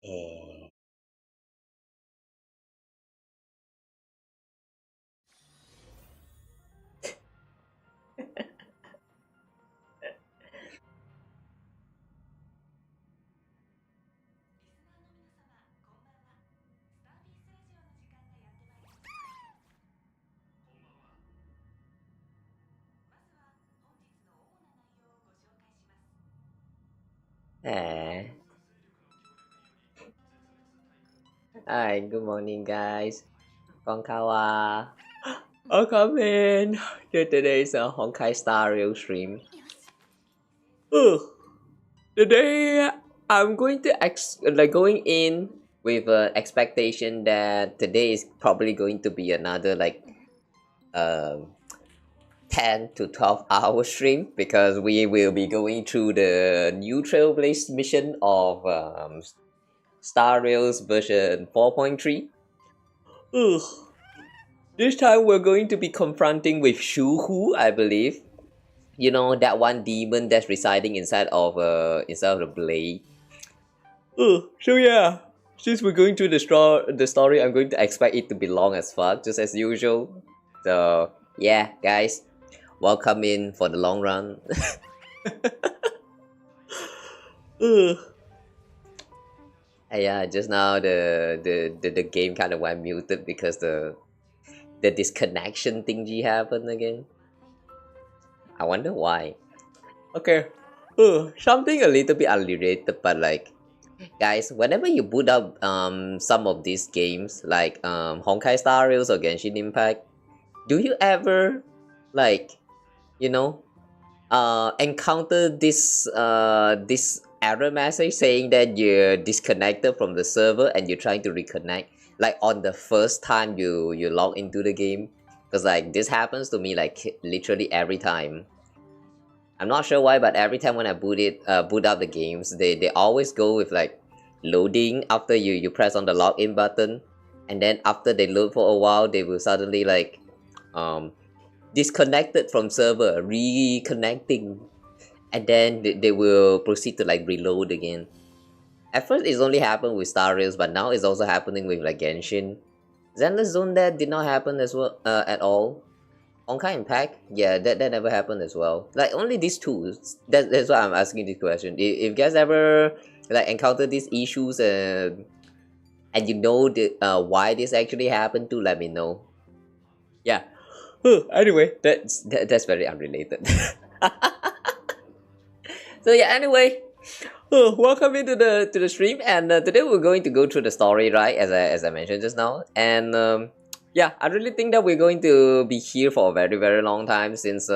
Eh. Eh. Hi, good morning, guys. Con Kawa. Welcome in to today's Honkai Star Rail stream. Today, I'm going to going in with expectation that today is probably going to be another um 10 to 12 hour stream because we will be going through the new trailblaze mission of Star Rails version 4.3. This time we're going to be confronting with Shuhu, I believe. You know, that one demon that's residing inside of the blade. So yeah, since we're going through the story, I'm going to expect it to be long as fuck, just as usual. So yeah, guys, welcome in for the long run. Yeah, just now the game kind of went muted because the disconnection thingy happened again. I wonder why. Okay. Something a little bit unrelated, but like, guys, whenever you boot up some of these games like Honkai Star Rails or Genshin Impact, do you ever like, you know, encounter this error message saying that you're disconnected from the server and you're trying to reconnect like on the first time you log into the game? Because like this happens to me like literally every time. I'm not sure why, but every time when I boot up the games, they always go with like loading after you press on the login button, and then after they load for a while, they will suddenly like disconnected from server, reconnecting, and then they will proceed to like reload again. At first, it's only happened with Star Rails, but now it's also happening with like Genshin. Zenless Zone that did not happen as well at all. Honkai Impact, yeah, that never happened as well. Like only these two. That's why I'm asking this question. If you guys ever like encounter these issues and you know why this actually happened, to let me know. Yeah. Anyway, that's very unrelated. So yeah. Anyway, welcome into the stream, and today we're going to go through the story, right? As I mentioned just now, and yeah, I really think that we're going to be here for a very long time since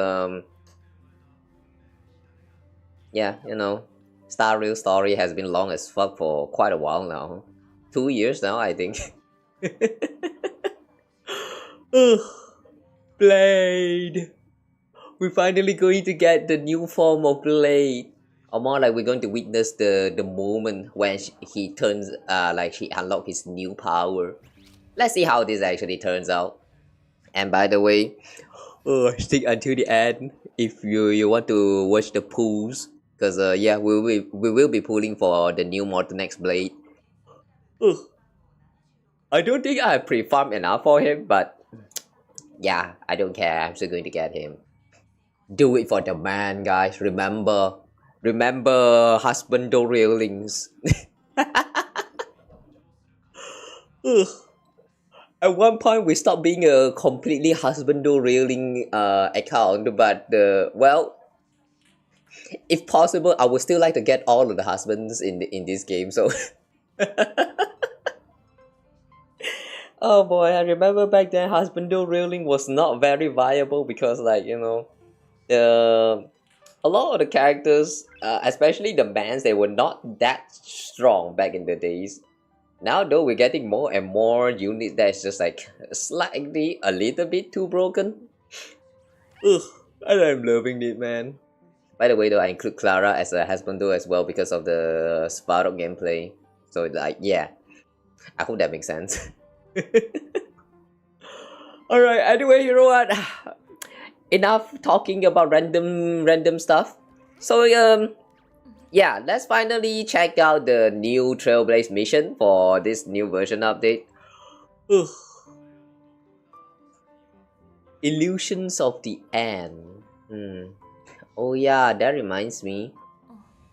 yeah, you know, Star Rail story has been long as fuck for quite a while now. 2 years now, I think. Ugh, Blade. We're finally going to get the new form of Blade. Or more like we're going to witness the moment when he turns like he unlock his new power. Let's see how this actually turns out. And by the way, stick until the end if you want to watch the pulls, because yeah, we will be pulling for the new Mortenax Blade. Ugh. I don't think I pre-farmed enough for him, but yeah, I don't care. I'm still going to get him. Do it for the man, guys. Remember husband railings. Ugh. At one point, we stopped being a completely husband railing account, but well, if possible, I would still like to get all of the husbands in this game. So, oh boy, I remember back then husband railing was not very viable because, like, you know, a lot of the characters, especially the mans, they were not that strong back in the days. Now though, we're getting more and more units that's just like slightly a little bit too broken. Ugh, and I'm loving it, man. By the way though, I include Clara as a husbando as well because of the Sparrow gameplay. So like, yeah, I hope that makes sense. Alright, anyway, you know what? Enough talking about random stuff. So yeah, let's finally check out the new Trailblaze mission for this new version update. Ugh. Illusions of the End. Oh yeah, that reminds me.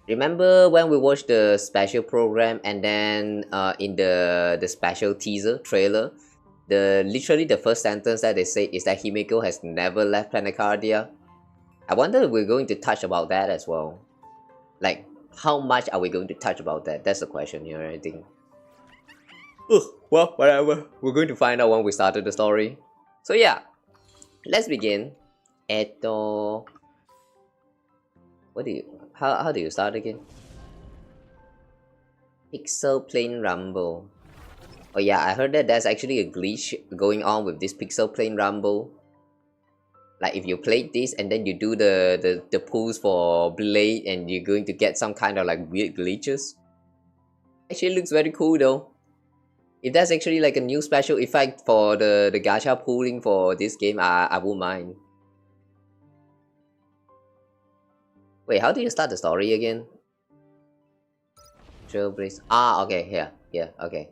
Remember when we watched the special program and then in the special teaser trailer, literally the first sentence that they say is that Himeko has never left Planecardia. I wonder if we're going to touch about that as well. Like, how much are we going to touch about that? That's the question here, I think. Ugh, well, whatever. We're going to find out when we started the story. So yeah, let's begin. What do you... How do you start again? Pixel Plane Rumble. Oh yeah, I heard that there's actually a glitch going on with this Pixel Plane Rumble. Like if you play this and then you do the pulls for Blade and you're going to get some kind of like weird glitches. Actually looks very cool though. If that's actually like a new special effect for the gacha pulling for this game, I won't mind. Wait, how do you start the story again? Trailblaze. Ah, okay, here, okay.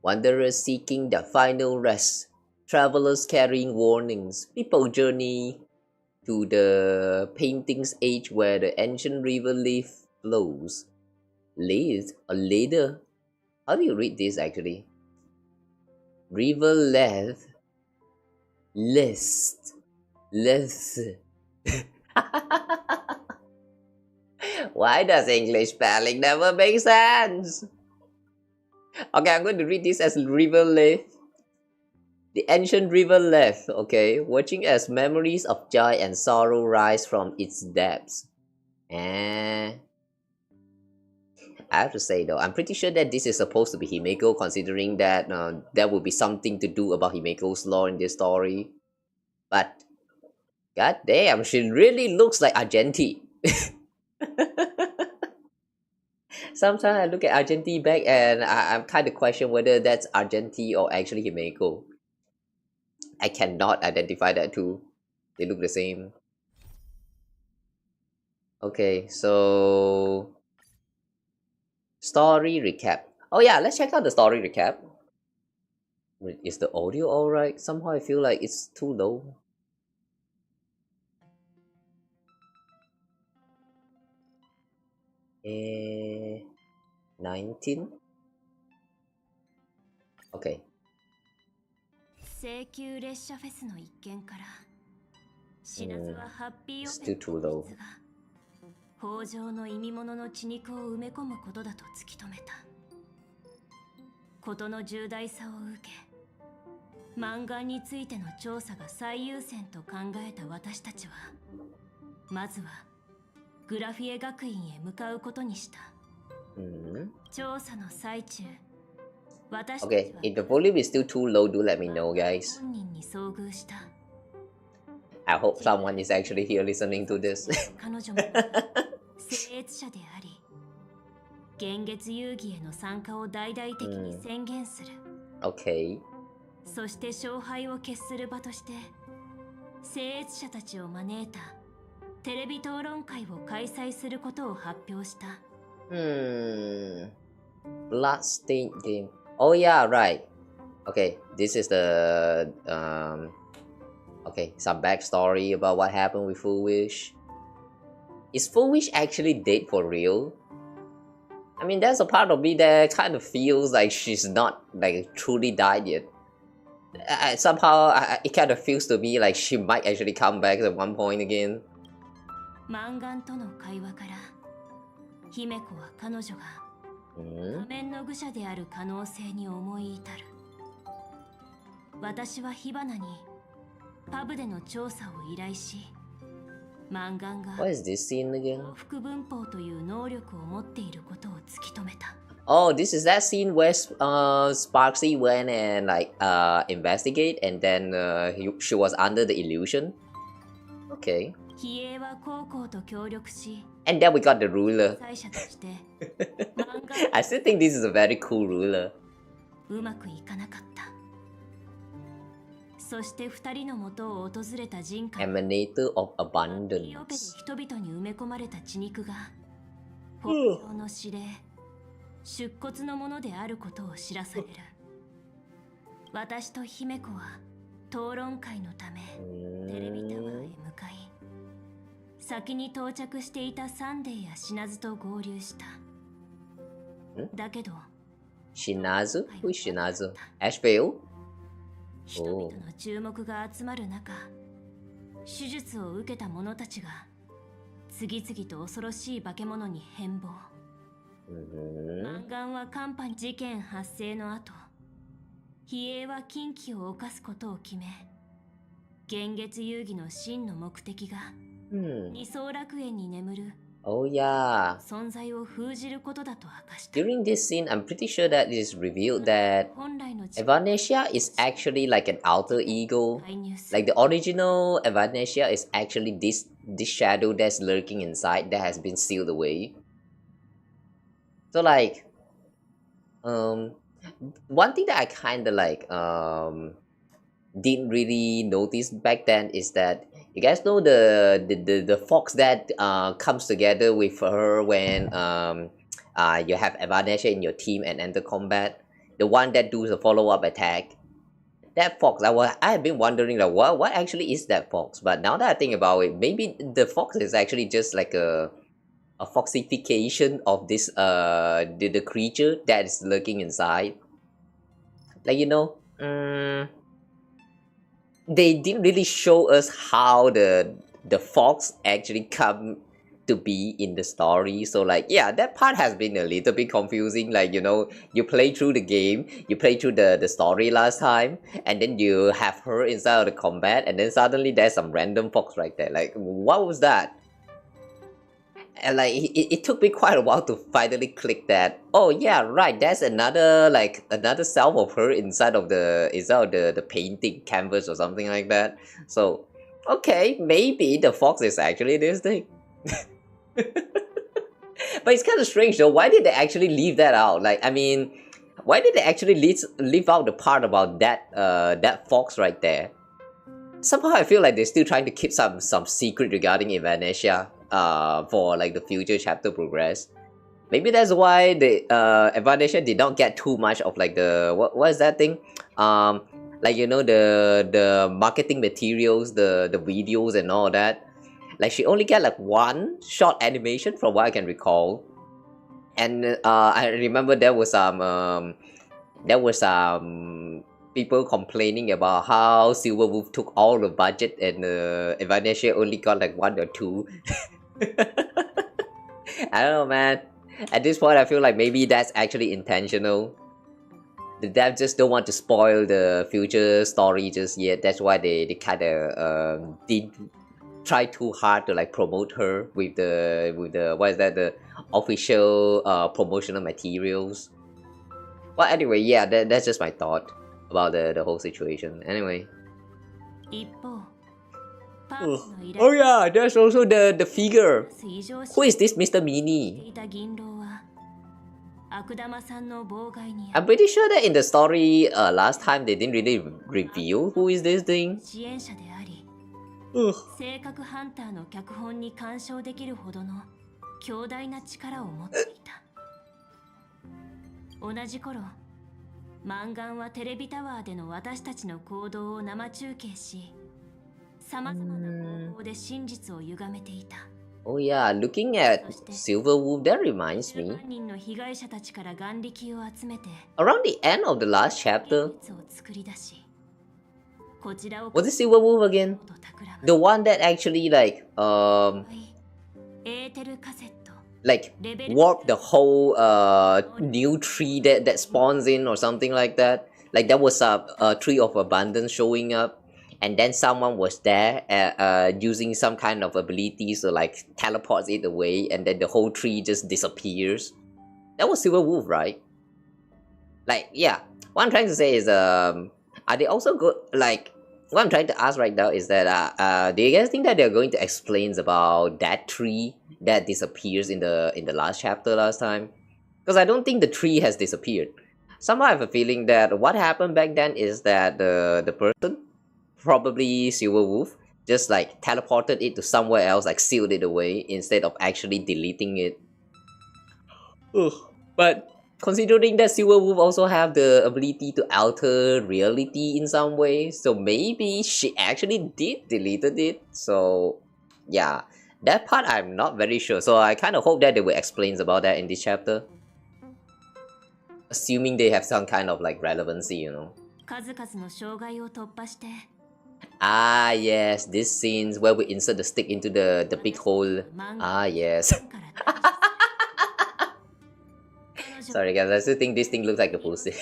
Wanderers seeking the final rest. Travelers carrying warnings. People journey to the painting's age where the ancient river Lethe flows. Lethe? Or Lethe? How do you read this actually? River Lethe. List. Lethe. Why does English spelling never make sense? Okay, I'm going to read this as River Lethe. The ancient river Lethe, okay, watching as memories of joy and sorrow rise from its depths. I have to say though, I'm pretty sure that this is supposed to be Himeko, considering that there will be something to do about Himeko's lore in this story. But, god damn, she really looks like Argenti. Sometimes I look at Argenti back and I'm kind of question whether that's Argenti or actually Himeko. I cannot identify that too. They look the same. Okay, so story recap. Oh yeah, let's check out the story recap. Wait, is the audio alright? Somehow I feel like it's too low. Eh, 19? Okay. 請求列車フェスの一件から知らずはハッピーオ Still ペ too の low. 秘密が北条の意味物の血肉を埋め込むことだと突き止めた。事の重大さを受け、漫画についての調査が最優先と考えた私たちは、まずはグラフィエ学院へ向かうことにした。調査の最中、私たちは Okay, if the volume is still too low, do let me know, guys. 本人に遭遇した。I hope someone is actually here listening to this. 彼女も聖越者であり、現月遊戯への参加を大々的に宣言する。Okay. そして勝敗を決する場として、聖越者たちを招いたテレビ討論会を開催することを発表した。Bloodstained game. Oh yeah, right. Okay, this is the okay, some backstory about what happened with Foolish. Is Foolish actually dead for real? I mean, there's a part of me that kind of feels like she's not like truly died yet. Somehow, it kind of feels to me like she might actually come back at one point again. マンガンとの会話から、姫子は彼女が仮面の愚者である可能性に思い至る。私は火花にパブでの調査を依頼し、マンガンが What is this scene again? 幸福文法という能力を持っていることを突き止めた。Oh, this is that scene where Sparksy went and like investigate, and then she was under the illusion. Okay. 比叡は高校と協力し、 And then we got the ruler. 主催者としてマンガン I still think this is a very cool ruler. うまくいかなかった。そして二人の元を訪れた人海 Emanator of オペで Abundance. 人々に埋め込まれた血肉が北条の指令出骨のものであることを知らされる。私と姫子は討論会のためテレビタワーへ向かい、先に到着していたサンデーやシナズと合流した。だけど Shinazu? Who is Shinazu? Ashvale? 人々の注目が集まる中、手術を受けた者たちが次々と恐ろしい化け物に変貌。マンガンはカンパニー事件発生の後、比叡は禁忌を犯すことを決め、現月遊戯の真の目的が二層楽園に眠る Oh yeah. 存在を封じることだと明かした。 During this scene, I'm pretty sure that it is revealed that 本来の Evanesia is actually like an alter ego. 介入す Like the original Evanesia is actually this shadow that's lurking inside that has been sealed away. So like, one thing that I kind of like didn't really notice back then is that you guys know the fox that comes together with her when you have Evanesia in your team and enter combat, the one that does a follow-up attack. That fox, I have been wondering like what actually is that fox, but now that I think about it, maybe the fox is actually just like a foxification of this the creature that is lurking inside. Like, you know, they didn't really show us how the fox actually come to be in the story. So like, yeah, that part has been a little bit confusing. Like, you know, you play through the game, you play through the story last time, and then you have her inside of the combat, and then suddenly there's some random fox right there. Like, what was that? And like it took me quite a while to finally click that. Oh yeah, right, that's another self of her inside of the painting canvas or something like that. So okay, maybe the fox is actually this thing. But it's kind of strange though. Why did they actually leave that out? Like, I mean, why did they actually leave out the part about that fox right there? Somehow I feel like they're still trying to keep some secret regarding Evanesia for like the future chapter progress. Maybe that's why the Evanescence did not get too much of like the what is that thing? Like you know the marketing materials, the videos and all that. Like she only get like one short animation from what I can recall. And I remember there was some people complaining about how Silverwolf took all the budget and Evanescence only got like one or two. I don't know, man. At this point, I feel like maybe that's actually intentional. The devs just don't want to spoil the future story just yet. That's why they kind of did try too hard to like promote her with the what is that, the official promotional materials. Well, anyway, yeah, that's just my thought about the whole situation. Anyway. Oh yeah, there's also the figure. Who is this Mr. Mini? I'm pretty sure that in the story last time they didn't really reveal who is this thing. 性格ハンターの脚本に干渉できるほどの強大な力を持っていた。同じ頃、マンガンはテレビタワーでの私たちの行動を生中継し、様々な方法で真実を歪めていた。Oh yeah, looking at Silverwolf, that reminds me. Around the end of the last chapter, was it Silverwolf again? The one that actually like warped the whole new tree that spawns in or something like that. Like there was a tree of abundance showing up. And then someone was there using some kind of abilities to like teleport it away, and then the whole tree just disappears. That was Silverwolf, right? Like, yeah. What I'm trying to say is, are they also good? Like, what I'm trying to ask right now is that, do you guys think that they're going to explain about that tree that disappears in the last chapter last time? Because I don't think the tree has disappeared. Somehow I have a feeling that what happened back then is that the person, probably Silverwolf, just like teleported it to somewhere else, like sealed it away instead of actually deleting it. Ugh. But considering that Silverwolf also have the ability to alter reality in some way, so maybe she actually did deleted it. So yeah, that part I'm not very sure. So I kind of hope that they will explain about that in this chapter. Assuming they have some kind of like relevancy, you know. Ah yes, these scenes where we insert the stick into the big hole. Ah yes. Sorry guys, I still think this thing looks like a pussy.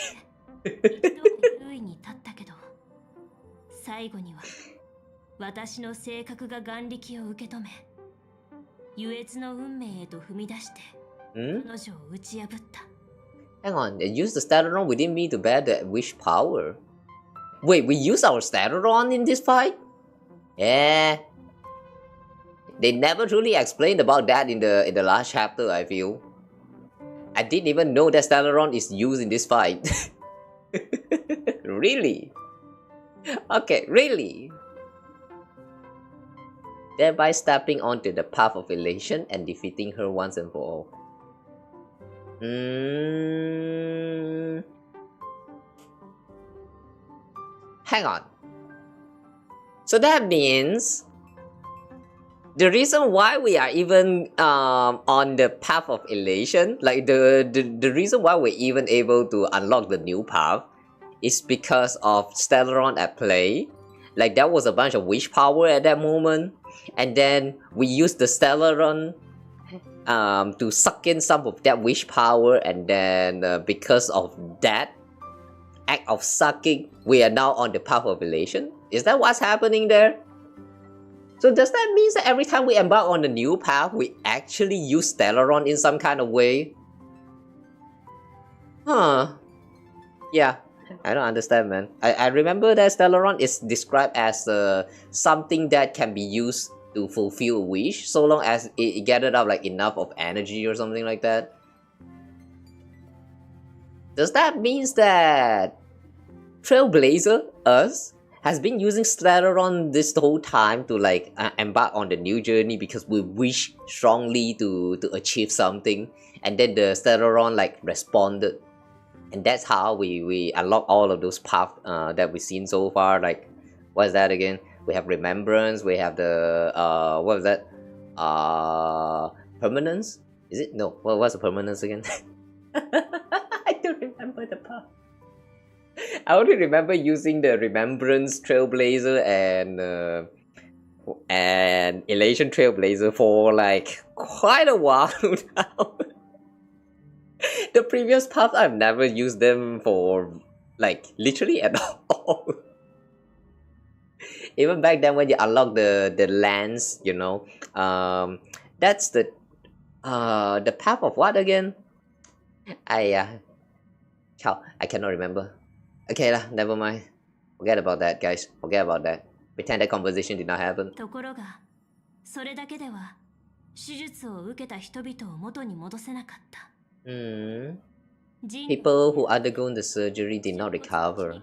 Hang on, they used the Stalaron within me to bear the wish power. Wait, we use our Stalaron in this fight? Yeah. They never truly explained about that in the last chapter, I feel. I didn't even know that Stalaron is used in this fight. Really? Okay, really? Thereby stepping onto the path of elation and defeating her once and for all. Hang on. So that means the reason why we are even on the path of elation, like the reason why we're even able to unlock the new path, is because of Stalaron at play. Like there was a bunch of wish power at that moment, and then we used the Stalaron to suck in some of that wish power, and then because of that act of sucking, we are now on the path of elation. Is that what's happening there? So does that mean that every time we embark on the new path, we actually use Stalaron in some kind of way? Huh. Yeah, I don't understand, man. I remember that Stalaron is described as something that can be used to fulfill a wish, so long as it gathered up like enough of energy or something like that. Does that mean that Trailblazer, us, has been using Scleron this whole time to like embark on the new journey because we wish strongly to achieve something, and then the Scleron like responded, and that's how we unlock all of those paths that we've seen so far. Like, what is that again? We have remembrance. We have the what was that? Permanence. Is it? No. What's the permanence again? I don't remember the path. I only remember using the remembrance trailblazer and elation trailblazer for like quite a while now. The previous paths I've never used them for like literally at all. Even back then when you unlock the lands, you know, that's the path of what again? I cannot remember. Okay lah, never mind. Forget about that, guys. Forget about that. Pretend that conversation did not happen. ところが、それだけでは手術を受けた人々を元に戻せなかった。People who undergone the surgery did not recover.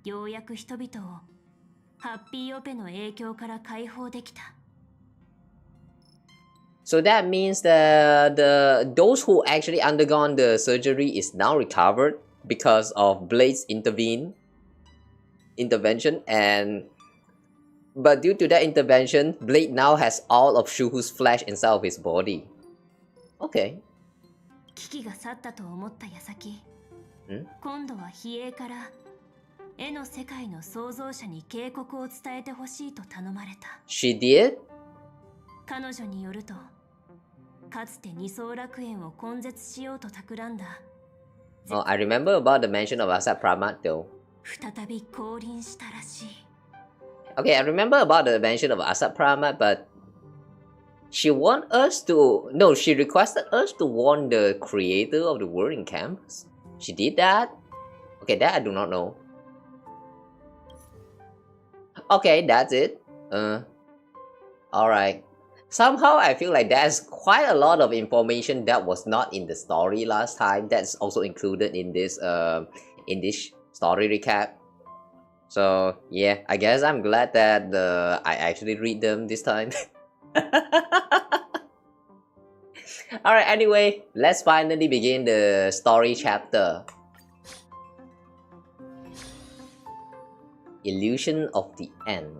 ようやく人々をハッピーオペの影響から解放できた。So that means that those who actually undergone the surgery is now recovered because of Blade's intervention, but due to that intervention, Blade now has all of Shuhu's flesh inside of his body. Okay. 危機が去ったと思った矢先、今度は比叡から絵の世界の創造者に警告を伝えてほしいと頼まれた。She did? 彼女によると、かつて二層楽園を根絶しようと企んだ。Oh, I remember about the mention of Asat Pramat though. 再び降臨したらしい。Okay, I remember about the mention of Asat Pramat, but she want us to... No, she requested us to warn the creator of the world in campus. She did that? Okay, that I do not know. Okay, that's it. Alright. Somehow I feel like there's quite a lot of information that was not in the story last time that's also included in this story recap. So yeah, I guess I'm glad that I actually read them this time. Alright, anyway, let's finally begin the story chapter. Illusion of the End.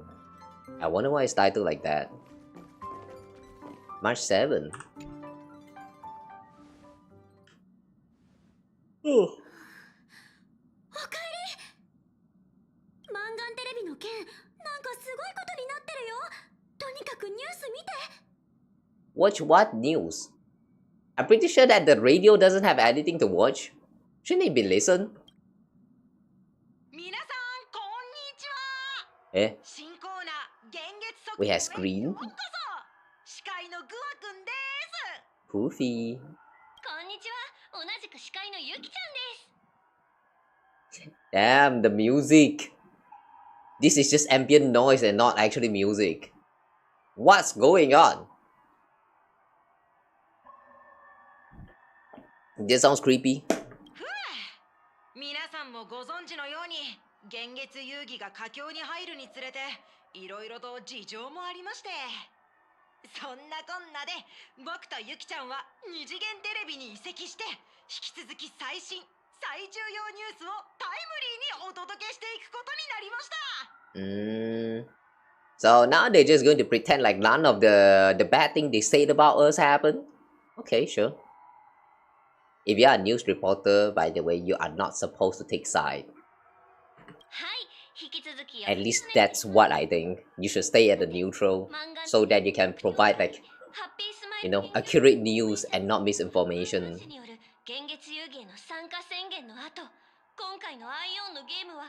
I wonder why it's titled like that. March 7. Oh. おかえり。マンガンテレビの件、なんかすごいことになってるよ。とにかくニュース見て。Watch what news? I'm pretty sure that the radio doesn't have anything to watch. Shouldn't it be listen? 皆さんこんにちは。Eh? 新コーナー現月速 We have screen. ようこそ。司会のグアくんです。Poofy. こんにちは。同じく司会のゆきちゃんです。Damn, the music. This is just ambient noise and not actually music. What's going on? This sounds creepy. 皆さんもご存知のように現月遊戯が佳境に入るにつれていろいろと事情もありまして、そんなこんなで僕とゆきちゃんは二次元テレビに移籍して引き続き最新最重要ニュースをタイムリーにお届けしていくことになりました。So now they're just going to pretend like none of the bad thing they said about us happened? Okay, sure. If you are a news reporter, by the way, you are not supposed to take side. At least that's what I think. You should stay at the neutral so that you can provide like, you know, accurate news and not misinformation. 現月遊戯への参加宣言の後、今回のアイオンのゲームはあ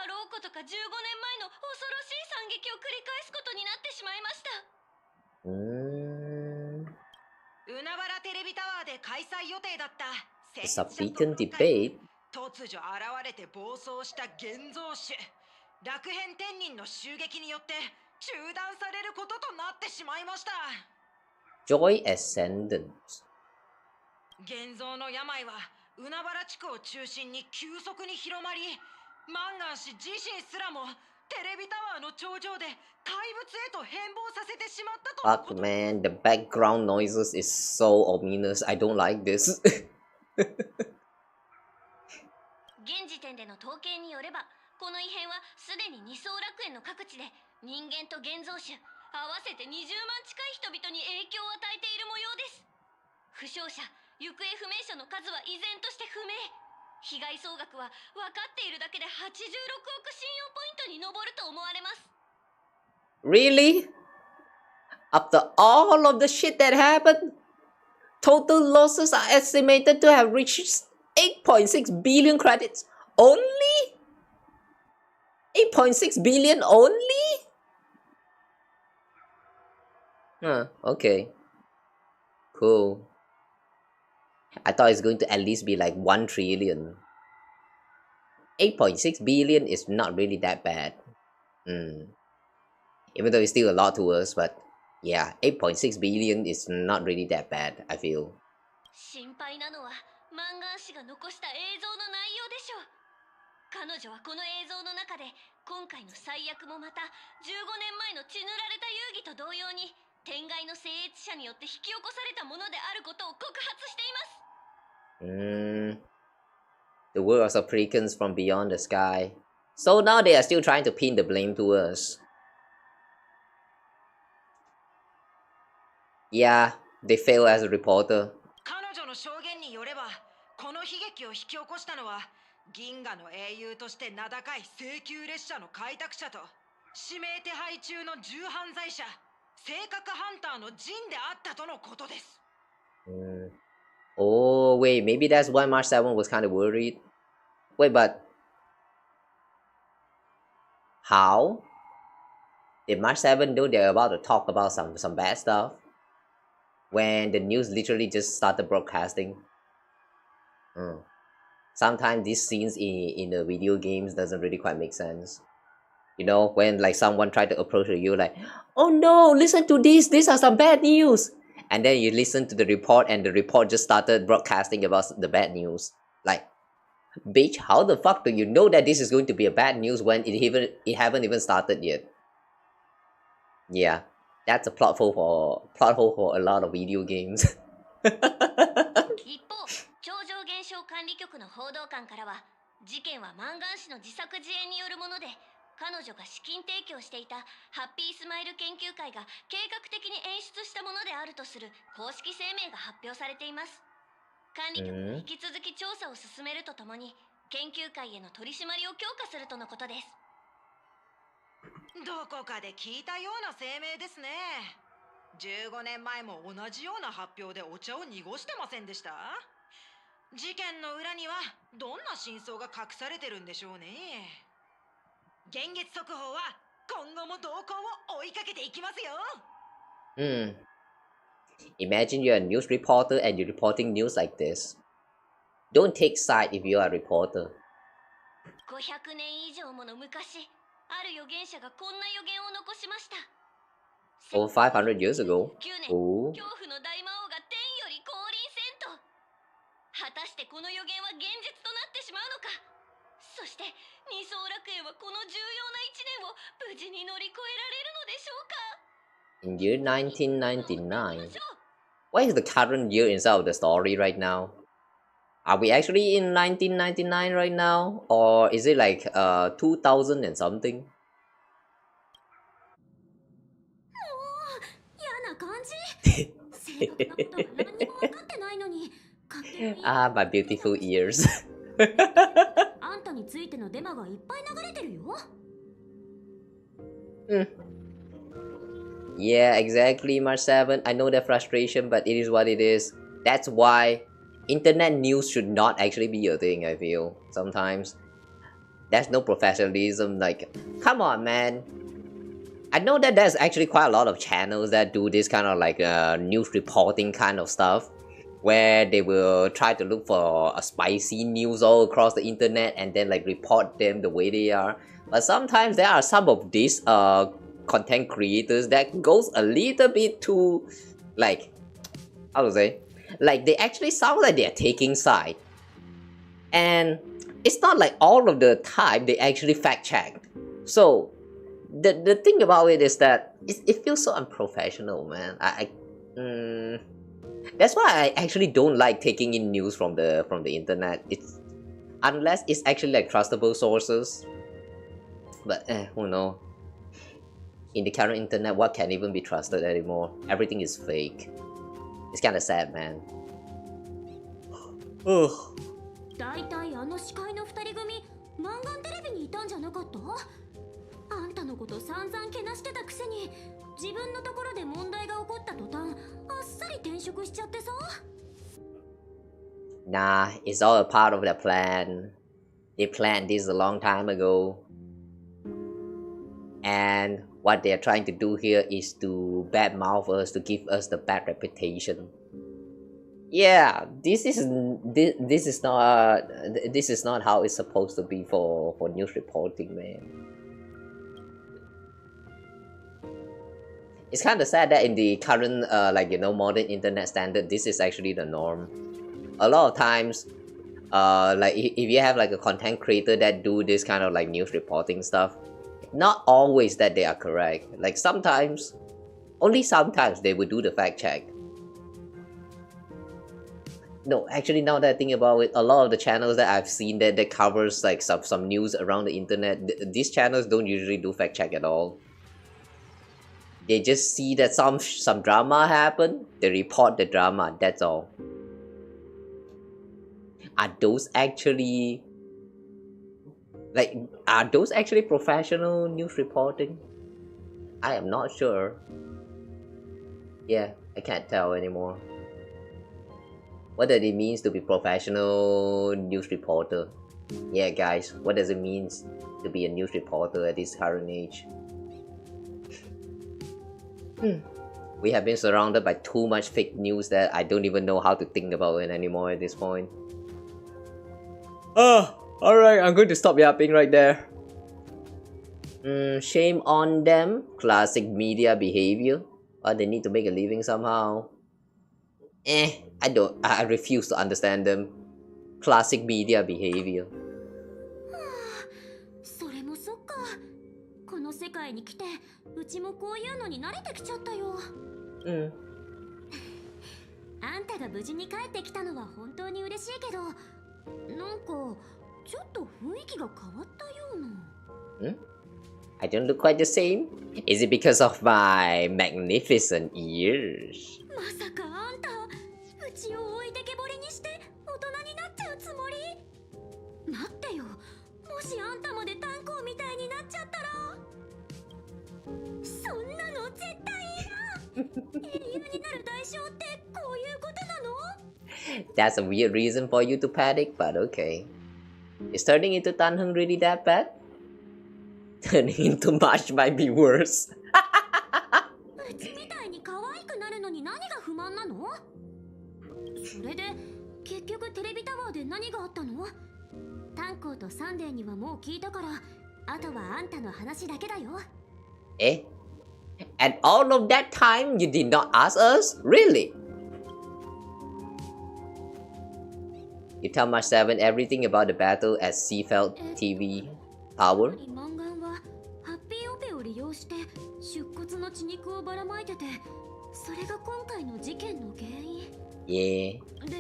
ろうことか15年前の恐ろしい惨劇を繰り返すことになってしまいました。海原テレビタワーで開催予定だった Subbeacon debate. 突如現れて暴走した現像種楽変天人の襲撃によって中断されることとなってしまいました。 Joy Ascendant. 現像の病は海原地区を中心に急速に広まり、マンガン氏自身すらもテレビタワーの頂上で怪物へと変貌させてしまったとのこ Fuck と。 man, the background noises is so ominous. I don't like this. 現時点での統計によれば、この異変はすでに二層楽園の各地で人間と現像種合わせて20万近い人々に影響を与えている模様です。負傷者、行方不明者の数は依然として不明。被害総額は分かっているだけで86億信用ポイントに上ると思われます。 Really? After all of the shit that happened, total losses are estimated to have reached 8.6 billion credits. Only? 8.6 billion only? Huh, okay. Cool. I thought it's going to at least be like 1 trillion. 8.6 billion is not really that bad. Even though it's still a lot to us, but yeah, 8.6 billion is not really that bad, I feel. 心配なのはマンガン氏が残した映像の内容でしょう。彼女はこの映像の中で今回の最悪もまた15年前の血塗られた遊戯と同様に天外の聖越者によって引き起こされたものであることを告発しています。The world of applicants from beyond the sky. So now they are still trying to pin the blame to us. Yeah, they fail as a reporter. 彼女の証言によれば、この悲劇を引き起こしたのは銀河の英雄として名高い請求列車の開拓者と指名手配中の重犯罪者、性格ハンターのジンであったとのことです。Oh, wait, maybe that's why March 7 was kind of worried. Wait, but how? Did March 7 know they're about to talk about some bad stuff when the news literally just started broadcasting? Sometimes these scenes in the video games doesn't really quite make sense. You know, when like someone tried to approach you like, oh no, listen to this, these are some bad news. And then you listen to the report and the report just started broadcasting about the bad news. Like, bitch, how the fuck do you know that this is going to be a bad news when it haven't even started yet? Yeah, that's a plot hole for a lot of video games. 一方、超常現象管理局の報道官からは、事件はマンガン氏の自作自演によるもので、彼女が資金提供していたハッピースマイル研究会が計画的に演出したものであるとする公式声明が発表されています。管理局は引き続き調査を進めるとともに、研究会への取り締まりを強化するとのことです。どこかで聞いたような声明ですね。15年前も同じような発表でお茶を濁してませんでした？事件の裏にはどんな真相が隠されてるんでしょうね。現月速報は今後も動向を追いかけていきますよ。Imagine you're a news reporter and you're reporting news like this. Don't take side if you're a reporter. 500年以上もの昔、ある預言者がこんな予言を残しました。Over 500 years ago. 恐怖の大魔王が天より降臨せんと。果たしてこの予言は現実となってしまうのか。そして二層楽園はこの重要な一年を無事に乗り越えられるのでしょうか。 In year 1999. What is the current year inside of the story right now? Are we actually in 1999 right now? Or is it like 2000 and something? Ah, my beautiful ears. あんたについてのデマがいっぱい流れてるよ。Yeah, exactly, March 7. I know the frustration, but it is what it is. That's why internet news should not actually be a thing, I feel. Sometimes. There's no professionalism, like, come on, man. I know that there's actually quite a lot of channels that do this kind of like news reporting kind of stuff, where they will try to look for a spicy news all across the internet and then like report them the way they are. But sometimes there are some of these content creators that goes a little bit too, like, how to say, like they actually sound like they're taking side. And it's not like all of the time they actually fact check. So the thing about it is that it feels so unprofessional, man. That's why I actually don't like taking in news from the internet. It's unless it's actually like trustable sources. But who knows? In the current internet, what can even be trusted anymore? Everything is fake. It's kind of sad, man. Ugh. だいたいあの司会の二人組、マンガンテレビにいたんじゃなかった？あんたのこと散々けなしてたくせに、自分のところで問題が起こった途端、あっさり転職しちゃってさ。Nah, it's all a part of the plan. They planned this a long time ago. And what they are trying to do here is to badmouth us, to give us the bad reputation. Yeah, this is not how it's supposed to be for news reporting, man. It's kind of sad that in the current modern internet standard, this is actually the norm. A lot of times, like if you have like a content creator that do this kind of like news reporting stuff, not always that they are correct. Like sometimes, only sometimes they will do the fact check. No, actually, now that I think about it, a lot of the channels that I've seen that covers like some news around the internet, these channels don't usually do fact check at all. They just see that some drama happened, they report the drama, that's all. Are those actually professional news reporting? I am not sure. Yeah, I can't tell anymore. What does it mean to be professional news reporter? Yeah, guys, what does it mean to be a news reporter at this current age? We have been surrounded by too much fake news that I don't even know how to think about it anymore at this point. Alright, I'm going to stop yapping right there. Shame on them. Classic media behavior. They need to make a living somehow. I refuse to understand them. Classic media behavior. それもそっか。この世界に来て、うちもこういうのに慣れてきちゃったよ。あんたが無事に帰ってきたのは本当に嬉しいけど、なんかちょっと雰囲気が変わったような。I don't look quite the same. Is it because of my magnificent ears? まさかあんた、うちを置いてけぼりにして大人になっちゃうつもり？待ってよ、もしあんたまで炭鉱みたいになっちゃったら。そんなの絶対いいな。英雄になる代償ってこういうことなの？ That's a weird reason for you to panic, but okay. Is turning into Tanheng really that bad? Turning into March might be worse. うちみたいに可愛くなるのに何が不満なの？それで結局テレビタワーで何があったの？炭鉱とサンデーにはもう聞いたから、あとはあんたの話だけだよ。And all of that time you did not ask us? Really? You tell March 7 everything about the battle at Seafeld TV Tower? マンガンはハッピーオペを利用して出骨の血肉をばらまいてて、それが今回の事件の原因。Yeah. で、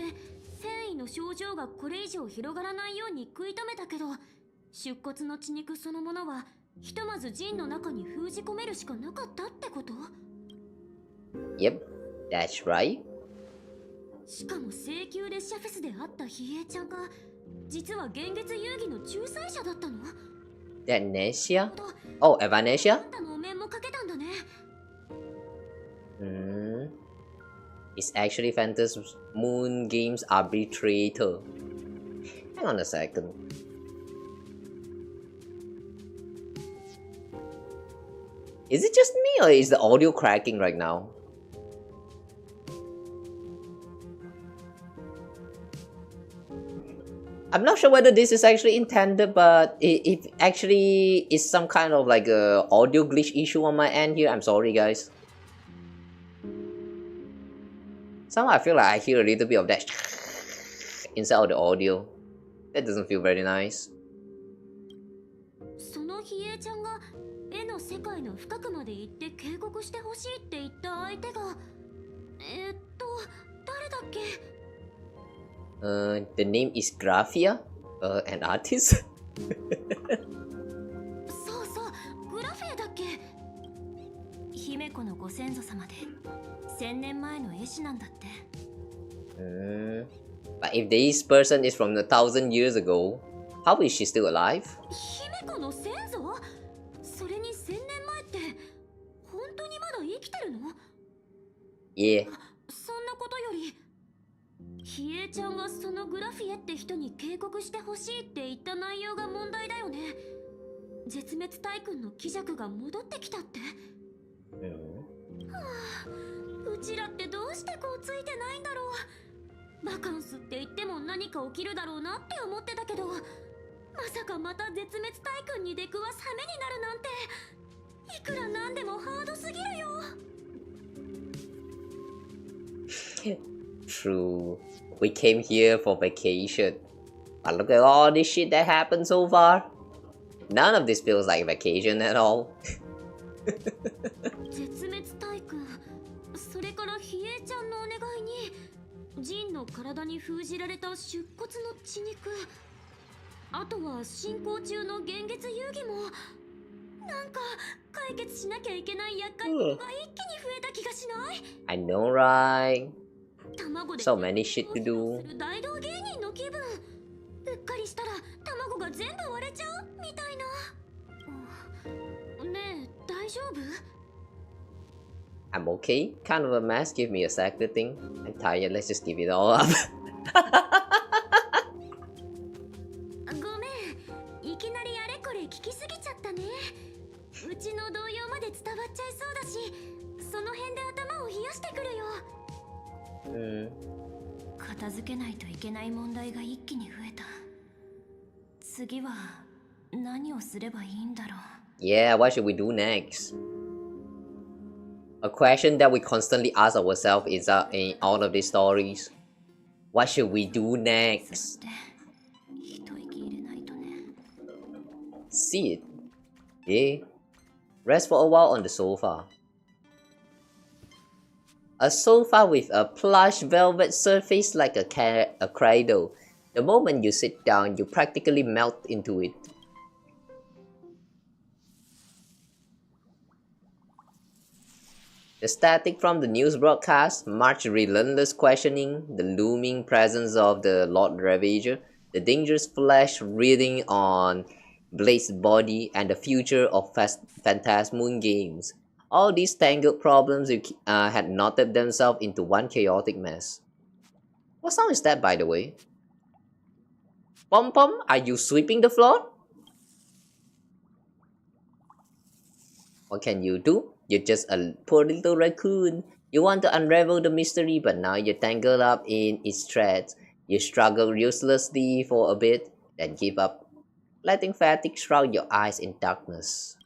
繊維の症状がこれ以上広がらないように食い止めたけど、出骨の血肉そのものはひとまず陣の中に封じ込めるしかなかったってこと？ Yep, that's right. しかも請求列車フェスで会ったヒエちゃんが実は現月遊戯の仲裁者だったの？ Vanesia? Oh, Vanesia? あんたのお面もかけたんだね。It's actually Phantom Moon Games arbitrator. Hang on a second. Is it just me or is the audio cracking right now? I'm not sure whether this is actually intended, but it actually is some kind of like a audio glitch issue on my end here. I'm sorry, guys. Somehow I feel like I hear a little bit of that inside of the audio. That doesn't feel very nice. その比叡ちゃんが絵の世界の深くまで行って警告してほしいって言った相手が誰だっけ？ The name is Graphia? An artist? そうそう、グラフィアだっけ？姫子のご先祖様で1000年前の絵師なんだって。But if this person is from 1,000 years ago, how is she still alive? 姫子の先祖？それに1000年前って本当にまだ生きてるの？ Yeah. そんなことより、比叡ちゃんがそのグラフィエって人に警告してほしいって言った内容が問題だよね。絶滅大君の気弱が戻ってきたって。はあ、うちらってどうしてこうついてないんだろう。バカンスって言っても何か起きるだろうなって思ってたけど、まさかまた絶滅大君に出くわす羽目になるなんて、いくらなんでもハードすぎるよ。True. We came here for vacation. But look at all this shit that happened so far. None of this feels like vacation at all. 絶滅大君、それから比叡ちゃんのお願いにジンの体に封じられた出骨の血肉、あとは進行中の幻月遊戯も、なんか解決しなきゃいけない厄介事が一気に増えた気がしない？ I know, right? 卵で So many shit to do. 大道芸人の気分。うっかりしたら卵が全部割れちゃうみたいな。ねえ、大丈夫？ I'm okay. Kind of a mess. Give me a sec to think. I'm tired. Let's just give it all up. ごめん、いきなりあれこれ聞きすぎちゃったね。うちの動揺まで伝わっちゃいそうだし、その辺で頭を冷やしてくるよ。片付けないといけない問題が一気に増えた。次は何をすればいいんだろう。 Yeah, what should we do next? A question that we constantly ask ourselves is in all of these stories. What should we do next? Sit. Yeah. Rest for a while on the sofa. A sofa with a plush velvet surface like a cradle. The moment you sit down, you practically melt into it. The static from the news broadcast, March's relentless questioning, the looming presence of the Lord Ravager, the dangerous flash writhing on Blade's body, and the future of Phantasmoon games. All these tangled problems had knotted themselves into one chaotic mess. What sound is that, by the way? Pom Pom, are you sweeping the floor? What can you do? You're just a poor little raccoon. You want to unravel the mystery, but now you're tangled up in its threads. You struggle uselessly for a bit, then give up, letting fatigue shroud your eyes in darkness.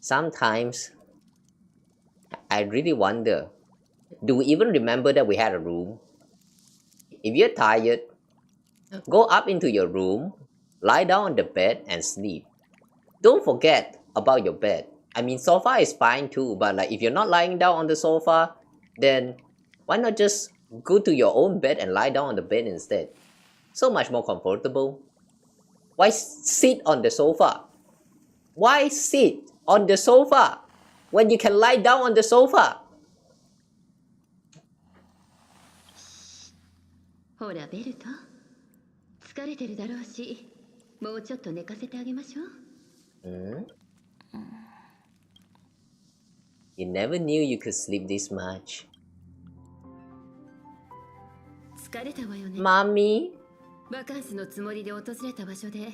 Sometimes, I really wonder, do we even remember that we had a room? If you're tired, go up into your room, lie down on the bed and sleep. Don't forget about your bed. I mean, sofa is fine too, but like if you're not lying down on the sofa, then why not just go to your own bed and lie down on the bed instead? So much more comfortable. Why sit on the sofa? Why sit on the sofa when you can lie down on the sofa? ほらベルト、疲れてるだろうし、もうちょっと寝かせてあげましょう。You never knew you could sleep this much. 疲れたわよね。Mommy? バカンスのつもりで訪れた場所で、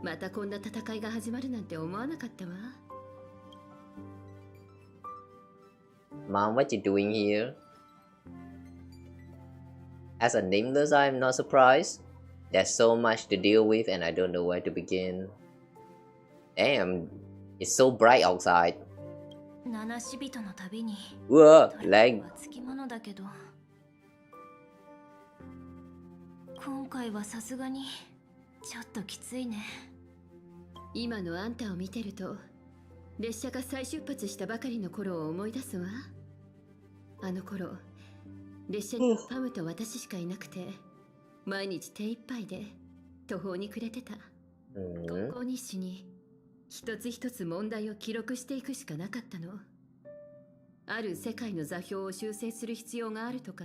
またこんな戦いが始まるなんて思わなかったわ。Mom, what you doing here? As a nameless, I'm not surprised. There's so much to deal with and I don't know where to begin. Damn, it's so bright outside. 七死人の旅に Whoa, lag. つきものだけど、今回はさすがにちょっときついね。今のあんたを見てると列車が再出発したばかりの頃を思い出すわ。あの頃列車にパムと私しかいなくて毎日手一杯で途方に暮れてた。高校日誌に一つ一つ問題を記録していくしかなかったの。ある世界の座標を修正する必要があるとか、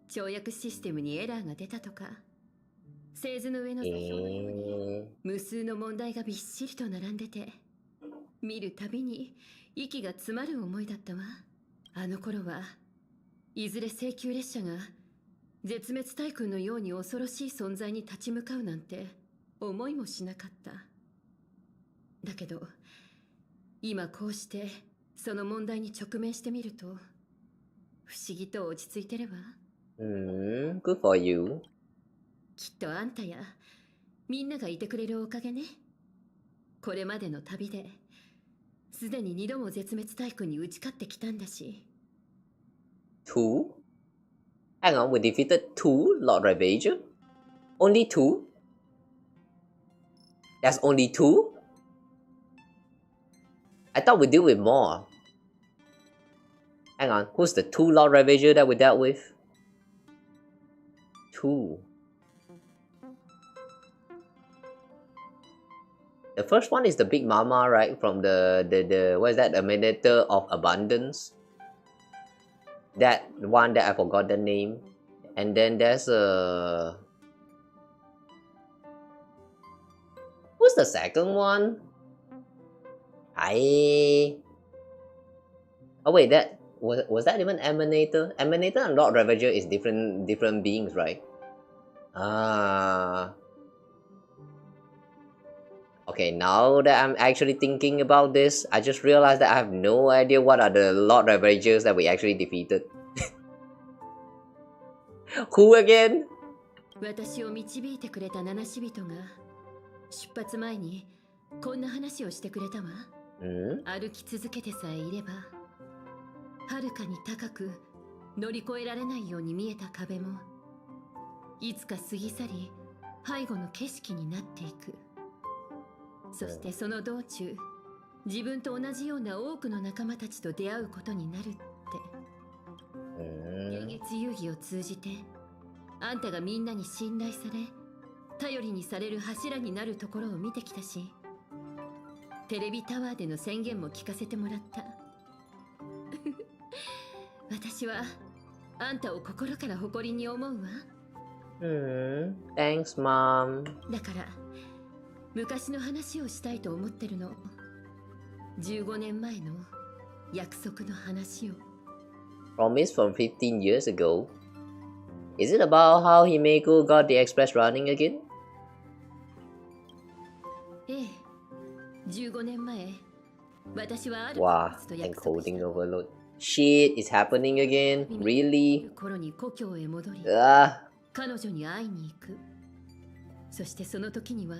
跳躍システムにエラーが出たとか、製図の上の座標のように無数の問題がびっしりと並んでて、見るたびに息が詰まる思いだったわ。あの頃はいずれ請求列車が絶滅大軍のように恐ろしい存在に立ち向かうなんて思いもしなかった。だけど今こうしてその問題に直面してみると不思議と落ち着いてるわ。Good for you. きっとあんたやみんながいてくれるおかげね。これまでの旅ですでに2度も絶滅大軍に打ち勝ってきたんだし。Two? Hang on, we defeated two Lord Ravager? Only two? That's only two? I thought we deal with more. Hang on, who's the two Lord Ravager that we dealt with? Two. The first one is the Big Mama, right? From the what is that? The Mediator of Abundance. That one that I forgot the name. And then there's a... Who's the second one? Oh wait, that was that even Emanator? Emanator and Lord Ravager is different beings, right? Okay, now that I'm actually thinking about this, I just realized that I have no idea what are the Lord Ravagers that we actually defeated. Who again? 私を導いてくれた七死人が出発前にこんな話をしてくれたわ。歩き続けてさえいればはるかに高く乗り越えられないように見えた壁もいつか過ぎ去り背後の景色になっていく。そしてその道中自分と同じような多くの仲間たちと出会うことになるって。現月遊戯を通じてあんたがみんなに信頼され頼りにされる柱になるところを見てきたし、テレビタワーでの宣言も聞かせてもらった。私はあんたを心から誇りに思うわ。Thanks, Mom. だから昔の話をしたいと思ってるの。15年前の約束の話を。Promise from 15 years ago. Is it about how Himeko got the express running again? ええ、15年前、私はある Wow, encoding overload. Shit, it's happening again? Really? 頃に故郷へ戻り、彼女に会いに行く。そしてその時には、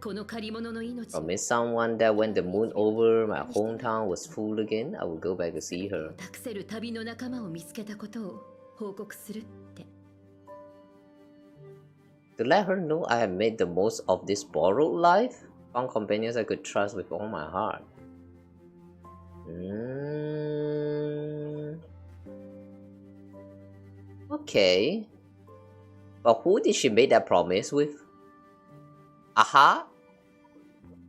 この借り物の命 Promise someone that when the moon over my hometown was full again, I would go back to see her. 託せる旅の仲間を見つけたことを報告するって。To let her know I have made the most of this borrowed life, found companions I could trust with all my heart. Okay. But who did she make that promise with? Aha?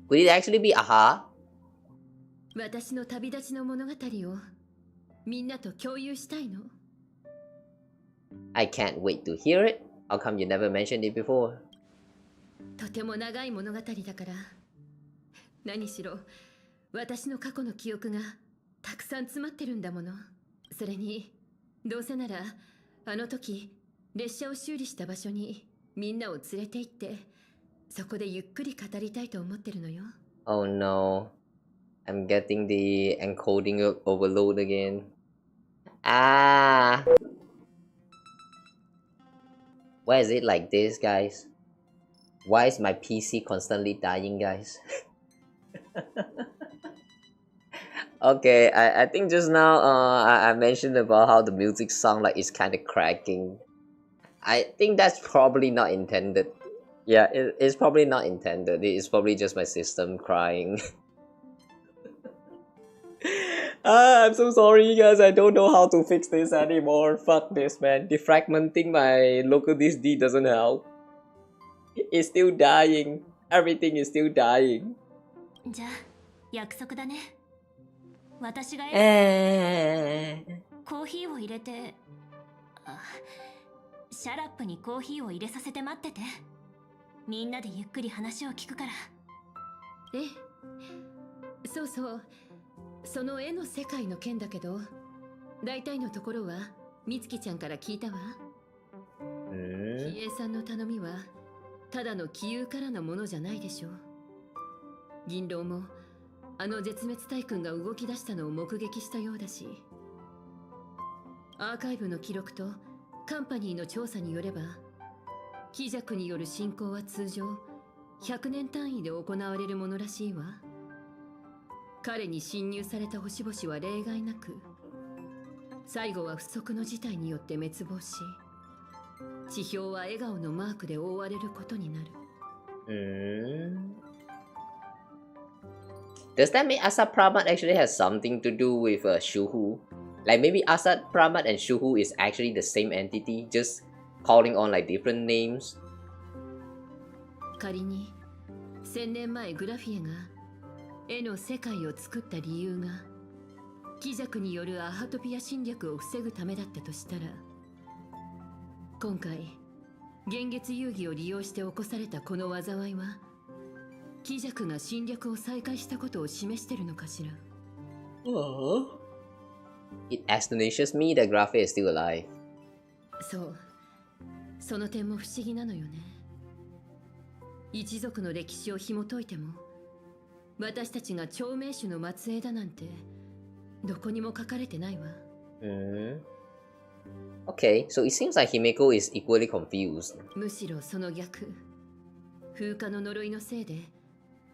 Could it actually be Aha? 私の旅立ちの物語をみんなと共有したいの。I can't wait to hear it. How come you never mentioned it before? とても長い物語だから。何しろ私の過去の記憶がたくさん詰まってるんだもの。それにどうせならあの時列車を修理した場所にみんなを連れて行ってそこでゆっくり語りたいと思ってるのよ。Oh no. I'm getting the encoding overload again. Why is it like this, guys? Why is my PC constantly dying, guys? Okay, I think just now I mentioned about how the music sound like it's kind of cracking. I think that's probably not intended. Yeah, it's probably not intended. It's probably just my system crying. I'm so sorry guys, I don't know how to fix this anymore. Fuck this, man. Defragmenting my local disk D doesn't help. It's still dying. Everything is still dying. じゃあ約束だね。私がコーヒーを入れて、シャラップにコーヒーを入れさせて待ってて。みんなでゆっくり話を聞くから。そうそう、その絵の世界の件だけど、大体のところはみつきちゃんから聞いたわ。キエさんの頼みはただの杞憂からのものじゃないでしょう。銀狼もあの絶滅大君が動き出したのを目撃したようだし、アーカイブの記録とカンパニーの調査によれば、貴弱による侵攻は通常100年単位で行われるものらしいわ。彼に侵入された星々は例外なく、最後は不測の事態によって滅亡し、地表は笑顔のマークで覆われることになる。Does that mean Asad Pramat actually has something to do with Shuhu? Like maybe Asad Pramat and Shuhu is actually the same entity, just calling on like different names? 仮に1000年前グラフィエが絵の世界を作った理由が貴弱によるアハトピア侵略を防ぐためだったとしたら、今回幻月遊戯を利用して起こされたこの災いは貴弱が侵略を再開したことを示してるのかしら。It astonishes me that Graphe is still alive. そう、その点も不思議なのよね。一族の歴史を紐解いても、私たちが長命種の末裔だなんてどこにも書かれてないわ。Okay, so it seems like Himeko is equally confused. むしろその逆。風化の呪いのせいで、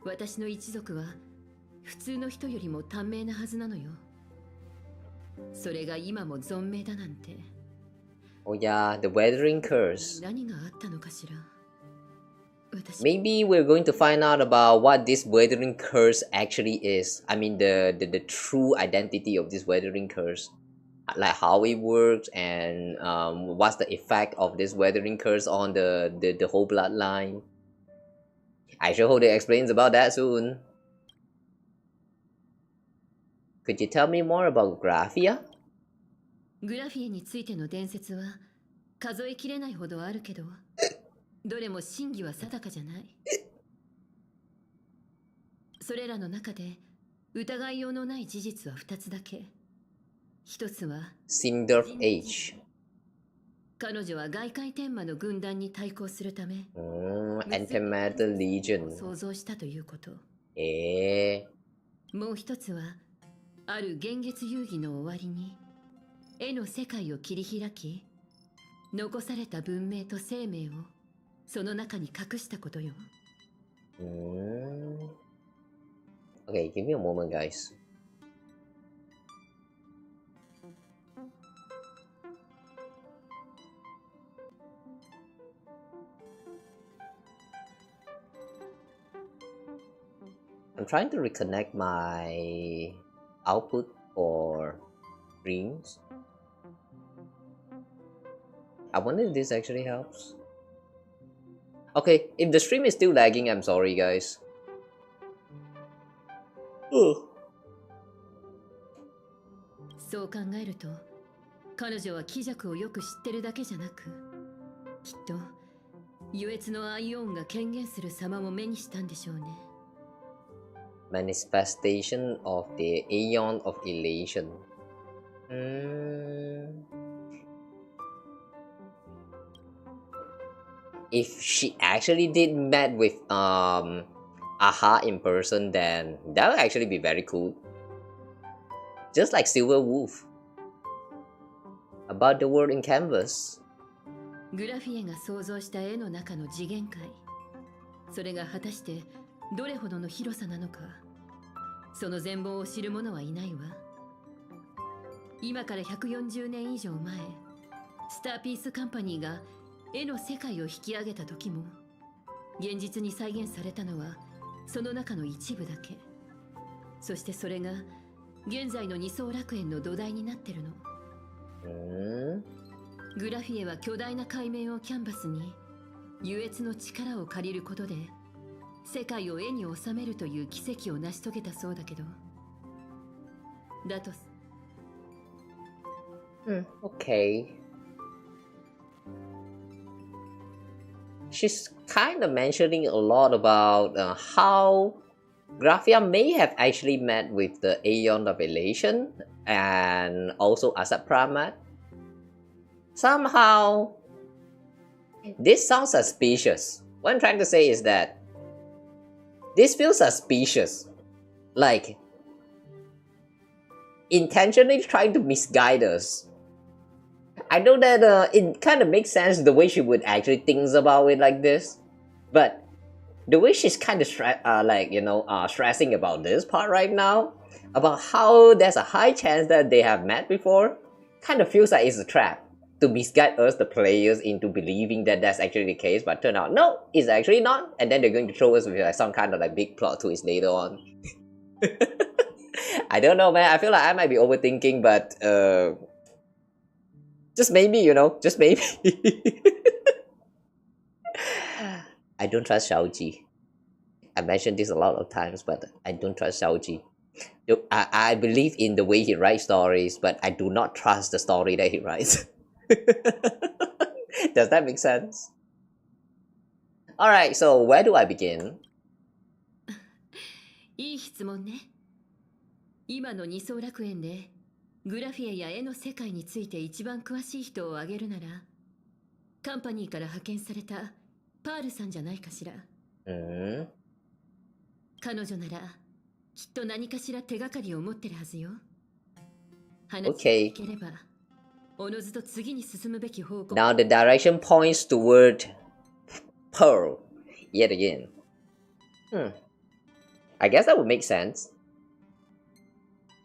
私の一族は普通の人よりも短命なはずなのよ。それが今も存命だなんて。Oh yeah, the weathering curse. 何があったのかしら。Maybe we're going to find out about what this weathering curse actually is. I mean the true identity of this weathering curse. Like how it works and what's the effect of this weathering curse on the whole bloodline. I sure hope they explains about that soon. Could you tell me more about Graphia? グラフィエについての伝説は数えきれないほどあるけど、どれも真偽は定かじゃない。それらの中で疑いようのない事実は2つだけ。一つは Sindorf H. 彼女は外界天魔の軍団に対抗するため、Antimatter Legion を創造したということ。もう一つはある幻月遊戯の終わりに絵の世界を切り開き、残された文明と生命をその中に隠したことよ。Okay, give me a moment, guys. I'm trying to reconnect my output for streams. I wonder if this actually helps. Okay, if the stream is still lagging, I'm sorry guys. Ugh. そう考えると、彼女は貴弱をよく知ってるだけじゃなく、きっと優越のアイオンが権限する様も目にしたんでしょうね。Manifestation of the Aeon of Elation. If she actually did met with Aha in person, then that would actually be very cool. Just like Silver Wolf. About the world in canvas. グラフィエが想像した絵の中の次元界。それが果たしてどれほどの広さなのか、その全貌を知る者はいないわ。今から140年以上前、スターピースカンパニーが絵の世界を引き上げた時も現実に再現されたのはその中の一部だけ。そしてそれが現在の二層楽園の土台になってるの。グラフィエは巨大な海面をキャンバスに優越の力を借りることで世界を絵に収めるという奇跡を成し遂げたそうだけど。だとす。Okay. She's kind of mentioning a lot about how Graphia may have actually met with the Aeon of Elation and also Asap Pramat. Somehow, this sounds suspicious. What I'm trying to say is that this feels suspicious. Like, intentionally trying to misguide us. I know that it kind of makes sense the way she would actually think about it like this, but the way she's kind of stressing about this part right now, about how there's a high chance that they have met before, kind of feels like it's a trap to misguide us, the players, into believing that that's actually the case, but turn out no, it's actually not, and then they're going to throw us with like some kind of like big plot twist later on. I don't know, man. I feel like I might be overthinking, but just maybe, just maybe. I don't trust Xiaoji. I mentioned this a lot of times, but I don't trust Xiaoji. I believe in the way he writes stories, but I do not trust the story that he writes. Does that make sense? Alright, so where do I begin? いい質問ね。今の二層楽園でグラフィエや絵の世界について一番詳しい人を挙げるなら、カンパニーから派遣されたパールさんじゃないかしら。彼女ならきっと何かしら手がかりを持ってるはずよ。話を聞ければ、おのずと次に進むべき方向。Now the direction points toward Pearl yet again. I guess that would make sense.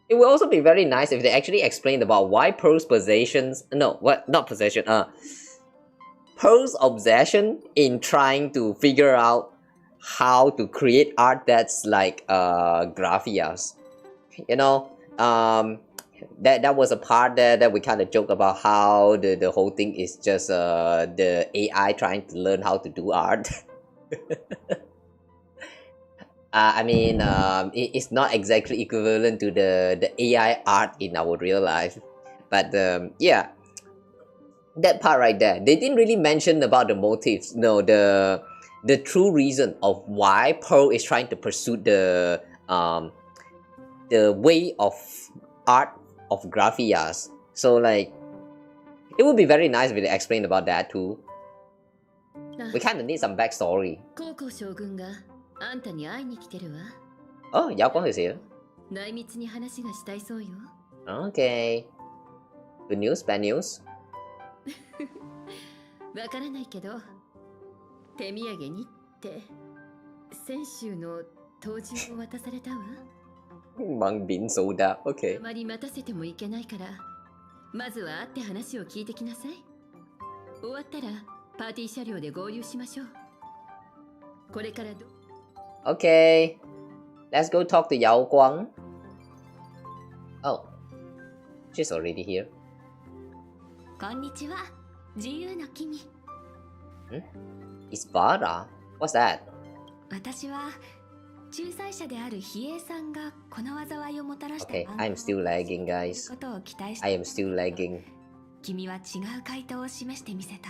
It would also be very nice if they actually explained about why Pearl's possessions... No, what? Not possession. Pearl's obsession in trying to figure out how to create art that's like graphias. You know, that was a part there that we kind of joke about how the whole thing is just the AI trying to learn how to do art. I mean, it's not exactly equivalent to the AI art in our real life, but yeah, that part right there, they didn't really mention about the motives. No, the true reason of why Pearl is trying to pursue the way of art of graphias. So like, it would be very nice if they explained about that too. We kind of need some backstory. Oh, Yao Guang is here. Okay. Good news, bad news? わからないけど、手土産にって先週の当時を渡されたわ。Mang Bin Soda, okay. あまり待たせてもいけないから、まずは会って話を聞いてきなさい。終わったらパーティー車両で合流しましょう。これからOkay, let's go talk to Yao Guang. Oh, she's already here. こんにちは、自由の君。It's Vara? What's that? 私は仲裁者である比叡さんがこの災いをもたらした。Okay, I'm still lagging, guys. ことを期待して。I am still lagging. 君は違う回答を示してみせた。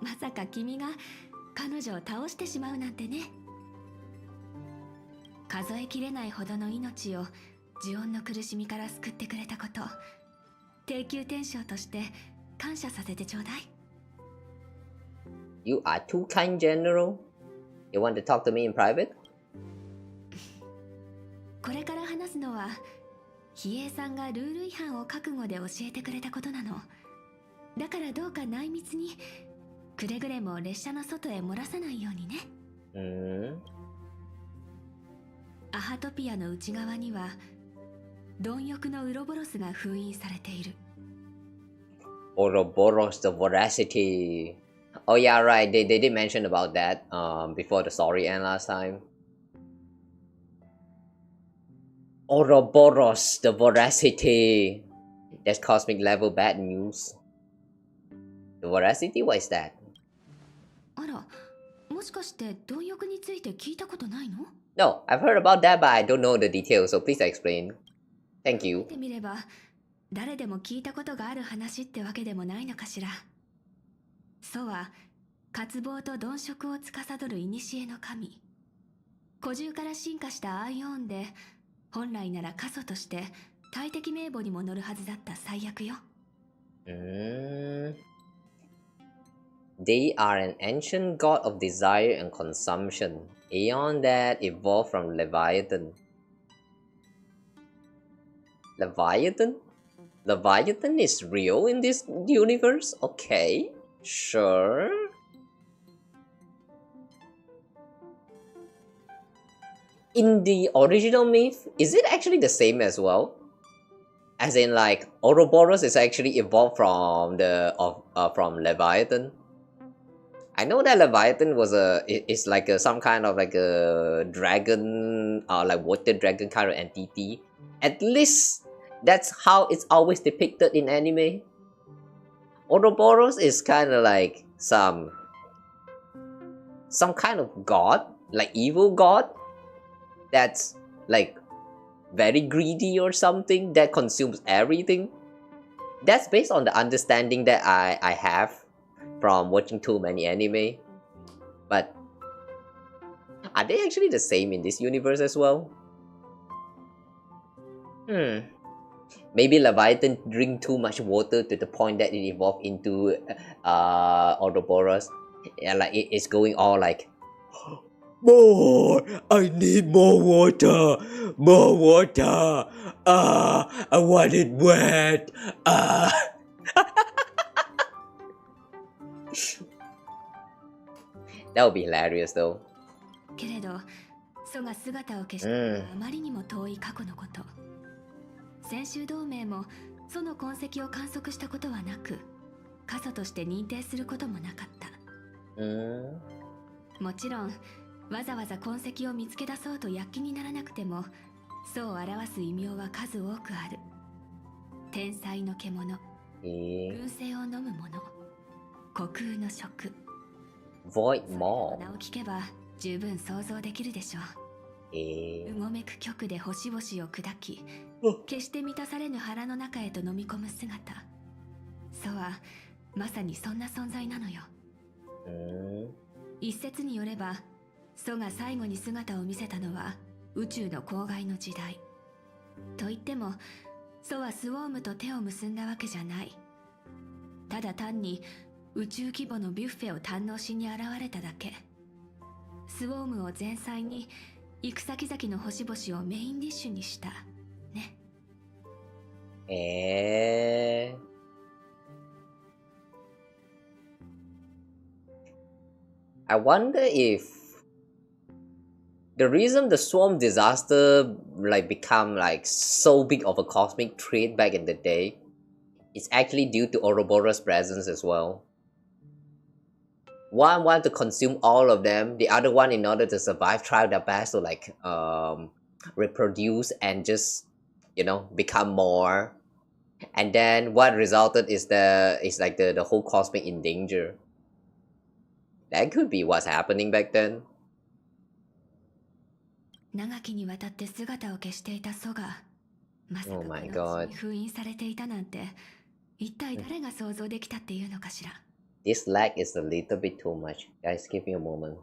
まさか君が彼女を倒してしまうなんてね。数えきれないほどの命を呪怨の苦しみから救ってくれたこと、低級天将として感謝させてちょうだい。You are too kind, General. You want to talk to me in private? これから話すのは、比叡さんがルール違反を覚悟で教えてくれたことなの。だからどうか内密に、くれぐれも列車の外へ漏らさないようにね。アハトピアの内側には、貪欲のウロボロスが封印されている。Ouroboros, the voracity. Oh yeah, right. They did mention about that before the story end last time. Ouroboros, the voracity. That's cosmic level bad news. The voracity, what is that? あら、もしかして貪欲について聞いたことないの？ No, I've heard about that, but I don't know the details, so please explain. Thank you. 見てみれば、誰でも聞いたことがある話ってわけでもないのかしら。祖は渇望と鈍色を司る古の神。古獣から進化したアイオーンで、本来なら過疎として大敵名簿にも乗るはずだった最悪よ。They are an ancient god of desire and consumption, aeon that evolved from Leviathan. Leviathan? Leviathan is real in this universe? Okay, sure. In the original myth, is it actually the same as well? As in, like, Ouroboros is actually evolved from from Leviathan. I know that Leviathan was it's like some kind of like a dragon, like water dragon kind of entity. At least that's how it's always depicted in anime. Ouroboros is kind of like some kind of god, like evil god, that's like very greedy or something, that consumes everything. That's based on the understanding that I have from watching too many anime. But are they actually the same in this universe as well? Maybe Leviathan drink too much water to the point that it evolved into Ouroboros. Yeah, like it's going all like, more! I need more water! More water! I want it wet! That would be hilarious though. けれど、祖が姿を消したのはあまりにも遠い過去のこと。先週同盟も祖の痕跡を観測したことはなく、過疎として認定することもなかった。もちろん、わざわざ痕跡を見つけ出そうと躍起にならなくても、祖を表す異名は数多くある。天才の獣、群生を飲む者、虚空の食。Void Maw。名を聞けば十分想像できるでしょう。うごめく極で星々を砕き、決して満たされぬ腹の中へと飲み込む姿。祖はまさにそんな存在なのよ。一説によれば、祖が最後に姿を見せたのは宇宙の郊外の時代。と言っても、祖はスウォームと手を結んだわけじゃない。ただ単に宇宙規模のビュッフェを堪能しに現れただけ。スウォームを前菜に、行く先々の星々をメインディッシュにしたね。I wonder if the reason the swarm disaster like become like so big of a cosmic threat back in the day is actually due to Ouroboros' presence as well. One wanted to consume all of them, the other one, in order to survive, tried their best to like reproduce and just, you know, become more. And then what resulted is like the whole cosmic in danger. That could be what's happening back then. 長きにわたって姿を消していた祖が、まさかこの地に封印されていたなんて、一体誰が想像できたっていうのかしら。This lag is a little bit too much. Guys, give me a moment.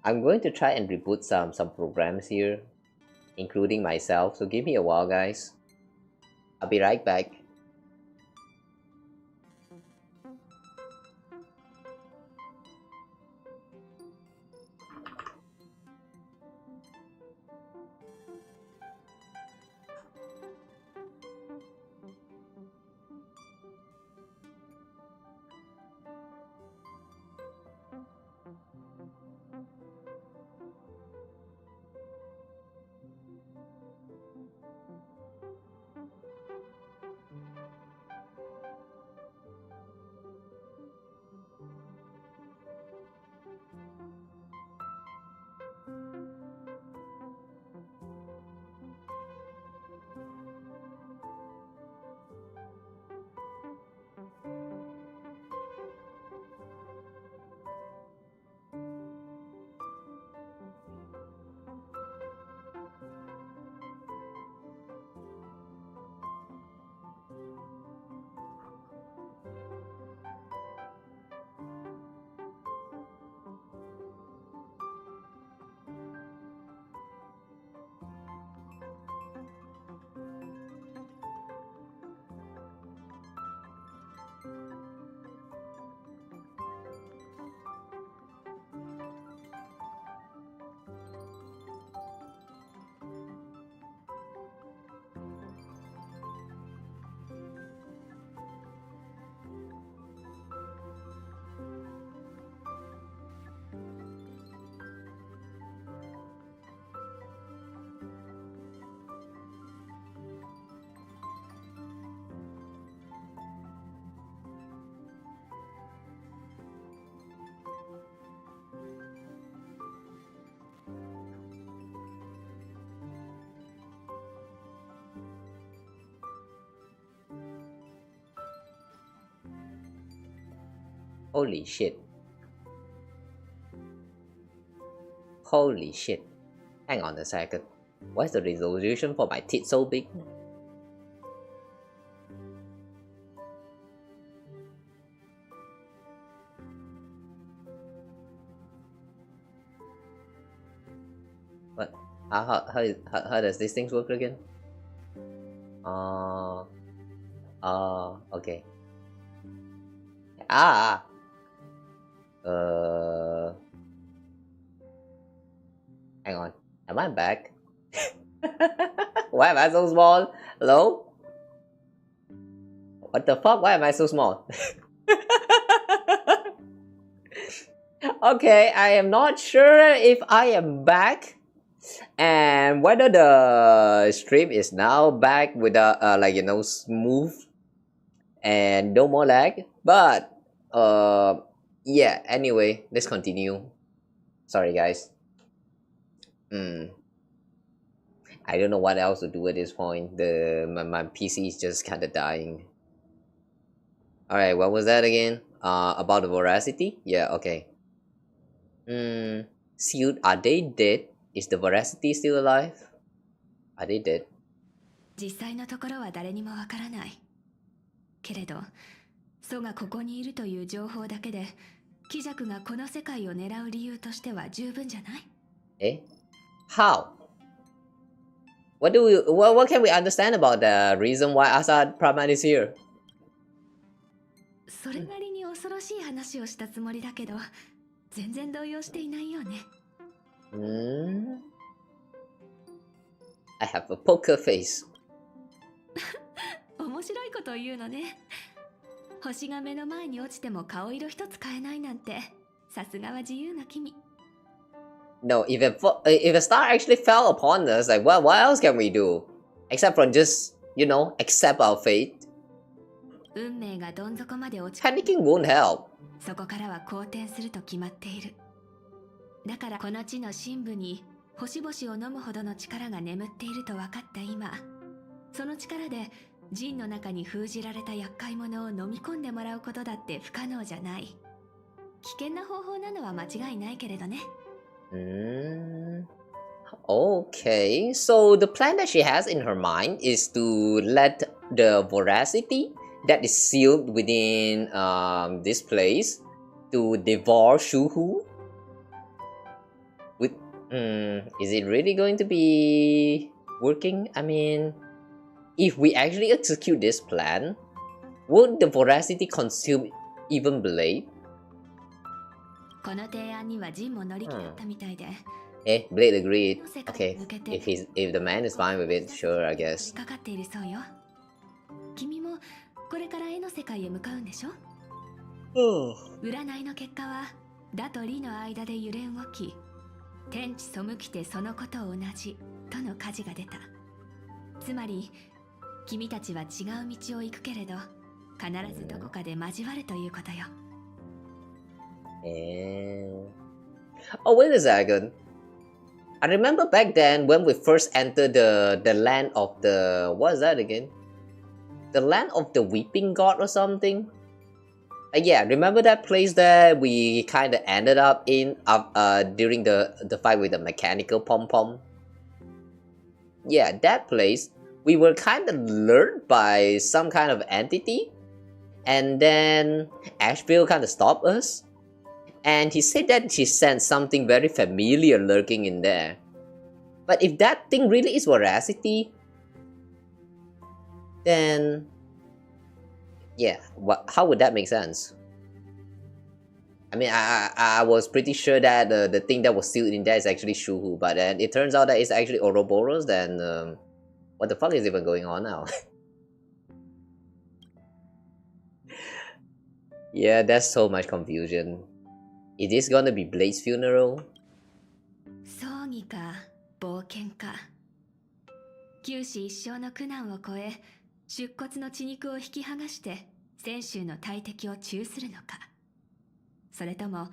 I'm going to try and reboot some programs here, including myself, so give me a while, guys. I'll be right back. Holy shit. Holy shit. Hang on a second. Why is the resolution for my teeth so big? What? How does this thing work again? Okay. Hang on. Am I back? Why am I so small? Hello? What the fuck? Why am I so small? Okay, I am not sure if I am back and whether the stream is now back with a like, you know, smooth and no more lag. But yeah, anyway, let's continue. Sorry guys. I don't know what else to do at this point. My PC is just kind of dying. Alright, what was that again? About the voracity? Yeah, okay. Sealed, are they dead? Is the voracity still alive? Are they dead? 実際のところは誰にもわからない。けれど、ソがここにいるという情報だけで、貴弱がこの世界を狙う理由としては十分じゃない？Eh? How? What can we understand about the reason why Assad Praman is here? それなりに恐ろしい話をしたつもりだけど、全然動揺していないよね。I have a poker face. 面白いことを言うのね。星が目の前に落ちても顔色一つ変えないなんて、さすがは自由な君。No, if a star actually fell upon us, like what else can we do? Except for just, you know, accept our fate. 運命がどん底まで落ち、Panicking won't help. そこからは好転すると決まっている。だからこの地の深部に星々を飲むほどの力が眠っていると分かった今、その力で陣の中に封じられた厄介者を飲み込んでもらうことだって不可能じゃない。危険な方法なのは間違いないけれどね。Okay, so the plan that she has in her mind is to let the voracity that is sealed within this place to devour Shuhu. With is it really going to be working? I mean, if we actually execute this plan, would the voracity consume even Blade? この提案にはジンも乗り気だったみたいで。Eh, Blade agreed. Okay, if the man is fine with it, sure, I guess. かかっているそうよ。君もこれから絵の世界へ向かうんでしょ？占いの結果は、だと理の間で揺れ動き、天地背きてそのこと同じとの火事が出た。つまり、君たちは違う道を行くけれど、必ずどこかで交わるということよ。Oh, wait a second. I remember back then when we first entered the land of the... What is that again? The land of the weeping god or something? Yeah, remember that place that we kind of ended up in during the fight with the mechanical pom-pom? Yeah, that place, we were kind of lured by some kind of entity, and then Asheville kind of stopped us. And he said that he sensed something very familiar lurking in there. But if that thing really is voracity, then... yeah, how would that make sense? I mean, I was pretty sure that the thing that was sealed in there is actually Shuhu, but then it turns out that it's actually Ouroboros, then what the fuck is even going on now? Yeah, that's so much confusion. Is this gonna be Blade's funeral? 葬儀か冒険か、九死一生の苦難を超え、出骨の血肉を引き剥がして泉州の大敵を誅するのか、それとも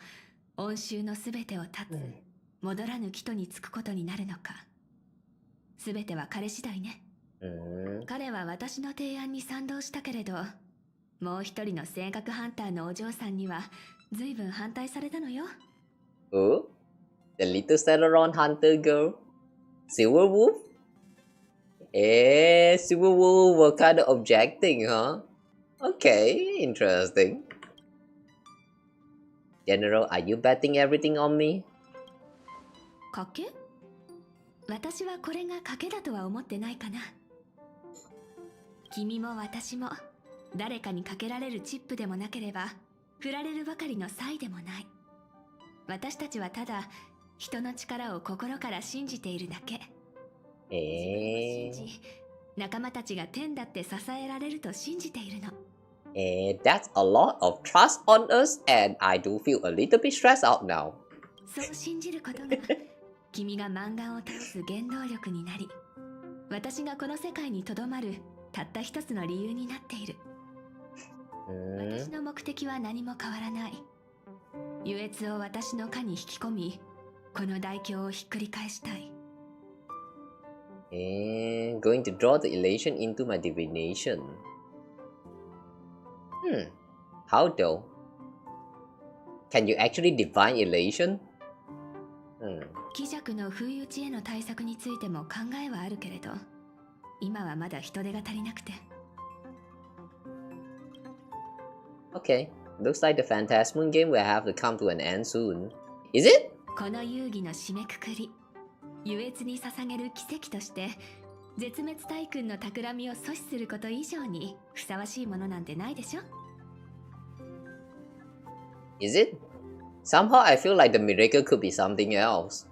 恩衆のすべてを断つ、戻らぬ帰途につくことになるのか、すべては彼次第ね。彼は私の提案に賛同したけれど、もう一人の性格ハンターのお嬢さんには随分反対されたのよ。Oh, the little Celeron hunter girl, Silver Wolf. Silver Wolf were kind of objecting, huh? Okay, interesting. General, are you betting everything on me? 賭け？私はこれが賭けだとは思ってないかな。君も私も誰かにかけられるチップでもなければ振られるばかりの才でもない。私たちはただ人の力を心から信じているだけ。仲間たちが天だって支えられると信じているの。That's a lot of trust on us, and I do feel a little bit stressed out now. そう信じることが君が漫画を倒す原動力になり、私がこの世界にとどまるたった一つの理由になっている。私の目的は何も変わらない。優越を私の課に引き込み、この大凶をひっくり返したい。Going to draw the elation into my divination. How though? Can you actually divine elation? 貴弱の不意打ちへの対策についても考えはあるけれど、今はまだ人手が足りなくて。Okay, looks like the Phantasmoon game will have to come to an end soon. Is it? この遊戯の締めくくり、優越に捧げる奇跡として絶滅大君の企みを阻止すること以上にふさわしいものなんてないでしょ。 Is it? Somehow I feel like the miracle could be something else.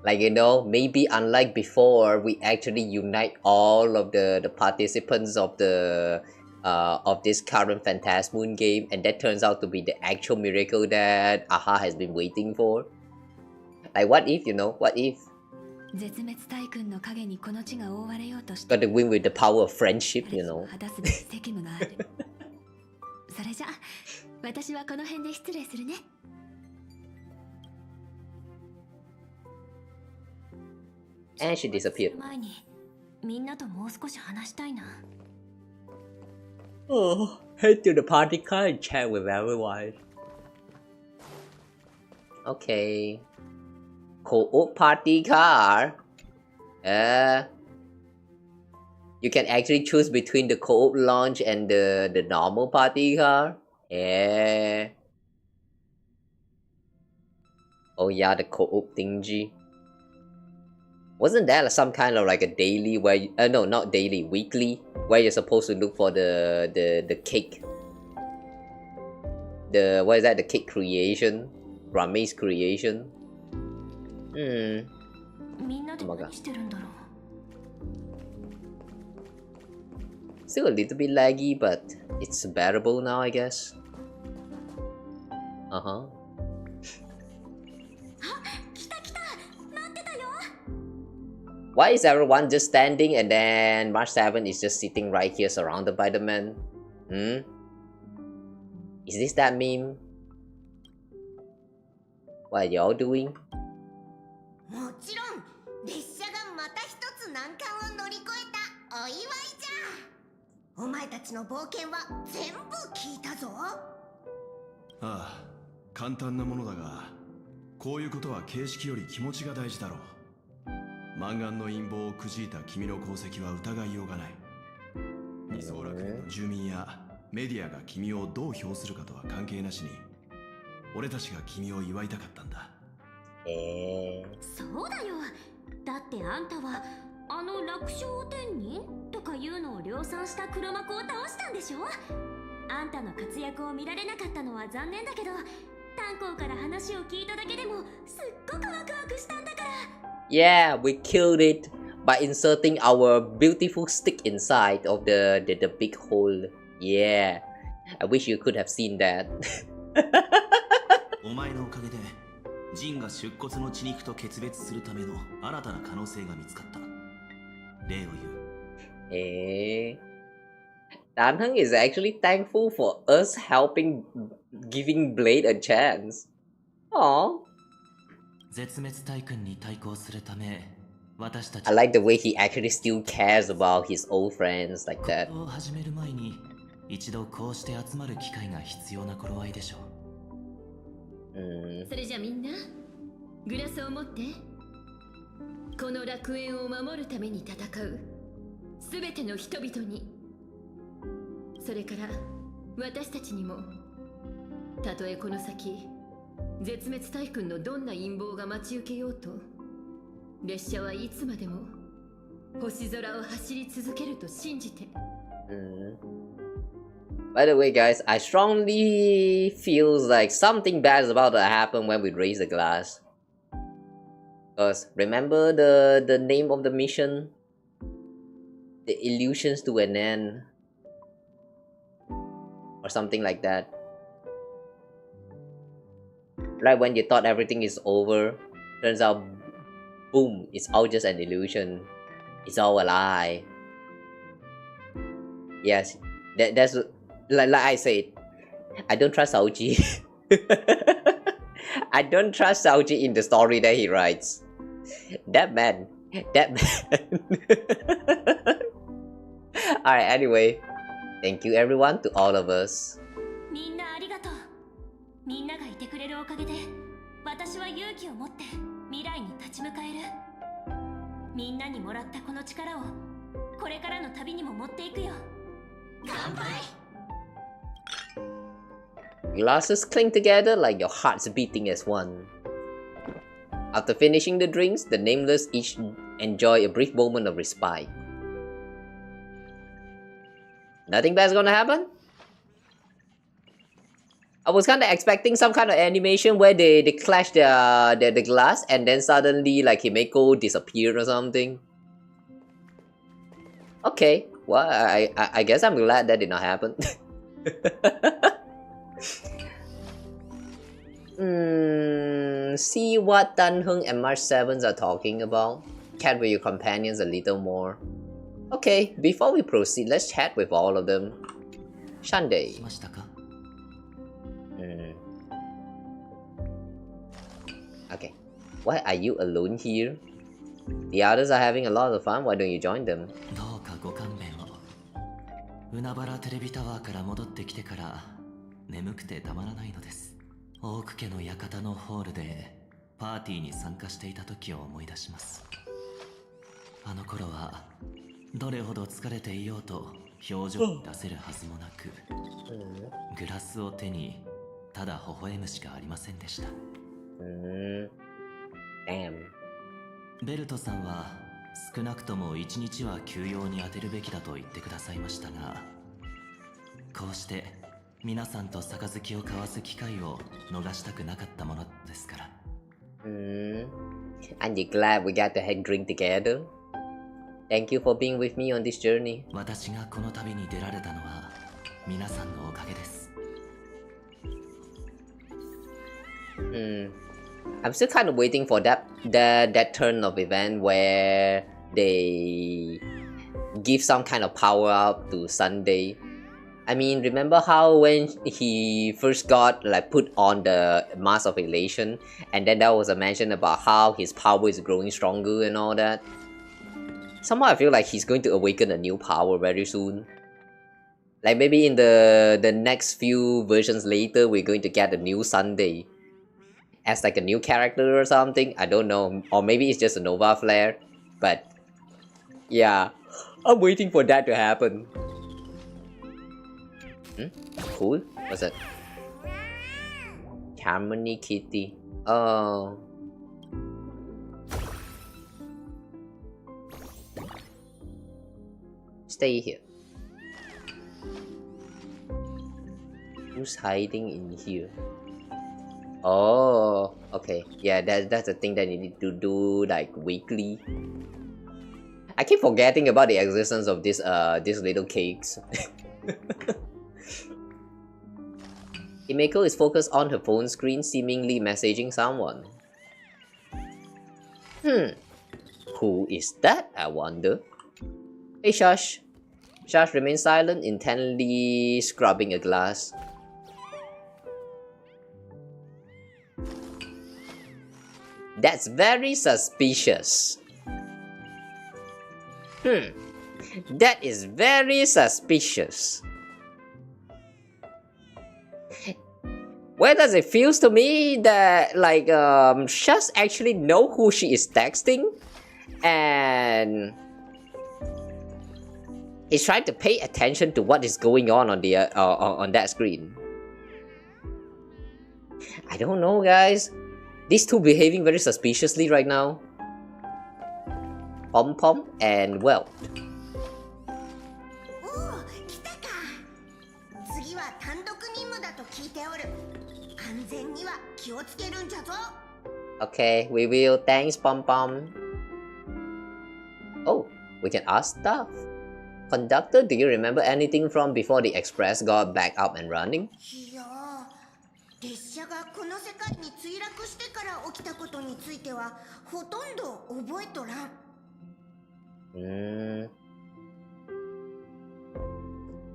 Like, you know, maybe unlike before, we actually unite all of the participants of this current Phantasmoon game, and that turns out to be the actual miracle that AHA has been waiting for. Like, what if, you know, what if? 絶滅大君の影にこの地が覆われようとして Got to win with the power of friendship, you know. 果たすべき責務がある。それじゃ私はこの辺で失礼するね。And she disappeared. 前にみんなともう少し話したいな。Oh, head to the party car and chat with everyone. Okay. Co-op party car. You can actually choose between the co-op launch and the normal party car. Oh yeah, the co-op thingy. Wasn't that some kind of like a daily where you, no, not daily, weekly, where you're supposed to look for the cake? The what is that? The cake creation, Rame's creation. みんなで何してるんだろう。 Still a little bit laggy, but it's bearable now, I guess. Why is everyone just standing and then March 7 is just sitting right here surrounded by the men? Is this that meme? What are y'all doing? もちろん列車がまた一つ難関を乗り越えたお祝いじゃ。お前たちの冒険は全部聞いたぞ。ああ、簡単なものだが、こういうことは形式より気持ちが大事だろう。満願の陰謀をくじいた君の功績は疑いようがない。二層楽園の住民やメディアが君をどう評するかとは関係なしに、俺たちが君を祝いたかったんだ。そうだよ。だってあんたはあの楽勝天人とかいうのを量産した黒幕を倒したんでしょ。あんたの活躍を見られなかったのは残念だけど、炭鉱から話を聞いただけでもすっごくワクワクしたんだから。 Yeah, we killed it by inserting our beautiful stick inside of the big hole. Yeah, I wish you could have seen that. お前のおかげでジンが出骨の血肉と決別するための新たな可能性が見つかった。礼を言う。Danheng is actually thankful for us helping giving Blade a chance. Aww. 絶滅大君に対抗するため、私たち I like the way he actually still cares about his old friends like that. を始める前に一度こうして集まる機会が必要な頃合いでしょう。それじゃみんなグラスを持って。この楽園を守るために戦うすべての人々に、それから私たちにも、たとえこの先絶滅大軍のどんな陰謀が待ち受けようと、列車はいつまでも星空を走り続けると信じて。By the way, guys, I strongly feels like something bad is about to happen when we raise the glass. Because remember the name of the mission? The illusions to an end. Or something like that. Right when you thought everything is over, turns out, boom, it's all just an illusion. It's all a lie. Yes, that's like I said, I don't trust Saoji. I don't trust Saoji in the story that he writes. That man. Alright, anyway, thank you everyone to all of us. みんなありがとう。みんながいてくれるおかげで、私は勇気を持って未来に立ち向かえる。みんなにもらったこの力をこれからの旅にも持っていくよ。乾杯。Glasses cling together like your hearts beating as one. After finishing the drinks, the nameless each enjoy a brief moment of respite. Nothing bad's gonna happen? I was kinda expecting some kind of animation where they clash the glass and then suddenly like Himeko disappeared or something. Okay, well I guess I'm glad that did not happen. See what Dan Heng and March 7s are talking about. Chat with your companions a little more. Okay, before we proceed, let's chat with all of them. Shande. Okay, why are you alone here? The others are having a lot of fun, why don't you join them? どうかご勘弁を。海原テレビタワーから戻ってきてから眠くてたまらないのです。大久家の館のホールでパーティーに参加していた時を思い出します。あの頃はどれほど疲れていようと表情に出せるはずもなく、グラスを手にただ微笑むしかありませんでした。ベルトさんは少なくとも1日は休養に充てるべきだと言ってくださいましたが、こうして皆さんと杯を交わす機会を逃したくなかったものですから。And you're glad we got to have drink together? Thank you for being with me on this journey. 私がこの旅に出られたのは皆さんのおかげです。I'm still kind of waiting for that turn of event where they give some kind of power up to Sunday. I mean, remember how when he first got like put on the mask of elation, and then there was a mention about how his power is growing stronger and all that. Somehow I feel like he's going to awaken a new power very soon. Like maybe in the next few versions later, we're going to get a new Sunday as like a new character or something. I don't know, or maybe it's just a Nova Flare. But yeah, I'm waiting for that to happen. Cool. What's that? Harmony Kitty. Oh. Stay here. Who's hiding in here? Oh, okay. Yeah, that's the thing that you need to do like weekly. I keep forgetting about the existence of these little cakes. Himeko is focused on her phone screen, seemingly messaging someone. Who is that, I wonder? Hey, Shush. Shush remains silent, intently scrubbing a glass. That's very suspicious. That is very suspicious. Where does it feels to me that like Shus actually know who she is texting, and is trying to pay attention to what is going on the on that screen. I don't know, guys. These two behaving very suspiciously right now. Pom Pom and Well. おお、来たか。次は単独任務だと聞いておる。安全には気をつけるんじゃぞ。Okay, we will. Thanks, Pom Pom. Oh, we can ask stuff. Conductor, do you remember anything from before the express got back up and running? いやー、列車がこの世界に墜落してから起きたことについてはほとんど覚えとらん。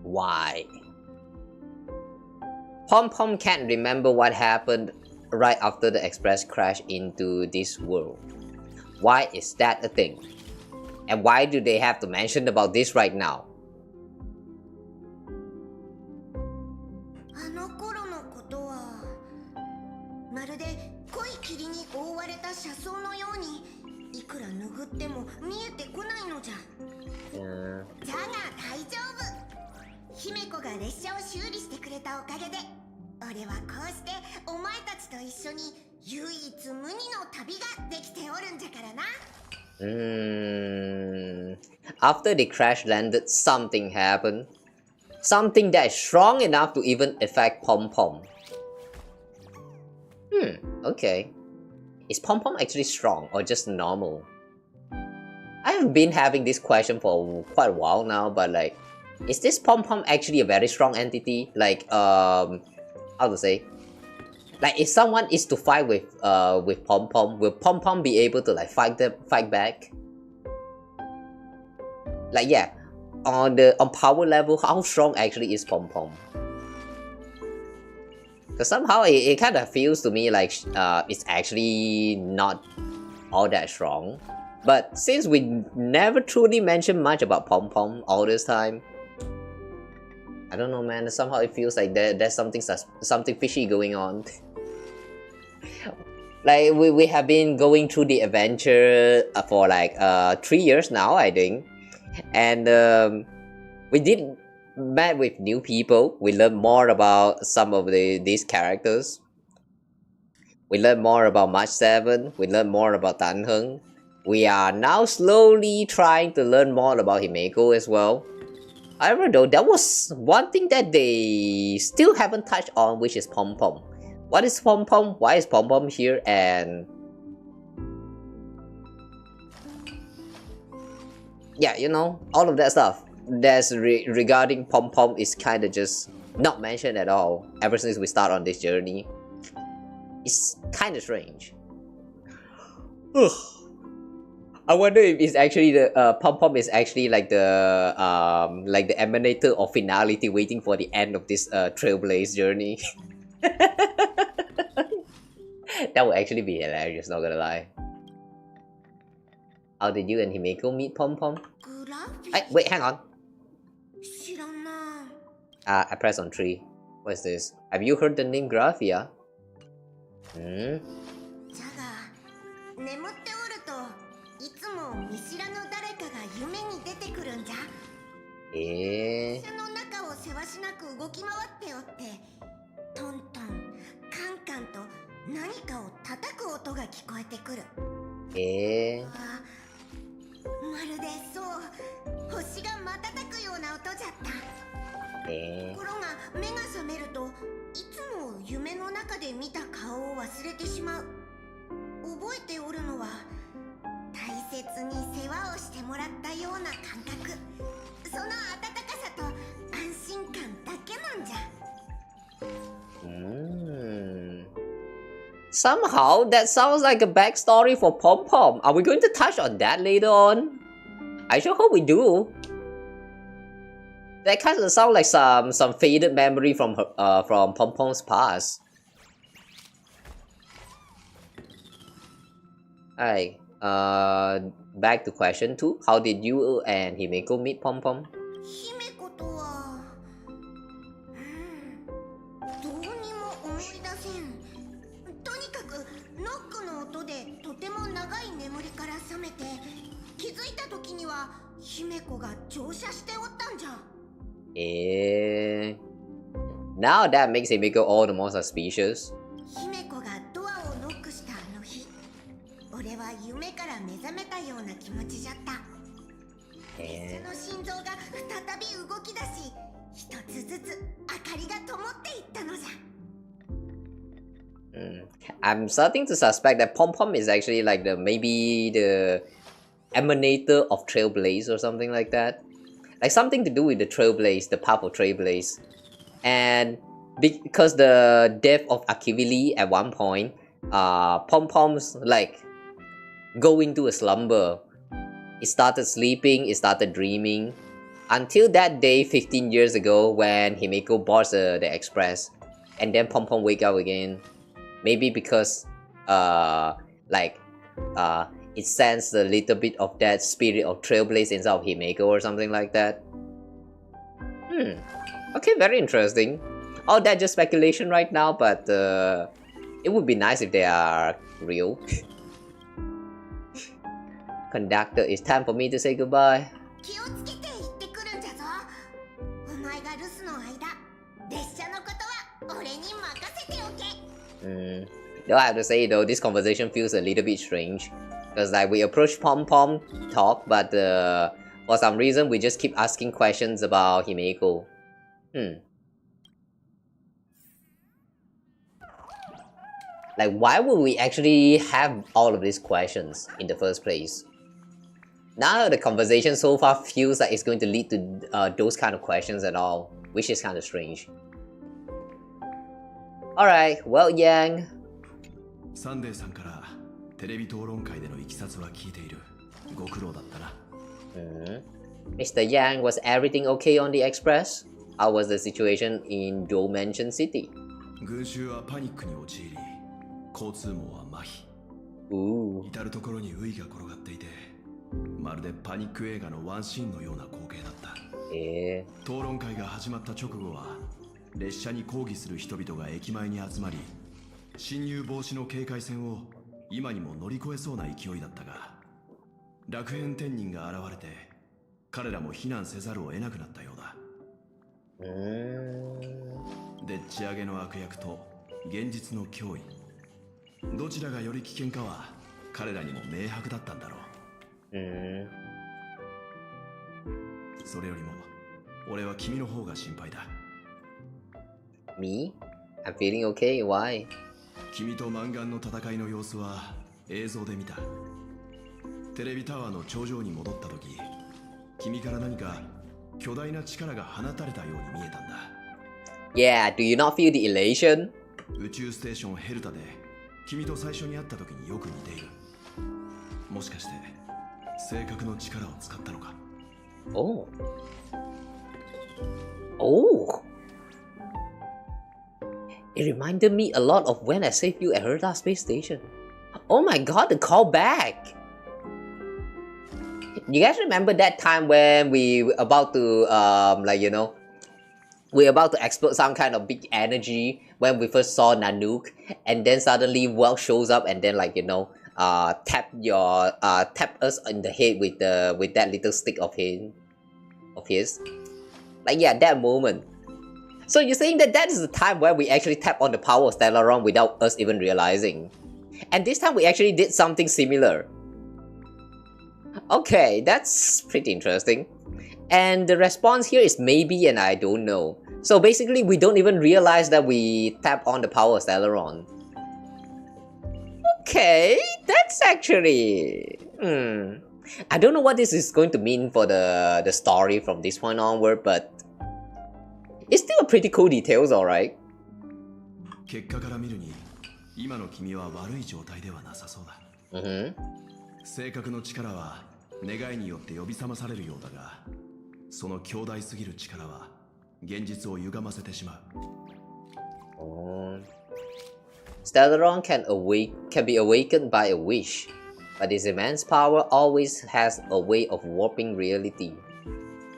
Why? Pom Pom can't remember what happened right after the express crashed into this world. Why is that a thing? And why do they have to mention about this right now? あの頃のことはまるで濃い霧に覆われた車窓のようにいくら拭っても見えてこないのじゃ。じゃが大丈夫。姫子が列車を修理してくれたおかげで俺はこうしてお前たちと一緒に唯一無二の旅ができておるんじゃからな。After the crash landed, something happened. Something that is strong enough to even affect Pom Pom. Okay. Is Pom Pom actually strong or just normal? I have been having this question for quite a while now, but like, is this Pom Pom actually a very strong entity? Like, how to say? Like, if someone is to fight with Pom Pom, will Pom Pom be able to like fight back? Like, yeah, on power level, how strong actually is Pom Pom? Because somehow it kind of feels to me like it's actually not all that strong. But since we never truly mentioned much about Pom Pom all this time, I don't know, man. Somehow it feels like there's something fishy going on. Like we have been going through the adventure for like 3 years now, I think, and we did met with new people. We learned more about some of these characters. We learned more about March 7. We learned more about Tan Heng. We are now slowly trying to learn more about Himeko as well. However, though, there was one thing that they still haven't touched on, which is Pom Pom. What is Pom Pom? Why is Pom Pom here? And yeah, you know, all of that stuff that's regarding Pom Pom is kind of just not mentioned at all ever since we start on this journey. It's kind of strange. I wonder if it's actually the Pom Pom is actually like the emanator of finality waiting for the end of this trailblaze journey. That would actually be hilarious, not gonna lie. How did you and Himeko meet Pom Pom? Hey, wait, hang on. I pressed on 3. What is this? Have you heard the name Graphia? じゃが眠っておるといつも見知らぬ誰かが夢に出てくるんじゃ。電車の中をせわしなく動き回っておってトントンカンカンと何かを叩く音が聞こえてくる。まるでそう星が瞬くような音じゃった。ところが目が覚めるといつも夢の中で見た顔を忘れてしまう。覚えておるのは大切に世話をしてもらったような感覚、その温かさと安心感だけなんじゃ。Somehow that sounds like a backstory for Pom Pom. Are we going to touch on that later on? I sure hope we do. That kind of sounds like some faded memory from Pom Pom's past. Alright, back to question 2. How did you and Himeko meet Pom Pom? 姫子とはどうにも思い出せノックの音でとても長い眠りから覚めて、気づいた時には姫子が乗車しておったんじゃ。Now that makes Himeko all the more suspicious. 姫子がドアをノックしたあの日、俺は夢から目覚めたような気持ちじゃった。列車の心臓が再び動き出し、一つずつ明かりが灯っていったのじゃ。I'm starting to suspect that Pom Pom is actually like maybe the emanator of trailblaze or something like that. Like something to do with the trailblaze, the powerful trailblaze. And because the death of Akivili at one point, Pom Pom's like go into a slumber. It started sleeping, it started dreaming. Until that day 15 years ago when Himeko boards the express. And then Pom Pom wake up again. Maybe because it sensed a little bit of that spirit of trailblaze inside of Himeko or something like that. Okay, very interesting. All that just speculation right now, but it would be nice if they are real. Conductor, it's time for me to say goodbye. Though I have to say though, this conversation feels a little bit strange. Because like we approach Pom Pom talk, but for some reason we just keep asking questions about Himeko. Like why would we actually have all of these questions in the first place? Now the conversation so far feels like it's going to lead to those kind of questions at all, which is kind of strange. Alright, well Yang. サンデーさんからテレビ討論会でのいきさつは聞いている。ご苦労だったな。Mr. Yang, was everything okay on the express? How was the situation in Joe Mansion City? 群衆はパニックに陥り、交通網は麻痺。至る所にウイが転がっていて、まるでパニック映画のワンシーンのような光景だった。討論会が始まった直後は、列車に抗議する人々が駅前に集まり、侵入防止の警戒線を今にも乗り越えそうな勢いだったが、楽園天人が現れて彼らも避難せざるを得なくなったようだ。でっち上げの悪役と現実の脅威、どちらがより危険かは彼らにも明白だったんだろう。それよりも俺は君の方が心配だ。Me? I'm feeling okay. Why? 君とマンガンの戦いの様子は映像で見た。テレビタワーの頂上に戻った時、君から何か巨大な力が放たれたように見えたんだ。Yeah, do you not feel the elation? 宇宙ステーションヘルタで君と最初に会った時によく似ている。もしかして正確の力を使ったのか。Oh. It reminded me a lot of when I saved you at Herta Space Station. Oh my god, the callback! You guys remember that time when we were about to, we're about to explode some kind of big energy when we first saw Nanook, and then suddenly Welch shows up and then tap us in the head with that little stick of his. Like yeah, that moment. So you're saying that is the time where we actually tap on the power of Stellaron without us even realizing. And this time we actually did something similar. Okay, that's pretty interesting. And the response here is maybe and I don't know. So basically we don't even realize that we tap on the power of Stellaron. Okay, that's actually... I don't know what this is going to mean for the story from this point onward, but it's still a pretty cool details, alright. 結果から見るに、今の君は悪い状態ではなさそうだ。性格の力は願いによって呼び覚まされるようだが、その強大すぎる力は現実を歪ませてしまう。Stellaron can be awakened by a wish, but its immense power always has a way of warping reality.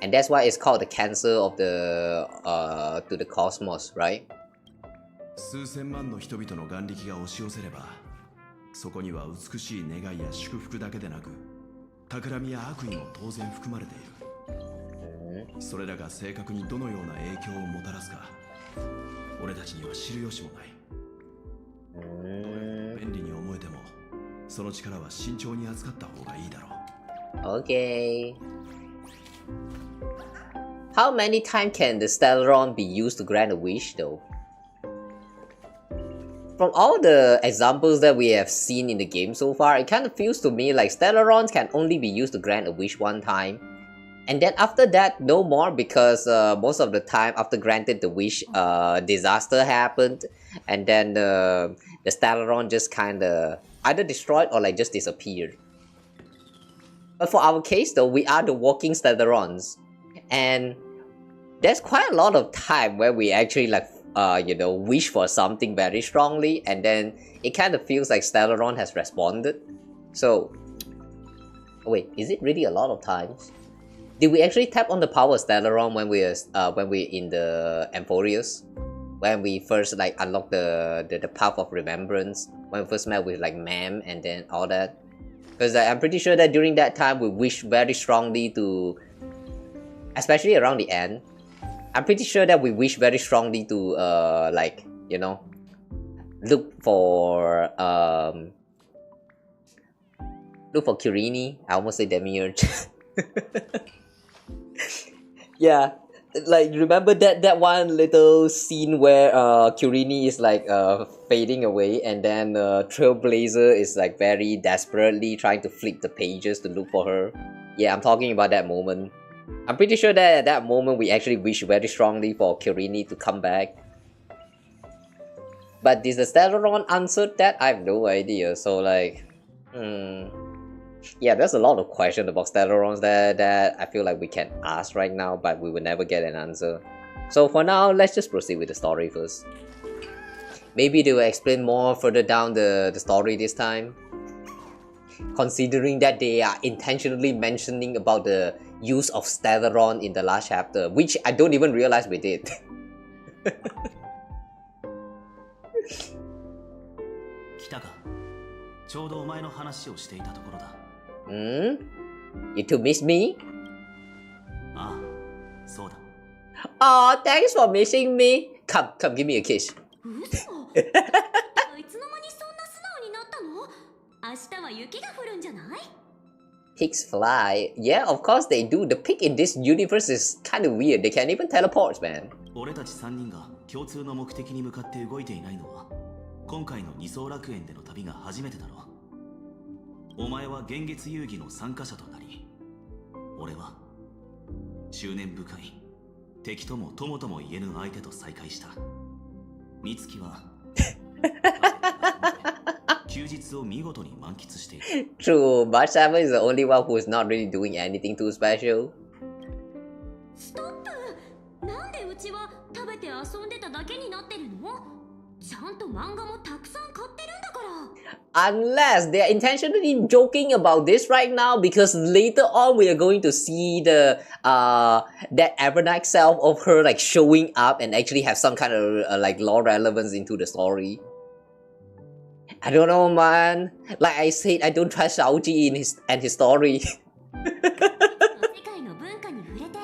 And that's why it's called the cancer of to the cosmos, right? 数千万の人々の眼力が押し寄せれば、そこには美しい願いや祝福だけでなく、企みや悪意も当然含まれている。それらが正確にどのような影響をもたらすか、俺たちには知る由もない。便利に思えても、その力は慎重に扱った方がいいだろう。Okay. How many times can the Stellaron be used to grant a wish, though? From all the examples that we have seen in the game so far, it kind of feels to me like Stellarons can only be used to grant a wish one time. And then after that, no more, because most of the time after granted the wish, disaster happened. And then the Stellaron just kind of either destroyed or like just disappeared. But for our case though, we are the walking Stellarons. And there's quite a lot of time where we actually like you know, wish for something very strongly, and then it kind of feels like Stellaron has responded. So, wait, is it really a lot of times? Did we actually tap on the power of Stellaron when we're in the Amphorius? When we first like unlocked the path of remembrance, when we first met with like Mam and then all that? Because I'm pretty sure that during that time we wished very strongly to, especially around the end, I'm pretty sure that we wish very strongly to like, you know, look for Kirini. I almost say Demiurge. Yeah, like remember that one little scene where Kirini is like fading away, and then Trailblazer is like very desperately trying to flip the pages to look for her. Yeah, I'm talking about that moment. I'm pretty sure that at that moment we actually wish very strongly for Kirini to come back. But did the Stellaron answer that? I have no idea. So like, yeah, there's a lot of questions about Stellarons that I feel like we can ask right now, but we will never get an answer. So for now, let's just proceed with the story first. Maybe they will explain more further down the story this time. Considering that they are intentionally mentioning about the use of Stellaron in the last chapter, which I don't even realize we did. You two miss me? Oh, thanks for missing me. Come, give me a kiss. Pigs fly? Yeah, of course they do. The pig in this universe is kind of weird. They can even teleport, man. 俺たち3人が共通の目的に向かって動いていないのは今回の二層楽園での旅が初めてだろう。お前は幻月遊戯の参加者となり、俺は執念深い敵とも友とも言えぬ相手と再会した。美月は休日を見事に満喫している。True, but Samuel is the only one who is not really doing anything too special. ストップ！なんでうちは食べて遊んでただけになってるの？ちゃんと漫画もたくさん買ってるんだから。Unless they are intentionally joking about this right now, because later on we are going to see the that Evernight self of her like showing up and actually have some kind of like lore relevance into the story. I don't know, man. Like I said, I don't trust Shaoji and his story. 世界の文化に触れて、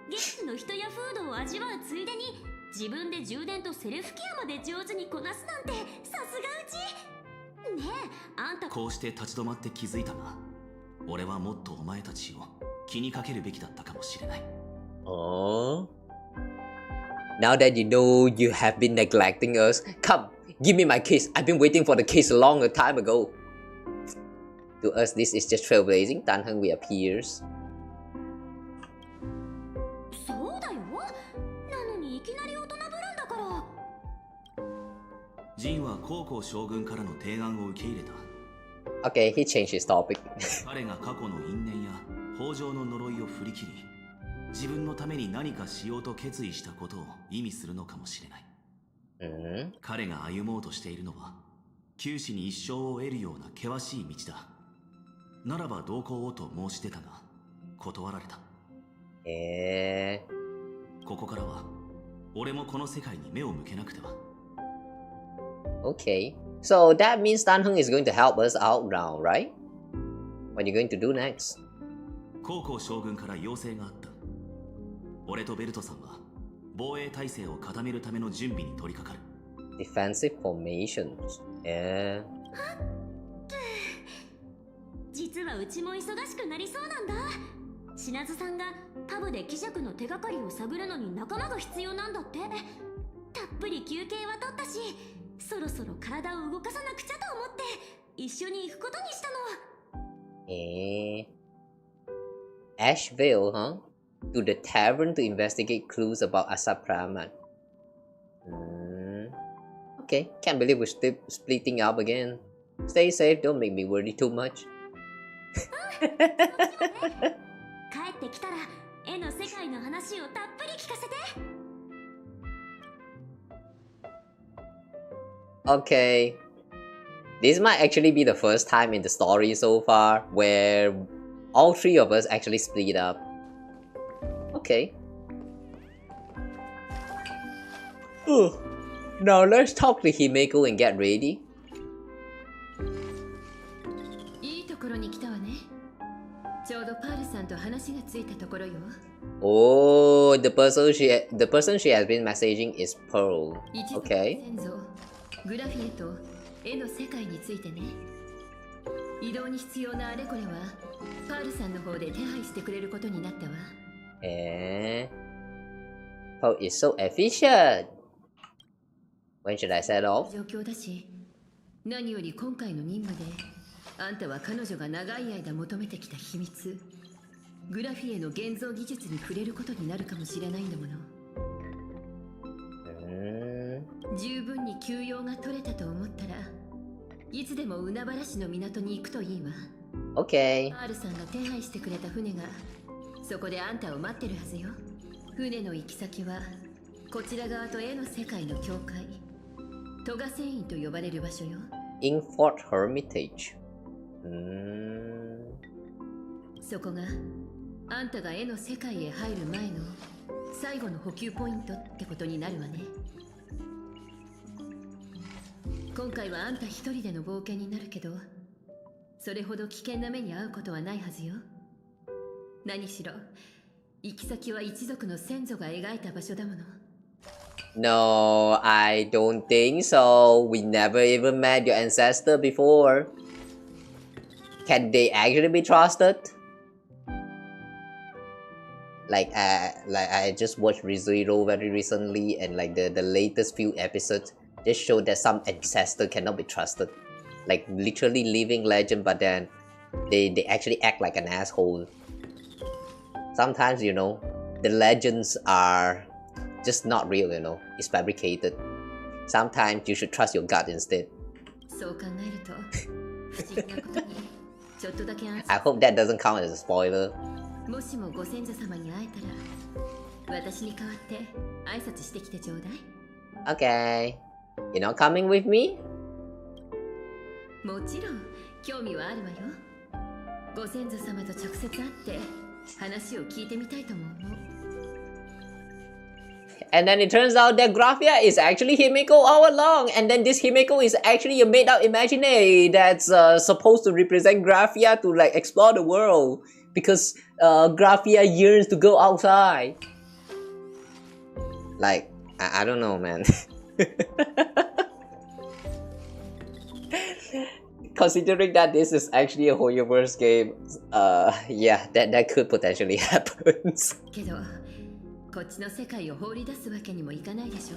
現地の人や風土を味わうついでに、自分で充電とセルフケアまで上手にこなすなんて、さすがうち。ねえ、あんた。こうして立ち止まって気づいたが、俺はもっとお前たちを気にかけるべきだったかもしれない。Oh. Now that you know you have been neglecting us, come. Give me my kiss. I've been waiting for the kiss a long time ago. To us, this is just trailblazing. Tanheng, we are peers. そうだよ。なのにいきなり大人ぶるんだから。ジンは高校将軍からの提案を受け入れた。Okay, he changed his topic. 彼が過去の因縁や豊穣の呪いを振り切り、自分のために何かしようと決意したことを意味するのかもしれない。彼が歩もうとしているのは九死に一生を得るような険しい道だ。ならば同行をと申し出たが断られた。ここからは俺もこの世界に目を向けなくては。 Okay. So that means Dan Heng is going to help us out now, right? What are you going to do next? 高校将軍から要請があった。俺とベルトさんは防衛体制を固めるための準備に取り掛かる。Defensive formations. Yeah. 実はうちも忙しくなりそうなんだ。品津さんがパブで希釈の手がかりを探るのに仲間が必要なんだって。たっぷり休憩は取ったし、そろそろ体を動かさなくちゃと思って一緒に行くことにしたの。Asheville, huh? To the tavern to investigate clues about Asap Praman. Okay, can't believe we're still splitting up again. Stay safe, don't make me worry too much. 帰ってきたら絵の世界の話をたっぷり聞かせて。Okay. This might actually be the first time in the story so far where all three of us actually split up. Okay. Now let's talk to Himeko and get ready. いいところに来たわね。ちょうどパールさんと話がついたところよ。Oh, the person she has been messaging is Pearl. Okay. グラフィエと絵の世界についてね。移動に必要なあれこれはパールさんの方で手配してくれることになったわ。Pearl is so efficient. When should I set off? 状況だし、何より今回の任務であんたは彼女が長い間求めてきた秘密、グラフィエの現像技術に触れることになるかもしれないんだもの。十分に休養が取れたと思ったらいつでも海原市の港に行くといいわ。 OK。 パールさんが手配してくれた船がそこであんたを待ってるはずよ。船の行き先はこちら側と絵の世界の境界、トガ船員と呼ばれる場所よ。 In Fort Hermitage。そこがあんたが絵の世界へ入る前の最後の補給ポイントってことになるわね。今回はあんた一人での冒険になるけど、それほど危険な目に遭うことはないはずよ。何しろ行き先は一族の先祖が描いた場所だもの。 No, I don't think so. We never even met your ancestor before. Can they actually be trusted? Like I just watched ReZero very recently, and like the latest few episodes just showed that some ancestor cannot be trusted. Like literally living legend, but then they actually act like an asshole. Sometimes, you know, the legends are just not real, you know, it's fabricated. Sometimes you should trust your gut instead. I hope that doesn't count as a spoiler. もしもご先祖様に会えたら私に代わって挨拶してきてちょうだい。 Okay. You're not coming with me? もちろん興味はあるわよ。ご先祖様と直接会って話を聞いてみたいとも思う。 And then it turns out that Graphia is actually Himeko all along, and then this Himeko is actually a made-up imaginary that's supposed to represent Graphia to like explore the world, because Graphia yearns to go outside. Like, I don't know, man. Considering that this is actually a Hoyoverse game, yeah, that could potentially happen. けどこっちの世界を放り出すわけにもいかないでしょ。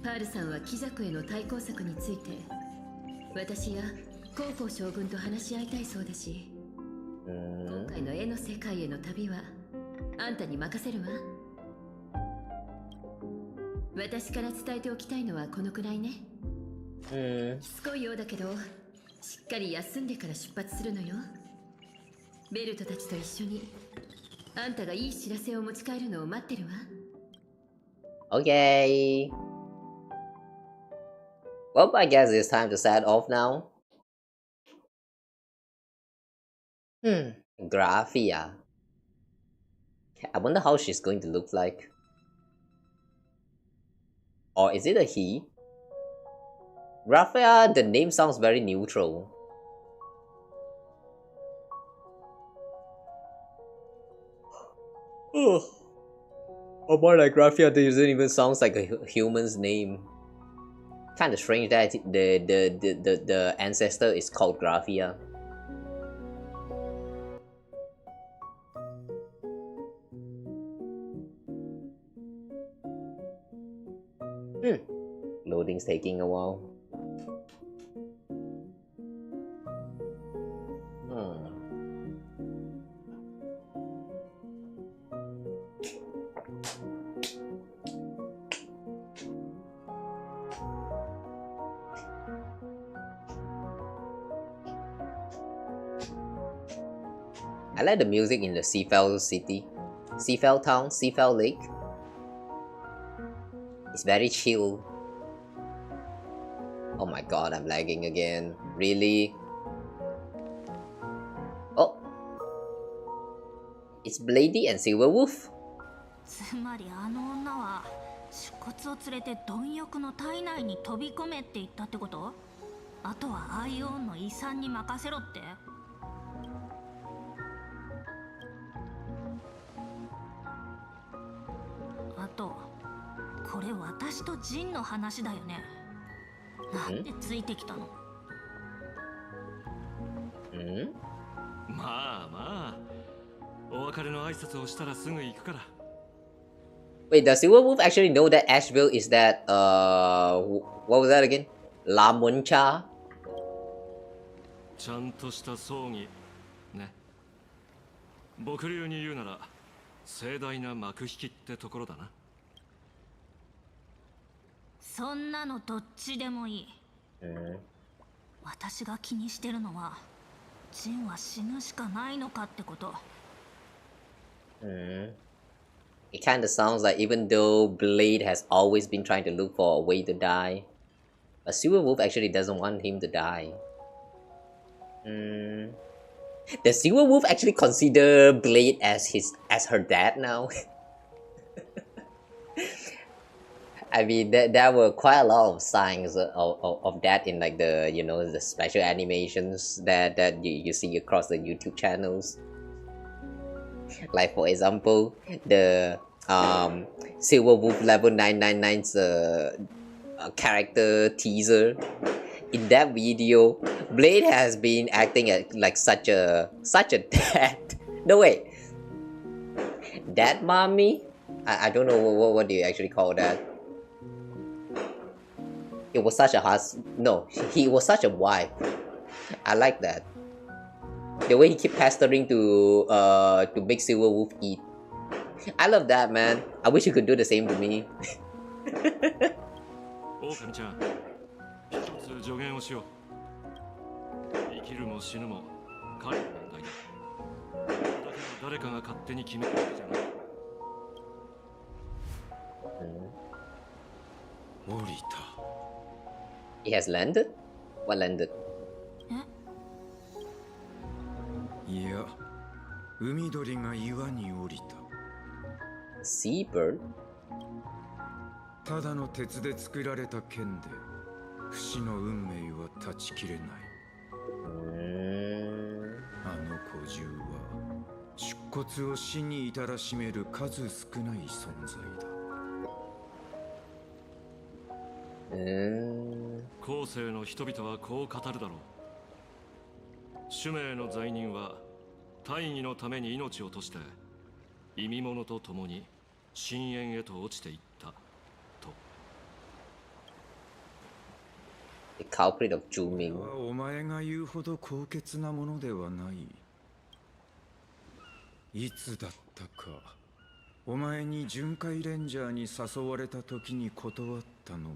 パールさんは貴族への対抗策について私や高校将軍と話し合いたいそうだし、今回の絵の世界への旅はあんたに任せるわ。私から伝えておきたいのはこのくらいね。しつこいようだけどしっかり休んでから出発するのよ。ベルトたちと一緒にあんたがいい知らせを持ち帰るのを待ってるわ。 Okay. Well, I guess it's time to set off now. Graphia. I wonder how she's going to look like. Or is it a he? Graphia, the name sounds very neutral. Oh. Or more like Graphia doesn't even sound like a human's name. Kind of strange that the ancestor is called Graphia. Loading's taking a while. I like the music in the Seafell City. Seafell Town, Seafell Lake. It's very chill. Oh my god, I'm lagging again. Really? Oh. It's Bladie and Silverwolf? つまりあの女は出骨を連れて貪欲の体内に飛び込めって言ったってこと？あとはアイオンの遺産に任せろって？あと、これ私とジンの話だよね。なんでついてきたの？まあまあ、お別れの挨拶をしたらすぐ行くから。Wait, does Silverwolf actually know that Asheville is that, what was that again? La Moncha? ちゃんとした葬儀、ね。僕流に言うなら、盛大な幕引きってところだな。そんなのどっちでもいい。私が気にしてるのは、ジンは死ぬしかないのかってこと。It kind of sounds like even though Blade has always been trying to look for a way to die, but Silverwolf actually doesn't want him to die. Does Silverwolf actually consider Blade as her dad now? I mean, there were quite a lot of signs of that in like the, you know, the special animations that you see across the YouTube channels. Like for example, the Silverwolf level 999's character teaser. In that video, Blade has been acting like such a dad. No wait, dad mommy? I don't know what do you actually call that. It was such a no, he was such a wife. I like that. The way he keep pestering to make Silverwolf eat. I love that, man. I wish you could do the same to me. 狼ちゃん、一つ助言をしよう。生きるも死ぬも彼の問題だ。だけど誰かが勝手に決めるわけじゃない。降りた。He has landed? What landed? いや、海鳥が岩に降りた。Seabird? ただの鉄で作られた剣で、不死の運命は断ち切れない。あの古獣は出骨を死に至らしめる数少ない存在だ。後世の人々はこう語るだろう。主命の罪人は大義のために命を落として意味物と共に深淵へと落ちていったと。The culprit of Juming. お前が言うほど高潔なものではない。いつだったか、お前に巡回レンジャーに誘われた時に断ったのも。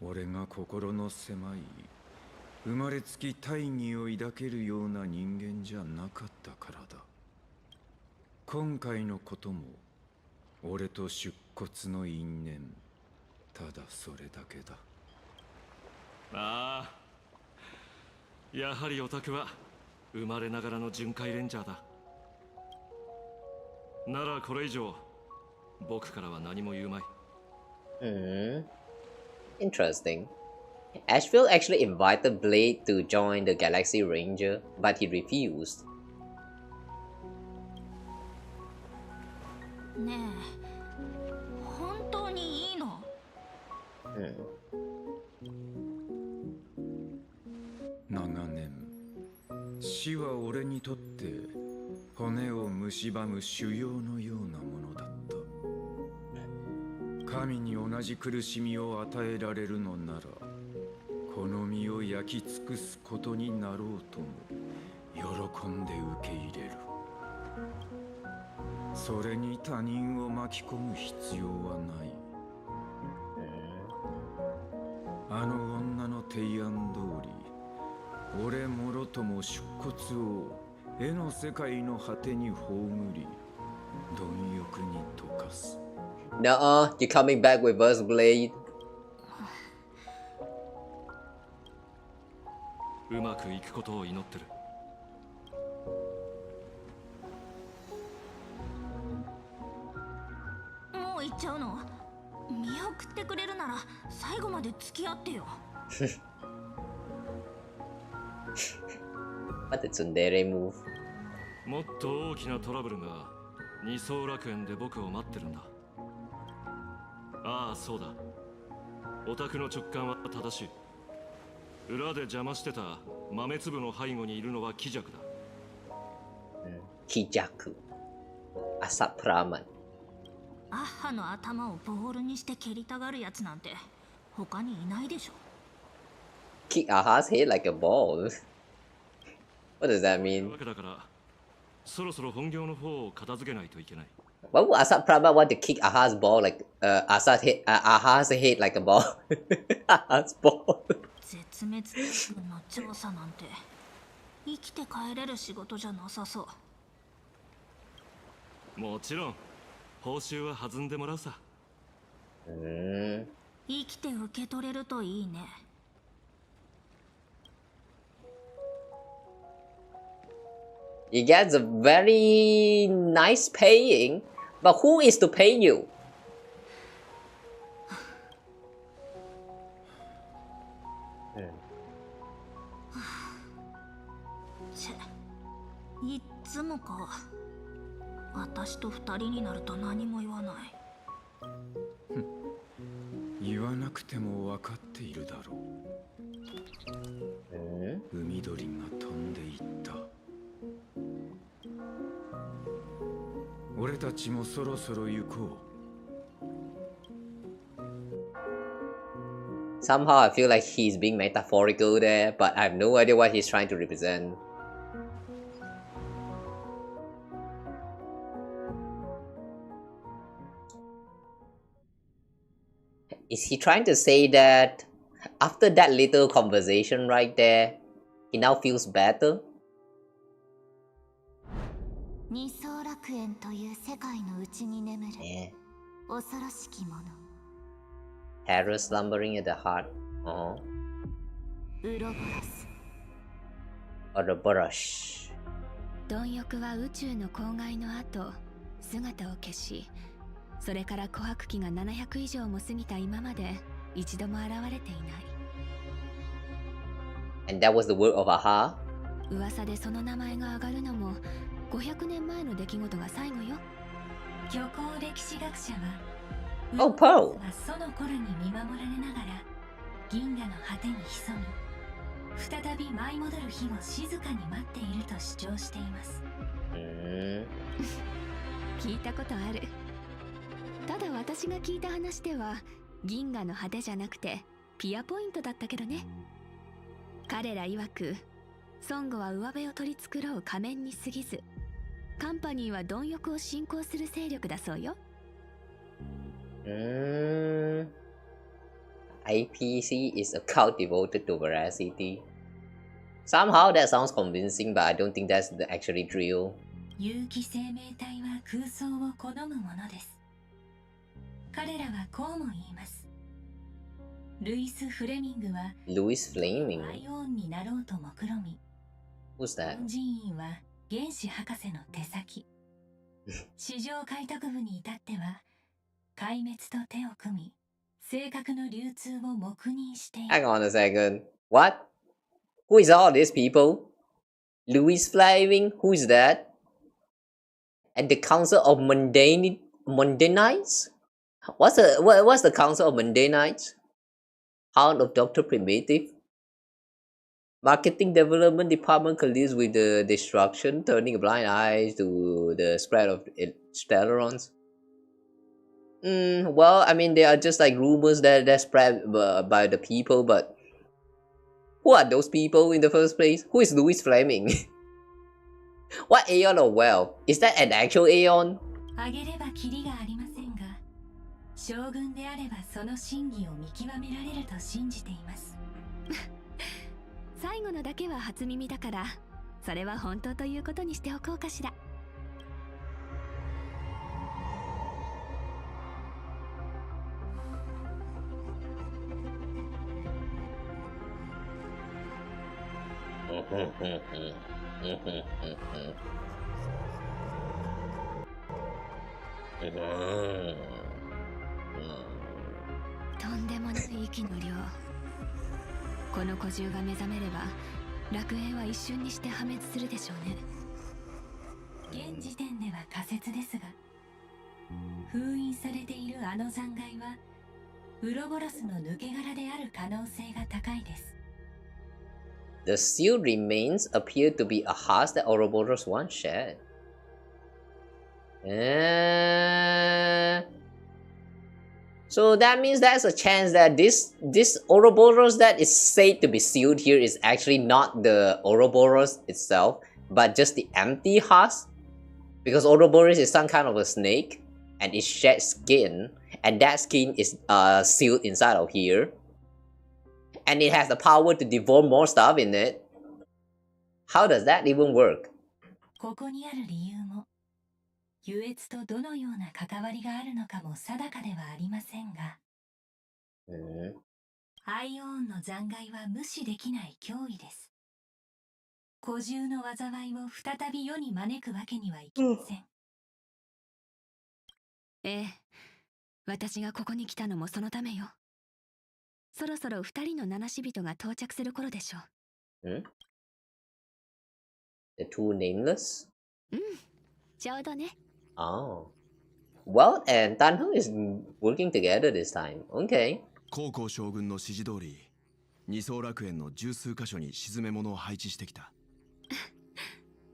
俺が心の狭い生まれつき大義を抱けるような人間じゃなかったからだ。今回のことも俺と出骨の因縁、ただそれだけだ。ああ、やはりオタクは生まれながらの巡回レンジャーだ。ならこれ以上僕からは何も言うまい。Hmm. Interesting. Asheville actually invited Blade to join the Galaxy Ranger, but he refused. ねえ、本当にいいの？長年死は俺にとって骨を蝕む修行のようなものだった。神に同じ苦しみを与えられるのなら、この身を焼き尽くすことになろうとも喜んで受け入れる。それに他人を巻き込む必要はない。あの女の提案通り、俺もろとも出骨を絵の世界の果てに葬り、貪欲に溶かす。Nuh-uh, you're coming back with us, Blade. うまくいくことを祈ってる。もう行っちゃうの？見送ってくれるなら最後まで付き合ってよ。What a tsundere move. もっと大きなトラブルが二層楽園で僕を待ってるんだ。ああ、そうだ。オタクの直感は正しい。裏で邪魔してた豆粒の背後にいるのはキジャクだ。キジャク。アサプラマン。アッハの頭をボールにして蹴りたがるやつなんて他にいないでしょ。Kick Aha's head like a ball. What does that mean? わけだからそろそろ本業の方を片付けないといけない。Why would Asad Prabha want to kick Aha's ball like Aha's head like a ball? Aha's ball. 絶滅の調査なんて生きて帰れる仕事じゃなさそう。もちろん報酬は弾んでもらうさ。生きて受け取れるといいね。You get a very nice paying, but who is to pay you? いっつもか。私と二人になると何も言わない。言わなくても分かっているだろう。海鳥が飛んでいった。俺たちもそろそろ行こう。Somehow I feel like he's being metaphorical there, but I have no idea what he's trying to represent. Is he trying to say that after that little conversation right there, he now feels better? 二層楽園という世界の内に眠る恐ろしきもの。Terror slumbering at the heart. ウロボロス。Ouroboros. 貪欲は宇宙の公害の後、姿を消し、それから琥珀期が700以上も過ぎた今まで一度も現れていない。And that was the word of Aha? 噂でその名前が上がるのも500年前の出来事が最後よ。虚構歴史学者は、Oh, Pearl! その頃に見守られながら銀河の果てに潜み、再び舞い戻る日を静かに待っていると主張しています。聞いたことある。ただ私が聞いた話では銀河の果てじゃなくてピアポイントだったけどね。彼ら曰く孫悟は上辺を取り繕う仮面に過ぎず、カンパニーは貪欲を信仰する勢力だそうよ。IPC is a cult devoted to veracity. Somehow that sounds convincing, but I don't think that's actually true. 有機生命体は空想を好むものです。彼らはこうも言います。ルイス・フレミングは Louis Flaming? バイオーンになろうと目論み、 Who's that? 本人員は原子博士の手先。市場開拓部に至っては壊滅と手を組み、Hang on a second. What? Who is all these people? Louis Fleming? Who is that? And the Council of Mundanites? What's the Council of Mundanites? Hound of Dr. Primitive? Marketing Development Department collides with the destruction, turning a blind eye to the spread of Stellarons. Well, I mean, they are just like rumors that spread by the people, but who are those people in the first place? Who is Louis Fleming? What Aeon of Well? Is that an actual Aeon? 将軍であればその真偽を見極められると信じています最後のだけは初耳だからそれは本当ということにしておこうかしらとんでもない息の量この古獣が目覚めれば楽園は一瞬にして破滅するでしょうね現時点では仮説ですが封印されているあの残骸はウロボロスの抜け殻である可能性が高いです The sealed remains appear to be a husk that Ouroboros once shared. So that means there's a chance that this Ouroboros that is said to be sealed here is actually not the Ouroboros itself, but just the empty husk. Because Ouroboros is some kind of a snake, and it sheds skin, and that skin is sealed inside of here. And it has the power to devour more stuff in it. How does that even work? ここにある理由も優越とどのような関わりがあるのかも定かではありませんが、アイオーンの残骸は無視できない脅威です。古獣の災いを再び世に招くわけにはいきません。ええ、私がここに来たのもそのためよ。そろそろ二人の七死人が到着する頃でしょう。The two nameless? ちょうどね。Oh. Well, and Tanhu is working together this time. Okay. 高校将軍の指示通り、二層楽園の十数箇所に沈め物を配置してきた。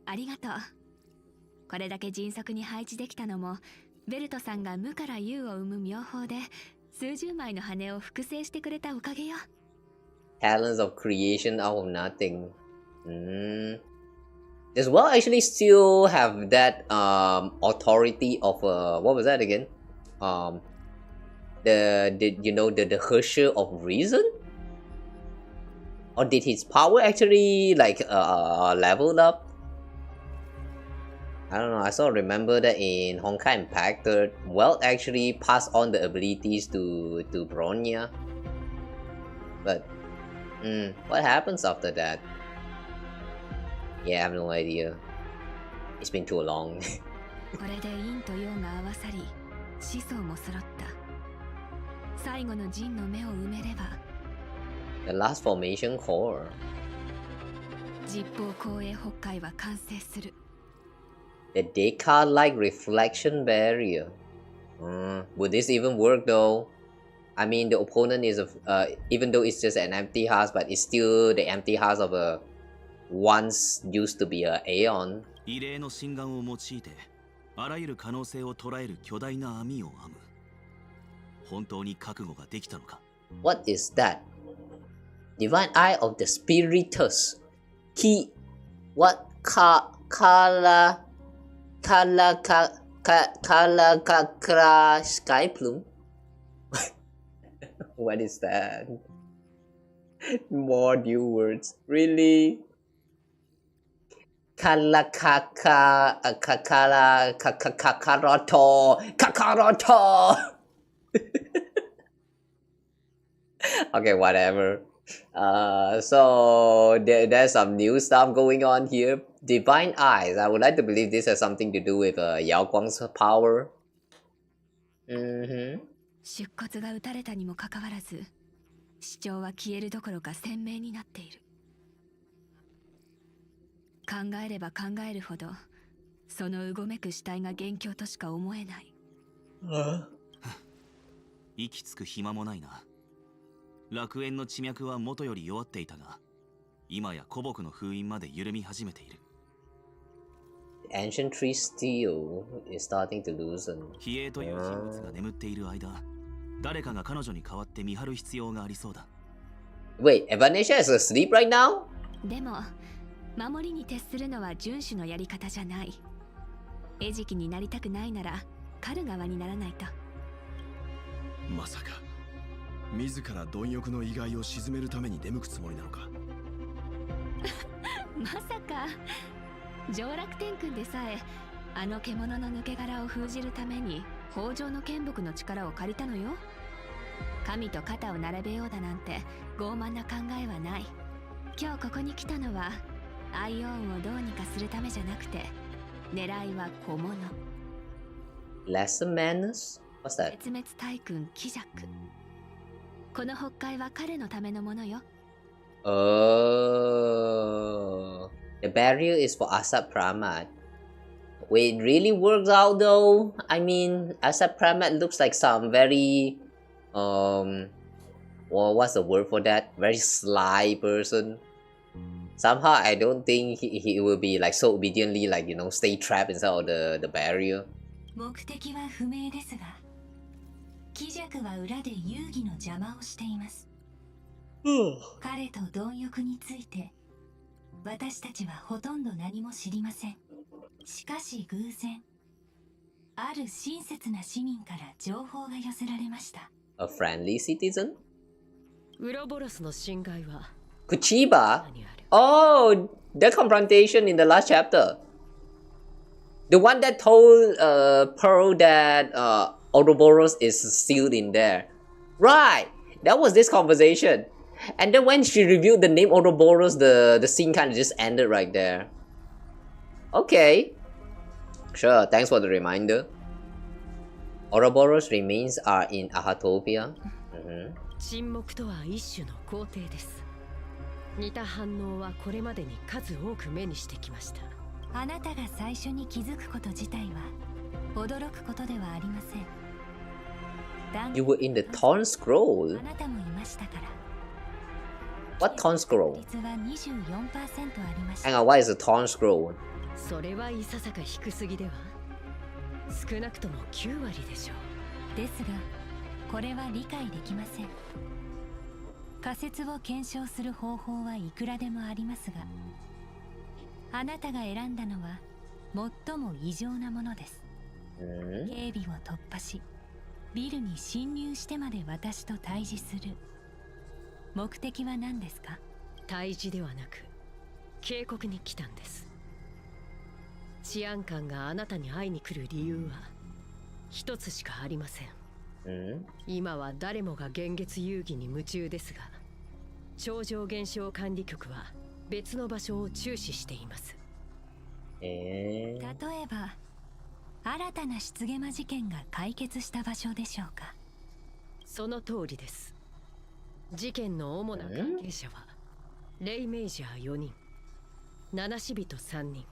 ありがとう。これだけ迅速に配置できたのも、ベルトさんが無から有を生む妙法で、数十枚の羽を複製してくれたおかげよ。Talents of creation out of nothing. Does well actually still have that authority of what was that again? The you know the Herrscher of Reason? Or did his power actually like leveled up? I don't know, I sort of remember that in Honkai Impact, Welt actually passed on the abilities to Bronya. But, what happens after that? Yeah, I have no idea. It's been too long. これで陰と陽が合わさり、子孫も揃った。最後の陣の目を埋めれば。The last formation core. 実方後衛北海は完成する。The Descartes-like reflection barrier. Would this even work though? I mean, the opponent is even though it's just an empty house, but it's still the empty house of a once used to be a Aeon. 異例の心眼を用いて、あらゆる可能性を捉える巨大な網を編む。本当に覚悟ができたのか? What is that? Divine Eye of the Spiritus. Kala Sky Plume? What is that? More new words. Really? Kakaroto. Okay, whatever. So there's some new stuff going on here. Divine Eyes. I would like to believe this has something to do with Yao Guang's power. 出骨が打たれたにもかかわらず、主張は消えるどころか鮮明になっている。考えれば考えるほど、そのうごめく死体が元凶としか思えない。息つく暇もないな。楽園の地脈は元より弱っていたが、今や古木の封印まで緩み始めている。Ancient tree steel is starting to loosen. 比叡という人物が眠っている間、誰かが彼女に代わって見張る必要がありそうだ。Wait, Evanesha is asleep right now? でも、守りに徹するのは遵守のやり方じゃない。餌食になりたくないなら、狩る側にならないと。まさか、自ら貪欲の意外を鎮めるために出向くつもりなのか。まさか、上楽天君でさえ、あの獣の抜け殻を封じるために、北条の剣木の力を借りたのよ。神と肩を並べようだなんて傲慢な考えはない。今日ここに来たのはアイオンをどうにかするためじゃなくて、狙いは小物。Lesser manners? What's that? 絶滅大君キジャク。この北海は彼のためのものよ。Oh, the barrier is for Asap Pramat. Wait, it really works out though? I mean, Asap Pramat looks like some very, well, what's the word for that? Very sly person. Somehow I don't think he will be like so obediently, like, you know, stay trapped inside of the barrier. 目的は不明ですが、キジャクは裏で遊戯の邪魔をしています。彼と貪欲について、私たちはほとんど何も知りません。しかし偶然、ある親切な市民から情報が寄せられました。A friendly citizen? ウロボロスの侵害は Kuchiba? Oh, the confrontation in the last chapter. The one that told Pearl that Ouroboros is sealed in there. Right, that was this conversation. And then when she revealed the name Ouroboros, the scene kind of just ended right there. Okay. Sure, thanks for the reminder. Ouroboros' remains are in Ahatopia. 沈黙とは一種の肯定です。似た反応はこれまでに数多く目にしてきました。あなたが最初に気づくこと自体は驚くことではありません。You were in the Torn Scroll? あなたもいましたから。What Torn Scroll? 率は 24% ありました。Hang on, what is a Torn Scroll? それはいささか低すぎでは。少なくとも9割でしょう。ですが、これは理解できません。仮説を検証する方法はいくらでもありますが、あなたが選んだのは最も異常なものです。警備を突破し、ビルに侵入してまで私と対峙する。目的は何ですか？対峙ではなく、警告に来たんです。治安官があなたに会いに来る理由は一つしかありません。今は誰もが幻月遊戯に夢中ですが、超常現象管理局は別の場所を注視しています。例えば、新たな出現魔事件が解決した場所でしょうか？その通りです。事件の主な関係者はレイメイジャー4人、七死人3人、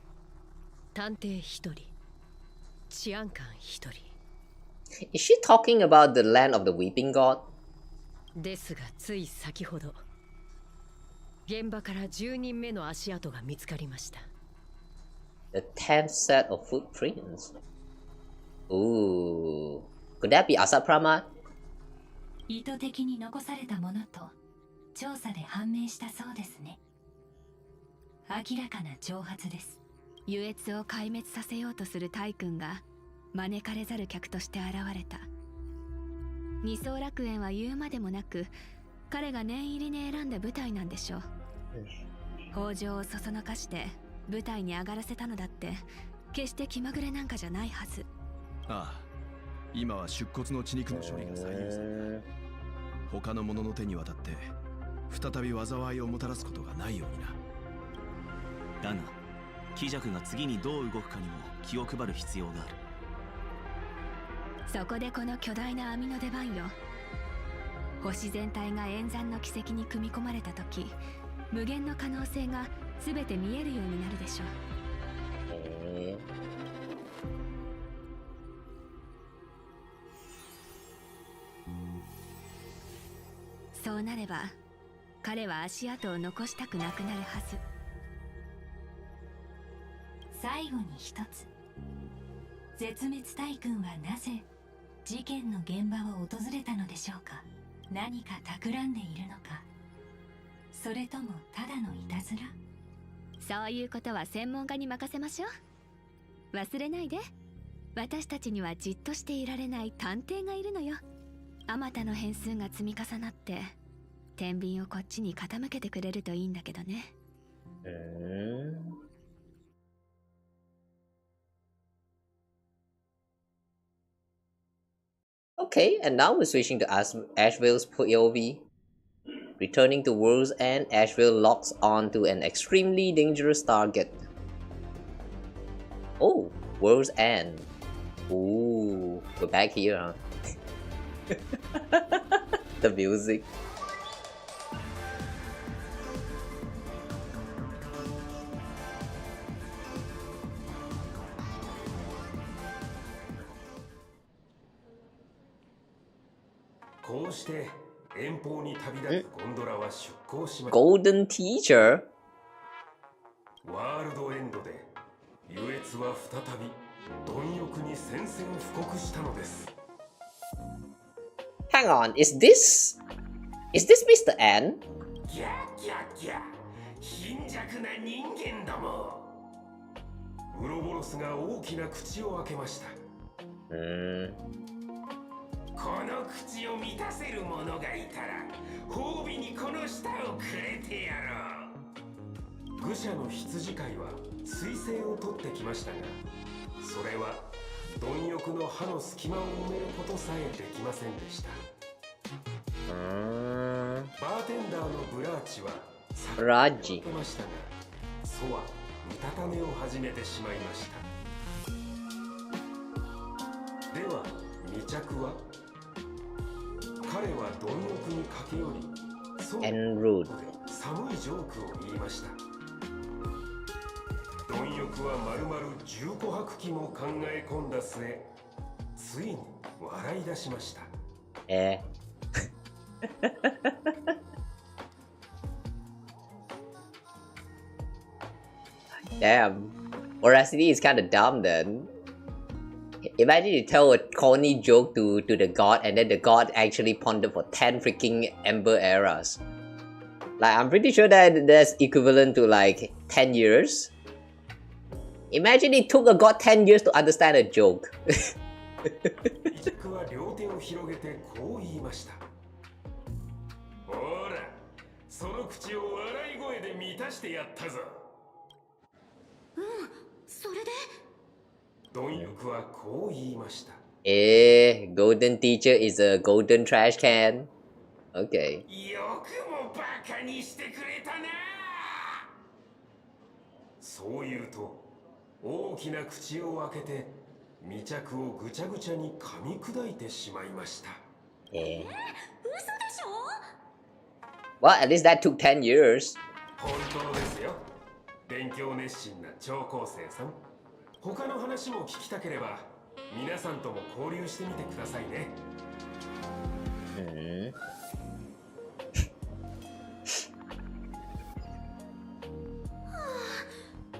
探偵1人、治安官1人。Is she talking about the land of the weeping god? ですがつい先ほど、現場から10人目の足跡が見つかりました。The 10th set of footprints. Ooh, could that be Asap Pramat? 意図的に残されたものと調査で判明したそうですね。明らかな挑発です。優越を壊滅させようとする大君が招かれざる客として現れた。二層楽園は言うまでもなく、彼が念入りに選んだ舞台なんでしょう。北条をそそのかして舞台に上がらせたのだって決して気まぐれなんかじゃないはず。ああ、今は出骨の血肉の処理が最優先だ。他の者の手に渡って再び災いをもたらすことがないようにな。だがキジャクが次にどう動くかにも気を配る必要がある。そこでこの巨大な網の出番よ。星全体が演算の軌跡に組み込まれた時、無限の可能性が全て見えるようになるでしょう。そうなれば彼は足跡を残したくなくなるはず。最後に一つ、絶滅大軍はなぜ事件の現場を訪れたのでしょうか。何か企んでいるのか、それともただのいたずら。そういうことは専門家に任せましょう。忘れないで、私たちにはじっとしていられない探偵がいるのよ。あまたの変数が積み重なって天秤をこっちに傾けてくれるといいんだけどね。Okay, and now we're switching to Asheville's POV. Returning to World's End, Asheville locks onto an extremely dangerous target. Oh, World's End. Ooh, we're back here, huh? The music. Golden Teacher? ワールドエンドで優越は再び貪欲に宣戦布告したのです。 Hang on, is this Mr. N? ギャギャギャ、貧弱な人間ども。ウロボロスが大きな口を開けました。この口を満たせる者がいたら褒美にこの舌をくれてやろう。愚者の羊飼いは彗星を取ってきましたが、それは貪欲の歯の隙間を埋めることさえできませんでした。バーテンダーのブラーチは酒を飲みましたが、ソはうたた寝を始めてしまいました。では2着は、彼は貪欲に駆け寄り、ソの寒いジョークを言いました。貪欲はまるまる15拍機も考え込んだ末、ついに笑い出しました。Damn. Oracity is kind of dumb then. Imagine you tell a corny joke to the god and then the god actually pondered for 10 freaking Ember eras. Like, I'm pretty sure that that's equivalent to like 10 years. Imagine it took a god 10 years to understand a joke. イクは両手を広げてこう言いました。ほら、その口を笑い声で満たしてやったぞ。それで貪欲はこう言いました。Golden Teacher is a golden trash can. Okay. よくもバカにしてくれたな。そう言うと、大きな口を開けて未着をぐちゃぐちゃに噛み砕いてしまいました。嘘でしょ？ Well, at least that took 10 years. 本当ですよ。勉強熱心な超高生さん。他の話も聞きたければ、皆さんとも交流してみてくださいね。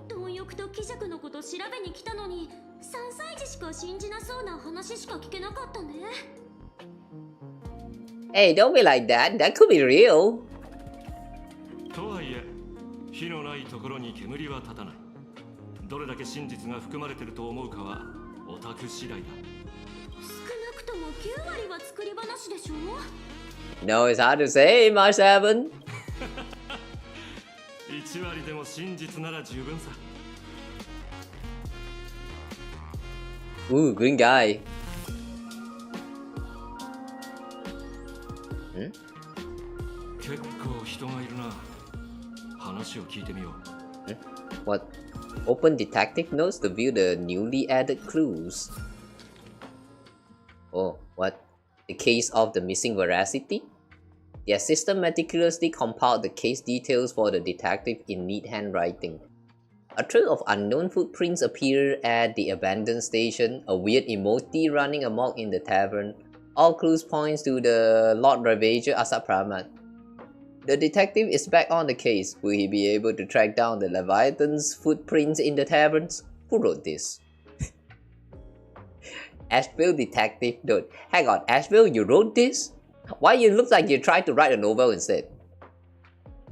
貪欲と貴族のこと調べに来たのに、3歳児しか信じなそうな話しか聞けなかったね。Hey, don't be like that. That could be real. とはいえ、火のないところに煙は立たない。どれだけ真実が含まれてると思うかはオタク次第だ。少なくとも9割は作り話でしょ。 No, it's hard to say, My7. 1割でも真実なら十分さ。Ooh, green guy. 結構人がいるな。話を聞いてみよう。What? Open detective notes to view the newly added clues. Oh, what? The case of the missing veracity? The assistant meticulously compiled the case details for the detective in neat handwriting. A trail of unknown footprints appeared at the abandoned station, a weird emoji running amok in the tavern. All clues point to the Lord Ravager Asap Pramat. The detective is back on the case. Will he be able to track down the Leviathan's footprints in the taverns? Who wrote this? Asheville Detective Note. Hang on, Asheville, you wrote this? Why you look like you tried to write a novel instead?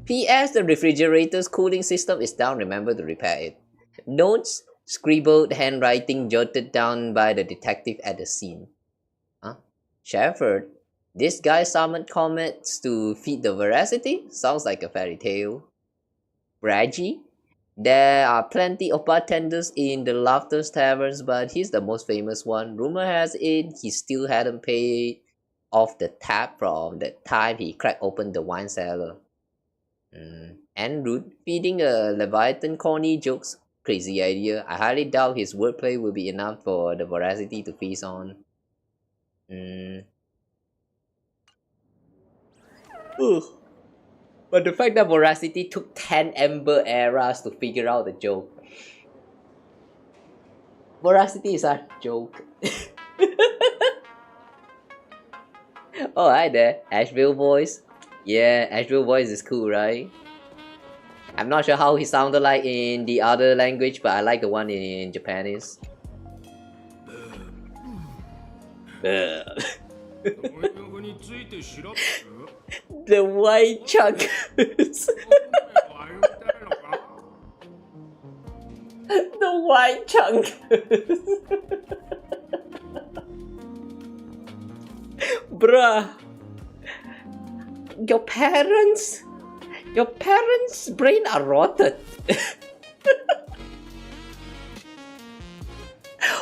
P.S. The refrigerator's cooling system is down, remember to repair it. Notes, scribbled handwriting jotted down by the detective at the scene. Huh? Shepherd, this guy summoned comets to feed the veracity? Sounds like a fairy tale. Bladie, there are plenty of bartenders in the Laughter's taverns, but he's the most famous one. Rumor has it he still hadn't paid off the tab from the time he cracked open the wine cellar. En route, feeding a Leviathan corny jokes. Crazy idea. I highly doubt his wordplay will be enough for the veracity to feast on. But the fact that veracity took 10 Ember eras to figure out the joke. Veracity is a joke. Oh, hi there. Asheville voice. Yeah, Asheville voice is cool, right? I'm not sure how he sounded like in the other language, but I like the one in Japanese. The white chungus. The white chungus. Bruh. Your parents' brain are rotted.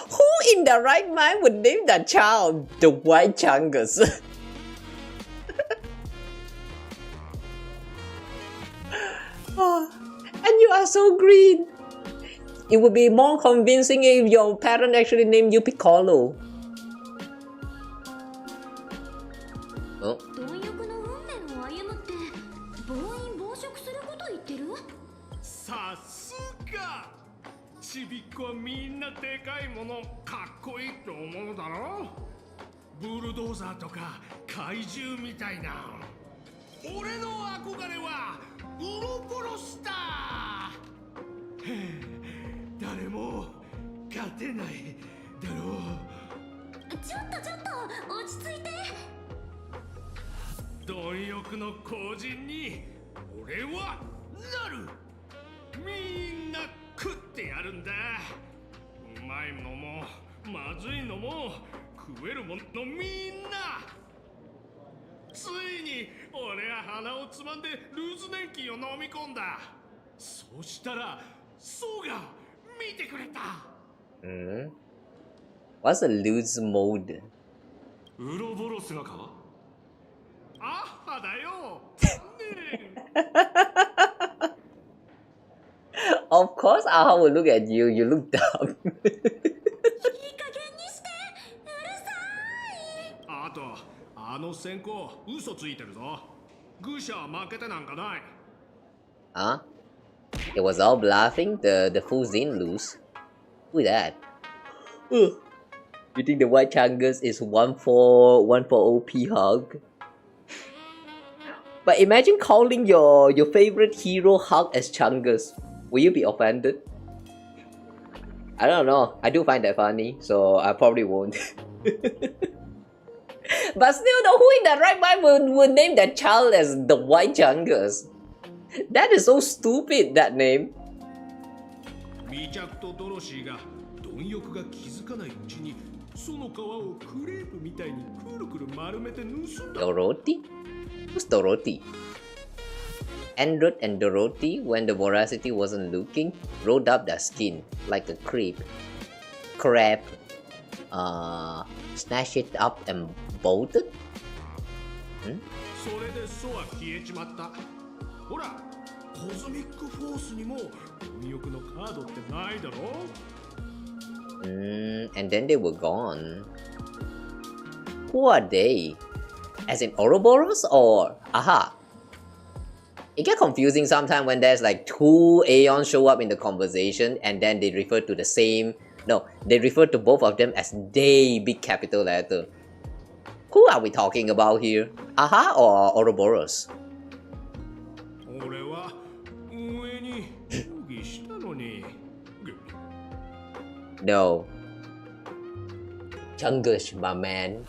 Who in the right mind would name that child the white chungus? Oh, and you are so green. It would be more convincing if your parent actually named you Piccolo. Oh. What's a loose mode? Of course, I will look at you. You look dumb. Huh? It was all bluffing? The fools didn't lose. Who that? You think the white chungus is one for OP Hug? But imagine calling your favorite hero Hug as Chungus. Will you be offended? I don't know. I do find that funny, so I probably won't. But still, though, who in the right mind would name that child as the white chungus? That is so stupid, that name. Dorothy? Who's Dorothy? Android and Dorothy, when the veracity wasn't looking, rolled up their skin like a crab, snatched it up and bolted? And then they were gone. Who are they? As in Ouroboros or Aha? It gets confusing sometimes when there's like two Aeons show up in the conversation and then they refer to the same. No, they refer to both of them as they, big capital letter. Who are we talking about here? Aha or Ouroboros? No. Chungush, my man.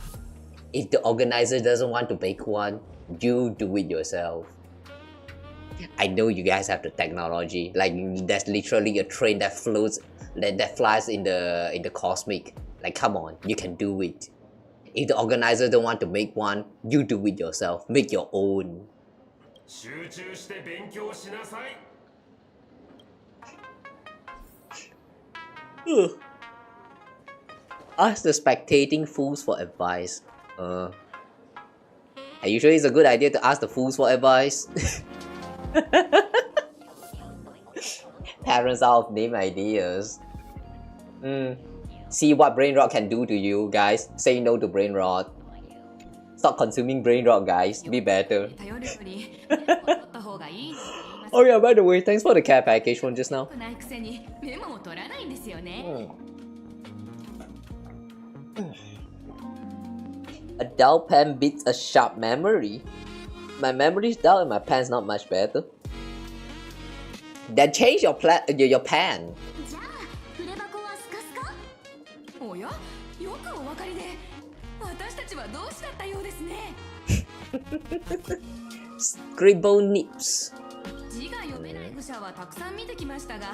If the organizer doesn't want to make one, you do it yourself. I know you guys have the technology. Like there's literally a train that floats, that flies in the cosmic. Like come on, you can do it. If the organizer don't want to make one, you do it yourself. Make your own. Ask the spectating fools for advice. Are you sure it's a good idea to ask the fools for advice? Parents out of name ideas. See what brain rot can do to you, guys. Say no to brain rot. Stop consuming brain rot, guys. Be better. Oh yeah, by the way, thanks for the care package from just now. A dull pen beats a sharp memory. My memory's dull and my pen's not much better. Then change your pen. Scribble nips. 字が読めない愚者はたくさん見てきましたが、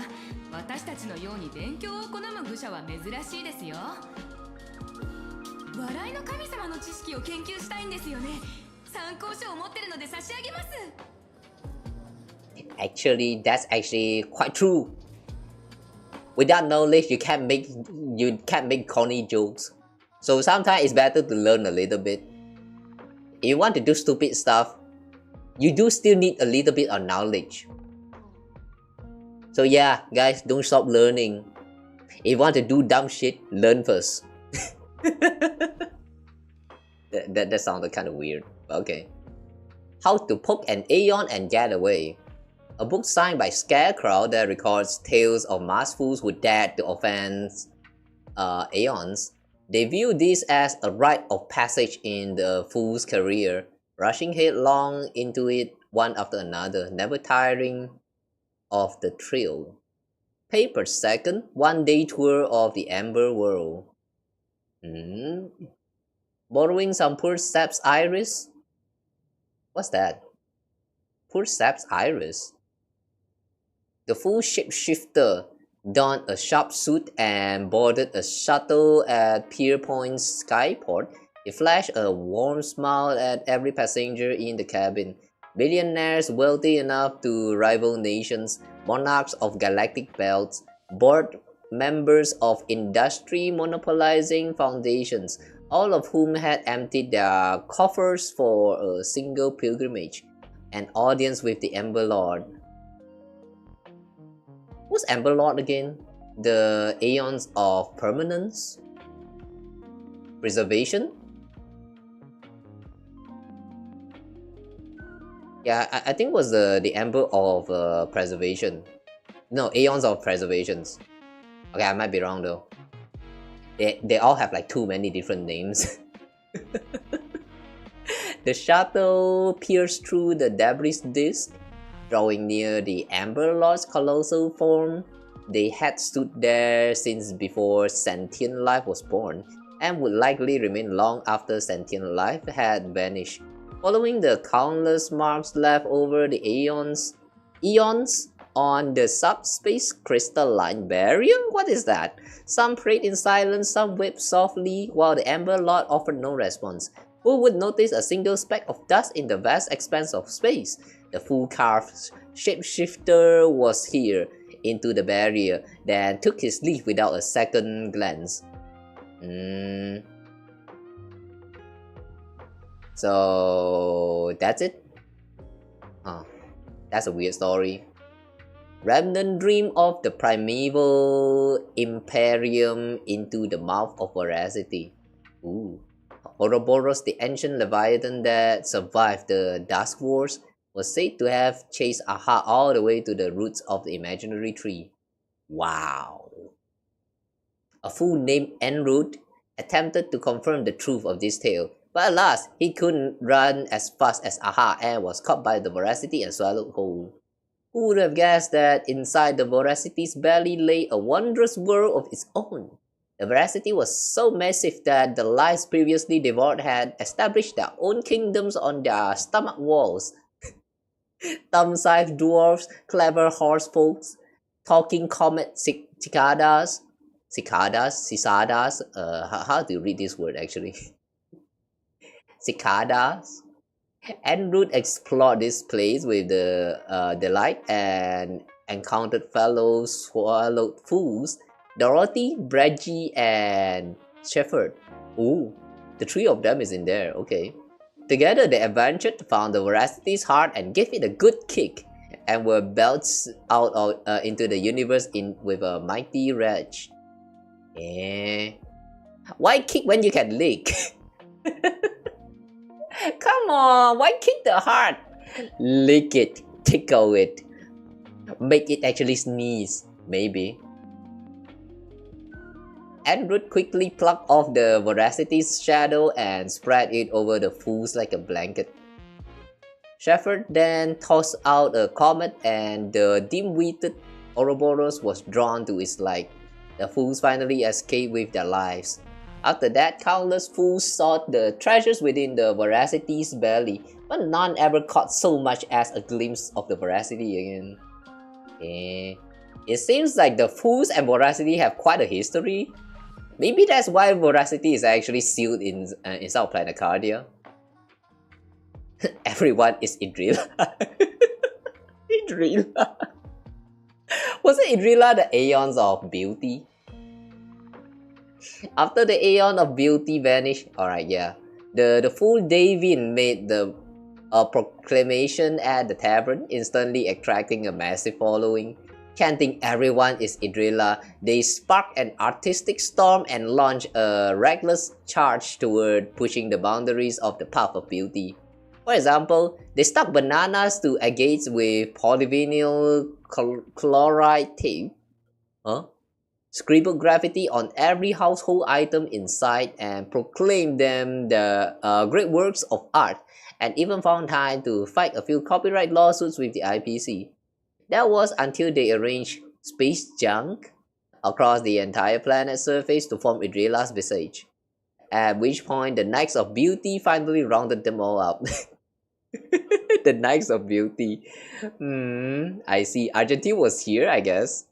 私たちのように勉強を好む愚者は珍しいですよ。笑いの神様の知識を研究したいんですよね。参考書を持ってるので差し上げます。Actually, that's actually quite true. Without knowledge, you can't make corny jokes. So sometimes it's better to learn a little bit. If you want to do stupid stuff, you do still need a little bit of knowledge. So yeah, guys, don't stop learning. If you want to do dumb shit, learn first. that sounded kind of weird. Okay. How to Poke an Aeon and Get Away. A book signed by Scarecrow that records tales of masked fools who dared to offend Aeons. They view this as a rite of passage in the fool's career, rushing headlong into it one after another, never tiring of the thrill. Pay per second, 1-day tour of the Amber World. Borrowing some poor sap's iris? What's that? Poor sap's iris? The fool shapeshifter donned a sharp suit and boarded a shuttle at Pierpoint's skyport. He flashed a warm smile at every passenger in the cabin. Billionaires wealthy enough to rival nations, monarchs of galactic belts, board members of industry monopolizing foundations, all of whom had emptied their coffers for a single pilgrimage, an audience with the Amber Lord. Who's Amber Lord again? The Aeons of Permanence? Preservation? Yeah, I think it was the Amber of Preservation. No, Aeons of Preservations. Okay, I might be wrong though. They all have like too many different names. The shuttle pierced through the debris disk, drawing near the Amber Lord's colossal form. They had stood there since before sentient life was born, and would likely remain long after sentient life had vanished, following the countless marks left over the eons on the subspace crystalline barrier? What is that? Some prayed in silence, some wept softly, while the Amber Lord offered no response. Who would notice a single speck of dust in the vast expanse of space? The full-carved shapeshifter was here, into the barrier, then took his leave without a second glance. So that's it? That's a weird story. Remnant dream of the primeval Imperium into the mouth of veracity. Ooh. Ouroboros, the ancient leviathan that survived the Dusk Wars, was said to have chased Aha all the way to the roots of the imaginary tree. Wow. A fool named Enroot attempted to confirm the truth of this tale, but alas, he couldn't run as fast as Aha and was caught by the voracity and swallowed whole. Who would have guessed that inside the voracity's belly lay a wondrous world of its own? The voracity was so massive that the lives previously devoured had established their own kingdoms on their stomach walls. Thumb-sized dwarves, clever horse folks, talking comet cicadas, how do you read this word actually? Cicadas. Enroot explored this place with delight and encountered fellow swallowed fools, Dorothy, Bladie, and Shepherd. Ooh, the three of them is in there, okay. Together they adventured, found the voracity's heart and gave it a good kick, and were belched out into the universe with a mighty rage. Why kick when you can lick? Come on, why kick the heart? Lick it, tickle it, make it actually sneeze, maybe. Enroot quickly plucked off the voracity's shadow and spread it over the fools like a blanket. Shepherd then tossed out a comet and the dim-witted Ouroboros was drawn to its light. The fools finally escaped with their lives. After that, countless fools sought the treasures within the voracity's belly, but none ever caught so much as a glimpse of the voracity again. It seems like the fools and voracity have quite a history. Maybe that's why voracity is actually sealed inside of Planecardia. Everyone is Idrilla. Idrilla. Wasn't Idrilla the Aeons of Beauty? After the Aeon of Beauty vanished, alright, yeah, the fool Davin made the proclamation at the tavern, instantly attracting a massive following. Chanting everyone is Idrilla, they sparked an artistic storm and launched a reckless charge toward pushing the boundaries of the path of beauty. For example, they stuck bananas to agates with polyvinyl chloride tape, scribbled graffiti on every household item in sight and proclaimed them the great works of art, and even found time to fight a few copyright lawsuits with the IPC. That was until they arranged space junk across the entire planet's surface to form Idrilla's visage. At which point, the Knights of Beauty finally rounded them all up. The Knights of Beauty. I see. Argentine was here, I guess.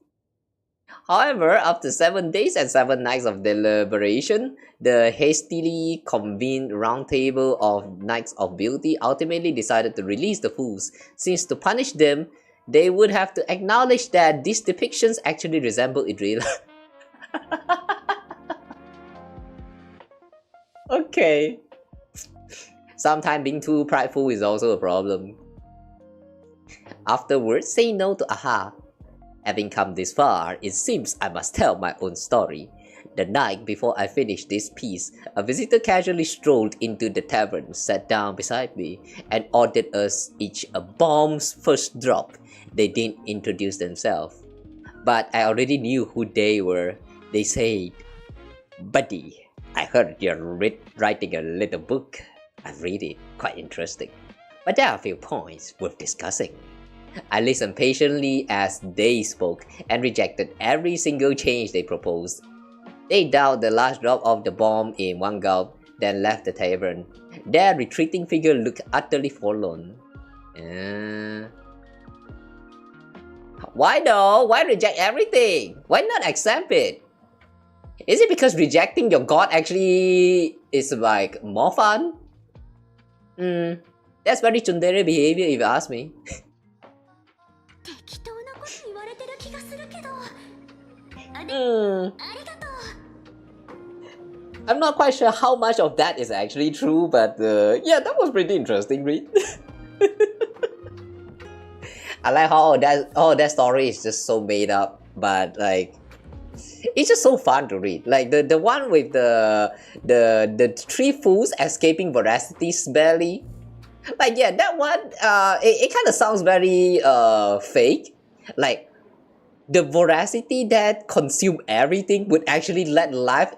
However, after 7 days and 7 nights of deliberation, the hastily convened round table of Knights of Beauty ultimately decided to release the fools, since to punish them, they would have to acknowledge that these depictions actually resemble Idrilla. Okay. Sometimes being too prideful is also a problem. Afterwards, say no to Aha. Having come this far, it seems I must tell my own story. The night before I finished this piece, a visitor casually strolled into the tavern, sat down beside me, and ordered us each a bomb's first drop. They didn't introduce themselves, but I already knew who they were. They said, "Buddy, I heard you're writing a little book. I've read it, quite interesting. But there are a few points worth discussing." I listened patiently as they spoke and rejected every single change they proposed. They downed the last drop of the bomb in one gulp, then left the tavern. Their retreating figure looked utterly forlorn. Why though? Why reject everything? Why not accept it? Is it because rejecting your god actually is like more fun? That's very tsundere behavior if you ask me. I'm not quite sure how much of that is actually true, but yeah, that was pretty interesting, Reed. I like how that story is just so made up, but like it's just so fun to read. Like the one with the three fools escaping Veracity's belly. Like yeah, that one it kind of sounds very fake. Like the Veracity that consume everything would actually let life,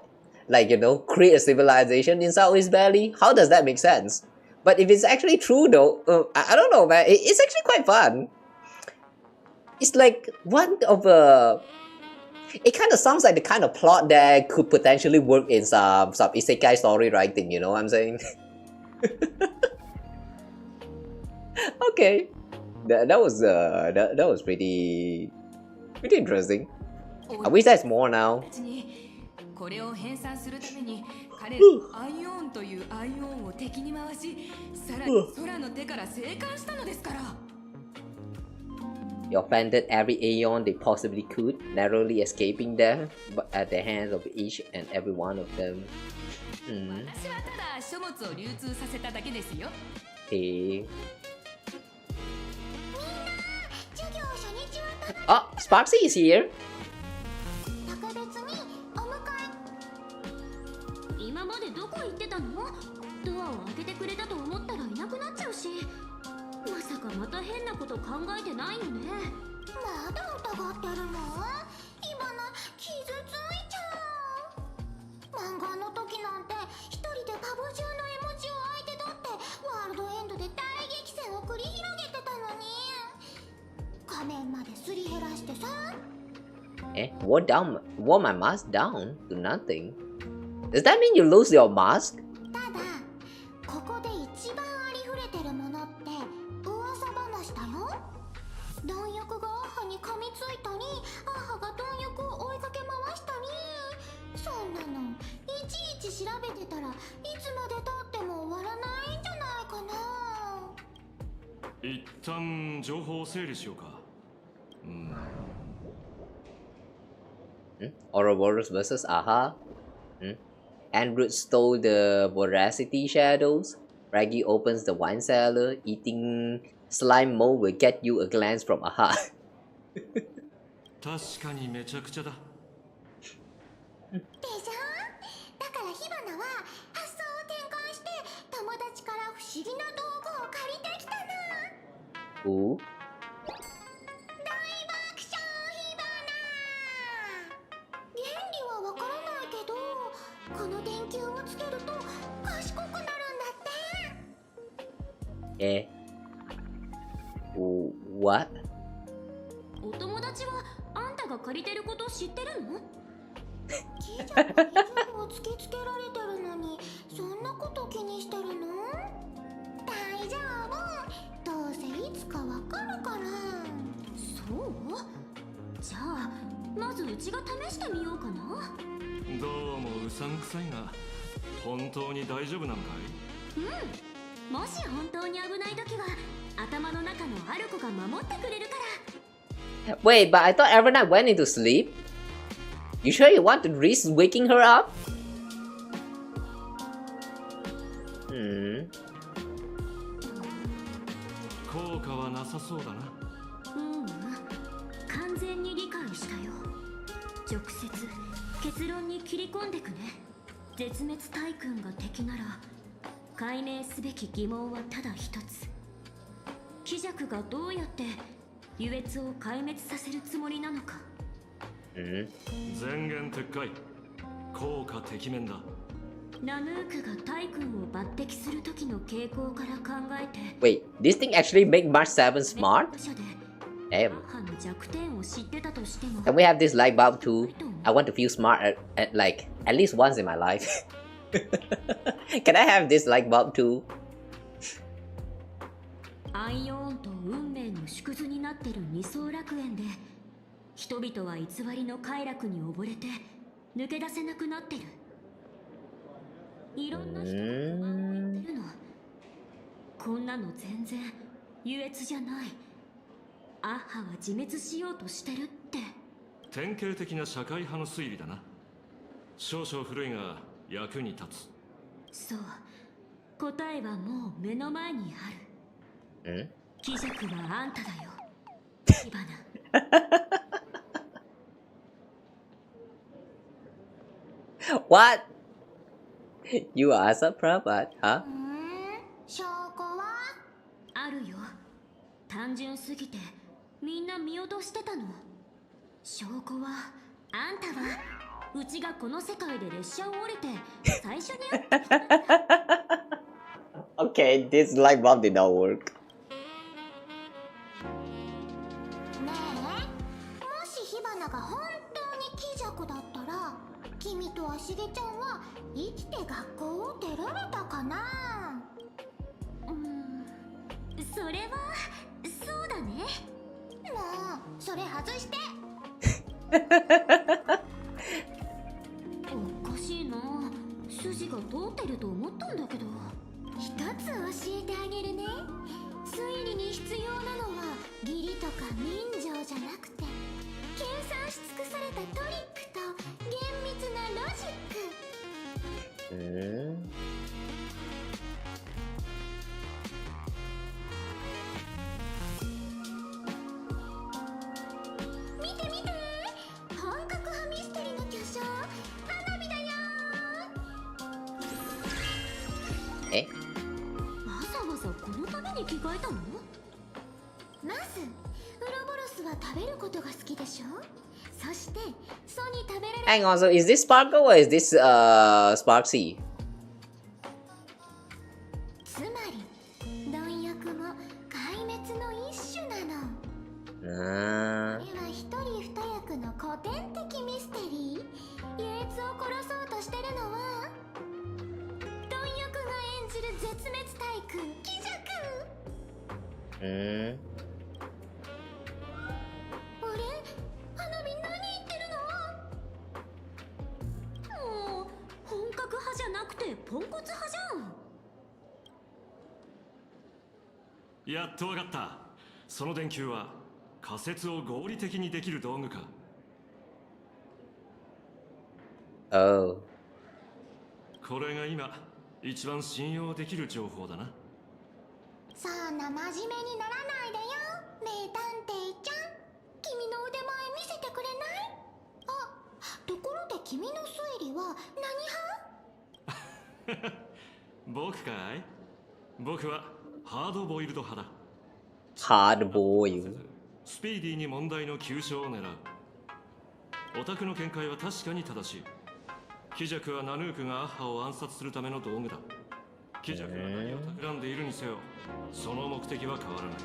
like you know, create a civilization inside his belly. How does that make sense? But if it's actually true though, I don't know, man. It's actually quite fun. It's like one of it kind of sounds like the kind of plot that could potentially work in some isekai story writing, you know what I'm saying? Okay. That was pretty interesting. I wish there's more now. これを編纂するために彼らアイオンというアイオンを敵に回し、さらに空の手から生還したのですから。They offended every Aeon they possibly could, narrowly escaping them, but at the hands of each and every one of them. 私はただ書物を流通させただけですよ。Oh, Sparksy is here. 今までどこ行ってたの？ドアを開けてくれたと思ったらいなくなっちゃうし。まさかまた変なこと考えてないよね。まだ疑ってるの？今の傷ついちゃう。漫画の時なんて一人でカボ中の絵文字を相手取ってワールドエンドで大激戦を繰り広げてたのに。仮面まですり減らしてさ。Wore my mask down to nothing? Does that mean you lose your mask? ただ、ここで一番ありふれてるものって噂話だよ。弾薬がアッハに噛みついたり、アッハが弾薬を追いかけ回したり、そんなのいちいち調べてたらいつまで経っても終わらないんじゃないかな。一旦情報を整理しようか。Ouroboros versus Aha. Andrew stole the Voracity shadows. Raggy opens the wine cellar. Eating slime mold will get you a glance from Aha. 確かにめちゃくちゃだ。でしょ？だから火花は発想を転換して友達から不思議な道具を借りてきたの。Ooh. 大爆笑火花。原理はわからないけど、この電球をつけると賢くなるんだって。What? お友達はあんたが借りてること知ってるの？キーちゃんがリズムを突きつけられてるのにそんなこと気にしてるの？大丈夫、どうせいつかわかるから。そう？じゃあまずうちが試してみようかな。どうもうさんくさいが、本当に大丈夫なのかい？もし本当に危ない時は頭の中のある子が守ってくれるから。Wait, but I thought every night went into sleep. You sure you want to risk waking her up? 効果はなさそうだな。完全に理解したよ。直接結論に切り込んでくね。絶滅大君が敵なら解明すべき疑問はただ一つ。鬼弱がどうやって優越を壊滅させるつもりなのか。前言撤回。効果てきめんだ。ナヌークがタイ君を抜擢する時の傾向から考えて。Wait, this thing actually make March 7 smart? Damn. Can we have this light bulb too? I want to feel smart at least once in my life. Can I have this light bulb too? アイオンと運命の縮図になってる二層楽園で人々は偽りの快楽に溺れて抜け出せなくなってる。いろんな人が不安を言ってるの。こんなの全然優越じゃない。アッハは自滅しようとしてるって。典型的な社会派の推理だな。少々古いが役に立つ。そう、答えはもう目の前にある。鬼弱はあんただよ、火花。What? You are Asapramat, huh? 証拠はあるよ。単純すぎてみんな見落としてたの。証拠はあんたはうちがこの世界で列車を降りて最初に会った人なんだ。Okay, this light bulb did not work. ねえ、もし火花が本当に鬼弱だったら、君とあしげちゃんは生きて学校を出られたかな。それはそうだね。もうそれ外して。おかしいな。筋が通ってると思ったんだけど。一つ教えてあげるね。推理に必要なのは義理とか人情じゃなくて、計算し尽くされたトリックと厳密なロジック。見て見て、本格派ミステリの巨匠、花火だよー。え？わざわざこのために着替えたの？まず、ウロボロスは食べることが好きでしょ。そして、ソに食べられる。 Hang on, so is this Sparkle or is this Sparksy? つまり、貪欲も壊滅の一種なの。これは一人二役の古典的ミステリー。優越を殺そうとしてるのは、貪欲が演じる絶滅体君、鬼弱。あれ？花火何言ってるの？もう本格派じゃなくてポンコツ派じゃん。やっとわかった。その電球は仮説を合理的にできる道具か。Oh. これが今一番信用できる情報だな。そんな真面目にならないでよ、名探偵ちゃん。君の腕前見せてくれない？あ、ところで君の推理は何派？僕かい？僕はハードボイルド派だ。ハードボイルド。スピーディーに問題の急所を狙う。オタクの見解は確かに正しい。鬼弱はナヌークがアッハを暗殺するための道具だ。鬼弱が何を企んでいるにせよ、その目的は変わらない。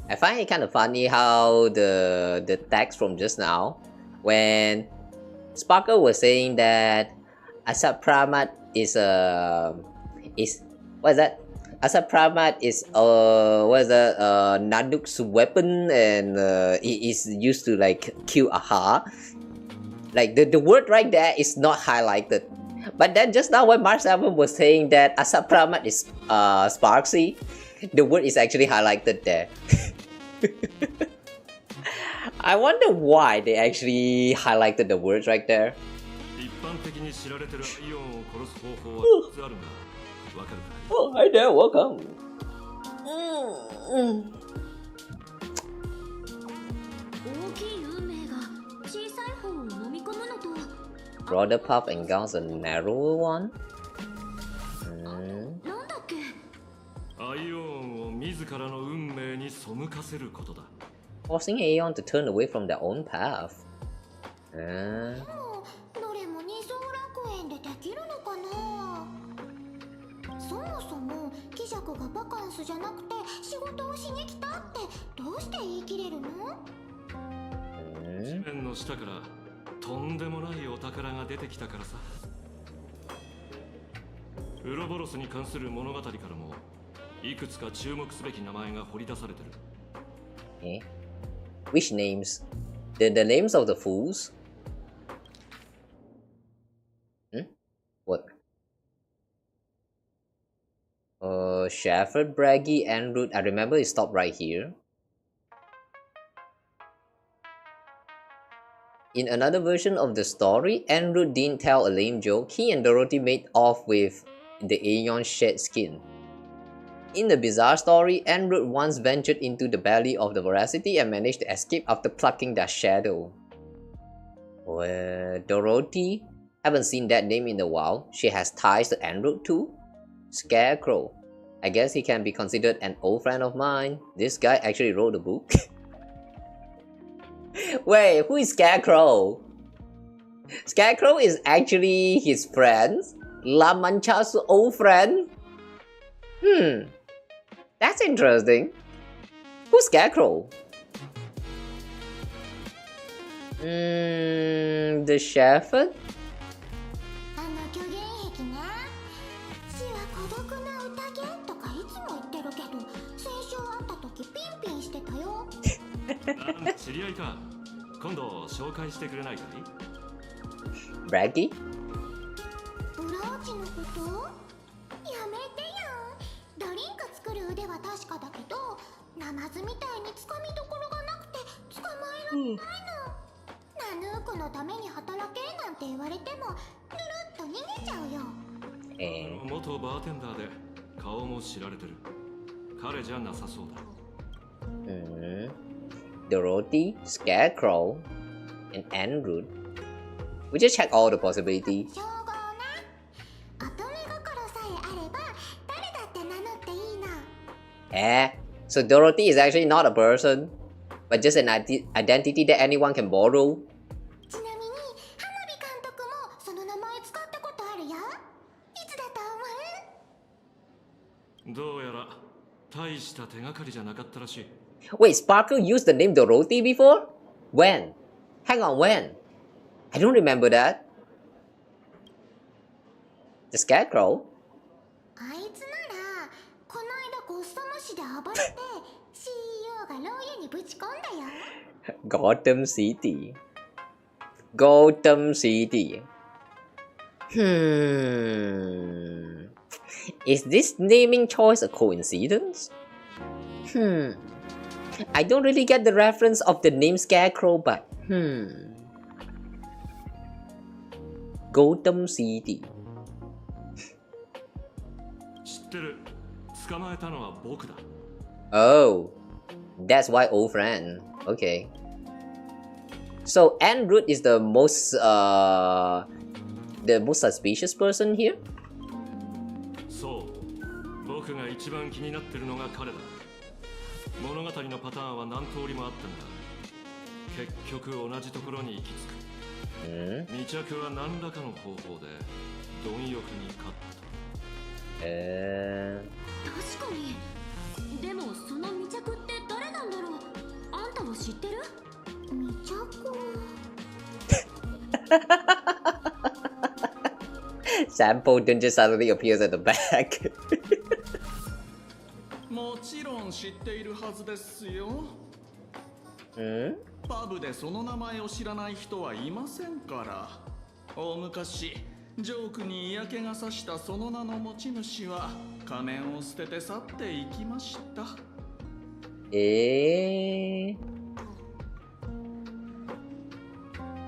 I find it kind of funny how the text from just now, when Sparkle was saying that Asapramat is what is that? Asapramat is what is that? Nanuk's weapon, and it is used to like kill Aha. Like the word right there is not highlighted. But then just now when Mark7 was saying that Asapramat is Sparksy, the word is actually highlighted there. I wonder why they actually highlighted the words right there. Oh, hi there, welcome. Broader path engulfs a narrower one. Forcing Aeon to turn away from their own path. どれも二層楽園でできるのかな。そもそも鬼弱がバカンスじゃなくて仕事をしに来たってどうして言い切れるの？地面の下からとんでもないお宝が出てきたからさ。ウロボロスに関する物語からもいくつか注目すべき名前が掘り出されてる。Which names? The names of the fools? What? Shafford, Braggy, Enroot. I remember it stopped right here. In another version of the story, Enroot didn't tell a lame joke. He and Dorothy made off with the Aeon shed skin. In the bizarre story, Enroot once ventured into the belly of the Veracity and managed to escape after plucking their shadow. Dorothy? Haven't seen that name in a while. She has ties to Enroute too? Scarecrow. I guess he can be considered an old friend of mine. This guy actually wrote a book. Wait, who is Scarecrow? Scarecrow is actually his friend? La Mancha's old friend? That's interesting. Who's Scarecrow? The shepherd? Bladie? Dorothy, Scarecrow, and Enroute. We just check all the possibilities. So Dorothy is actually not a person, but just an identity that anyone can borrow. Wait, Sparkle used the name Dorothy before? When? Hang on, when? I don't remember that. The Scarecrow? Gotham City. Gotham City. Is this naming choice a coincidence? I don't really get the reference of the name Scarecrow, but Gotham City. Oh, that's why old friend. Okay. So Enroute is the most suspicious person here? Sample Dungeon suddenly appears at the back. もちろん知っているはずですよ。パブでその名前を知らない人はいませんから。大昔、ジョークに嫌気がさしたその名の持ち主は仮面を捨てて去っていきました。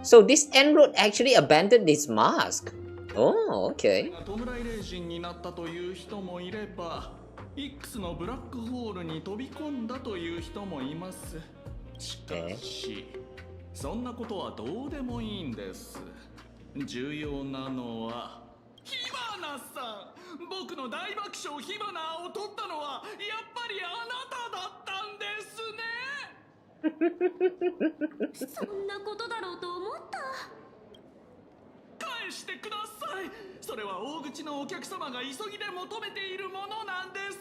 So this Enroute actually abandoned his mask. Oh, okay. 弔い霊人になったという人もいれば、X のブラックホールに飛び込んだという人もいます。しかし、そんなことはどうでもいいんです。重要なのは火花さん。僕の大爆笑火花を取ったのはやっぱりあなただったんですね。そんなことだろうと思った。返してください。それは大口のお客様が急ぎで求めているものなんです。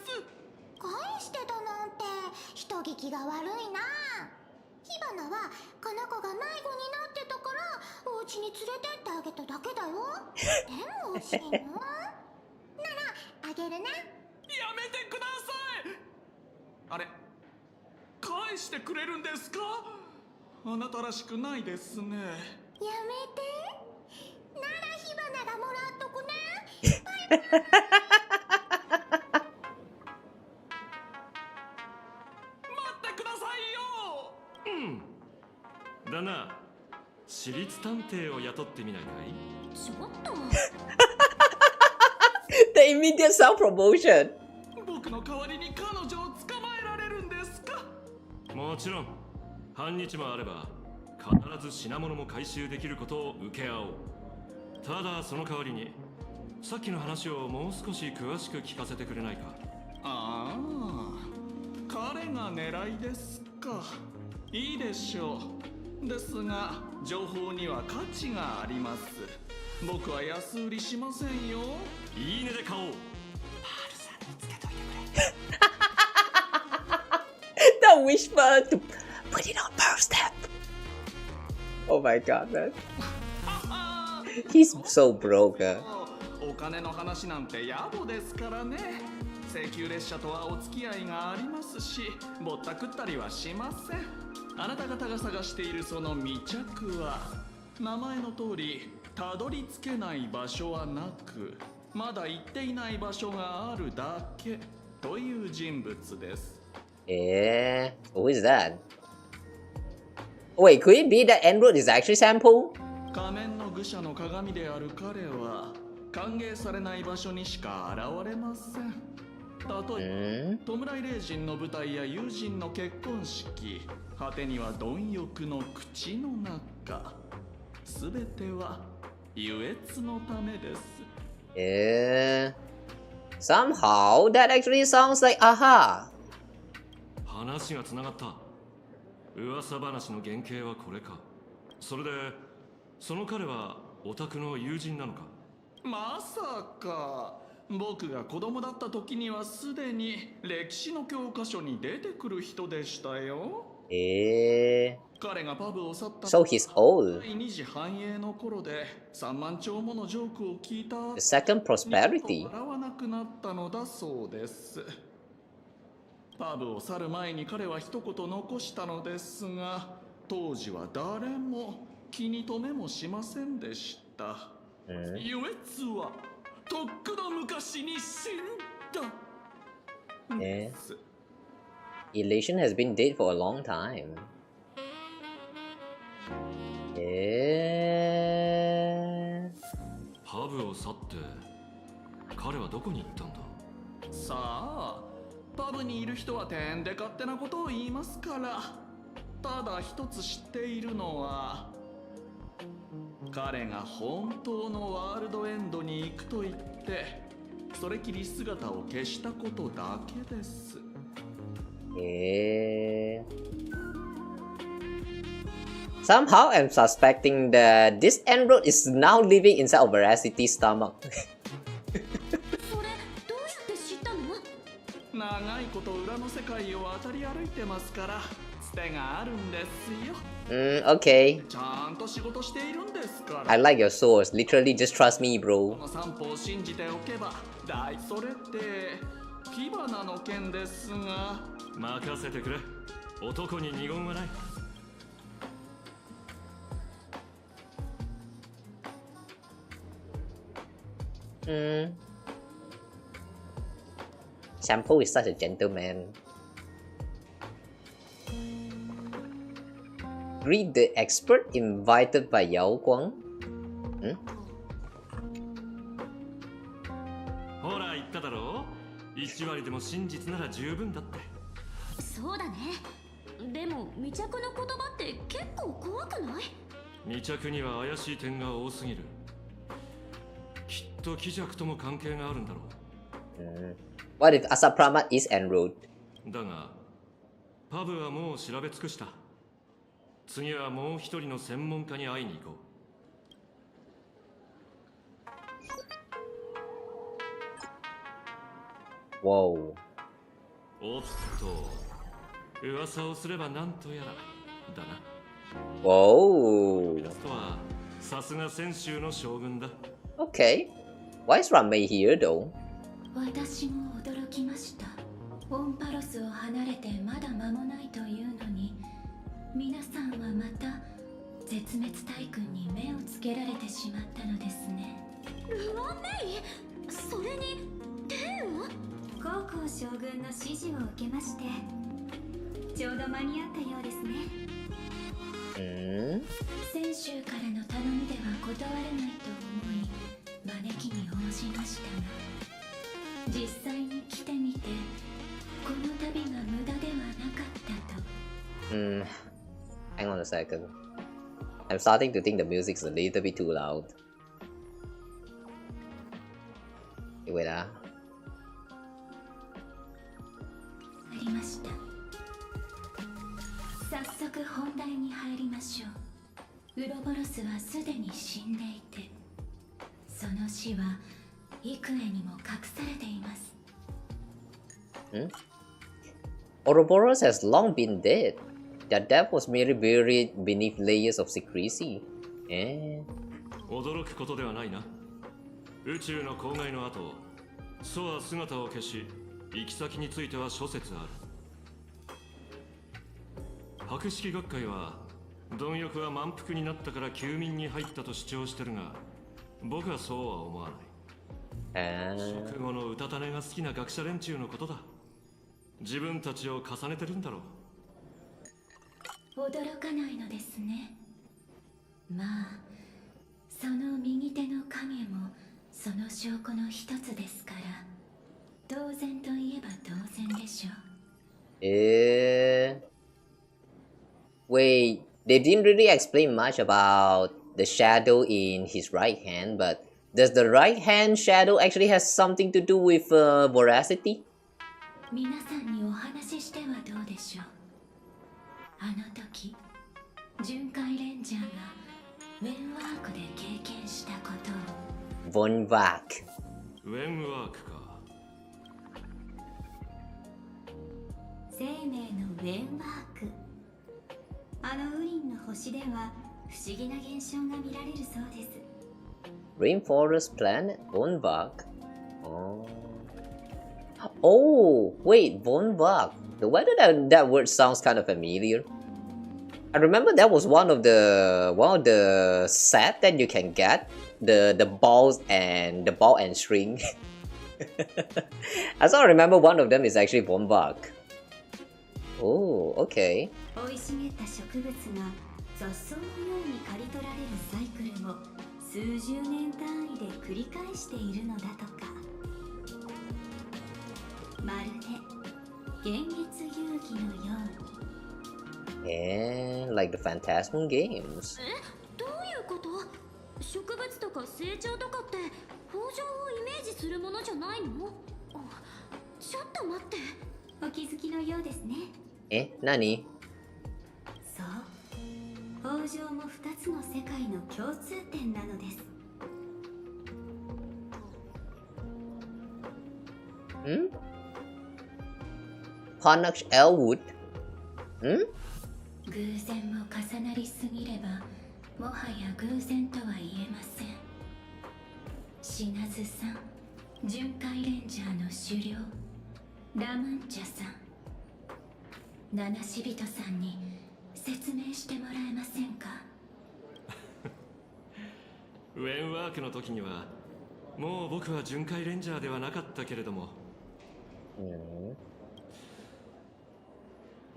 返してたなんて人聞きが悪いな。火花はこの子が迷子になってたからお家に連れてってあげただけだよ。でも欲しいのならあげるね。やめてください。あれ、返してくれるんですか？あなたらしくないですね。やめて。なら火花がもらっとくね。バイバイ。だな、私立探偵を雇ってみないかい？ちょっと。The immediate self promotion. 僕の代わりに彼女を捕まえられるんですか？もちろん。半日もあれば必ず品物も回収できることを請け合おう。ただその代わりにさっきの話をもう少し詳しく聞かせてくれないか。ああ、彼が狙いですか。いいでしょう。ですが情報には価値があります。僕は安売りしませんよ。いいねで買おう。The whisper to put it on Pearl step. Oh my god, man. He's so broke. お金の話なんて野暮ですからね。請求列車とはお付き合いがありますし、ぼったくったりはしません。あなた方が探しているその未着は、名前の通りたどり着けない場所はなく、まだ行っていない場所があるだけという人物です。Who is that? Wait, could it be that Enroad is actually Sampo? 仮面の愚者の鏡である彼は歓迎されない場所にしか現れません。例えば、弔い霊人の舞台や友人の結婚式、果てには貪欲の口の中、すべては優越のためです。Somehow that actually sounds like aha. 話がつながった。噂話の原型はこれか。それでその彼はオタクの友人なのか。まさか。僕が子供だった時にはすでに歴史の教科書に出てくる人でしたよ。彼がパブを去った So he's old. 第二次繁栄の頃で3万丁ものジョークを聞いた The second prosperity. 笑わなくなったのだそうです。パブを去る前に彼は一言残したのですが、当時は誰も気に留めもしませんでした。優越はとっくの昔に死んだ。Elation has been dead for a long time. パブを去って彼はどこに行ったんだ。さあ、パブにいる人はてんで勝手なことを言いますから。ただ一つ知っているのは、彼が本当のワールドエンドに行くと言ってそれきり姿を消したことだけです。Somehow I'm suspecting that this Enroad is now living inside of Veracity's stomach. それどうやって知ったの？長いこと裏の世界を渡り歩いてますから、つてがあるんですよ。Okay. ちゃんと仕事しているんですから。I like your source. Literally, just trust me, bro. 散歩を信じておけば大それって火花の件ですが。任せてくれ。男に二言はない。Shampoo is such a gentleman. Greet the expert invited by Yao Guang. ほら言っただろう。1割でも真実なら十分だって。そうだね。でも未着の言葉って結構怖くない？未着には怪しい点が多すぎる。きっと貴弱とも関係があるんだろう。What if Asaprama is Enroad? だがパブはもう調べ尽くした。次はもう一人の専門家に会いに行こう。Wow. おっと、噂をすればなんとやらだな。Wow. ラストはさすが泉州の将軍だ。Okay. Why is Ramei here though? 私も驚きました。オンパロスを離れてまだ間もないというのに、皆さんはまた絶滅大軍に目をつけられてしまったのですね。ラメイ、それに天は？高校将軍の指示を受けまして、ちょうど間に合ったようですね。先週からの頼みでは断れないと思い招きに応じましたが、実際に来てみてこの旅が無駄ではなかったと。Hang on a second. I'm starting to think the music's a little bit too loud. Wait, ありました。早速本題に入りましょう。ウロボロスはすでに死んでいて、その死は幾重にも隠されています。Ouroboros has long been dead. That death was merely buried beneath layers of secrecy. 驚くことではないな。宇宙の公害の後、ソは姿を消し、行き先については諸説ある。博識学会は貪欲は満腹になったから休眠に入ったと主張してるが、僕はそうは思わない。食後のうたた寝が好きな学者連中のことだ。自分たちを重ねてるんだろう。驚かないのですね。まあ、その右手の影もその証拠の一つですから、当然といえば当然でしょう。Wait, they didn't really explain much about the shadow in his right hand, but does the right hand shadow actually has something to do with voracity? 皆さんにお話ししてはどうでしょう。あの時、巡回レンジャーがウェンワークで経験したことを。ウェンワーク。ウェンワークか。生命のウェンワーク。あのウリンの星では不思議な現象が見られるそうです。Rainforest planet Vonvak. Oh, wait, Vonvak. Why did that word sounds kind of familiar? I remember that was one of the set that you can get, the balls and the ball and string. I still remember one of them is actually Vonvak. Oh, okay. 生い茂った植物が雑草のように刈り取られるサイクルを数十年単位で繰り返しているのだとか。まるで現月遊戯のように。like the Phantasmal games. どういうこと？植物とか成長とかって豊穣をイメージするものじゃないの？ちょっと待って。お気づきのようですね。何？そう、豊穣も2つの世界の共通点なのです。Honkai Elwood? 偶然も重なりすぎればもはや偶然とは言えません。シナズさん、巡回レンジャーの首領ラマンチャさん、七死人さんに説明してもらえませんか？ウェンワークの時にはもう僕は巡回レンジャーではなかったけれども、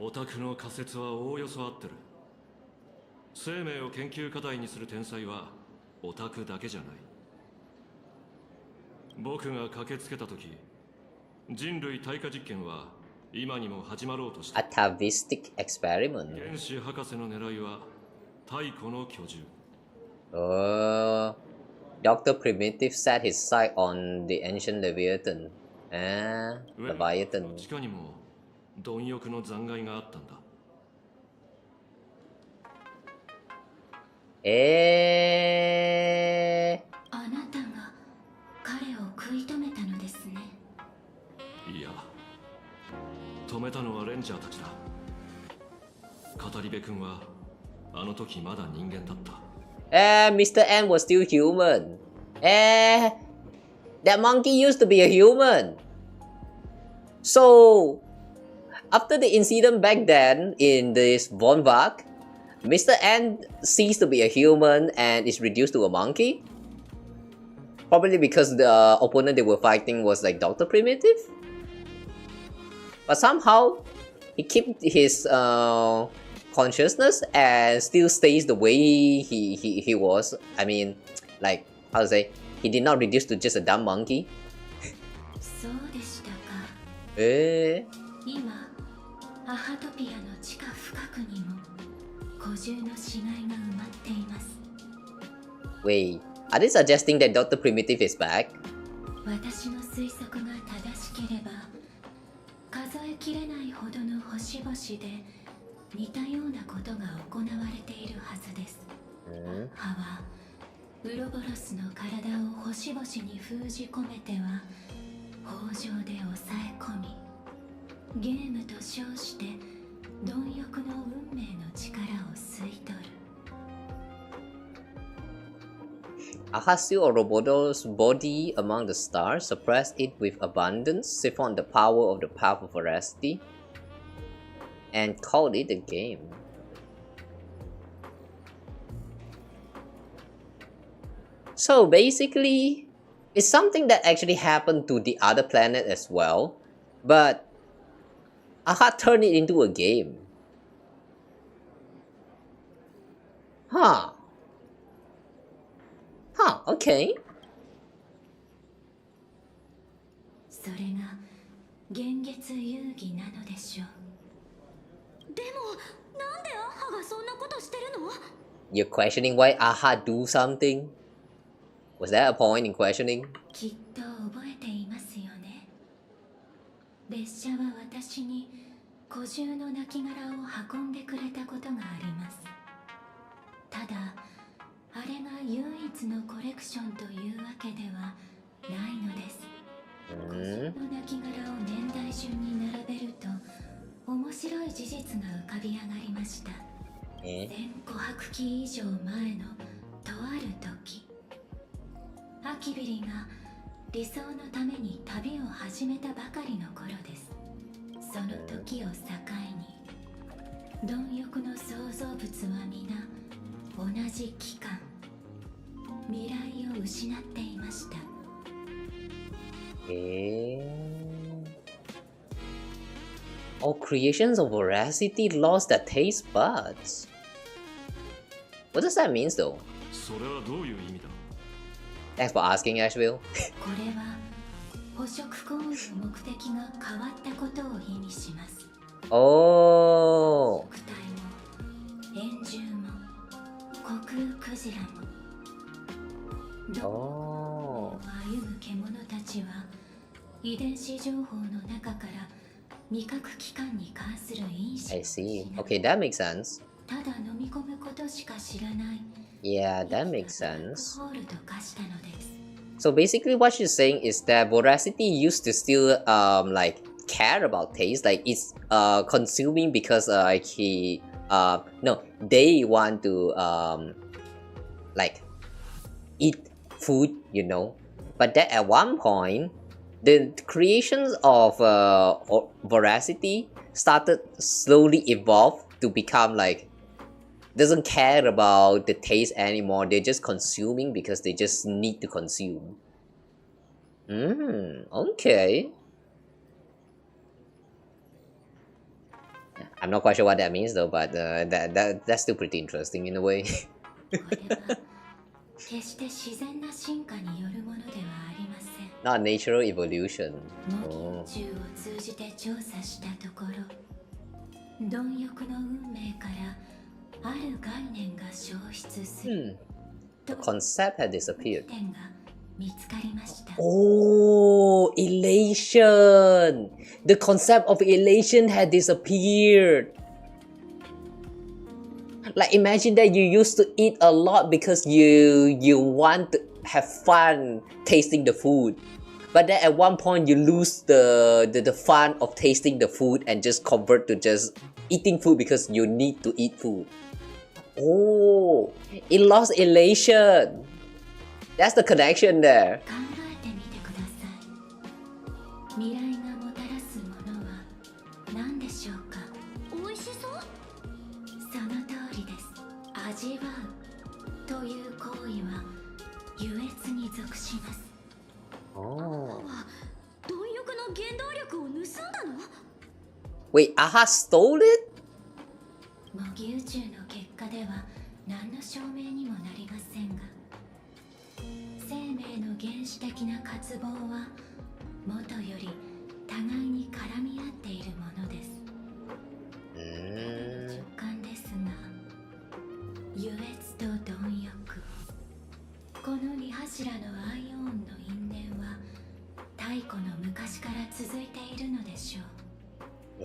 オタクの仮説はおおよそ合ってる。生命を研究課題にする天才はオタクだけじゃない。僕が駆けつけた時、人類耐火実験は今にも始まろうとして。Atavistic experiment. 原子博士の狙いは太古の巨獣。Dr. Primitive set his sight on the ancient Leviathan. Leviathan. 地下にも貪欲の残骸があったんだ。あなたが彼を食い止めたのですね。いや、止めたのはレンジャーたちだ。語り部君はあの時まだ人間だった。Mr. N was still human. That monkey used to be a human. So, after the incident back then in this Vonvak, Mr. N ceased to be a human and is reduced to a monkey? Probably because the opponent they were fighting was like Dr. Primitive? But somehow, he kept his consciousness and still stays the way he was. I mean, like, how to say, he did not reduce to just a dumb monkey. そうでしたか。今、アハトピアの地下深くにも Wait, are they suggesting that Dr. Primitive is back? 私の推測が正しければ数えきれないほどの星々で似たようなことが行われているはずです。葉はウロボロスの体を星々に封じ込めては豊穣で抑え込み、ゲームと称して貪欲の運命の力を吸い取る。Ahasio Ouroboros' body among the stars, suppressed it with abundance, siphoned the power of the path of veracity, and called it a game. So basically, it's something that actually happened to the other planet as well, but Aha turned it into a game. Huh. Huh, okay. それが幻月遊戯なのでしょう。でも、なんでアハがそんなことしてるの？ You're questioning why Aha do something? Was there a point in questioning? きっと覚えていますよね。列車は私に古獣の亡骸を運んでくれたことがあります。ただ、あれが唯一のコレクションというわけではないのです。古獣の亡骸を年代順に並べると面白い事実が浮かび上がりました。1500期以上前のとある時、アキビリが理想のために旅を始めたばかりの頃です。その時を境に貪欲の創造物は皆同じ期間、未来を失っていました。All creations of veracity lost their taste buds. What does that mean though? それはどういう意味だ? Thanks for asking, Ashville. これは捕食行為の目的が変わったことを意味します。Oh. 肉体も円獣も虚空クジラも。歩む獣たちは遺伝子情報の中から味覚器官に関する因子 I see. Okay, that makes sense. ただ飲み込むことしか知らない。Yeah, that makes sense. ホールと化したのです。So basically what she's saying is that veracity used to still like care about taste, like it's consuming because they want to like eat food, you know. But that at one point the creations of veracity started slowly evolve to become like doesn't care about the taste anymore. They're just consuming because they just need to consume. Okay. I'm not quite sure what that means though, but that's still pretty interesting in a way. 決して自然な進化によるものではありません。Not natural evolution. 宇宙を通じて調査したところ、貪欲の運命からある概念が消失する。The concept had disappeared. 点が見つかりました。Oh, elation! The concept of elation had disappeared. Like imagine that you used to eat a lot because you want to have fun tasting the food, but then at one point you lose the fun of tasting the food and just convert to just eating food because you need to eat food. Oh, it lost elation. That's the connection there. 考えてみてください。未来がもたらすものは何でしょうか。美味しそう？その通りです。味わうという行為は優越に属します。Oh. 貪欲の原動力を盗んだの？ Wait, Aha stole it? 模擬宇宙の結果では何の証明にもなりませんが、生命の原始的な渇望はもとより互いに絡み合っているものです。直感ですが、昔から続いているのでしょう。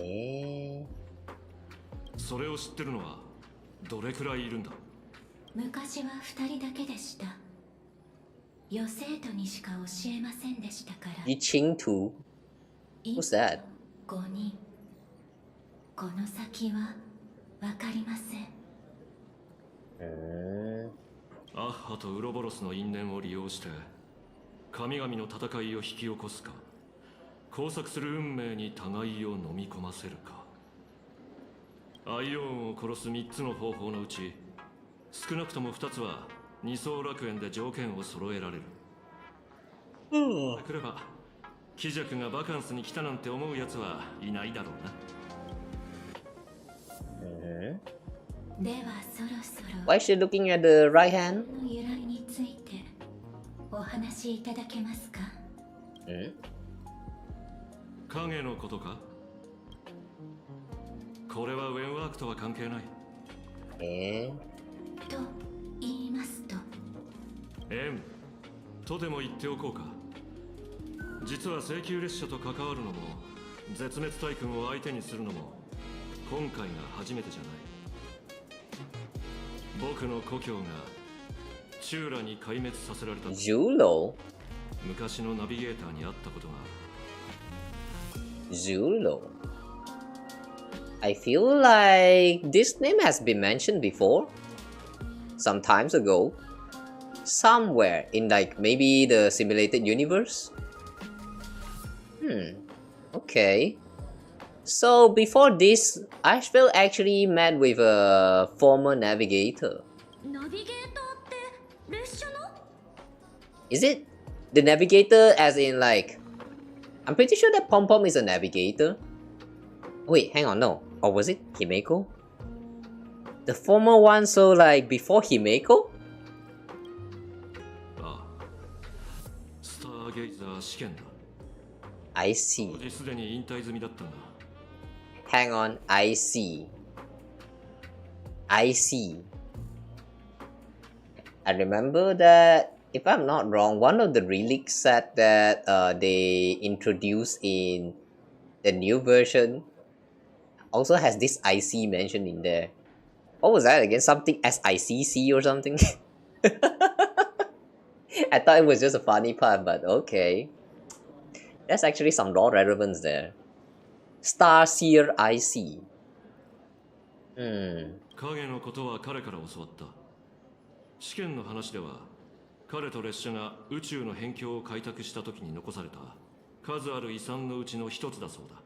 それを知ってるのはどれくらいいるんだ？昔は2人だけでした。余生徒にしか教えませんでしたから。Teaching to? What's that? 5人。この先はわかりません。アッハとウロボロスの因縁を利用して神々の戦いを引き起こすか、交錯する運命に互いを飲み込ませるか。アイオンを殺す3つの方法のうち少なくとも2つは二層楽園で条件を揃えられる。来れば貴族がバカンスに来たなんて思うやつはいないだろうな。ではそろそろ Why is she looking at the right hand? の由来についてお話しいただけますか？影のことか？これはウェンワークとは関係ない。と言いますと？とでも言っておこうか。実は請求列車と関わるのも絶滅大軍を相手にするのも今回が初めてじゃない。僕の故郷がチューラに壊滅させられた。ジュロ？昔のナビゲーターに会ったことがある。ジュロ？ I feel like this name has been mentioned before. Some times ago. Somewhere in like maybe the simulated universe? Okay. So before this, I feel actually met with a former navigator. Is it the navigator as in like... I'm pretty sure that Pom Pom is a navigator. Wait, hang on, no. Or was it Himeko? The former one, so like before Himeko? I see. Hang on, I see. I see. I remember that, if I'm not wrong, one of the relics said that they introduced in the new version also has this IC mentioned in there. What was that again? Something SICC or something? I thought it was just a funny part, but okay. There's actually some raw relevance there. Starseer IC. 影のことは彼から教わった。試験の話では、彼と列車が宇宙の辺境を開拓した時に残された数ある遺産のうちの一つだそうだ。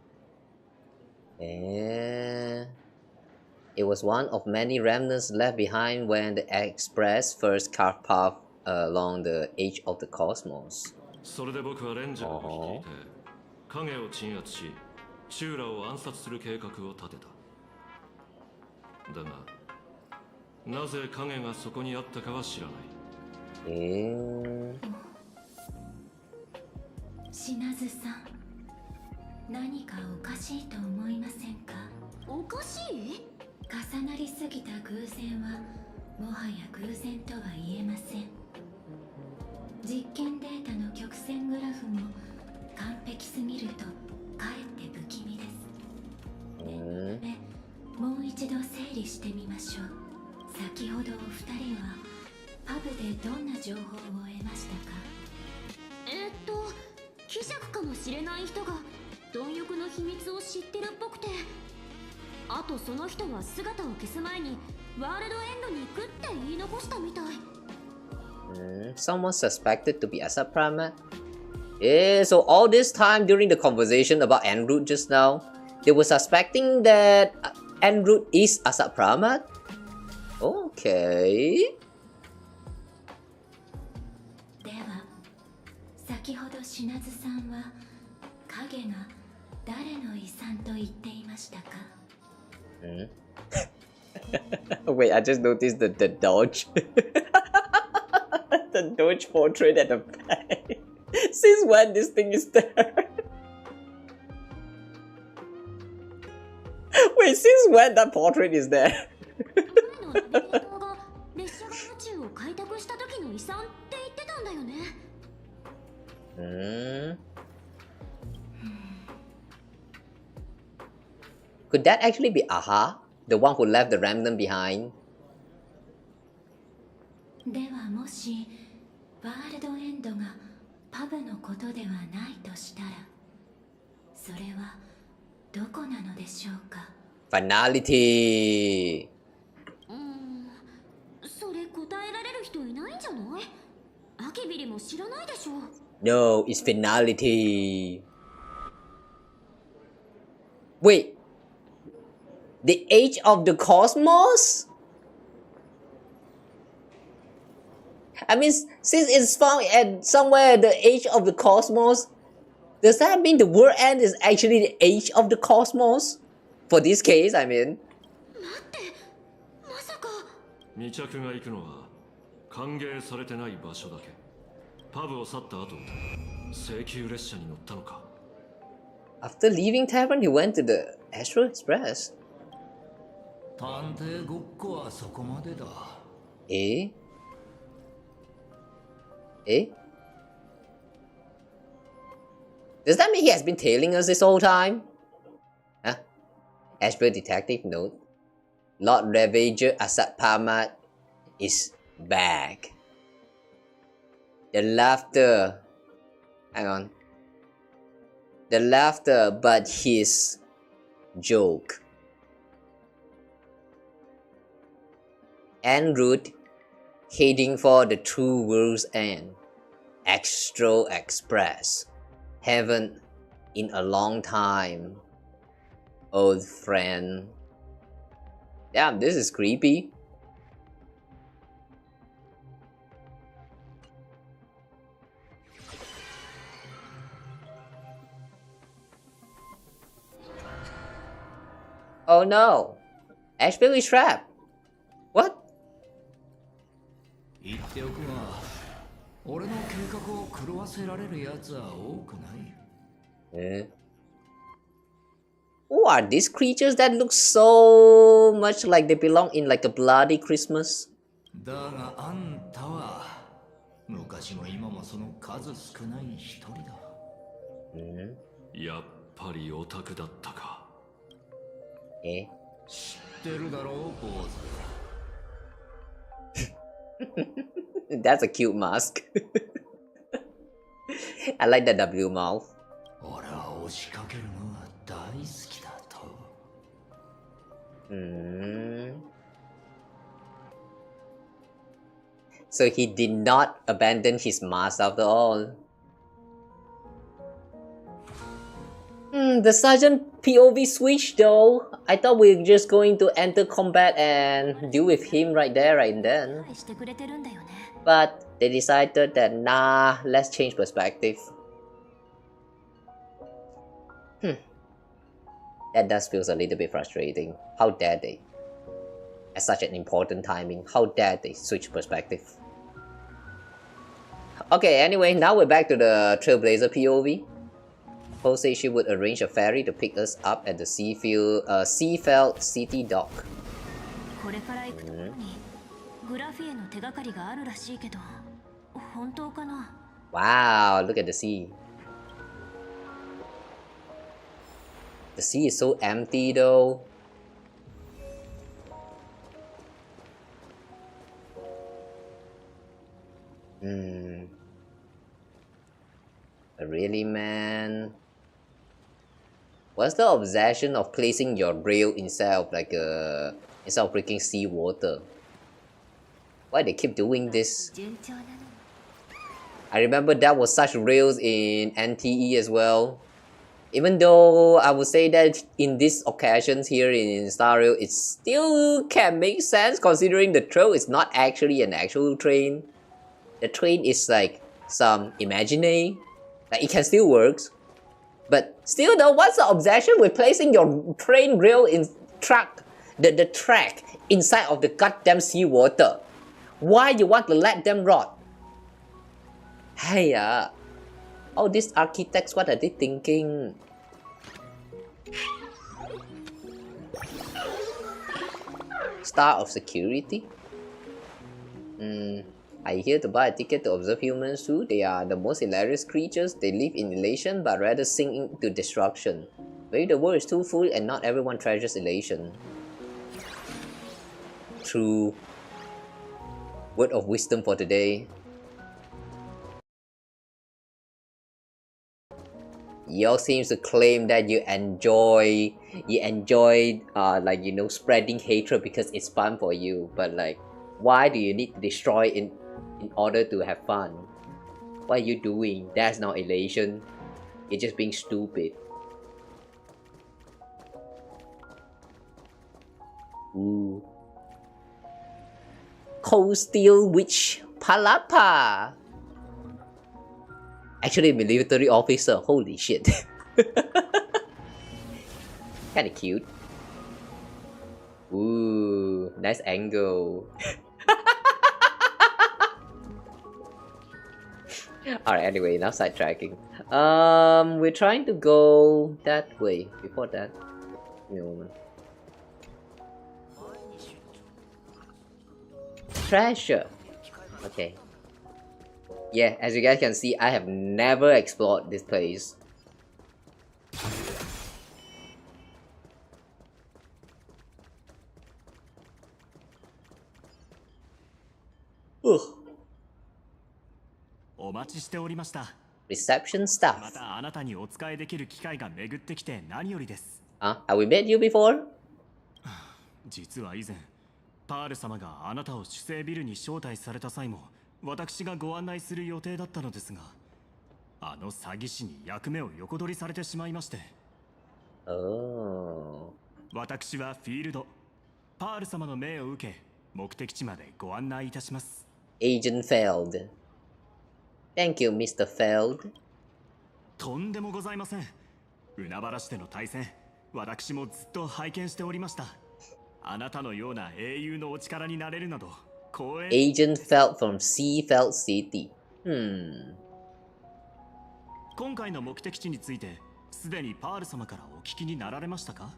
It was one of many remnants left behind when the Express first carved path along the edge of the cosmos. それで僕はレンジャーを率いて影を鎮圧し、チューラを暗殺する計画を立てた。だが、なぜ影がそこにあったかは知らない。品津さん、何かおかしいと思いませんか？おかしい？重なりすぎた偶然はもはや偶然とは言えません。実験データの曲線グラフも完璧すぎるとかえって不気味です。念のためもう一度整理してみましょう。先ほどお二人はパブでどんな情報を得ましたか？希釈かもしれない人が貪欲の秘密を知ってるっぽくて、あとその人は姿を消す前にワールドエンドに行くって言い残したみたい。Someone suspected to be Asap Pramat? So all this time during the conversation about en route just now, they were suspecting that en route is Asap Pramat? Okay. では、先ほど品津さんは影が誰の遺産と言っていましたか？Wait, I just noticed the dodge. The dodge portrait at the back. Since when this thing is there? Wait, since when that portrait is there? 列車が宇宙を開拓した時の遺産って言ってたんだよね。Could that actually be Aha? The one who left the remnant behind? ではもしワールドエンドがパブのことではないとしたら、それはどこなのでしょうか。 Finality. それ答えられる人いないんじゃない？アキビリも知らないでしょ。 No, it's finality. Wait. The age of the cosmos? I mean, since it's found at somewhere the age of the cosmos, does that mean the world end is actually the age of the cosmos? For this case, I mean. まさか。未着が行くのは歓迎されてない場所だけ。パブを去った後、請求列車に乗ったのか。After leaving Tavern, he went to the Astral Express. 探偵ごっこはそこまでだ。Eh? Eh? Does that mean he has been tailing us this whole time? Huh? Ashburn Detective note. Lord Ravager Asad Parmat is back. The laughter. Hang on. The laughter, but his joke. En route, heading for the true world's end. Astral Express. Haven't in a long time. Old friend. Damn, this is creepy. Oh no! Asheville is trapped. What? 言っておくが、俺の計画を狂わせられる奴は多くない。Eh? Who are these creatures that look so much like they belong in like a bloody Christmas? だがあんたは昔も今もその数少ない一人だ。やっぱりオタクだったか。Eh? 知ってるだろう、坊主。That's a cute mask. I like the W mouth. 俺は押しかけるのが大好きだと。So he did not abandon his mask after all. The sergeant POV switch though. I thought we were just going to enter combat and deal with him right there, right then. But they decided that nah, let's change perspective. That does feel a little bit frustrating. How dare they? At such an important timing, how dare they switch perspective? Okay, anyway, now we're back to the Trailblazer POV. Poe says she would arrange a ferry to pick us up at the Seafeld City Dock. Wow, look at the sea. The sea is so empty though. Really, man? What's the obsession of placing your rail inside of like instead of freaking sea water? Why they keep doing this? I remember that was such rails in NTE as well. Even though I would say that in these occasions here in Star Rail, it still can make sense considering the trail is not actually an actual train. The train is like some imaginary. Like it can still work. But still though, what's the obsession with placing your train rail in the track inside of the goddamn seawater? Why you want to let them rot? Hey all these architects, what are they thinking? Star of security? Are you here to buy a ticket to observe humans too? They are the most hilarious creatures. They live in elation but rather sink into destruction. Maybe the world is too full and not everyone treasures elation. True. Word of wisdom for today. Y'all seems to claim that you enjoy like, you know, spreading hatred because it's fun for you, but like, why do you need to destroy in order to have fun? What are you doing? That's not elation. You're just being stupid. Ooh. Cold Steel Witch Palapa. Actually, military officer. Holy shit. Kinda cute. Ooh, nice angle. Alright, anyway, enough sidetracking. We're trying to go that way. Before that, give me a moment. Treasure. Okay. Yeah, as you guys can see, I have never explored this place. Ugh. Reception staff. Have we met you before? 実は以前、パール様があなたを主聖ビルに招待された際も、私がご案内する予定だったのですが、あの詐欺師に役目を横取りされてしまいまして。私はフィールド、パール様の命を受け、目的地までご案内いたします。Agent Feld. Thank you, Mr. Feld. とんでもございません。海原市での対戦、私もずっと拝見しておりました。あなたのような英雄のお力になれるなど光栄。Agent Feld from Seafeld City. 今回の目的地についてすでにパール様からお聞きになられましたか？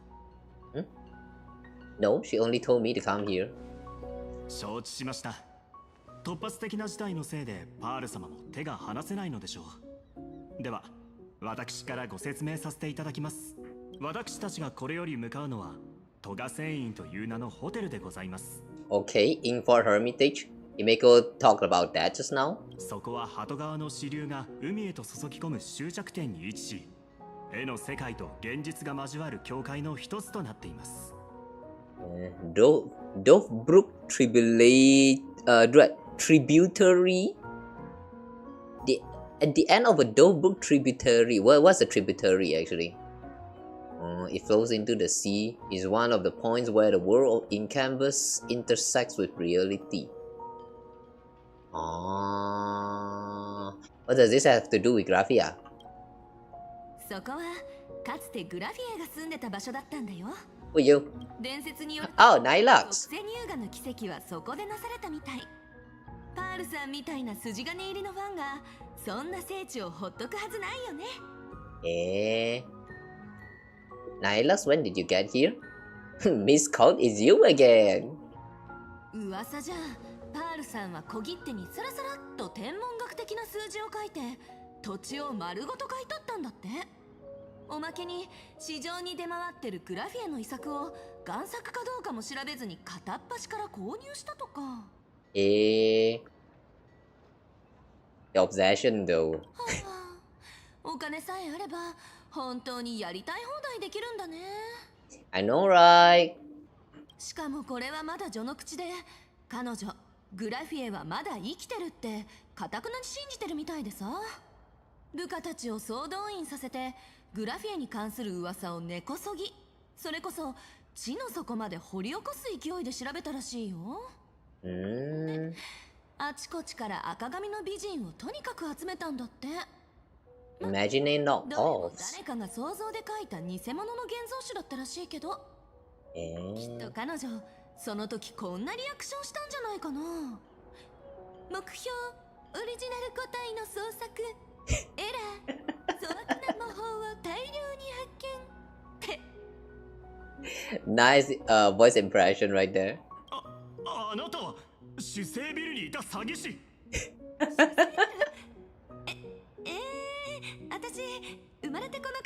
No, she only told me to come here. 承知しました。突発的な事態のせいでパール様も手が離せないのでしょう。では、私からご説明させていただきます。私たちがこれより向かうのはトガ船員という名のホテルでございます。Okay, in for Hermitage. Himeko talked about that just now. そこは鳩川の支流が海へと注ぎ込む終着点に位置し、絵の世界と現実が交わる境界の一つとなっています。Dovebrook Tributary? At the end of a Dovebrook Tributary, what's a tributary actually? It flows into the sea. Is one of the points where the world in canvas intersects with reality. What does this have to do with Graphia? そこはかつてグラフィエが住んでた場所だったんだよ。Who you? 伝説によると、Nylax. 属性乳牙の奇跡はそこでなされたみたい。パールさんみたいな筋金入りのファンがそんな聖地をほっとくはずないよね。Nylax, when did you get here? Miss Code is you again. 噂じゃ、パールさんは小切手にサラサラっと天文学的な数字を書いて土地を丸ごと買い取ったんだって。おまけに市場に出回ってるグラフィエの遺作を贋作かどうかも調べずに片っ端から購入したとか。The obsession though. お金さえあれば本当にやりたい放題できるんだね。 I know, right? しかもこれはまだ序の口で、彼女グラフィエはまだ生きてるって固くなに信じてるみたいでさ。部下たちを総動員させてグラフィエに関する噂を根こそぎ、それこそ地の底まで掘り起こす勢いで調べたらしいよ。あちこちから赤髪の美人をとにかく集めたんだって。Imagining not 誰かが想像で描いた偽物の現像種だったらしいけど、きっと彼女その時こんなリアクションしたんじゃないかな。目標オリジナル個体の捜索エラー粗悪な魔法を大量に発見って。 Nice voice impression right there. あなたは主聖ビルにいた詐欺師。私生まれてこの方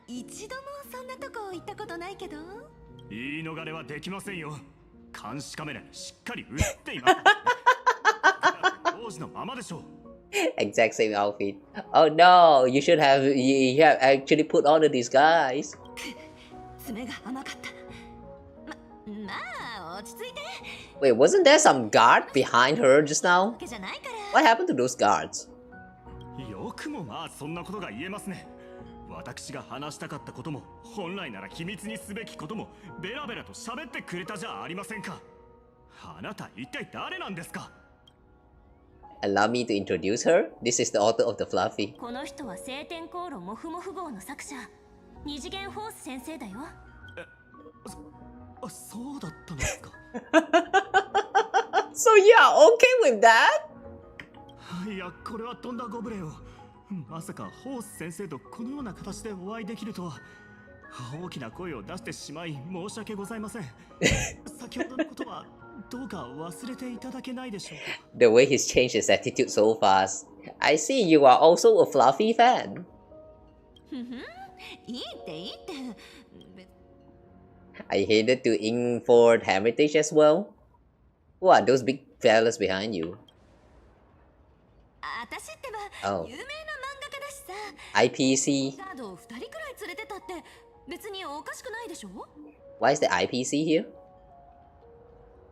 一度もそんなとこ行ったことないけど。言い逃れはできませんよ。監視カメラにしっかり映っています。当時のままでしょう。Exact same outfit. Oh no, you should have actually put on the disguise. 爪が甘かった。まあ落ち着いて。Wait, wasn't there some guard behind her just now? What happened to those guards? よくもまあそんなことが言えますね。私が話したかったことも本来なら秘密にすべきこともベラベラと喋ってくれたじゃありませんか。あなた一体誰なんですか。Allow me to introduce her. This is the author of the Fluffy. この人は晴天航路モフモフ号の作者、二次元フォース先生だよ。そうだったんですか。So yeah, okay with that? いや、これはとんだご無礼を。まさかホース先生とこのような形でお会いできるとは。大きな声を出してしまい申し訳ございません。先ほどのことはどうか忘れていただけないでしょうか。The way he's changed his attitude so fast. I see you are also a Fluffy fan. いいっていいって。I headed to Ingford Hermitage as well. Who are those big fellas behind you? 私ってば有名な漫画家だしさ。IPC. ガードを2人くらい連れてたって別におかしくないでしょ。 Why is the IPC here?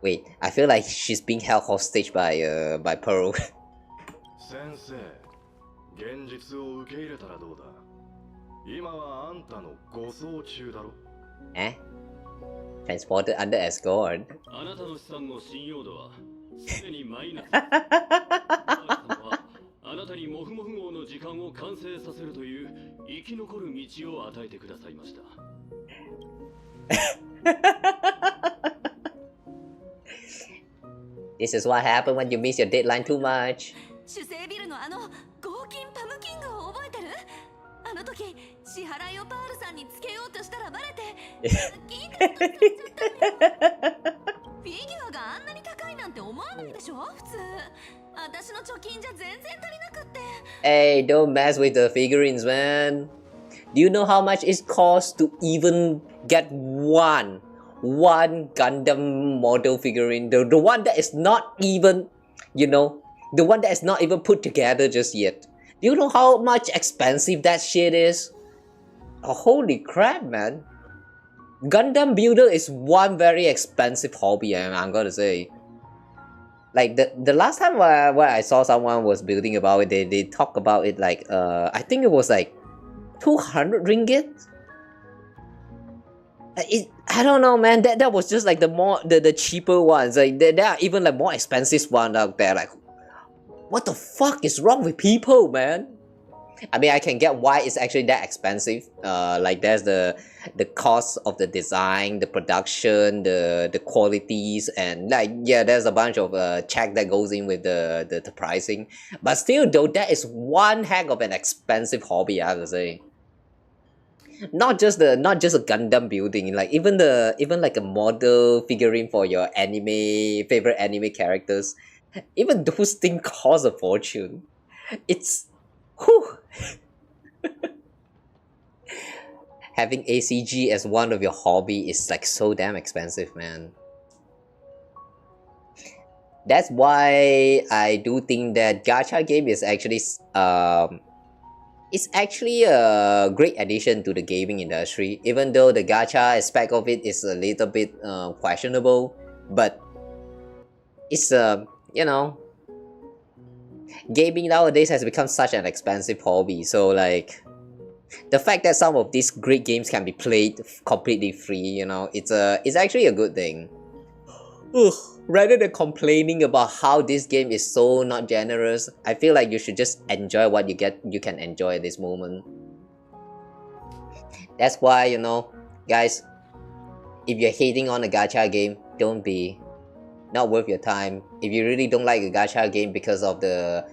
Wait, I feel like she's being held hostage by Pearl. 先生、現実を受け入れたらどうだ。今はあんたの護送中だろ。Eh? Transported under escort. あなたの資産の信用度はすでにマイナス。あなたにモフモフ号の時間を完成させるという生き残る道を与えてくださいました。This is what happened when you miss your deadline too much. 主生ビルの合金パムキングを覚えてる？あの時支払いをパールさんにつけようとしたらバレて金使っちゃったのよ。フィギュアがあんなに高いなんて思わないでしょ普通。私の貯金じゃ全然足りなくって。Hey, don't mess with the figurines, man. Do you know how much it costs to even get one Gundam model figurine? The one that is not even, you know, the one that is not even put together just yet. Do you know how much expensive that shit is? Oh, holy crap, man. Gundam builder is one very expensive hobby, I'm gonna say. Like the last time where I saw someone was building about it, they talk about it like I think it was like 200 ringgit. I don't know, man. That was just like the cheaper ones. Like there are even like more expensive ones out there. Like, what the fuck is wrong with people, man? I mean, I can get why it's actually that expensive. Like there's the cost of the design, the production, the qualities, and like yeah, there's a bunch of check that goes in with the pricing. But still, though, that is one heck of an expensive hobby, I have to say. Not just a Gundam building, like even like a model figurine for your favorite anime characters. Even those things cost a fortune. It's whew. Having ACG as one of your hobby is like so damn expensive, man. That's why I do think that gacha game is actually it's actually a great addition to the gaming industry, even though the gacha aspect of it is a little bit questionable. But it's you know, gaming nowadays has become such an expensive hobby, so like the fact that some of these great games can be played completely free, you know, it's actually a good thing. Ugh. Rather than complaining about how this game is so not generous, I feel like you should just enjoy what you can enjoy at this moment. That's why, you know, guys, if you're hating on a gacha game, don't be. Not worth your time. If you really don't like a gacha game because of the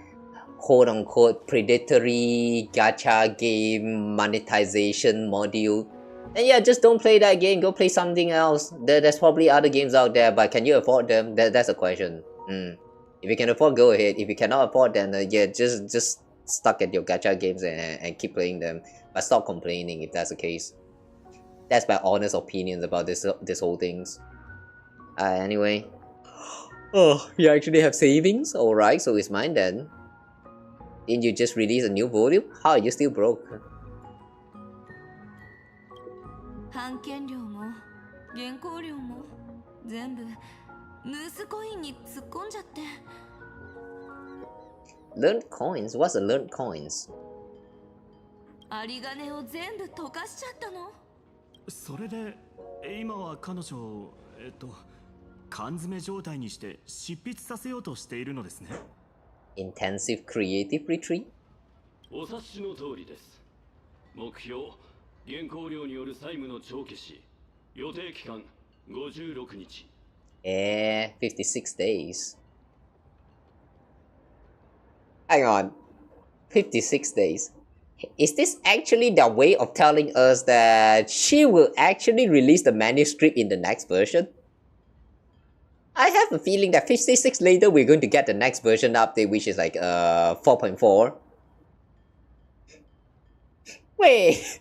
quote-unquote predatory gacha game monetization module, then yeah, just don't play that game. Go play something else. There's probably other games out there, but can you afford them? That's a question. If you can afford, go ahead. If you cannot afford, then yeah, just stuck at your gacha games and keep playing them. But stop complaining if that's the case. That's my honest opinions about this whole things. Anyway. Oh, you actually have savings? Alright, so it's mine then. Didn't you just release a new volume? How are you still broke? 版権料も原稿料も全部ヌースコインに突っ込んじゃって。 Learned coins? What's a learned coins? 有り金を全部溶かしちゃったの。それで今は彼女を缶詰状態にして執筆させようとしているのですね。Intensive creative retreat? お察しの通りです。目標、原稿料による債務の帳消し。予定期間56日。56 days. Hang on. 56 days. Is this actually the way of telling us that she will actually release the manuscript in the next version? I have a feeling that 56 later we're going to get the next version update, which is like 4.4. Wait.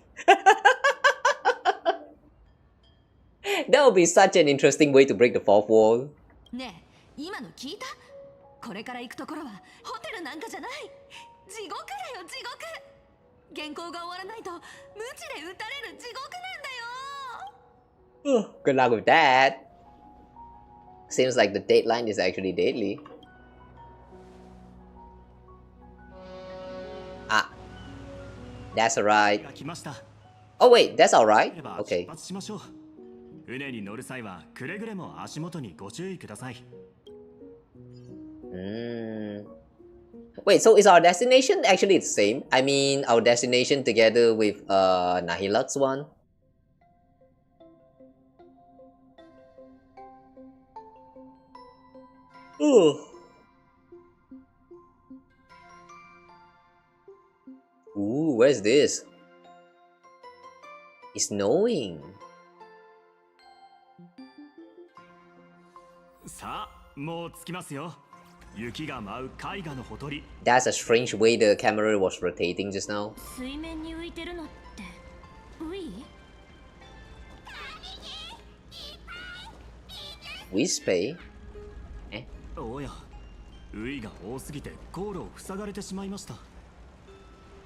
That would be such an interesting way to break the fourth wall. ねえ、今の聞いた？これから行くところはホテルなんかじゃない。地獄だよ、地獄。原稿が終わらないと無知で撃たれる地獄なんだよ。Good luck with that. Seems like the deadline is actually deadly. Ah, that's alright. Oh wait, that's alright. Okay. 船に乗る際はくれぐれも足元にご注意ください。Wait, so is our destination actually the same? I mean, our destination together with Nahilak's one? Ooh, where's this? It's snowing. さあ、もう着きますよ。雪が舞う絵画のほとり。That's a strange way the camera was rotating just now. 水面に浮いてるのってウィ？Whisper？おや、ウイが多すぎて航路を塞がれてしまいました。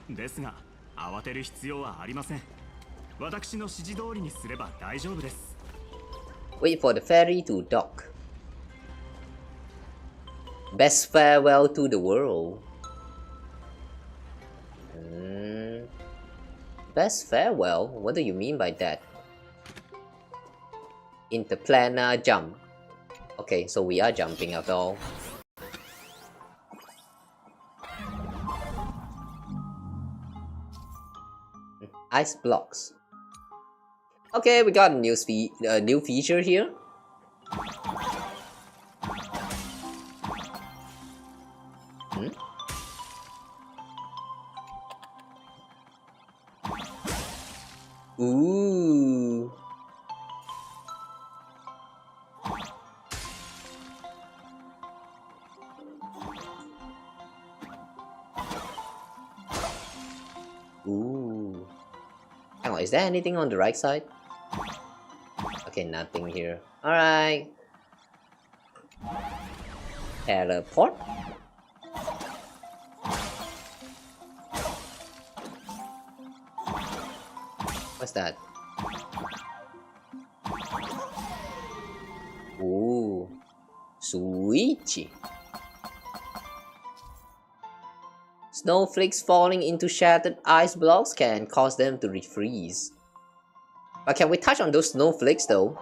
ですが、慌てる必要はありません。私の指示通りにすれば大丈夫です。Wait for the ferry to dock. Best farewell to the world. Best farewell? What do you mean by that? Interplanar jump. Okay, so we are jumping after all. Ice blocks. Okay, we got a new feature here. Ooh. Ooh. Hang on, is there anything on the right side? Okay, nothing here. Alright. Teleport? What's that? Ooh. Switchy. Snowflakes falling into shattered ice blocks can cause them to refreeze. But can we touch on those snowflakes though?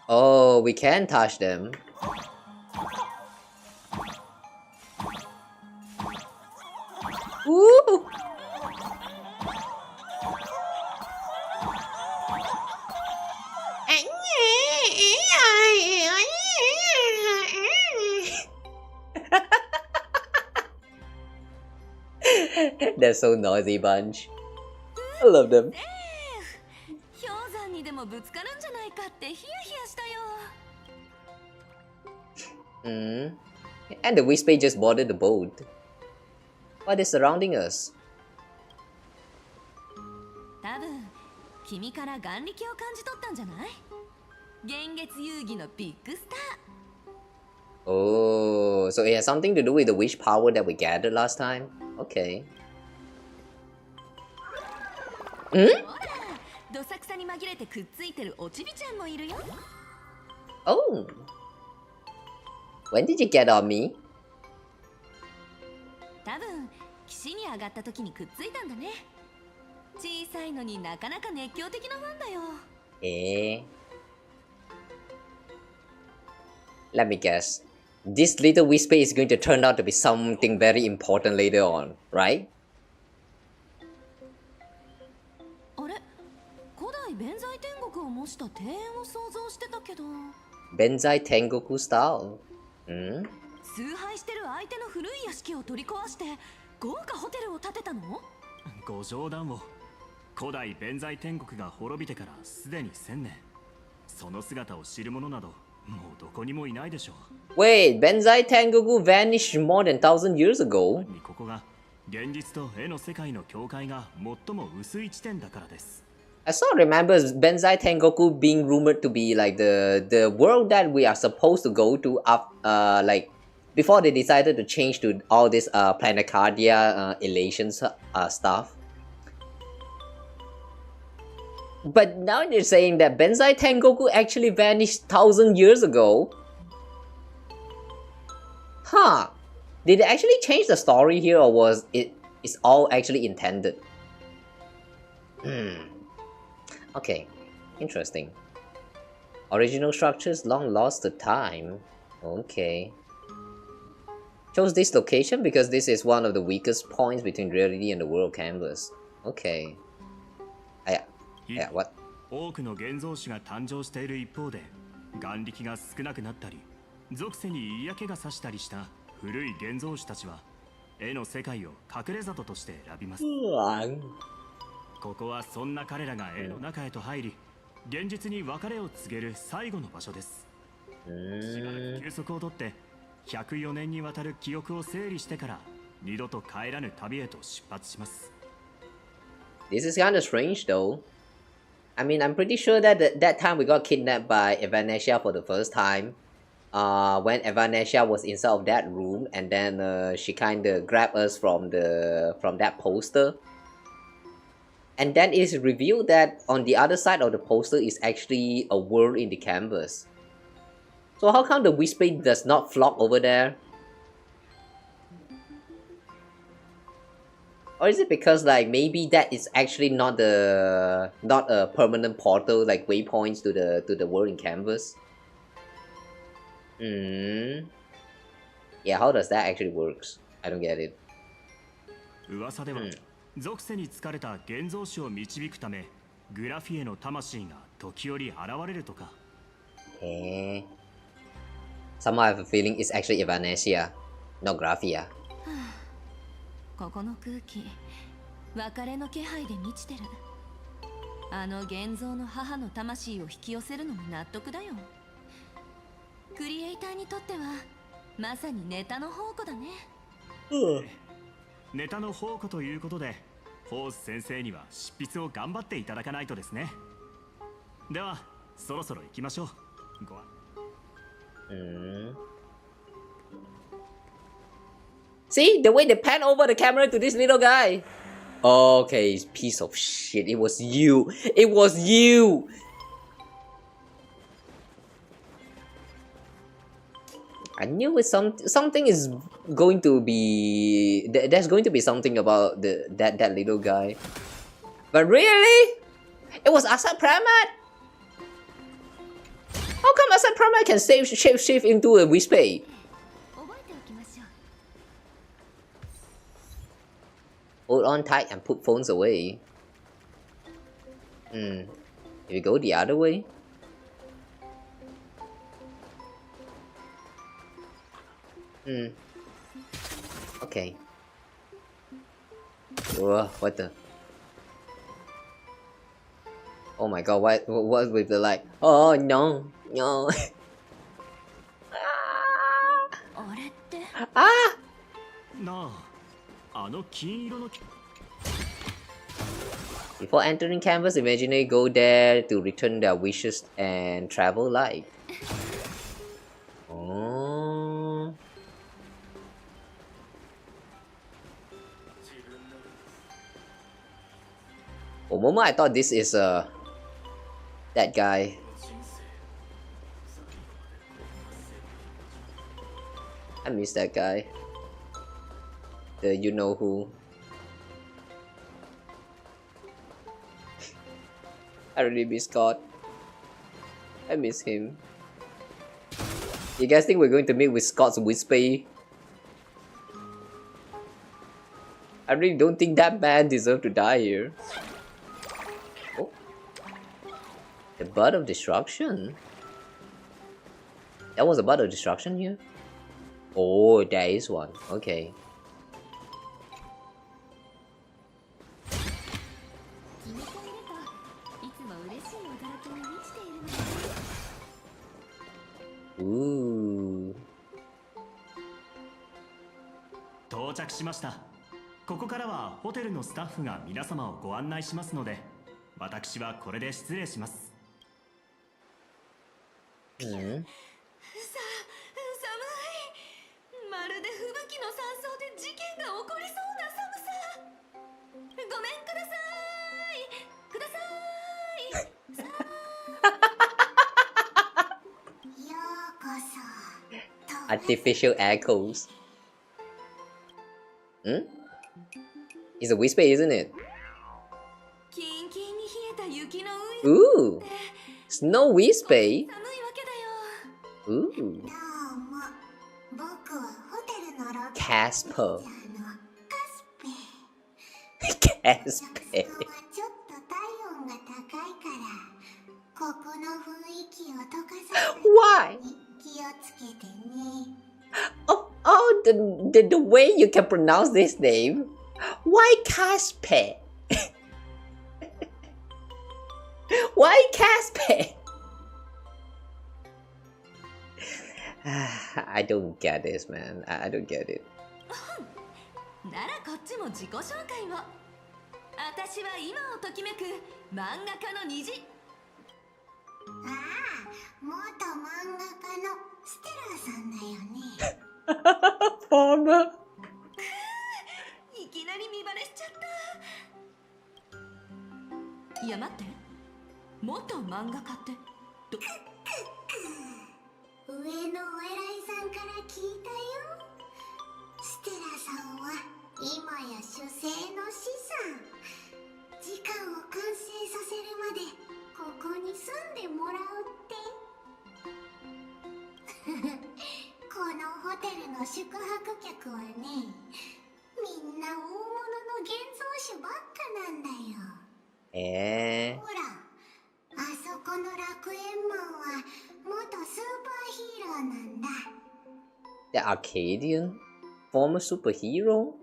Oh, we can touch them. Woo! They're so noisy bunch. I love them. 氷山にでもぶつかるんじゃないかってヒヤヒヤしたよ。And the Whisper just boarded the boat. What is surrounding us? 多分君から眼力を感じ取ったんじゃない？幻月遊戯のビッグスター。 Oh, so it has something to do with the wish power that we gathered last time? Okay. ほら、どさくさに紛れてくっついてるおちびちゃんもいるよ。Oh. When did you get on me? 多分岸に上がった時にくっついたんだね。小さいのになかなか熱狂的なファンだよ。Let me guess. This little whisper is going to turn out to be something very important later on, right? あれ、古代弁財天国を模した庭園を想像してたけど。Benzai Tengoku style. Hmm? 崇拝してる相手の古い屋敷を取り壊して豪華ホテルを建てたの？ご冗談を。古代弁財天国が滅びてからすでに1000年。その姿を知る者などもうどこにもいないでしょう。Wait, Benzai Tengoku vanished more than 1000 years ago? ここが現実と絵の世界の境界が最も薄い地点だからです。I sort of remember Benzai Tengoku being rumored to be like the world that we are supposed to go to up like before they decided to change to all this Planicardia elation stuff. But now they're saying that Benzai Tengoku actually vanished 1000 years ago. Huh. Did they actually change the story here, or was it's all actually intended? Okay. Interesting. Original structures long lost to time. Okay. Chose this location because this is one of the weakest points between reality and the world canvas. Okay. Yeah, what? 多くの現像師が誕生している一方で、眼力が少なくなったり、属性に嫌気がさしたりした古い現像師たちは、絵の世界を隠れ里として選びます。ここはそんな彼らが絵の中へと入り、現実に別れを告げる最後の場所です。しばらく休息をとって、104年にわたる記憶を整理してから、二度と帰らぬ旅へと出発します。This is kind of strange though. I mean, I'm pretty sure that that time we got kidnapped by Evanesia for the first time. When Evanesia was inside of that room, and then she kind of grabbed us from that poster. And then it's revealed that on the other side of the poster is actually a world in the canvas. So how come the Whisper does not flock over there? Or is it because like maybe that is actually not a permanent portal like waypoints to the world in canvas? Yeah, how does that actually works? I don't get it. 噂では、属性に疲れた現像師を導くため、グラフィエの魂が時折現れるとか。Somehow I have a feeling it's actually Evanesia, not Graphia. ここの空気、別れの気配で満ちてる。あの現像の母の魂を引き寄せるのも納得だよ。クリエイターにとってはまさにネタの宝庫だね。ネタの宝庫ということで、フォース先生には執筆を頑張っていただかないとですね。では、そろそろ行きましょう。ご案。See, the way they pan over the camera to this little guy. Okay, piece of shit. It was you. It was you. I knew it. Something is going to be. There's going to be something about that little guy. But really, it was Asad Pramat. How come Asad Pramat can shape into a Whisper? Hold on tight and put phones away. If we go the other way. Okay. Whoa, what the? Oh my god, what with the light? Oh no, no. あれって Ah! なあ、あの金色の Before entering canvas, imaginary go there to return their wishes and travel life. Oh. For a moment, I thought this is that guy. I miss that guy. The you know who. I really miss Scott. I miss him. You guys think we're going to meet with Scott's Wispy? I really don't think that man deserved to die here. Oh. The Bud of Destruction? That was a Bud of Destruction here? Oh, there is one. Okay. Ooh. 到着しました。ここからはホテルのスタッフが皆様をご案内しますので、私はこれで失礼します。寒い。まるで吹雪の山荘で事件が起こりそうな寒さ。ごめんください。ください。Artificial echoes. Hmm? It's a whisper, isn't it? Ooh! Snow whisper? Ooh. Casper. Casper. Why? Oh, the way you can pronounce this name. Why Casper? Why Casper? I don't get this, man. I don't get it. ならこっちも自己紹介を。私は今をときめく漫画家の虹。ああ、元漫画家のステラさんだよね。Farmer. いきなり見バレしちゃった。いや待って、元漫画家って上のお偉いさんから聞いたよ。ステラさんは今や主世の資産。時間を完成させるまでここに住んでもらうって。このホテルの宿泊客はね、みんな大物の現像種ばっかなんだよ。ほら、あそこの楽園マンは元スーパーヒーローなんだ。The Arcadian? Former superhero?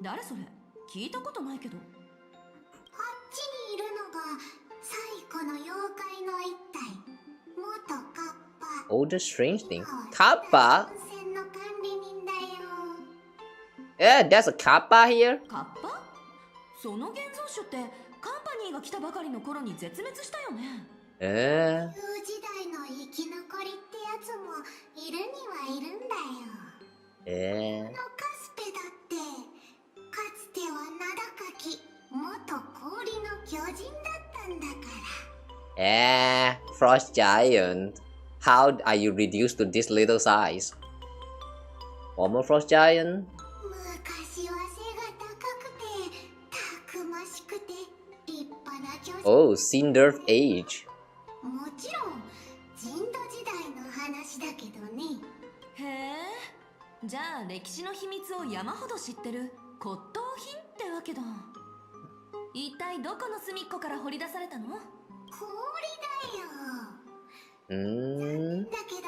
誰それ？聞いたことないけど。こっちにいるのが最古の妖怪の一体、元カッパ。Oh, the strange thing. Kappa? Yeah, there's a Kappa here. カッパ？その現像種ってカンパニーが来たばかりの頃に絶滅したよね。旧時代の生き残りってやつもいるにはいるんだよ。カスペだってかつては名高き元氷の巨人だったんだから。Frost Giant. How are you reduced to this little size? Former Frost Giant? 昔は背が高くてたくましくて立派な巨人。Oh, Cinder's age. もちろん人土時代の話だけどね。へえ、じゃあ歴史の秘密を山ほど知ってる骨董品ってわけだ。一体どこの隅っこから掘り出されたの？氷だよ。だけど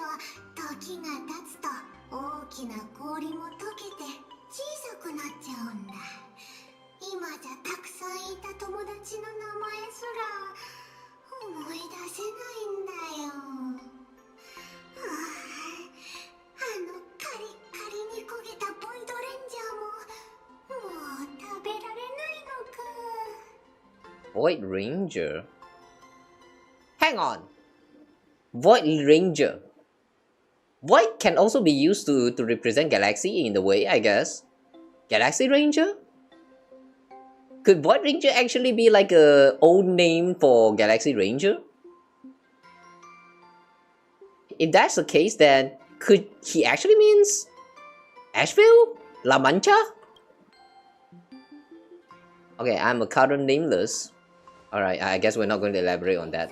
時が経つと大きな氷も溶けて小さくなっちゃうんだ。今じゃたくさんいた友達の名前すら思い出せないんだよ。あ Void Ranger. Hang on. Void Ranger. Void can also be used to represent Galaxy in the way, I guess. Galaxy Ranger? Could Void Ranger actually be like a old name for Galaxy Ranger? If that's the case, then could he actually means Asheville? La Mancha? Okay, I'm a current nameless. Alright, I guess we're not going to elaborate on that.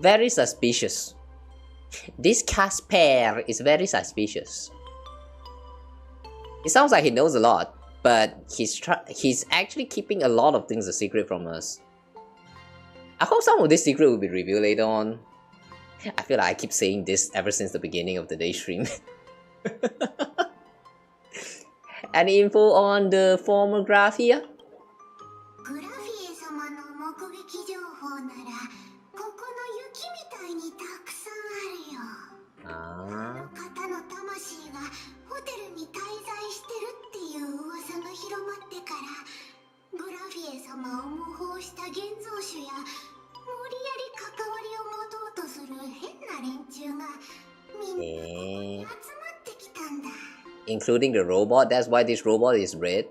Very suspicious. This Casper is very suspicious. It sounds like he knows a lot, but he's actually keeping a lot of things a secret from us. I hope some of this secret will be revealed later on. I feel like I keep saying this ever since the beginning of the day stream. Any info on the former graph here? Including the robot, that's why this robot is red.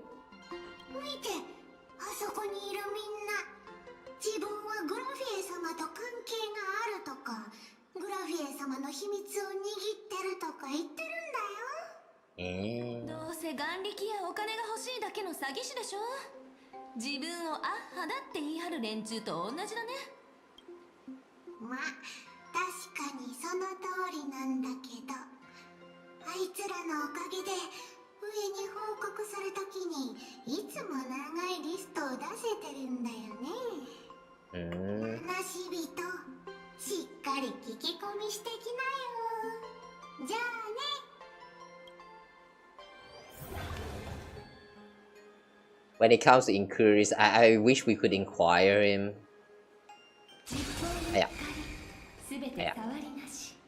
When it comes to inquiries, I wish we could inquire him.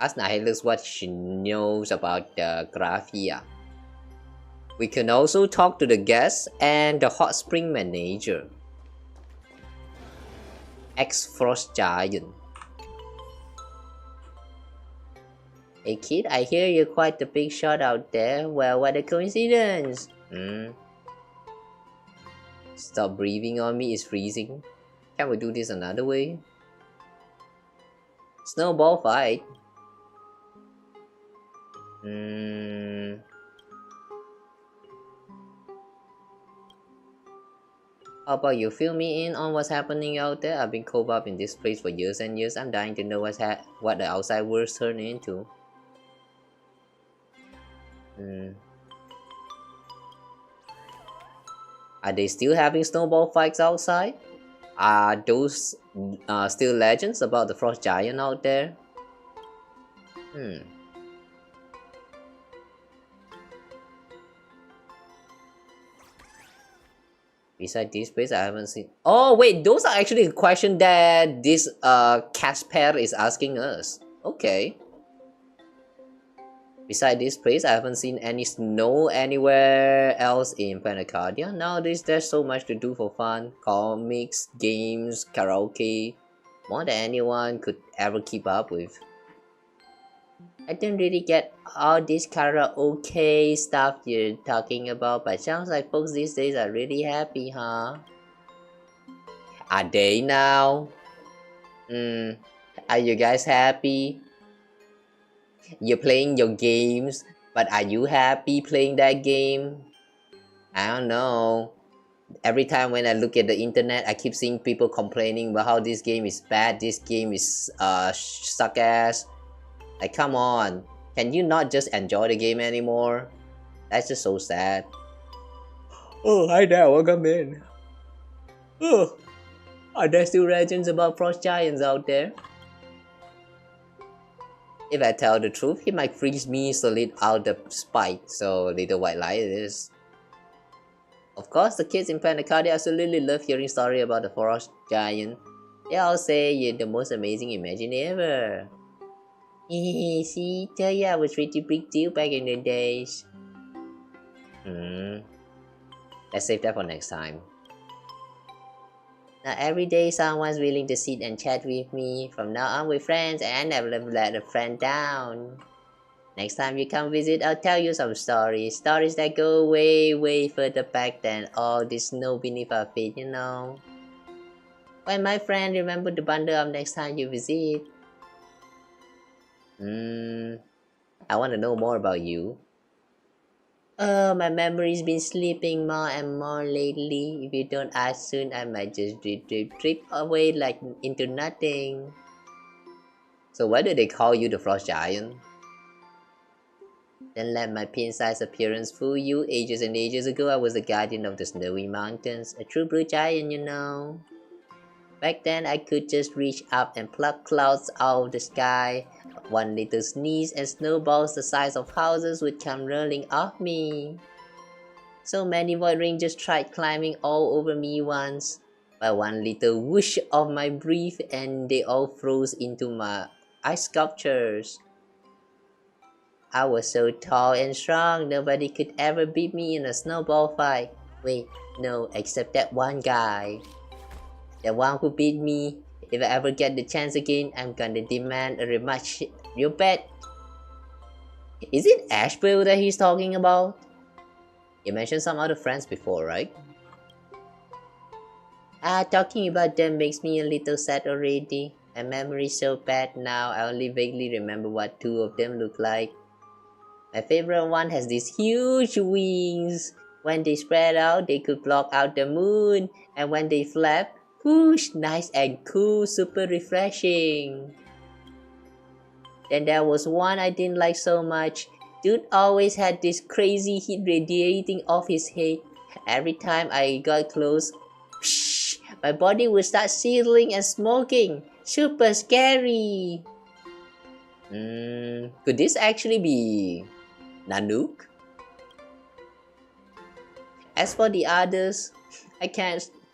Ask Nihilus what she knows about the Graphia. We can also talk to the guest and the hot spring manager. Ex-Frost Giant. Hey kid, I hear you're quite the big shot out there. Well, what a coincidence. Stop breathing on me, it's freezing. Can we do this another way? Snowball fight. How about you fill me in on what's happening out there? I've been cooped up in this place for years and years. I'm dying to know what the outside world's turning into. Are they still having snowball fights outside? Are those still legends about the frost giant out there? Besides this place, I haven't seen. Oh wait, those are actually the question that this Casper is asking us. Okay. Besides this place, I haven't seen any snow anywhere else in Panacardia. Nowadays, there's so much to do for fun. Comics, games, karaoke. More than anyone could ever keep up with. I don't really get all this karaoke stuff you're talking about, but sounds like folks these days are really happy, huh? Are they now? Are you guys happy? You're playing your games, but are you happy playing that game? I don't know. Every time when I look at the internet, I keep seeing people complaining about how this game is bad, this game is suck ass. Like, come on. Can you not just enjoy the game anymore? That's just so sad. Oh, hi there, welcome in. Oh, are there still legends about frost giants out there? If I tell the truth, he might freeze me solid out the spite, so little white lie it is. Of course, the kids in Planet Cardi absolutely love hearing stories about the frost giant. They all say you're the most amazing imaginary ever. See, tell you I was pretty big deal back in the days. Let's save that for next time. Now every day someone's willing to sit and chat with me. From now on we're friends and I never let a friend down. Next time you come visit, I'll tell you some stories. Stories that go way further back than all this snow beneath our feet, you know. When my friend, remember to bundle up next time you visit. I want to know more about you. Oh, my memory's been slipping more and more lately. If you don't ask soon, I might just drip away like into nothing. So why do they call you the Frost Giant? Don't let my pin-sized appearance fool you. Ages and ages ago, I was the guardian of the snowy mountains. A true blue giant, you know. Back then, I could just reach up and pluck clouds out of the sky. One little sneeze and snowballs the size of houses would come rolling off me. So many void rangers tried climbing all over me once. But one little whoosh of my breath and they all froze into my ice sculptures. I was so tall and strong, nobody could ever beat me in a snowball fight. Wait, no, except that one guy. The one who beat me. If I ever get the chance again, I'm gonna demand a rematch. You bet. Is it Asheville that he's talking about? You mentioned some other friends before, right? Talking about them makes me a little sad already. My memory's so bad now, I only vaguely remember what two of them look like. My favorite one has these huge wings. When they spread out, they could block out the moon. And when they flap, whoosh, nice and cool, super refreshing. Then there was one I didn't like so much. Dude always had this crazy heat radiating off his head. Every time I got close, whoosh, my body would start sizzling and smoking. Super scary. Could this actually be Nanook? As for the others, I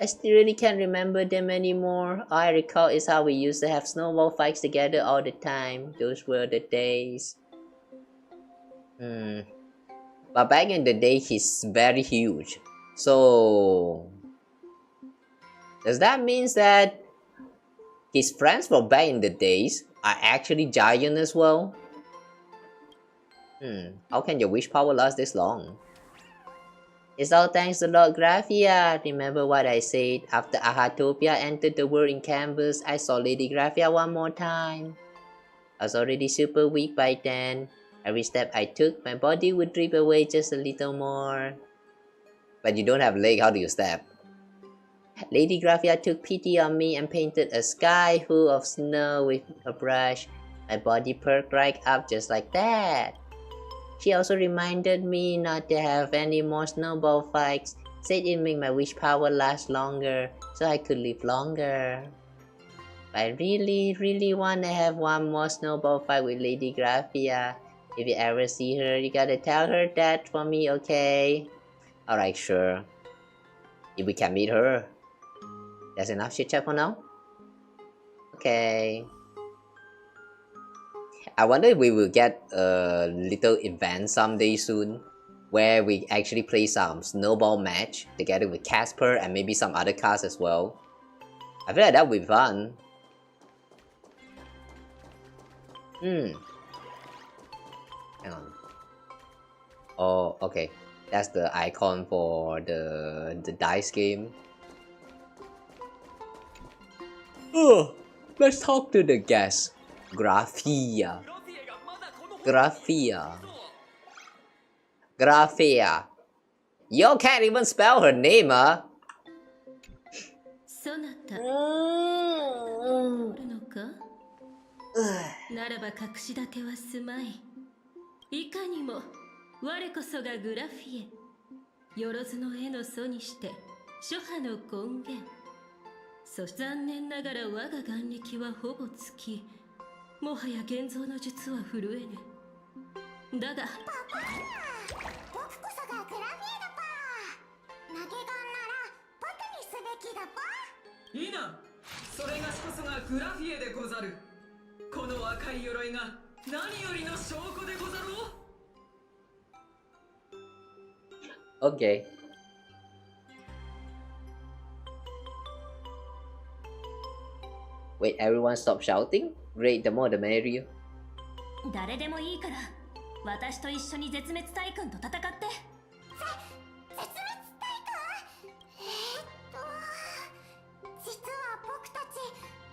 still really can't remember them anymore. All I recall is how we used to have snowball fights together all the time. Those were the days. But back in the day, he's very huge. So does that mean that his friends from back in the days are actually giant as well? How can your wish power last this long? It's all thanks to Lord Graphia. Remember what I said? After Ahatopia entered the world in canvas, I saw Lady Graphia one more time. I was already super weak by then. Every step I took, my body would drip away just a little more. But you don't have leg, how do you step? Lady Graphia took pity on me and painted a sky full of snow with a brush. My body perked right up just like that. She also reminded me not to have any more snowball fights, said it made my wish power last longer, so I could live longer. But I really want to have one more snowball fight with Lady Graphia. If you ever see her, you gotta tell her that for me, okay? Alright, sure. If we can meet her. That's enough chit chat for now? Okay. I wonder if we will get a little event someday soon where we actually play some snowball match together with Casper and maybe some other cars as well. I feel like that would be fun. Hang on. Oh, okay. That's the icon for the dice game. Oh, let's talk to the guest. Graphia. You can't even spell her name, huh? そなたおるのかならば隠しだけはすまい。いかにも我こそがグラフィエ。よろずの絵の祖にして諸派の根源。残念ながら我が眼力はほぼ尽き、もはや現像の術は震えぬ。だが僕こそがグラフィエだぱ。投げガンならパトにすべきだぱ。いいな、それがしこそがグラフィエでござる。この赤い鎧が何よりの証拠でござろう。 Okay. Wait, everyone stop shouting? Great, the more the merrier. 誰でもいいから私と一緒に絶滅大君と戦って。絶滅大君？実は僕たち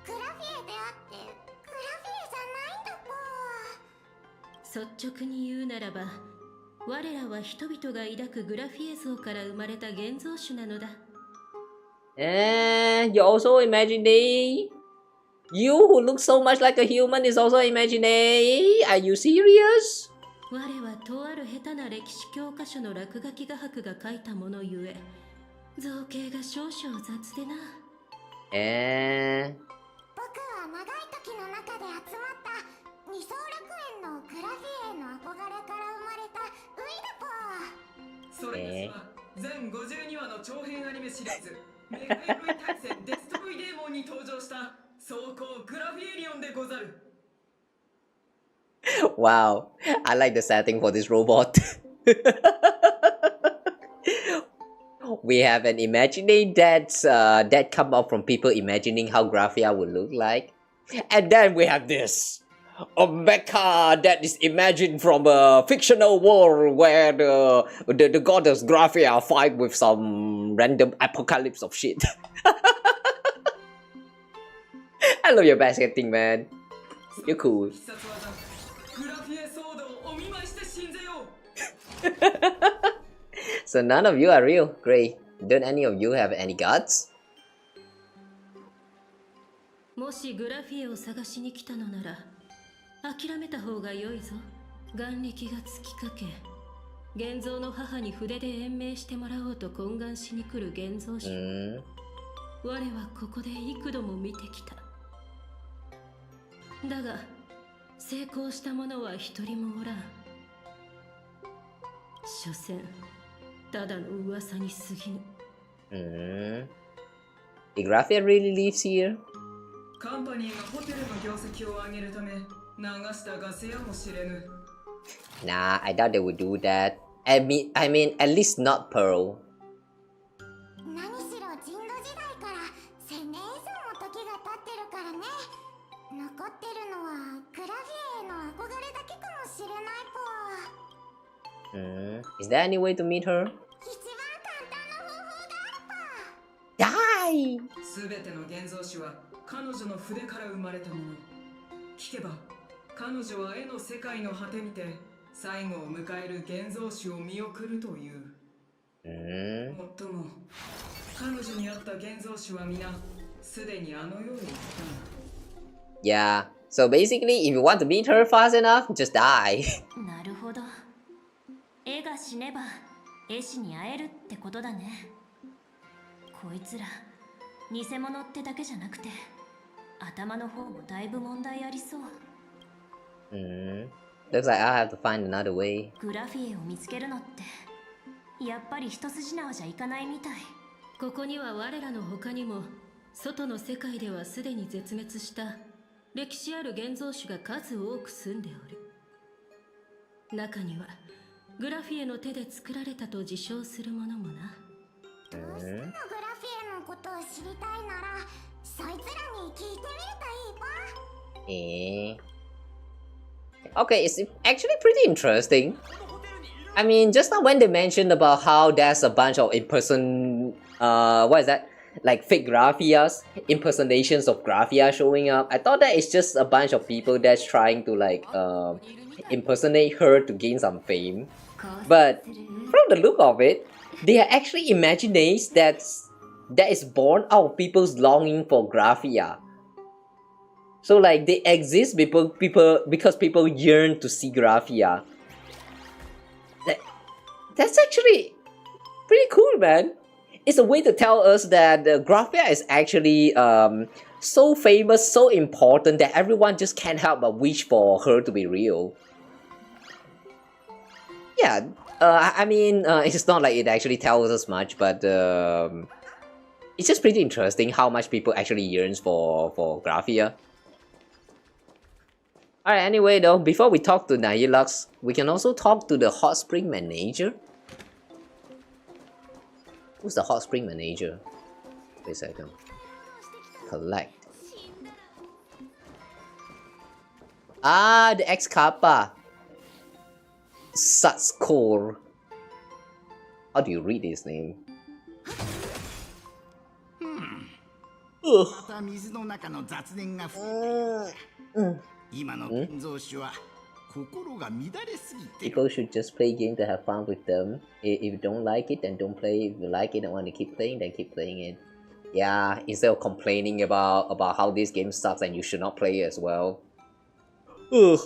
グラフィエであってグラフィエじゃないんだぽ。率直に言うならば、我らは人々が抱くグラフィエ像から生まれた現像種なのだ。And you're also imaginary? You who look so much like a human is also imaginary? Are you serious? 我はとある下手な歴史教科書の落書き画伯が書いたものゆえ、造形が少々雑でな。僕は長い時の中で集まった二層楽園のグラフィエの憧れから生まれたウイだぽ。それがしは全52話の長編アニメシリーズメカ鎧対戦デストロイデーモンに登場した装甲グラフィエリオンでござる。Wow, I like the setting for this robot. We have an imaginary that come up from people imagining how Graphia would look like. And then we have this. A mecha that is imagined from a fictional world where the goddess Graphia fight with some random apocalypse of shit. I love your basketting, man. You're cool. So none of you are real. Great. Don't any of you have any guts? もしグラフィエを探しに来たのなら諦めた方が良いぞ。眼力が尽きかけ、現像の母に筆で延命してもらおうと懇願しに来る現像師。我はここで幾度も見てきた。だが成功した者は一人もおらん。所詮ただの噂に過ぎぬ。Did Graphia really lives here? カンパニーがホテルの業績を上げるため流したガスやもしれぬ。Nah, I doubt they would do that. I mean, at least not Pearl. 何しろ人土時代から1000年以上も時が経ってるからね。残ってるのはグラフィエへの憧れだけかもしれないぽ。Is there any way to meet her? 一番簡単な方法があるぽ。Die! すべての現像師は彼女の筆から生まれたもの。聞けば彼女は絵の世界の果てにて最後を迎える現像師を見送るという。もっとも彼女に会った現像師は皆すでにあの世へ行った。Yeah, so basically if you want to meet her fast enough, just die. なるほど。絵が死ねば絵師に会えるってことだね。こいつら偽物ってだけじゃなくて頭の方もだいぶ問題ありそう。Looks like I'll have to find another way. グラフィエを見つけるのってやっぱり一筋縄じゃいかないみたい。ここには我らの他にも外の世界ではすでに絶滅した歴史ある現像種が数多く住んでおる。中にはグラフィエの手で作られたと自称するものもな。どうしてもグラフィエのことを知りたいならそいつらに聞いてみるといいぱ。Okay, it's actually pretty interesting. I mean, just now when they mentioned about how there's a bunch of what is that? Like fake Graphias, impersonations of Graphia showing up. I thought that it's just a bunch of people that's trying to like impersonate her to gain some fame. But from the look of it, they are actually imaginaries that is born out of people's longing for Graphia. So like they exist because people yearn to see Graphia. That's actually pretty cool, man. It's a way to tell us that Graphia is actually so famous, so important that everyone just can't help but wish for her to be real. Yeah, I mean, it's not like it actually tells us much, but it's just pretty interesting how much people actually yearns for Graphia. Alright, anyway though, before we talk to Nihilux, we can also talk to the Hot Spring Manager. Who's the Hot Spring Manager? Wait a second. Collect. Ah, the ex-Kappa. Satskor. How do you read his name? また水の中の雑念が増えて今の建造士は心が乱れすぎて People should just play games to have fun with them. If you don't like it, then don't play. If you like it and want to keep playing, then keep playing it. Yeah, instead of complaining about how this game sucks and you should not play it as well. Ugh.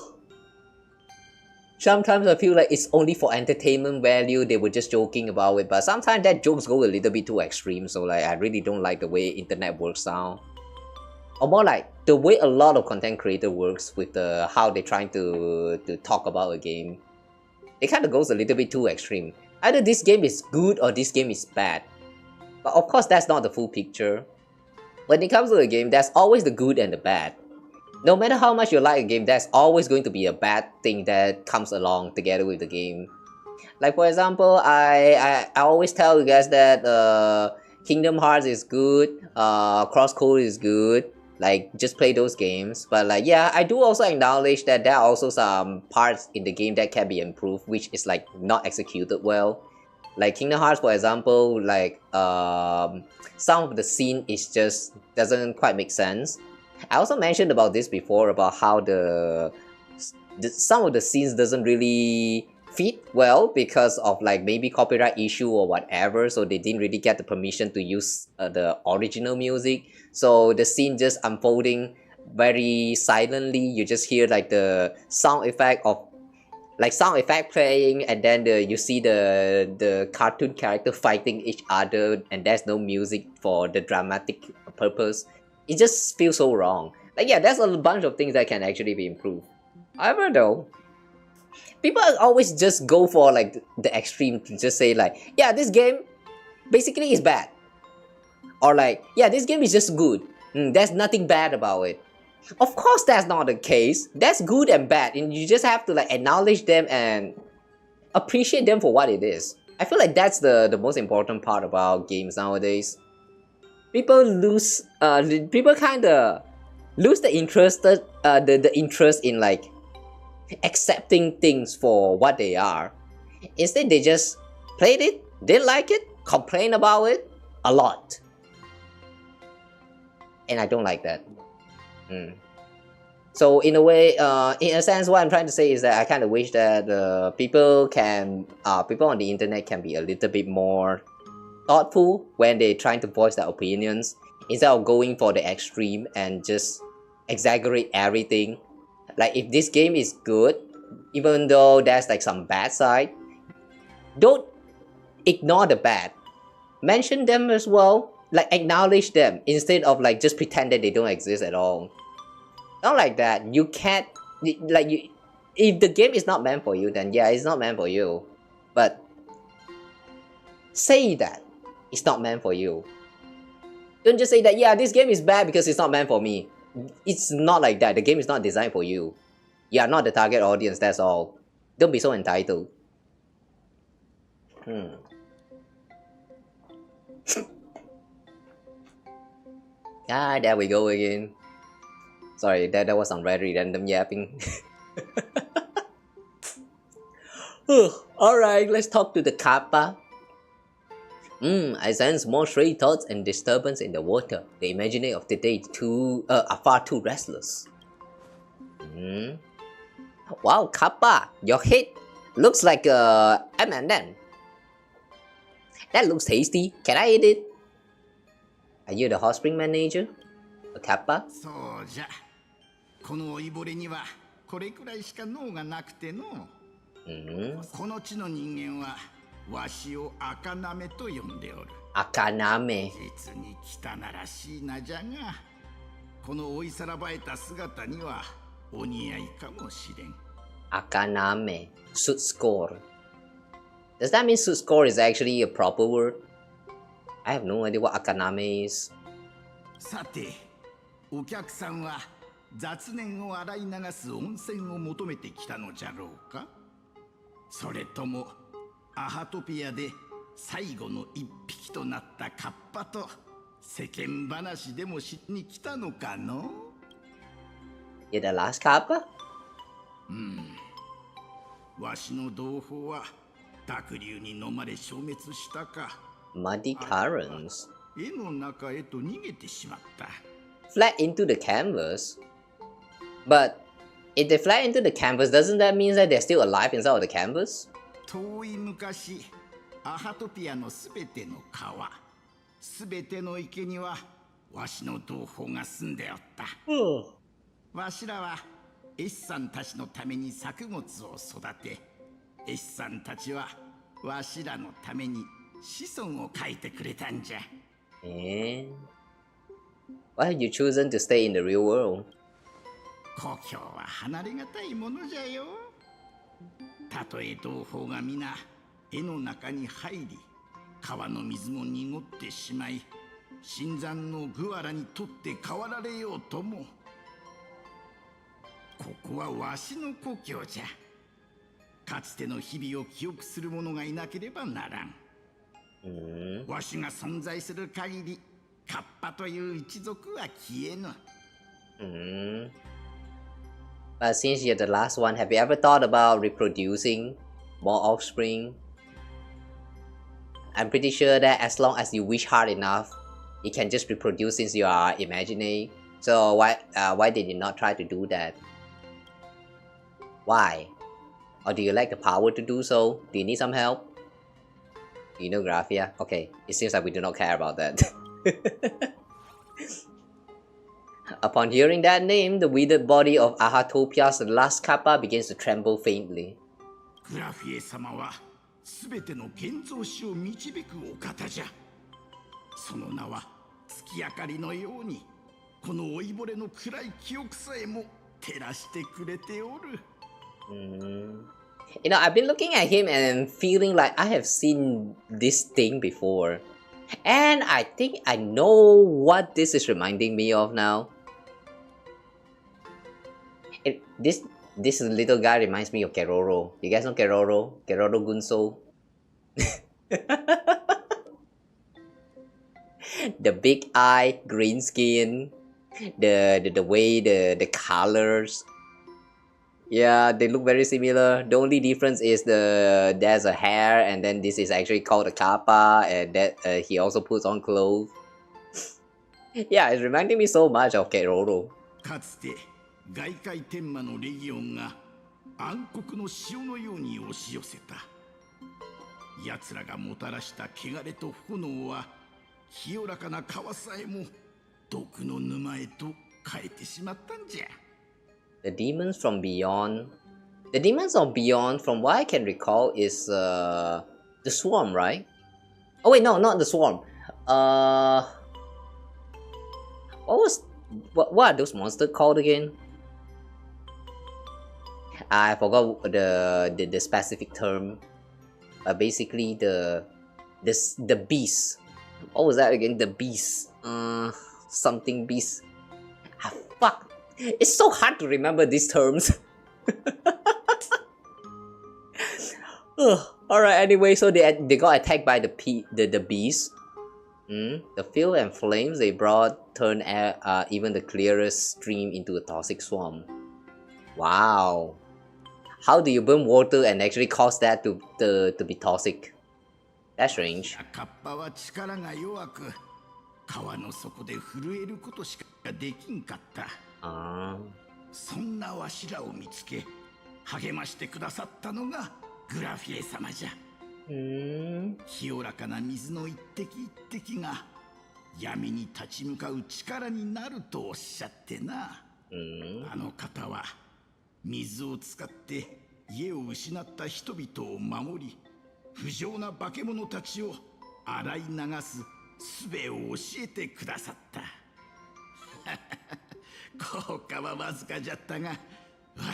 Sometimes I feel like it's only for entertainment value, they were just joking about it, but sometimes that jokes go a little bit too extreme, so like I really don't like the way internet works now. Or more like the way a lot of content creator works with how they're trying to talk about a game. It kind of goes a little bit too extreme. Either this game is good or this game is bad. But of course that's not the full picture. When it comes to a game, there's always the good and the bad. No matter how much you like a game, there's always going to be a bad thing that comes along together with the game. Like for example, I always tell you guys that Kingdom Hearts is good, Crosscode is good, like just play those games. But like yeah, I do also acknowledge that there are also some parts in the game that can be improved, which is like not executed well. Like Kingdom Hearts, for example, like some of the scene is just doesn't quite make sense. I also mentioned about this before about how some of the scenes doesn't really fit well because of like maybe copyright issue or whatever, so they didn't really get the permission to use the original music, so the scene just unfolding very silently. You just hear like the sound effect playing, and then you see the cartoon character fighting each other, and there's no music for the dramatic purpose. It just feels so wrong. Like yeah, there's a bunch of things that can actually be improved. However though, people always just go for like the extreme to just say like, yeah, this game basically is bad. Or like, yeah, this game is just good. There's nothing bad about it. Of course that's not the case. That's good and bad, and you just have to like acknowledge them and appreciate them for what it is. I feel like that's the most important part about games nowadays. People kind of lose the interest in like accepting things for what they are. Instead, they just played it, didn't like it, complain about it a lot, and I don't like that. So in a way, in a sense, what I'm trying to say is that I kind of wish that people on the internet can be a little bit more thoughtful when they're trying to voice their opinions, instead of going for the extreme and just exaggerate everything. Like if this game is good, even though there's like some bad side, don't ignore the bad. Mention them as well, like acknowledge them instead of like just pretend that they don't exist at all. Not like that. You can't if the game is not meant for you, then yeah, it's not meant for you. But say that it's not meant for you. Don't just say that, yeah, this game is bad because it's not meant for me. It's not like that. The game is not designed for you. You are not the target audience, that's all. Don't be so entitled. There we go again. Sorry, that was some very random yapping. Alright, let's talk to the Kappa. I sense more stray thoughts and disturbance in the water. The imaginary of today are far too restless. Wow, Kappa, your head looks like a M&M. That looks tasty. Can I eat it? Are you the hot spring manager? A Kappa? そうじゃ。この老いぼれにはこれくらいしか脳がなくての。この地の人間はわしを赤なめと呼んでおる。赤なめ。実に汚らしい名じゃが。この追いさらばえた姿にはお似合いかもしれん。Akaname, suit score. Does that mean suit score is actually a proper word? I have no idea what Akaname is. さて、お客さんは雑念を洗い流す温泉を求めてきたのじゃろうか？それともアハトピアで最後の一匹となったカッパと世間話でもしに来たのかの？ Yeah, the last kappa? わしの同胞は濁流に飲まれ消滅したか。Muddy currents. 絵の中へと逃げてしまった。Fled into the canvas? But if they fled into the canvas, doesn't that mean that they're still alive inside of the canvas? 遠い昔、アハトピアのすべての川、すべての池にはわしの同胞が住んでおった。わしらはエシさんたちのために作物を育て、エシさんたちはわしらのために子孫を書いてくれたんじゃ。Why have you chosen to stay in the real world? 故郷は離れがたいものじゃよ。たとえ同胞が皆絵の中に入り、川の水も濁ってしまい、新山のグアラにとって変わられようとも、ここはわしの故郷じゃ。かつての日々を記憶する者がいなければならん。わしが存在する限り、カッパという一族は消えぬ。But since you're the last one, have you ever thought about reproducing more offspring? I'm pretty sure that as long as you wish hard enough, it can just reproduce since you are imaginary. So why did you not try to do that? Why? Or do you lack the power to do so? Do you need some help? Do you know Graphia? Okay, it seems like we do not care about that. Upon hearing that name, the withered body of Ahatopia's last kappa begins to tremble faintly. グラフィエ様はすべての現像師を導くお方じゃ。その名は月明かりのように、この老いぼれの暗い記憶さえも照らしてくれておる。You know, I've been looking at him and feeling like I have seen this thing before. And I think I know what this is reminding me of now. This little guy reminds me of Keroro. You guys know Keroro? Keroro Gunso? The big eye, green skin, the way the colors. Yeah, they look very similar. The only difference is there's a hair, and then this is actually called a kappa, and that he also puts on clothes. Yeah, it's reminding me so much of Keroro. かつて外界天魔のレギオンが暗黒の潮のように押し寄せた。奴らがもたらした汚れと炎は清らかな川さえも毒の沼へと変えてしまったんじゃ。The demons from beyond. The demons of beyond, from what I can recall, is the swarm, right? Oh wait, no, not the swarm. What are those monsters called again? I forgot the specific term. Basically the beast. What was that again? The beast. Something beast. Ah, fuck. It's so hard to remember these terms. Alright, anyway, so they got attacked by the beast. The fuel and flames they brought turned even the clearest stream into a toxic swarm. Wow. How do you burn water and actually cause that to be toxic? That's strange. 川の底で震えることしかできんかった。そんなわしらを見つけ励ましてくださったのがグラフィエ様じゃ。清らかな水の一滴一滴が闇に立ち向かう力になるとおっしゃってな。あの方は水を使って家を失った人々を守り、不浄な化け物たちを洗い流す術を教えてくださった。効果はわずかじゃったが、わ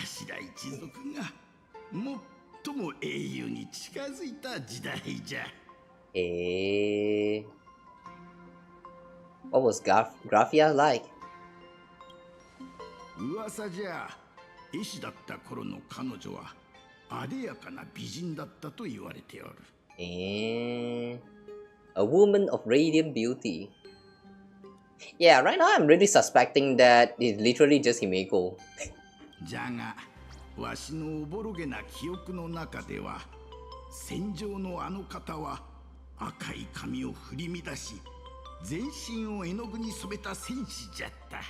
しら一族が最も英雄に近づいた時代じゃ。What was Graphia like? 噂じゃ、絵師だった頃の彼女はあでやかな美人だったと言われておる。A woman of radiant beauty. Yeah, right now I'm really suspecting that it's literally just Himeko. じゃが、わしのおぼろげな記憶の中では、戦場のあの方は赤い髪を振り乱し、全身を絵の具に染めた戦士じゃった。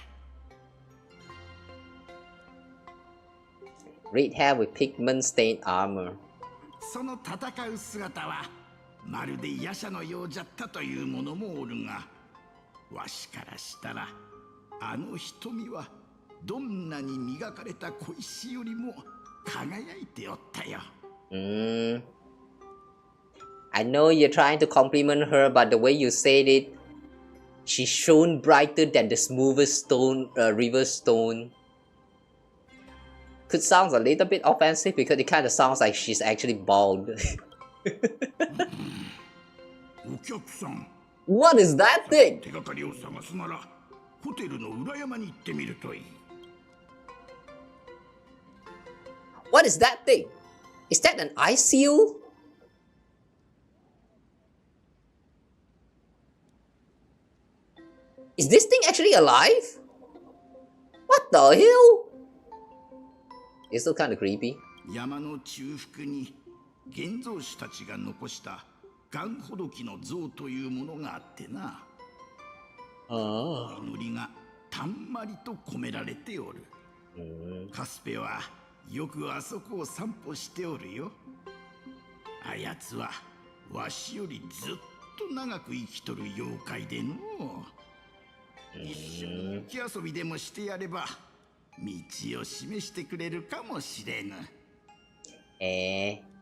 Red hair with pigment-stained armor. その戦う姿はまるで夜叉のようじゃったという者もおるが、わしからしたらあの瞳はどんなに磨かれた小石よりも輝いておったよ。I know you're trying to compliment her, but the way you said it, she shone brighter than the smoothest stone, river stone. Could sound a little bit offensive because it kind of sounds like she's actually bald. What is that thing? What is that thing? Is that an ice seal? Is this thing actually alive? What the hell? It's still kind of creepy. 山の中腹に現像師たちが残した岩ほどきの像というものがあってな。祈りがたんまりと込められておる。カスペはよくあそこを散歩しておるよ。あやつはわしよりずっと長く生きとる妖怪での。一緒に雪遊びでもしてやれば道を示してくれるかもしれぬ。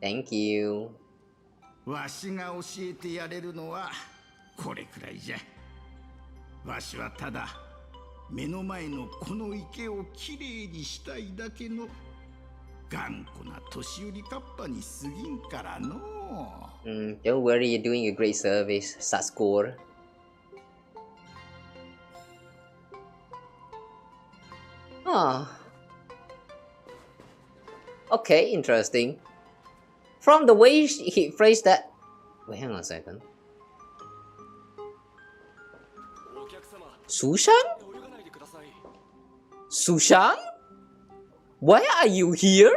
Thank you. わしが教えてやれるのはこれくらいじゃ。わしはただ目の前のこの池をきれいにしたいだけの頑固な年寄りカッパに過ぎんからの。Don't worry, you're doing a great service, Sascore. Okay, interesting. From the way he phrased that... Wait, hang on a second. Sushan? Sushan? Why are you here?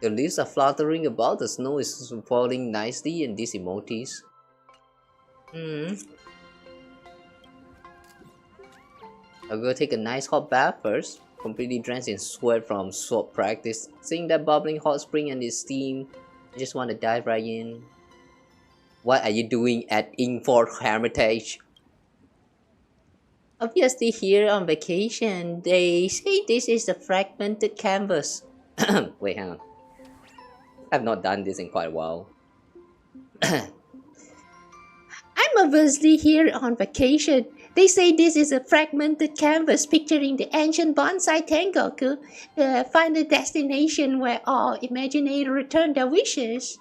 The leaves are fluttering about, the snow is falling nicely in these emojis. I'll go take a nice hot bath first, completely drenched in sweat from sword practice. Seeing that bubbling hot spring and its steam, I just want to dive right in. What are you doing at Ingford Hermitage? Obviously here on vacation. They say this is a fragmented canvas. Wait, hang on. I've not done this in quite a while. I'm obviously here on vacation. They say this is a fragmented canvas picturing the ancient bonsai Tengoku, the final destination where all imaginary return their wishes.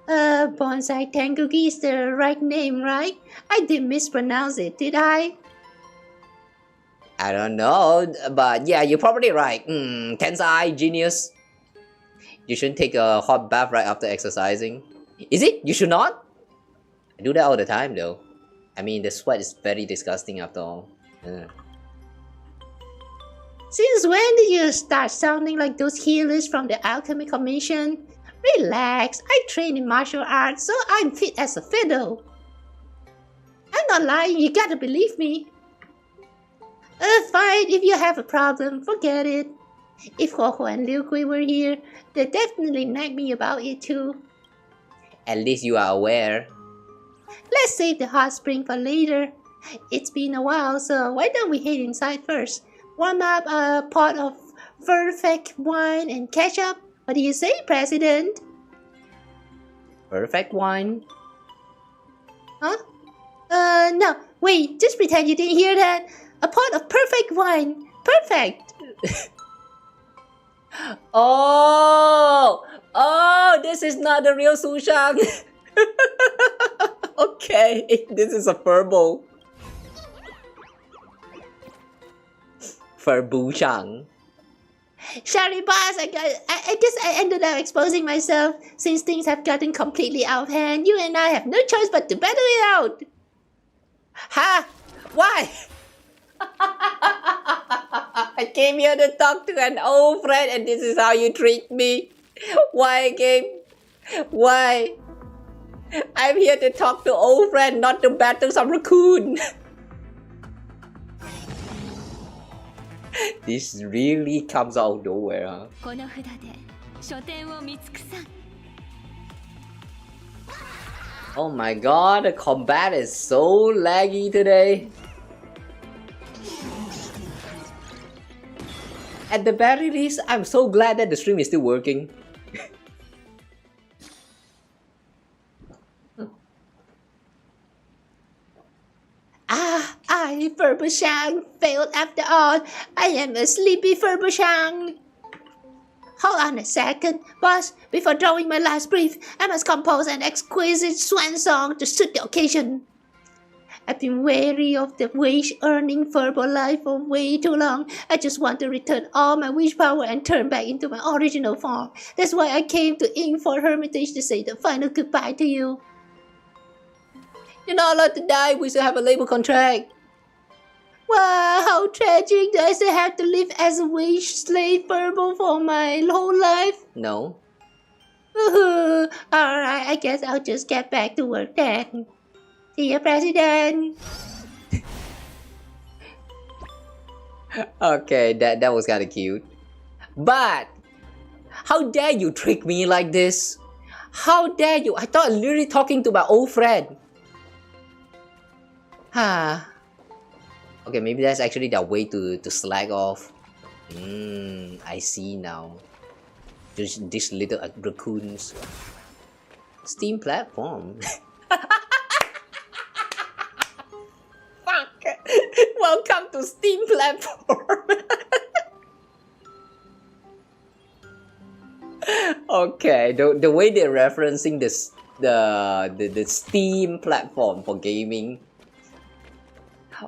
Bonsai Tengoku is the right name, right? I didn't mispronounce it, did I? I don't know, but yeah, you're probably right. Tensai, genius. You shouldn't take a hot bath right after exercising. Is it? You should not? I do that all the time though. I mean, the sweat is very disgusting after all. Since when did you start sounding like those healers from the Alchemy Commission? Relax, I train in martial arts, so I'm fit as a fiddle. I'm not lying, you gotta believe me. Fine, if you have a problem, forget it. If Coco and Liu Kui were here, they'd definitely nag me about it too. At least you are aware. Let's save the hot spring for later. It's been a while, so why don't we head inside first? Warm up a pot of perfect wine and catch up. What do you say, President? Perfect wine? Huh? No. Wait, just pretend you didn't hear that. A pot of perfect wine. Perfect. Oh! Oh, this is not the real Sushang. Okay, this is a Furbo. Furbushang. Sorry, boss. I guess I ended up exposing myself. Since things have gotten completely out of hand, you and I have no choice but to battle it out. Ha! Why? I came here to talk to an old friend and this is how you treat me. Why, game? Why? I'm here to talk to old friend, not to battle some raccoon. This really comes out of nowhere, huh? Oh my god, the combat is so laggy today. At the very least, I'm so glad that the stream is still working. I, Furbushang, failed after all. I am a sleepy Furbushang. Hold on a second, boss. Before drawing my last breath, I must compose an exquisite swan song to suit the occasion. I've been weary of the wage-earning Furbo life for way too long. I just want to return all my wish power and turn back into my original form. That's why I came to Ingford Hermitage to say the final goodbye to you. You're not allowed to die, we still have a labor contract. Wow, how tragic. Do I still have to live as a wage slave Furbo for my whole life? No. Alright, I guess I'll just get back to work then. See you, President. Okay, that was kinda cute. But, how dare you trick me like this? How dare you? I thought I was literally talking to my old friend. Okay, maybe that's actually their way to slack off. I see now. Just these little raccoons. Steam platform. Fuck! Welcome to Steam platform. Okay, the way they're referencing this the Steam platform for gaming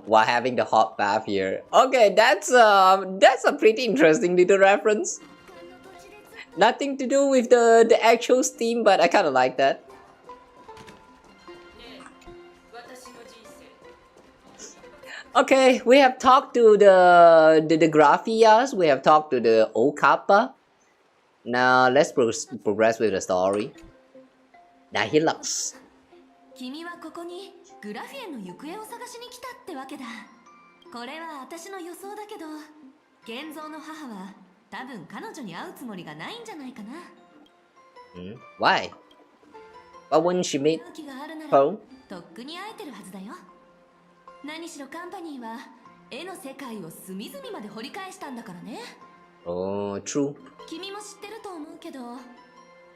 while having the hot bath here. Okay, that's a pretty interesting little reference. Nothing to do with the actual Steam, but I kind of like that. Okay, we have talked to the Graphias, we have talked to the Okappa. Now let's progress with the story. Nihilux. 君はここにグラフィエの行方を探しに来たってわけだ。これは私の予想だけど、現像の母は多分彼女に会うつもりがないんじゃないかな。Why? Why wouldn't she meet her? とっくに会えてるはずだよ。何しろカンパニーは絵の世界を隅々まで掘り返したんだからね。Oh, true. 君も知ってると思うけど、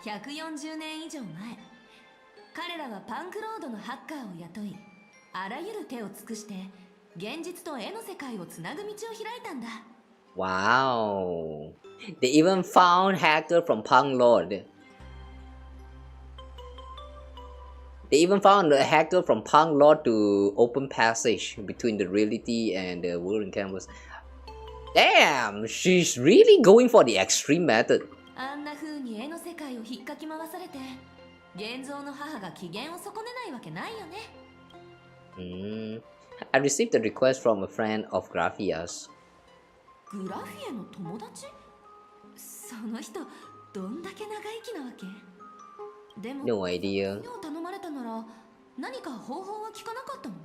140年以上前、彼らはパンクロードのハッカーを雇い、あらゆる手を尽くして現実と絵の世界をつなぐ道を開いたんだ。Wow. They even found hacker from Punk Lord. They even found a hacker from Punk Lord to open passage between the reality and the world in canvas. Damn, she's really going for the extreme method. あんな風に絵の世界を引っかき回されて、現像の母が機嫌を損ねないわけないよね。I received a request from a friend of Graphia's. グラフィエの友達？その人、どんだけ長生きなわけ？でも、 No idea. を頼まれたなら、何か方法は聞かなかったの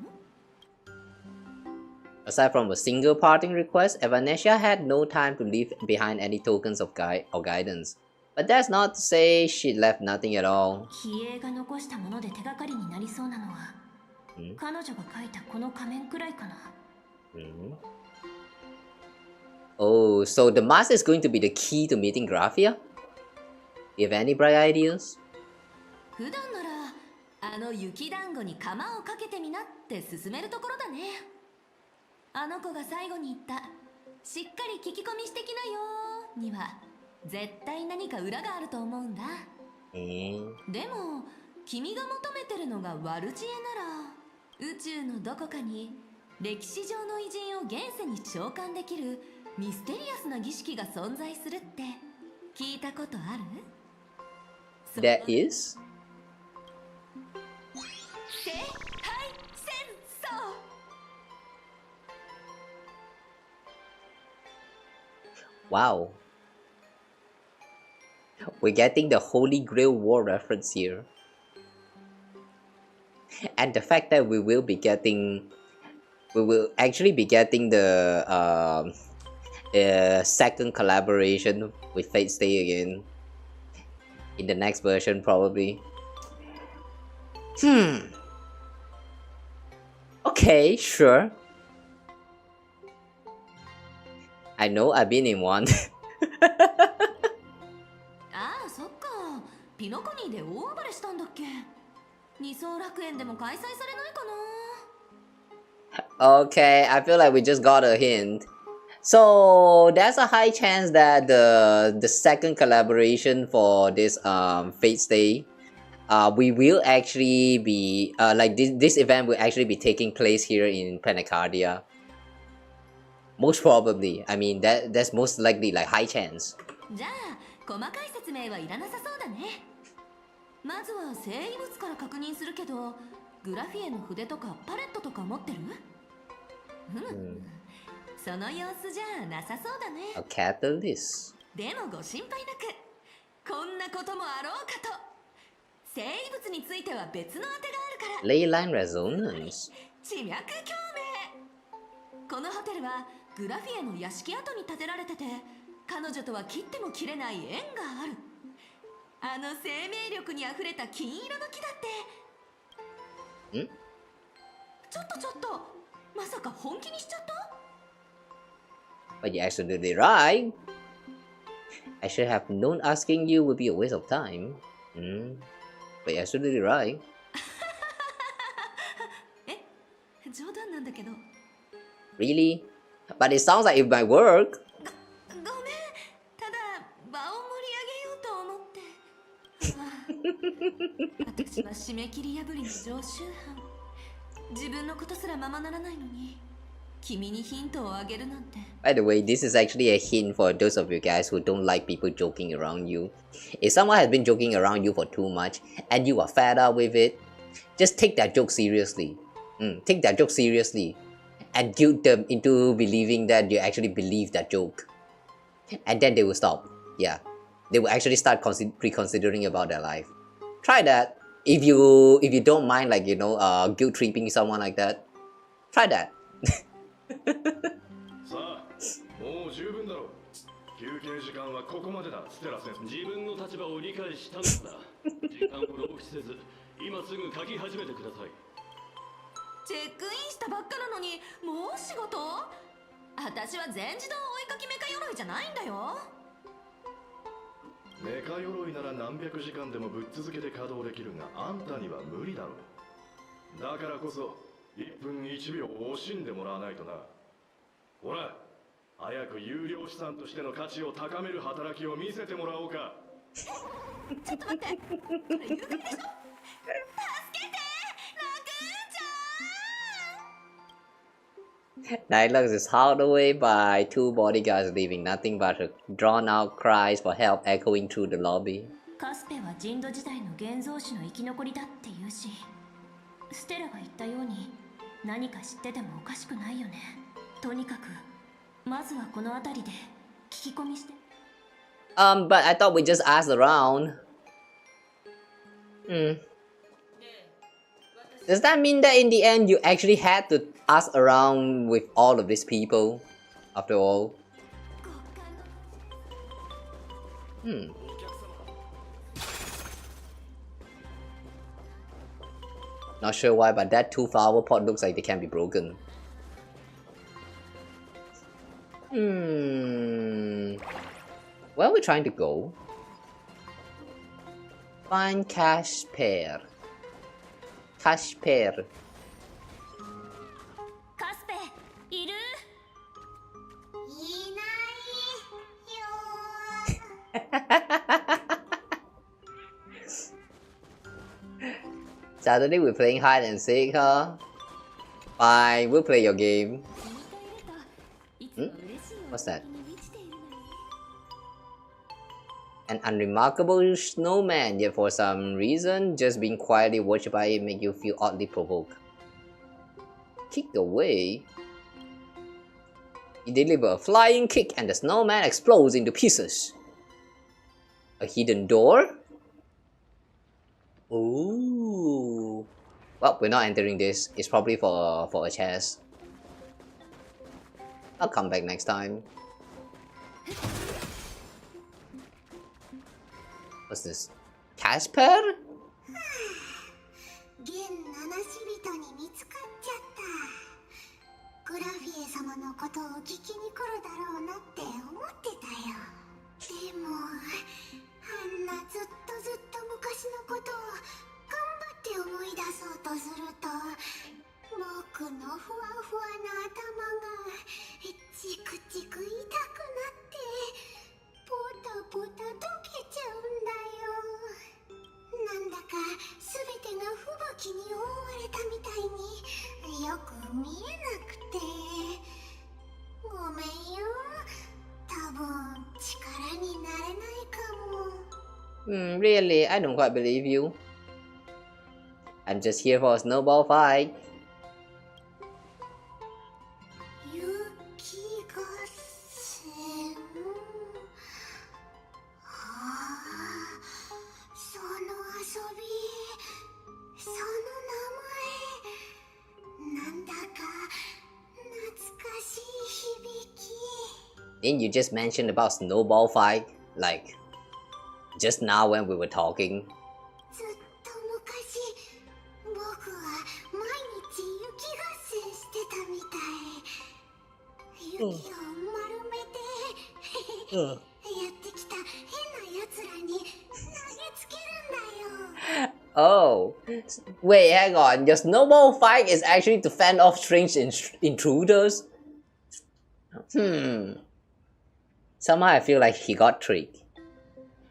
？Aside from a single parting request, Evanesia had no time to leave behind any tokens of guide or guidance. But that's not to say she left nothing at all. 比叡が残したもので手がかりになりそうなのは、彼女が描いたこの仮面くらいかな。Oh, so the mask is going to be the key to meeting Graphia? You have any bright ideas? 普段ならああの雪団子に釜をかけてみなって勧めるところだね。あの子が最後に言ったしっかり聞き込みしてきなよには絶対何か裏があると思うんだ。でも君が求めてるのが悪知恵なら、宇宙のどこかに歴史上の偉人を現世に召喚できるミステリアスな儀式が存在するって聞いたことある？ There is? 聖杯戦争。Wow. We're getting the Holy Grail War reference here. And the fact that we will actually be getting the second collaboration with Fate Stay again in the next version probably. Okay, sure. I know I've been in one. ああ、そっか。ピノコニーで大暴れしたんだっけ。二層楽園でも開催されないかな。 Okay, I feel like we just got a hint. So there's a high chance that the second collaboration for this Fate Stay, we will actually be like this event will actually be taking place here in Panacardia. Most probably. I mean that's most likely, like high chance. じゃあ細かい説明はいらなさそうだね。まずは生異物から確認するけど、グラフィエの筆とかパレットとか持ってる？その様子じゃなさそうだね。A catalyst. でもご心配なく、こんなこともあろうかと。生異物については別の当てがあるから。Ley line resonance. 地脈共鳴。このホテルはグラフィエの屋敷跡に建てられてて、彼女とは切っても切れない縁がある。あの生命力にあふれた金色の木だって。ちょっと、まさか本気にしちゃった？ But you're absolutely right. I should have known asking you would be a waste of time. But you're absolutely right. 冗談なんだけど。Really? But it sounds like it might work. ごめん、ただ場を盛り上げようと思って。私は締め切り破りの常習犯。自分のことすらままならないのに、君にヒントをあげるなんて。By the way, this is actually a hint for those of you guys who don't like people joking around you. If someone has been joking around you for too much and you are fed up with it, just take that joke seriously. Take that joke seriously and guilt them into believing that you actually believe that joke. And then they will stop. Yeah. They will actually start reconsidering about their life. Try that. If you don't mind, like, you know, guilt tripping someone like that, try that. さあ、もう十分だろう。休憩時間はここまでだ、ステラ先生。自分の立場を理解したのだ。時間を浪費せず、今すぐ書き始めてください。チェックインしたばっかなのに、もう仕事？私は全自動追いかきメカ鎧じゃないんだよ。メカ鎧なら何百時間でもぶっ続けて稼働できるが、あんたには無理だろう。だからこそ1分1秒惜しんでもらわないとな。ほら、早く有料資産としての価値を高める働きを見せてもらおうか。ちょっと待って、これ有害でしょ。助けて、ラクーンちゃん。 Dialogue is howled away by two bodyguards, leaving nothing but drawn-out cries for help echoing through the lobby. カスペは人土時代の現像師の生き残りだって言うし、ステラが言ったように何か知っててもおかしくないよね。とにかくまずはこの辺りで聞き込みして。But I thought we just asked around. Does that mean that in the end you actually had to ask around with all of these people after all? Not sure why, but that 2-flower pot looks like they can be broken. Where are we trying to go? Find cash pair. Cash pair. カスペいる？いないよ。 Saturday we're playing hide and seek, huh? Fine, we'll play your game. What's that? An unremarkable snowman, yet for some reason, just being quietly watched by it make you feel oddly provoked. Kicked away? You deliver a flying kick and the snowman explodes into pieces. A hidden door? Ooh. Well, we're not entering this. It's probably for a chest. I'll come back next time. What's this? Casper? 現七死人に見つかっちゃった。グラフィエ様のことを聞きに来るだろうなって思ってたよ。でもあんなずっと昔のことを頑張って思い出そうとすると、僕のふわふわな頭がチクチク痛くなってポタポタ溶けちゃうんだよ。なんだか全てが吹雪に覆われたみたいによく見えなくて、ごめんよ。多分力になれないかも。Really? I don't quite believe you. I'm just here for a snowball fight. なんだか懐かしい響き。 Didn't you just mention about snowball fight? Like, just now when we were talking. ずっと昔、僕は毎日雪合戦してたみたい。雪を丸めて、やってきた変な奴らに投げつけるんだよ。 Oh, wait, hang on. Your snowball fight is actually to fend off strange intruders? Somehow I feel like he got tricked.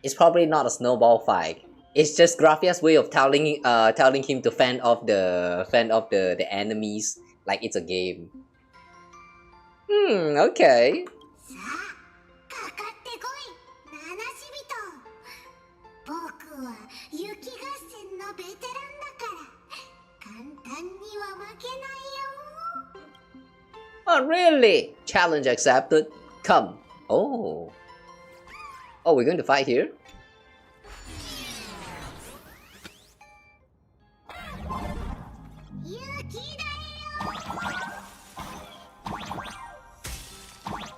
It's probably not a snowball fight. It's just Graphia's way of telling him to fend off the enemies like it's a game. Okay. さあ、かかってこい、七死人。僕は雪合戦のベテランだから簡単には負けないよ。 Oh, really? Challenge accepted. Come. Oh. Oh, we're going to fight here?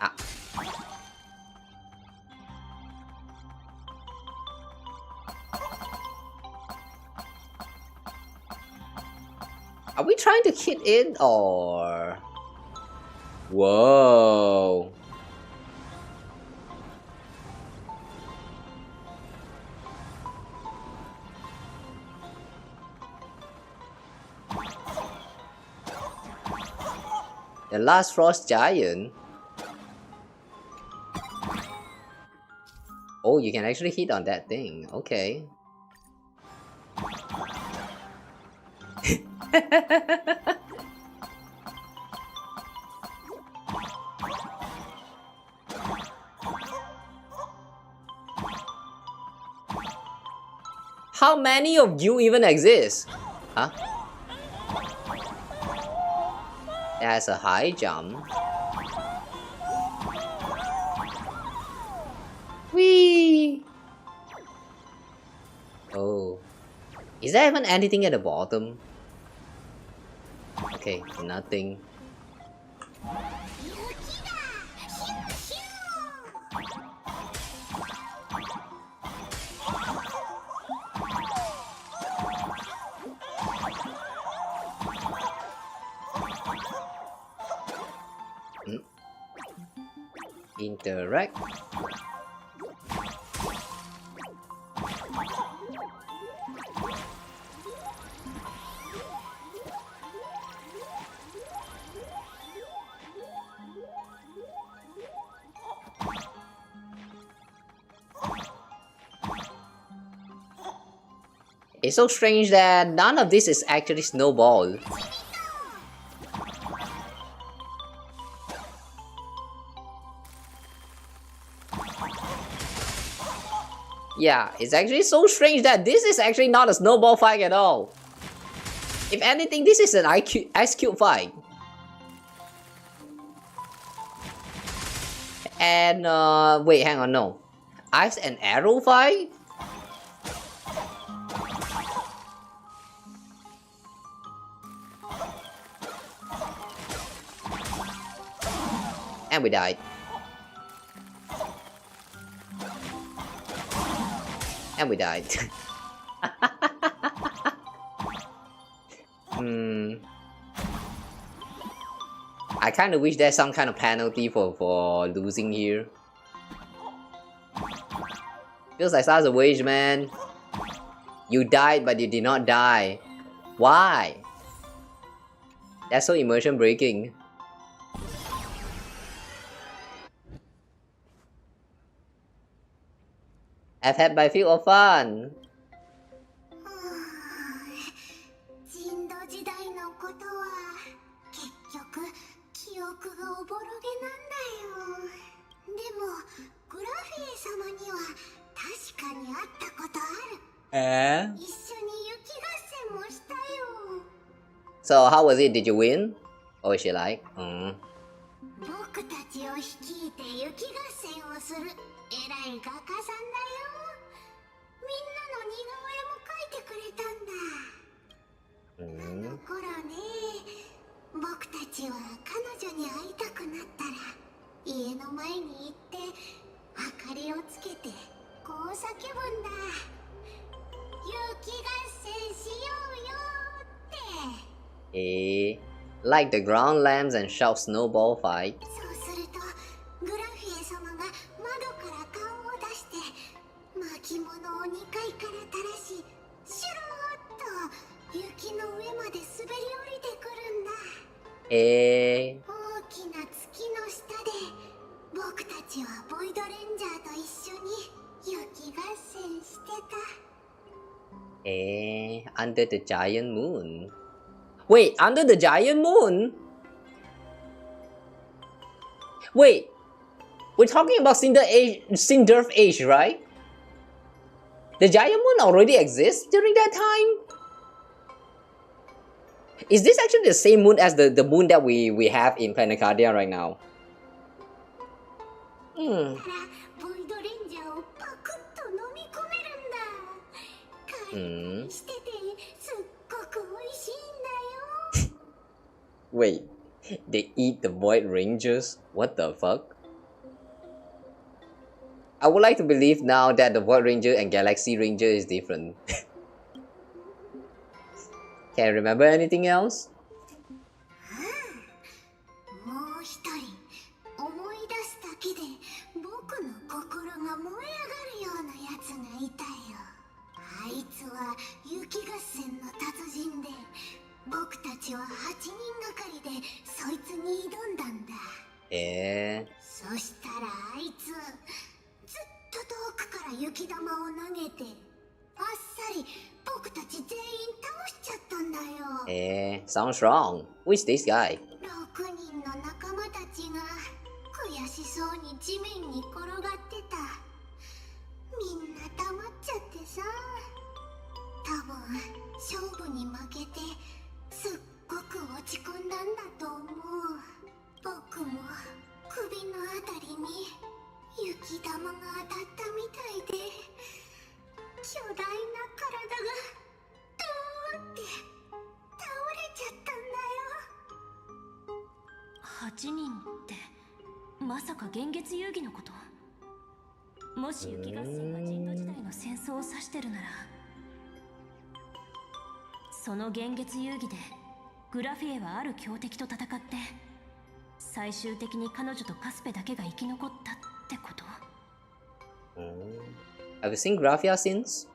Ah. Are we trying to hit it or... Whoa. The last frost giant. Oh, you can actually hit on that thing. Okay. How many of you even exist? Huh? It has a high jump. Whee! Oh. Is there even anything at the bottom? Okay, nothing. Interact. It's so strange that none of this is actually snowball. Yeah, it's actually so strange that this is actually not a snowball fight at all. If anything, this is an ice cube fight. And wait, hang on, no. Ice and arrow fight? And we died. And we died. I kind of wish there's some kind of penalty for losing here. Feels like such a wage, man. You died, but you did not die. Why? That's so immersion breaking. I've had my fill of fun. So how was it? Did you win? Or is she like? Like the ground lamps and shout snowball fight. Under the giant moon. Wait, under the giant moon? Wait, we're talking about Cinder's age, right? The giant moon already exists during that time? Is this actually the same moon as the moon that we have in Planet Cardia right now? Wait, they eat the Void Rangers? What the fuck? I would like to believe now that the Void Ranger and Galaxy Ranger is different. Can you remember anything else? Sounds wrong. Who is this guy? Have you seen Graphia since?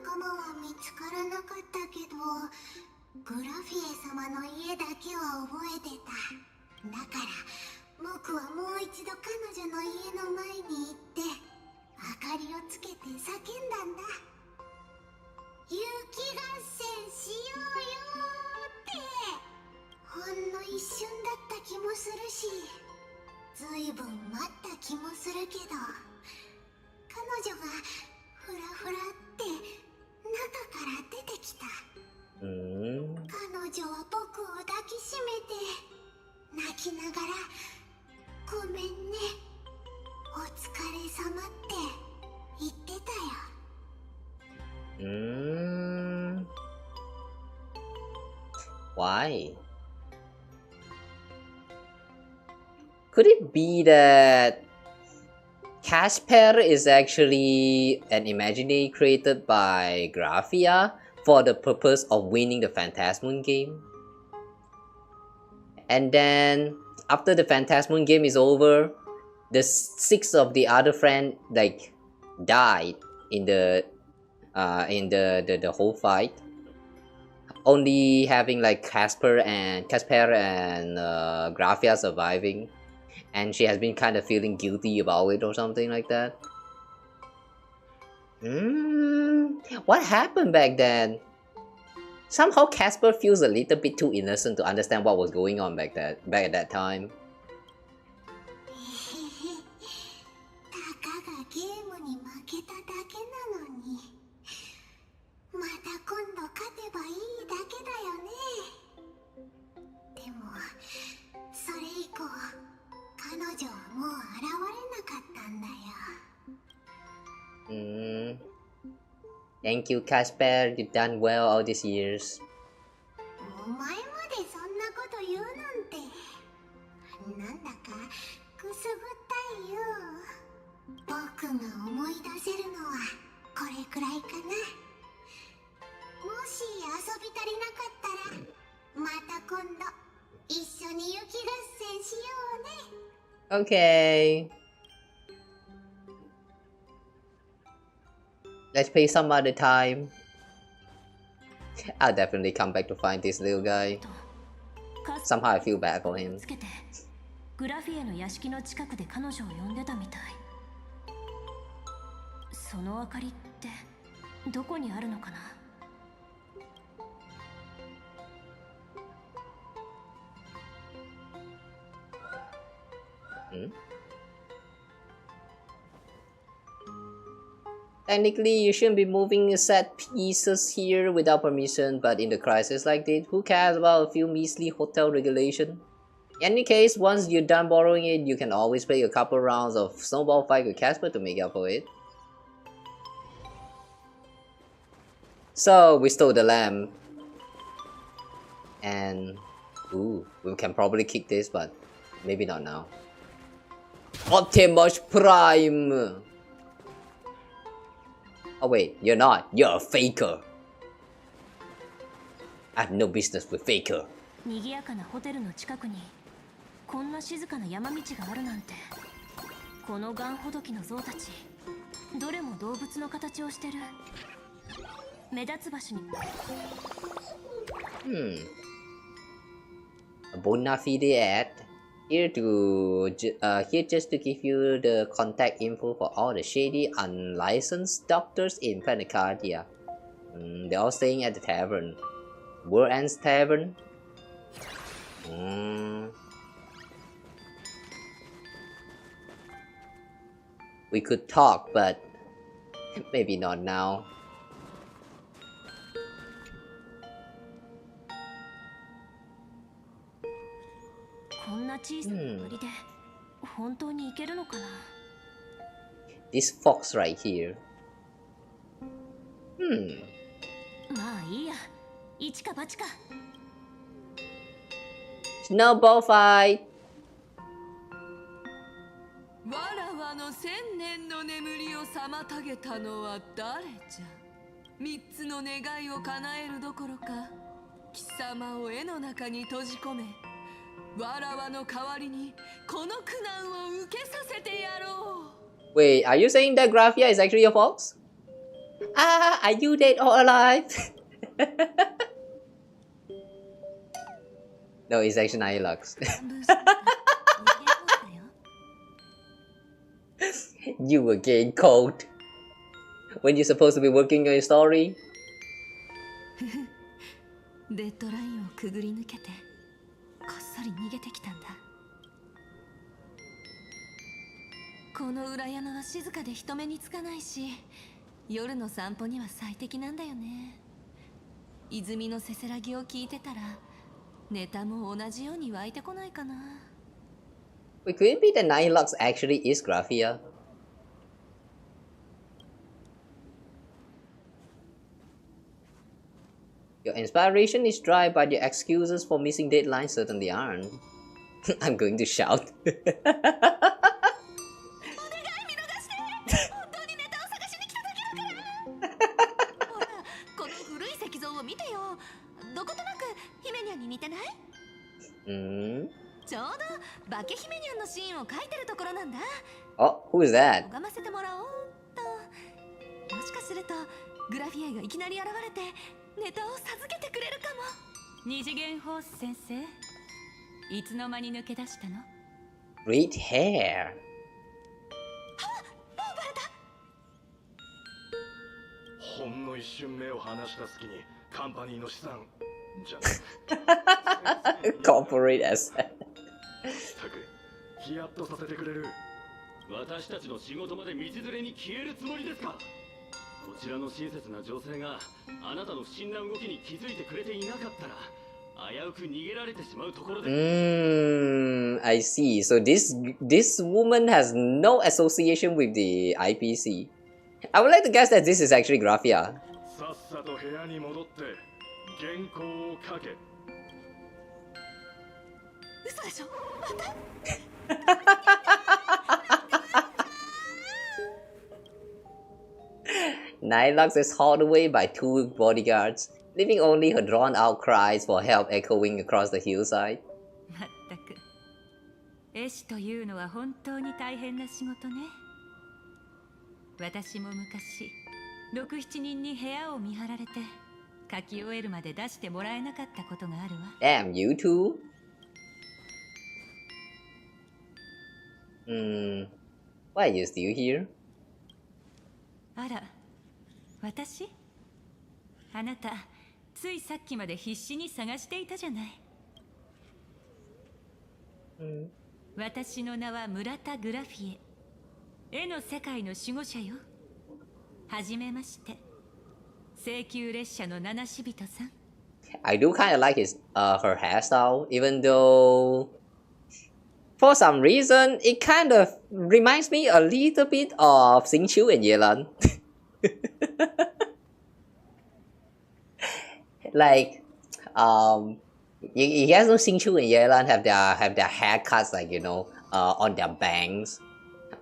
仲間は見つからなかったけど、グラフィエ様の家だけは覚えてた。だから僕はもう一度彼女の家の前に行って明かりをつけて叫んだんだ。雪合戦しようよーって。ほんの一瞬だった気もするし、ずいぶん待った気もするけど、彼女がフラフラって中から出てきた。彼女は僕を抱きしめて泣きながら「ごめんね、お疲れ様」って言ってたよ。Why? Could it be that Casper is actually an imaginary created by Graphia for the purpose of winning the Phantasmoon game? And then after the Phantasmoon game is over, the 6 of the other friends like died in the whole fight, only having like Casper and Graphia surviving, and she has been kind of feeling guilty about it or something like that. What happened back then? Somehow Casper feels a little bit too innocent to understand what was going on back at that time. たかがゲームに負けただけなのに、また今度勝てばいいだけだよね。でもそれ以降彼女はもう現れなかったんだよ。Thank you, Casper. You've done well all these years. お前までそんなこと言うなんて、なんだかくすぐったいよ。僕が思い出せるのはこれくらいかな。もし遊び足りなかったら、また今度一緒に雪合戦しようね。Okay. Let's play some other time. I'll definitely come back to find this little guy. Somehow I feel bad for him. グラフィエの屋敷の近くで彼女を呼んでたみたい。その明かりってどこにあるのかな。Technically, you shouldn't be moving set pieces here without permission, but in the crisis like this, who cares about a few measly hotel regulation? In any case, once you're done borrowing it, you can always play a couple rounds of snowball fight with Casper to make up for it. So, we stole the lamp. And... ooh, we can probably kick this, but maybe not now. Optimus Prime! Oh wait, you're not. You're a faker. I have no business with faker. 賑やかなホテルの近くにこんな静かな山道があるなんて。このガンほどきの象たち、どれも動物の形をしてる。目立つ場所に。Bona fide ad. Here just to give you the contact info for all the shady, unlicensed doctors in Panacardia. They're all staying at the tavern. World Ends Tavern. We could talk, but maybe not now. This fox right here. まあいいや。一か八か。Snowball fight. わらわの千年の眠りを妨げたのは誰じゃ。三つの願いを叶えるどころか、貴様を絵の中に閉じ込め、わらわの代わりにこの苦難を受けさせてやろう。 Wait, are you saying that Graphia is actually a fox? Ah, are you dead or alive? No, it's actually Nihilux. You again, cold. When you're supposed to be working on your story? デッドラインをくぐり抜けてこっそり逃げてきたんだ。この裏山は静かで人目につかないし、夜の散歩には最適なんだよね。泉のせせらぎを聞いてたらネタも同じように湧いてこないかな。 Wait, could it be that Nihilux actually is Graphia? Your inspiration is dry, but your excuses for missing deadlines certainly aren't. I'm going to shout. ちょうどバケヒメニャンのシーンを描いてるところなんだ。Oh, who is that? 拝ませてもらおうと。もしかするとグラフィエがいきなり現れてネタを授けてくれるかも。二次元ホース先生、いつの間に抜け出したの？ Red hair. ほんの一瞬目を離した隙にカンパニーの資産じゃなく Corporate asset. たくヒヤッとさせてくれる。私たちの仕事まで道連れに消えるつもりですか？こちらの親切な女性があなたの不審な動きに気づいてくれていなかったら危うく逃げられてしまうところです。I see. So this woman has no association with the IPC. I would like to guess that this is actually Graphia. さっさと部屋に戻って原稿を書け。嘘でしょ？ Nihilux is hauled away by two bodyguards, leaving only her drawn-out cries for help echoing across the hillside. まったく、絵師というのは本当に大変な仕事ね。私も昔、6、7人に部屋を見張られて、書き終えるまで出してもらえなかったことがあるわ。Damn, you too? Why are you still here? あら、私？あなた、ついさっきまで必死に探していたじゃない。私の名は村田グラフィエ。絵の世界の守護者よ。はじめまして。請求列車の七死人さん。I do kind of like her hairstyle, even though for some reason it kind of reminds me a little bit of Xingqiu and Yelan. Like, you guys know Xingqiu and Yelan have their haircuts, like, you know, on their bangs.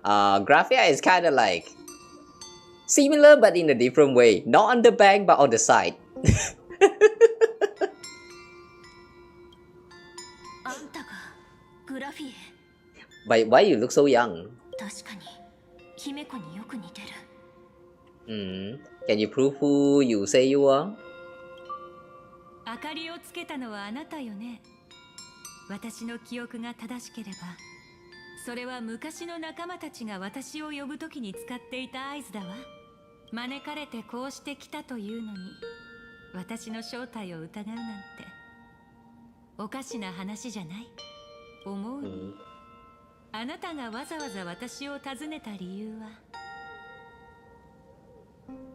Graphia is kind of like similar but in a different way, not on the bang but on the side. Why you look so young? 確かに姫子によく似てる。Can you prove who you say you are? 明かりをつけたのはあなたよね。私の記憶が正しければ、それは昔の仲間たちが私を呼ぶときに使っていた合図だわ。招かれてこうしてきたというのに、私の正体を疑うなんておかしな話じゃない。思うに、あなたがわざわざ私を訪ねた理由は、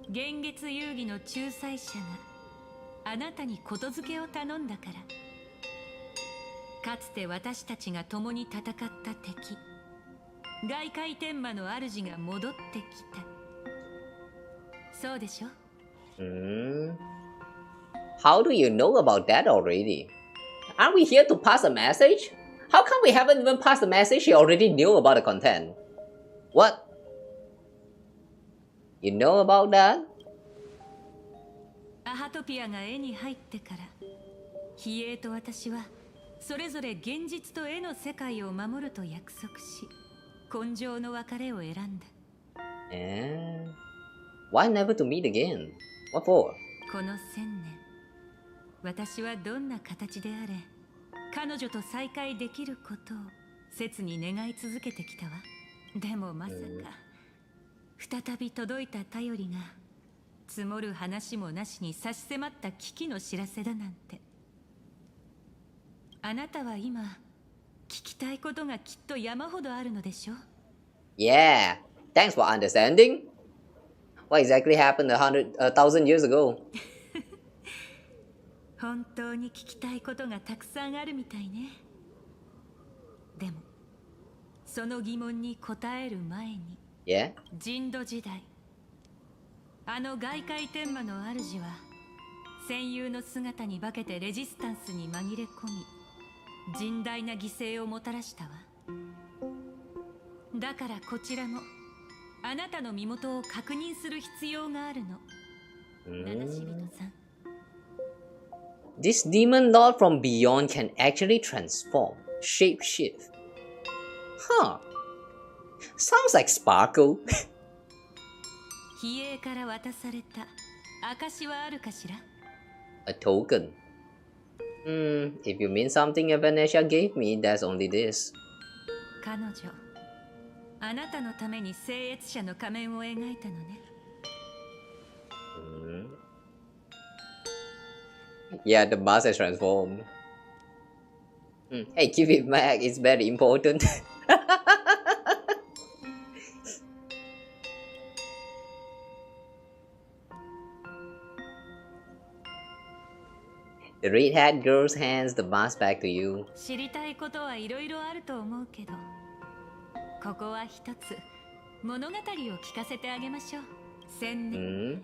幻月遊戯の仲裁者があなたにことづけを頼んだから。かつて私たちが共に戦った敵、外界天魔の主が戻ってきた。そうでしょ？ How do you know about that already? Aren't we here to pass a message? How come we haven't even passed the message you already knew about the content? What? You know about that? アハトピアが絵に入ってから、比叡と私はそれぞれ現実と絵の世界を守ると約束し、今生の別れを選んだ。Why never to meet again? What for? この1000年、私はどんな形であれ彼女と再会できることを切に願い続けてきたわ。でもまさか再び届いた頼りが積もる話もなしに差し迫った危機の知らせだなんて。あなたは今聞きたいことがきっと山ほどあるのでしょ。 Yeah, thanks for understanding. What exactly happened 1,000 years ago? 本当に聞きたいことがたくさんあるみたいね。でもその疑問に答える前に、Yeah? 人土時代、あの外界天魔の主は戦友の姿に化けてレジスタンスに紛れ込み甚大な犠牲をもたらしたわ。だからこちらもあなたの身元を確認する必要があるの。七し人さん。This demon lord from beyond can actually transform, shapeshift. Huh. Sounds like Sparkle. 比叡から渡された証はあるかしら？ A token. If you mean something Venetia gave me, that's only this. 彼女、あなたのために聖越者の仮面を描いたのね。Yeah, the mask has transformed. Hey, keep it back. It's very important. The red-haired girl hands the mask back to you. 知りたいことはいろいろあると思うけど、ここは一つ物語を聞かせてあげましょう。1000年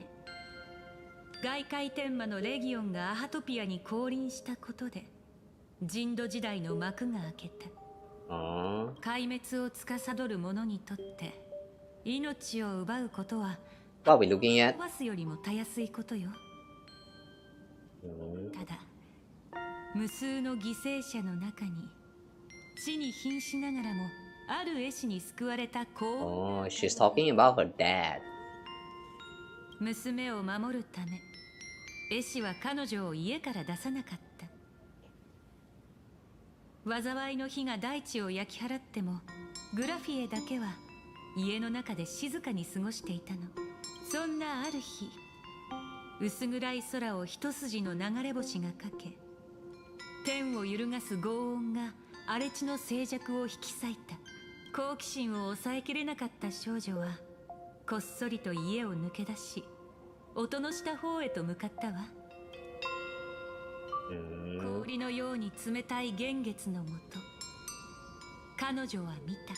前、外界天魔のレギオンがアハトピアに降臨したことで人土時代の幕が開けた。壊滅を司る者にとって命を奪うことは What are we looking at? 壊すよりもたやすいことよ。ただ無数の犠牲者の中に地に瀕しながらもある絵師に救われた子。Oh, she's talking about her dad. 娘を守るため絵師は彼女を家から出さなかった。災いの火が大地を焼き払ってもグラフィエだけは家の中で静かに過ごしていたの。そんなある日、薄暗い空を一筋の流れ星がかけ、天を揺るがす轟音が荒れ地の静寂を引き裂いた。好奇心を抑えきれなかった少女はこっそりと家を抜け出し音のした方へと向かったわ。氷のように冷たい幻月のもと、彼女は見た。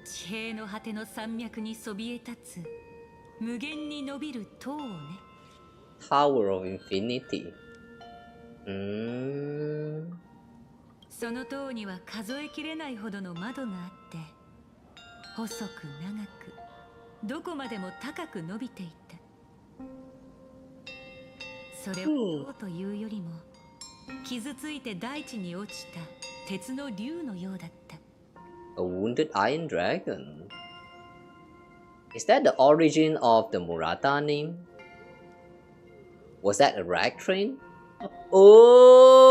地平の果ての山脈にそびえ立つ無限に伸びる塔をね。 Tower of Infinity. その塔には数えきれないほどの窓があって、細く長くどこまでも高く伸びていた。それを塔というよりも傷ついて大地に落ちた鉄の竜のようだった。 A wounded iron dragon. Is that the origin of the Murata name? Was that a rag train? Oh!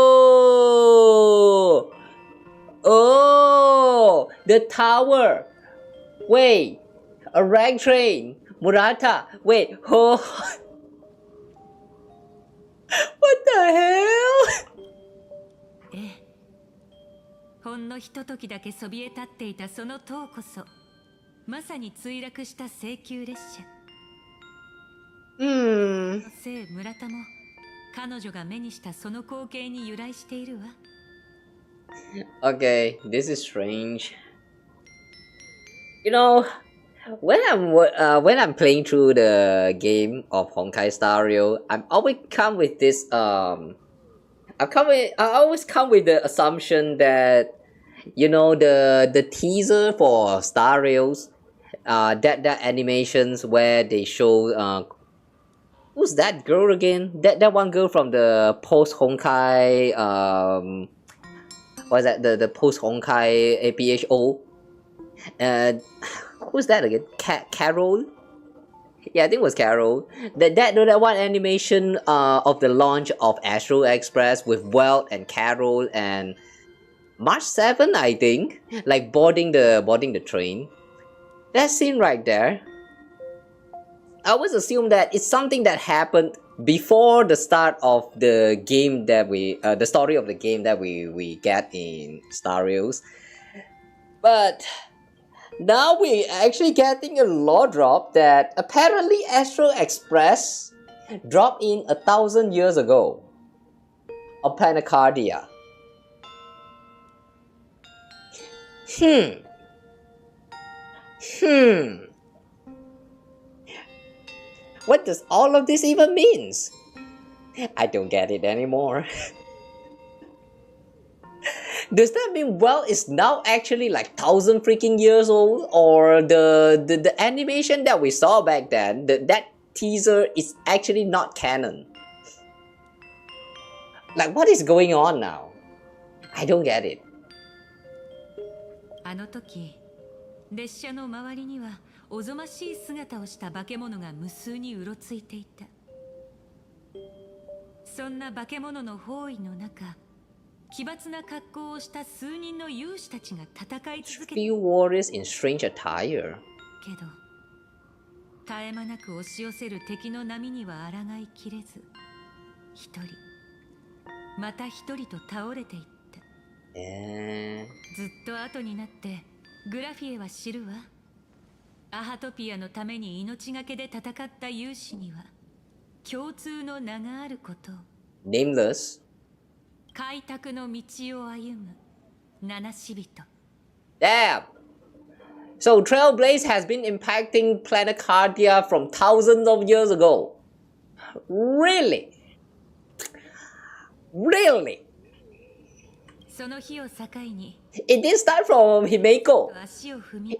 Oh! The tower! Wait! A rag train! Murata! Wait! Oh! What the hell? ええ、ほんのひとときだけそびえ立っていたその塔こそまさに墜落した請求列車。聖村田も彼女が目にしたその光景に由来しているわ。 Okay, this is strange. You know, when I'm playing through the game of Honkai Star Rail, I always come with this I always come with the assumption that, you know, the teaser for Star Rails, that animations where they show who's that girl again? That one girl from the post Honkai what is that, the post Honkai APHO? Who's that again? Carol? Yeah, I think it was Carol. That one animation of the launch of Astro Express with Welt and Carol and March 7, I think, like boarding the train. That scene right there, I always assume that it's something that happened before the start of the game that the story of the game that we get in Star Rails. But now we're actually getting a lore drop that apparently Astro Express dropped in 1,000 years ago of Planecardia. What does all of this even means? I don't get it anymore. Does that mean Welt is now actually like 1,000 freaking years old, or the animation that we saw back then, that teaser is actually not canon? Like, what is going on now? I don't get it. あの時、列車の周りにはおぞましい姿をした化け物が無数にうろついていた。そんな化け物の包囲の中、奇抜な格好をした数人の勇士たちが戦い続けていた。Few warriors in strange attire. けど、絶え間なく押し寄せる敵の波には抗いきれず、一人、また一人と倒れていった。ずっと後になってグラフィエは知るわ。アハトピアのために命がけで戦った勇士には共通の名があることを。Nameless. 開拓の道を歩む七死人。Damn! So Trailblaze has been impacting Planecardia from thousands of years ago. Really? Really? その日を境に It didn't start from Himeko.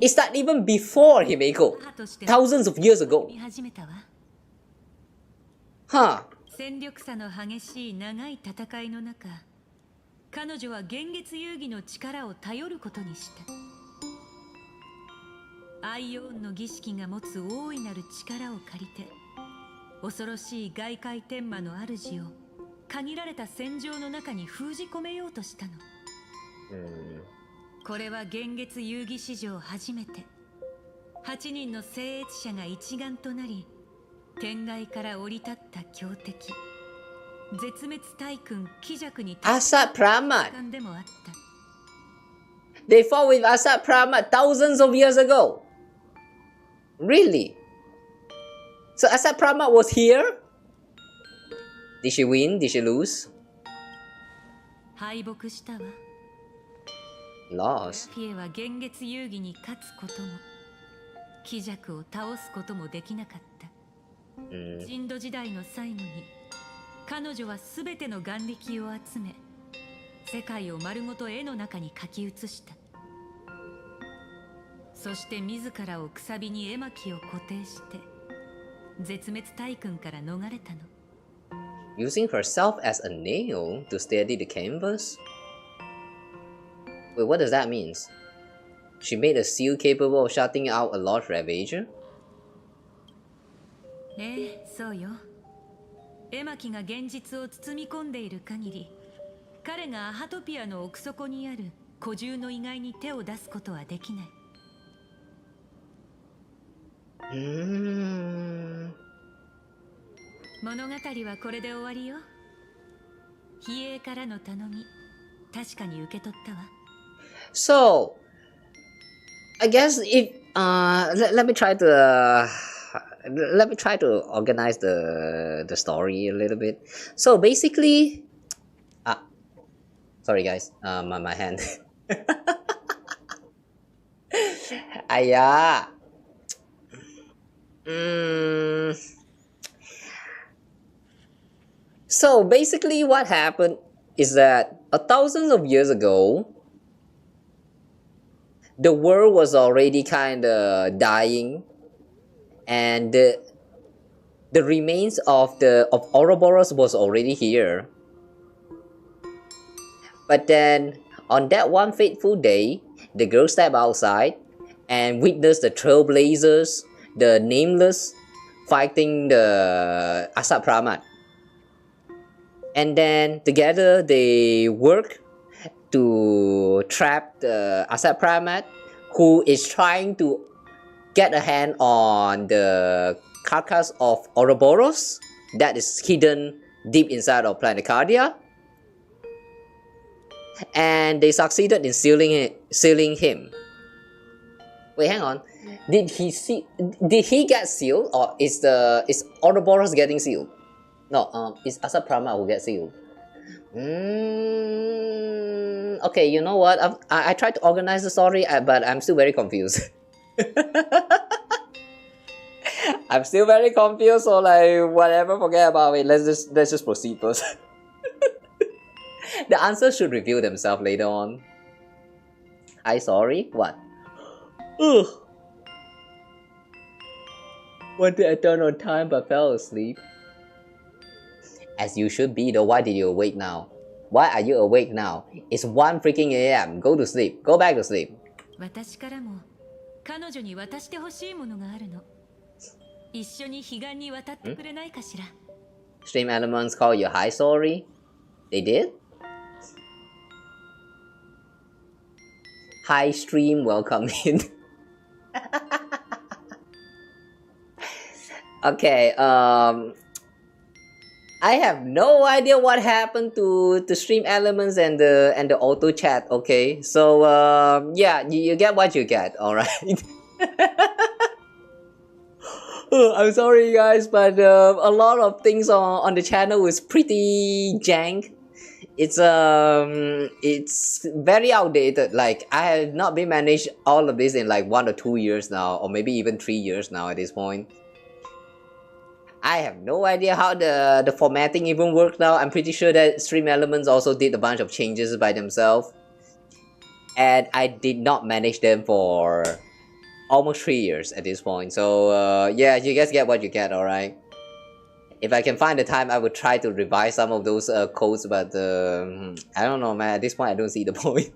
It started even before Himeko. Thousands of years ago. Huh. 戦力差の激しい長い戦いの中、彼女は幻月遊戯の力を頼ることにした。アイオンの儀式が持つ大いなる力を借りて、恐ろしい外界天魔の主を限られた戦場の中に封じ込めようとしたの。これは幻月遊戯史上初めて8人の聖越者が一丸となり、天外から降り立った強敵絶滅大君貴弱に Asat Pramat. でもあった。 They fought with Asat Pramat thousands of years ago. Really? So Asat Pramat was here? Did she win? Did she lose? 敗北したわ。 Lost. フィエは幻月遊戯に勝つことも貴弱を倒すこともできなかった。人土時代の最後に彼女は全ての眼力を集め、世界を丸ごと絵の中に描き写した。そして自らをくさびに絵巻を固定して絶滅大君から逃れたの。 Using herself as a nail to steady the canvas? Wait, what does that mean? She made a seal capable of shutting out a large ravager? そうよ。絵巻が現実を包み込んでいる限り、彼がアハトピアの奥底にある古獣の意外に手を出すことはできない。物語はこれで終わりよ。比叡からの頼み、確かに受け取ったわ。 So, I guess if let me try to organize the story a little bit. So basically, sorry guys, my hand. Aya. So basically what happened is that 1,000 of years ago, the world was already kind of dying, and the remains of Ouroboros was already here. But then on that one fateful day, the girl stepped outside and witnessed the trailblazers, the nameless, fighting the Asat Pramat. And then together they work to trap the Asat Pramat, who is trying to get a hand on the carcass of Ouroboros that is hidden deep inside of Planecardia. And they succeeded in sealing him. Wait, hang on. Did he get sealed, or is Ouroboros getting sealed? No, it's Asat Pramat who gets sealed. Okay, you know what? I tried to organize the story, but I'm still very confused. I'm still very confused, so like whatever, forget about it. Let's just proceed first. The answers should reveal themselves later on. Sorry? What? Ugh. Wanted to turn on time but fell asleep. As you should be though, why did you awake now? Why are you awake now? It's 1 freaking AM. Go to sleep. Go back to sleep. 私からも彼女に渡してほしいものがあるの。一緒に彼岸に渡ってくれないかしら。Stream elements call you hi sorry? They did? Hi stream, welcome in. Okay, I have no idea what happened to the stream elements and the auto chat. Okay, so yeah, you get what you get. All right. I'm sorry guys, but a lot of things on the channel is pretty jank. It's very outdated. Like I have not been managed all of this in like 1 or 2 years now, or maybe even 3 years now at this point. I have no idea how the formatting even works now. I'm pretty sure that Stream Elements also did a bunch of changes by themselves, and I did not manage them for almost 3 years at this point. So yeah, you guys get what you get, alright? If I can find the time, I would try to revise some of those codes, but I don't know, man. At this point, I don't see the point.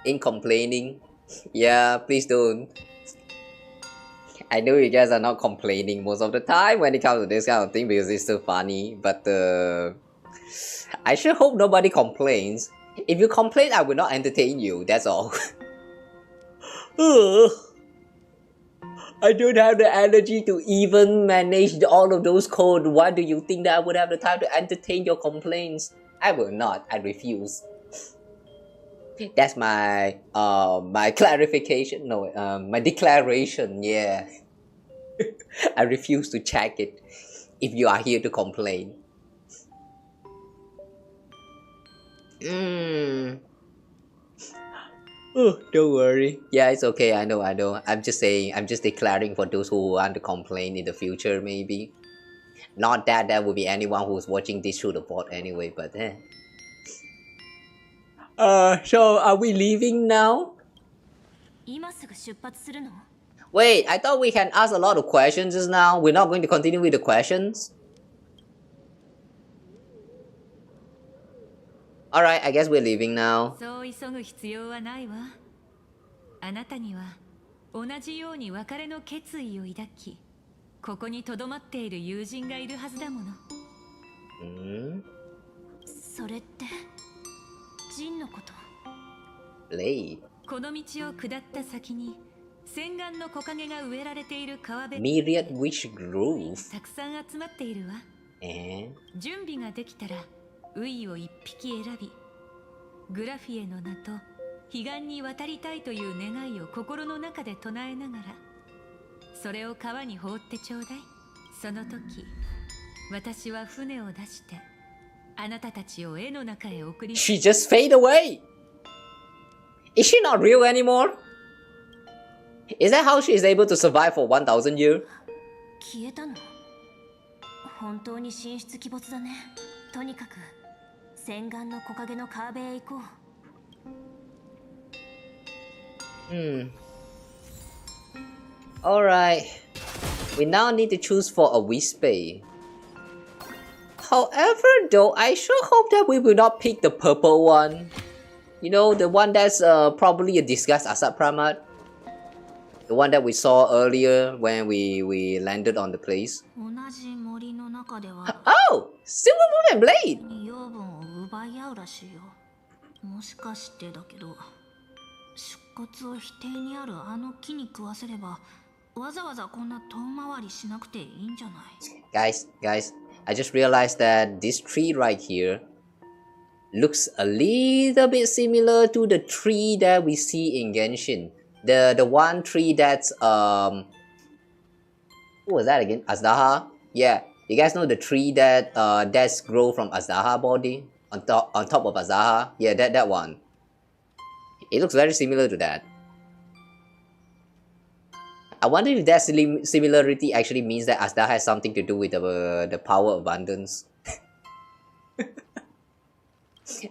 In complaining, yeah, please don't. I know you guys are not complaining most of the time when it comes to this kind of thing because it's so funny, but I sure hope nobody complains. If you complain, I will not entertain you, that's all. I don't have the energy to even manage all of those codes. Why do you think that I would have the time to entertain your complaints? I will not, I refuse. That's my my clarification. No, my declaration. Yeah, I refuse to check it. If you are here to complain. Oh, don't worry. Yeah, it's okay. I know. I'm just saying. I'm just declaring for those who want to complain in the future. Maybe. Not that there will be anyone who's watching this through the bot anyway. But so are we leaving now? Wait, I thought we can ask a lot of questions just now. We're not going to continue with the questions? Alright, I guess we're leaving now. そう急ぐ必要はないわ。あなたには同じように別れの決意を抱き、ここに留まっている友人がいるはずだもの。それってジンのこと。Blade。この道を下った先に洗顔の木陰が植えられている川辺。Myriad Wish Grove。たくさん集まっているわ。準備ができたらウイを一匹選び、グラフィエの名と彼岸に渡りたいという願いを心の中で唱えながら、それを川に放ってちょうだい。その時、私は船を出して。あなたたちを絵の中へ送り。She just fade away. Is she not real anymore? Is that how she is able to survive for 1000 years? 消えたの？本当に神出鬼没だね。とにかく洗顔の木陰の川辺へ行こう。Alright. We now need to choose for a Whisper. However, though, I sure hope that we will not pick the purple one. You know, the one that's probably a disguised Asat Pramat. The one that we saw earlier when we landed on the place. Oh! Silver Moon and Blade! もしかしてだけど、出骨を否定にあるあの木に食わせれば、わざわざこんな遠回りしなくていいんじゃない？ Guys, I just realized that this tree right here looks a little bit similar to the tree that we see in Genshin. The one tree that's what was that again? Azdaha? Yeah, you guys know the tree that that's grow from Azdaha body on top of Azdaha? Yeah, that one. It looks very similar to that. I wonder if that similarity actually means that Azdaha has something to do with the power of abundance.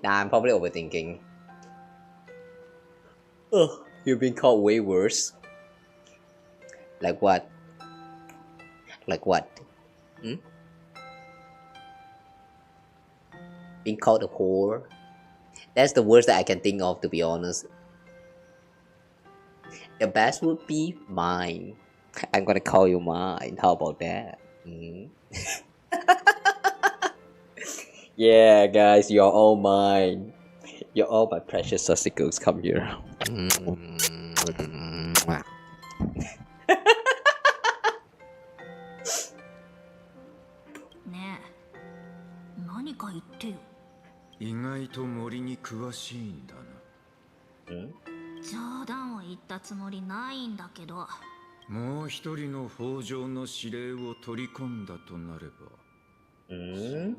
Nah, I'm probably overthinking. Oh, you've been called way worse. Like what? Like what? Hmm? Being called a whore? That's the worst that I can think of, to be honest. The best would be mine. I'm gonna call you mine. How about that? Mm. Yeah, guys, you're all mine. You're all my precious sussicles. Come here.ねえ、何か言ってよ。意外と森に詳しいんだな。冗談を言ったつもりないんだけど。もう一人の北条の指令を取り込んだとなれば、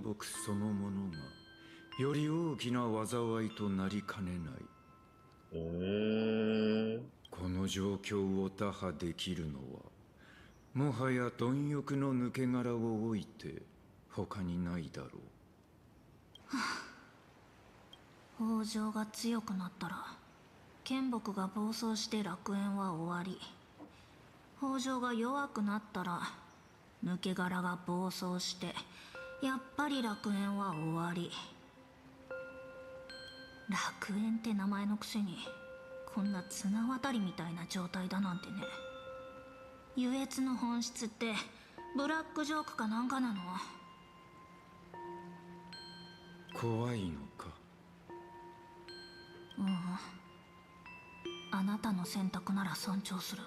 僕そのものがより大きな災いとなりかねない。この状況を打破できるのは、もはや貪欲の抜け殻を置いて他にないだろう。北条が強くなったら、剣木が暴走して楽園は終わり。北条が弱くなったら、抜け殻が暴走してやっぱり楽園は終わり。楽園って名前のくせにこんな綱渡りみたいな状態だなんてね。優越の本質ってブラックジョークかなんかなの？怖いのか？あなたの選択なら尊重する。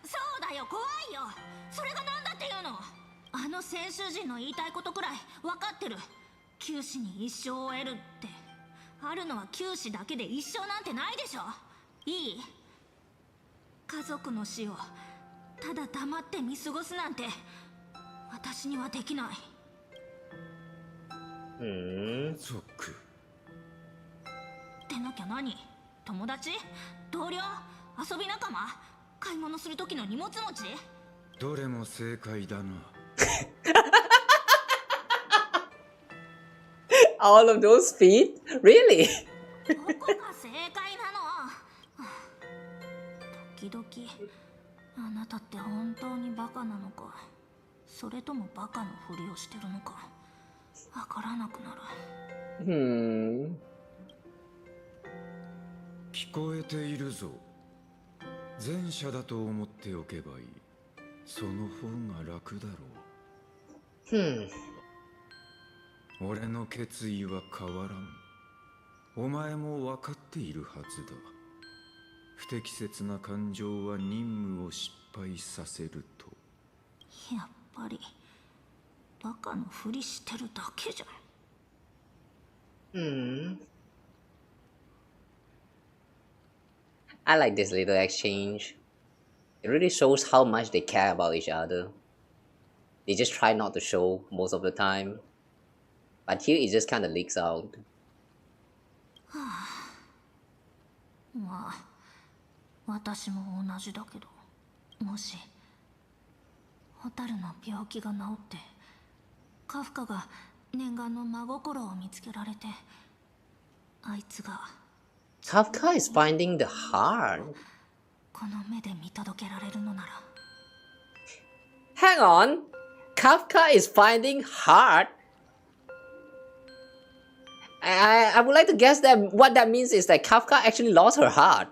そうだよ、怖いよ。それが何だっていうの？あの選手陣の言いたいことくらい分かってる。九死に一生を得るって、あるのは九死だけで一生なんてないでしょ。いい？家族の死をただ黙って見過ごすなんて私にはできない。そっく。でなきゃ何？友達？同僚？遊び仲間？買い物する時の荷物持ち？どれも正解だな。All of those feet? Really? どこが正解なの？時々あなたって本当にバカなのか、それともバカのふりをしてるのかわからなくなる。聞こえているぞ。前者だと思っておけばいい。その方が楽だろう。俺の決意は変わらん。お前も分かっているはずだ。不適切な感情は任務を失敗させると。やっぱりバカのふりしてるだけじゃん。I like this little exchange. It really shows how much they care about each other. They just try not to show most of the time. But here it just kind of leaks out. まあ、私も同じだけど、もし蛍の病気が治ってカフカが念願の真心を見つけられて、あいつが Kafka is finding the heart. Hang on, Kafka is finding heart. I would like to guess that what that means is that Kafka actually lost her heart.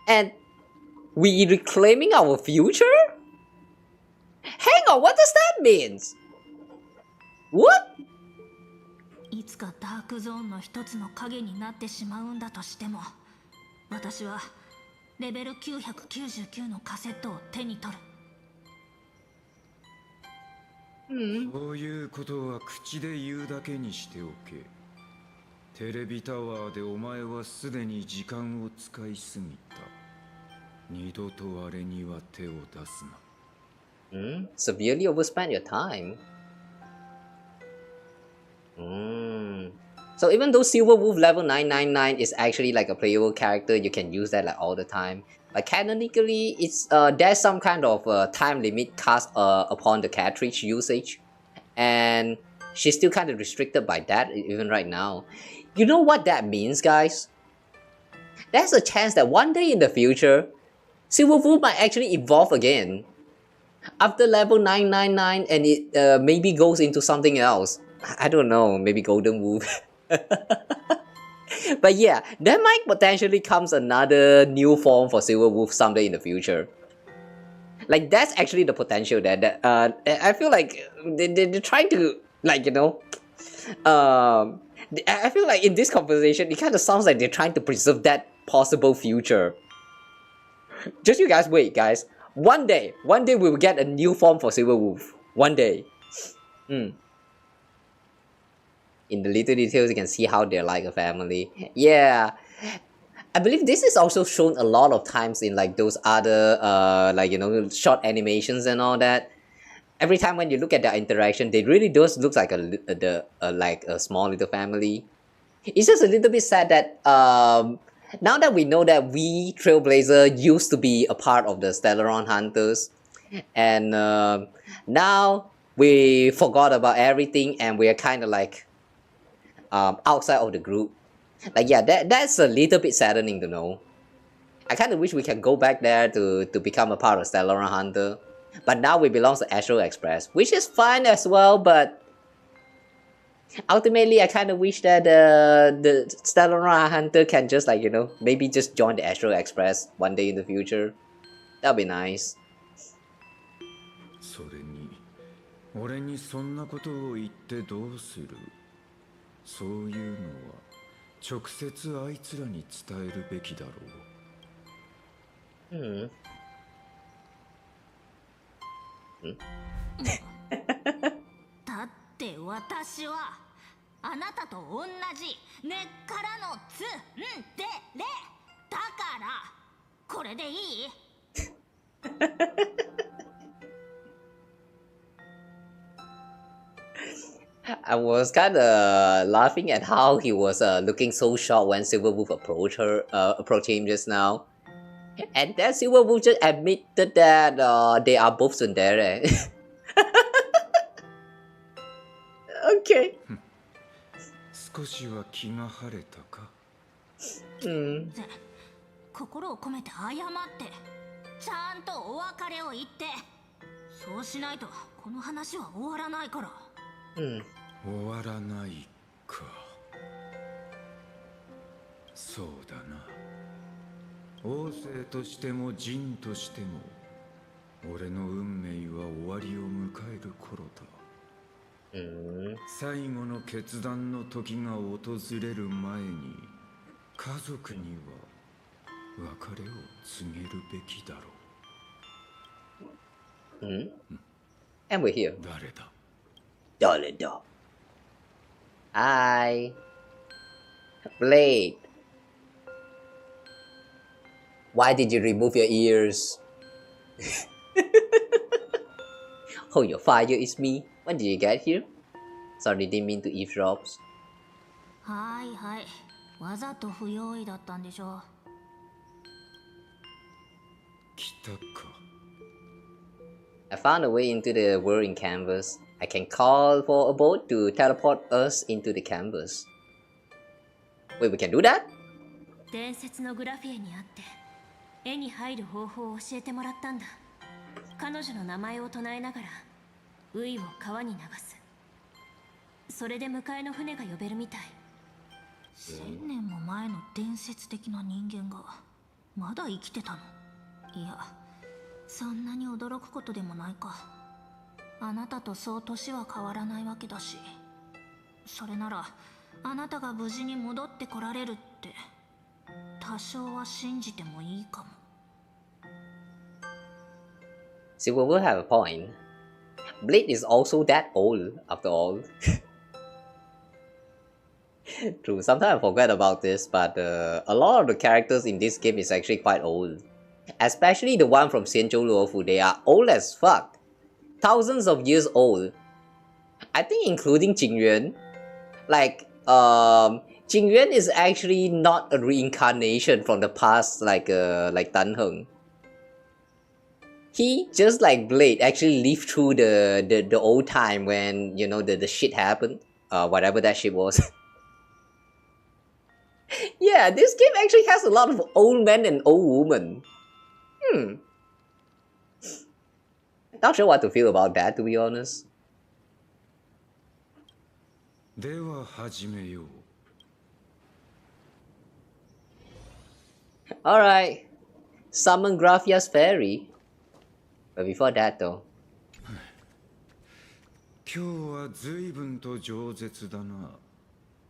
And we reclaiming our future? Hang on, what does that mean? What? いつかダークゾーンの一つの影になってしまうんだとしても、私はレベル999のカセットを手に取る。そういうことは口で言うだけにしておけ。テレビタワーでお前はすでに時間を使いすぎた。二度とあれには手を出すな。Severely overspend your time. So even though Silver Wolf level 999 is actually like a playable character, you can use that like all the time. But canonically, it's there's some kind of time limit cast upon the cartridge usage, and she's still kind of restricted by that even right now. You know what that means, guys? There's a chance that one day in the future, Silver Wolf might actually evolve again after level 999, and it maybe goes into something else. I don't know, maybe Golden Wolf. But yeah, there might potentially comes another new form for Silver Wolf someday in the future. Like that's actually the potential that I feel like they're trying to, like, you know, I feel like in this conversation it kind of sounds like they're trying to preserve that possible future. Just you guys wait, guys. One day we will get a new form for Silver Wolf. One day. In the little details, you can see how they're like a family. Yeah, I believe this is also shown a lot of times in like those other like, you know, short animations and all that. Every time when you look at their interaction, they really does look like like a small little family. It's just a little bit sad that now that we know that we Trailblazer used to be a part of the Stellaron Hunters, and now we forgot about everything and we are kind of like outside of the group. Like, yeah, that's a little bit saddening to know. I kind of wish we can go back there to become a part of Stellaron Hunter, but now we belong to Astral Express, which is fine as well. But ultimately, I kind of wish that the Stellaron Hunter can just, like, you know, maybe just join the Astral Express one day in the future. That'd be nice. それに、俺にそんなことを言ってどうする？そういうのは直接あいつらに伝えるべきだろう。だって私はあなたと同じ根っからのツンデレだからこれでいい？I was kind of laughing at how he was looking so shocked when Silver Wolf approached him just now, and then Silver Wolf just admitted that they are both tsundere. Okay. 少しは気が晴れたか？心を込めて謝ってちゃんとお別れを言って、そうしないとこの話は終わらないから。終わらないか。そうだな。王政としても人としても俺の運命は終わりを迎える頃だ。最後の決断の時が訪れる前に家族には別れを告げるべきだろう。And we're here. 誰だ？誰だ？ I Blade. Why did you remove your ears? Oh, your fire is me. When did you get here? Sorry, didn't mean to eavesdrop. はいはい。わざと不用意だったんでしょう。来たか。I found a way into the world in canvas. I can call for a boat to teleport us into the canvas. Wait, we can do that? 伝説のグラフィエに会って絵に入る方法を教えてもらったんだ。彼女の名前を唱えながらウイを川に流す。それで迎えの船が呼べるみたい。1000年も前の伝説的な人間がまだ生きてたの？いや、そんなに驚くことでもないか。あなたとそう年は変わらないわけだし、それならあなたが無事に戻ってこられるって多少は信じてもいいかも。See, we will have a point. Blade is also that old, after all. True, sometimes I forget about this, but a lot of the characters in this game is actually quite old. Especially the one from Xianzhou Luofu, they are old as fuck. Thousands of years old. I think including Jingyuan. Like, Jingyuan is actually not a reincarnation from the past like Dan Heng. He, just like Blade, actually lived through the old time when, you know, the shit happened. Whatever that shit was. Yeah, this game actually has a lot of old men and old women. Not sure what to feel about that, to be honest. Alright. Summon Graphia's fairy. But before that though. 今日は随分と饒舌だな。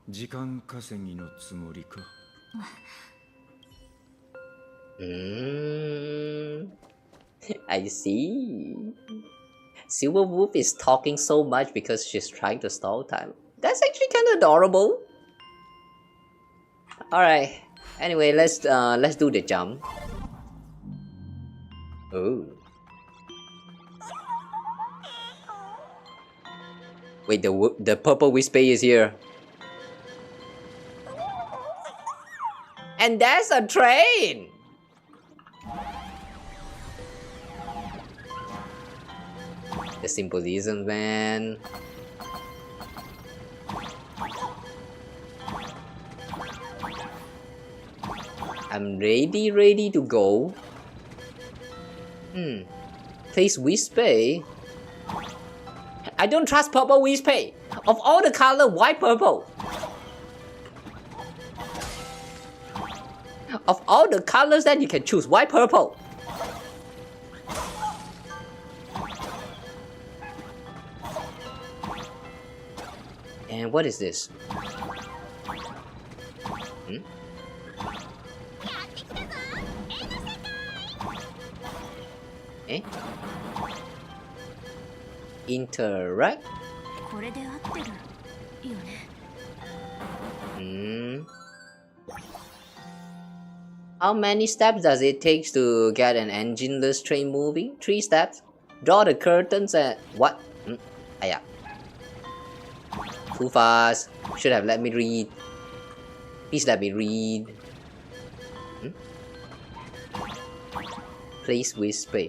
時間稼ぎのつもりか。I see. Silver Wolf is talking so much because she's trying to stall time. That's actually kind of adorable. Alright. Anyway, let's do the jump. Oh. Wait, the purple whisper is here. And that's a train! The symbolism, man. I'm ready to go. Place whisper. I don't trust purple whisper. Of all the color, why purple? Of all the colors that you can choose, why purple? And what is this? Eh? Interact? How many steps does it take to get an engineless train moving? 3 steps. Draw the curtains and... What? Yeah. Too fast. Should have let me read. Please let me read. Place whisper.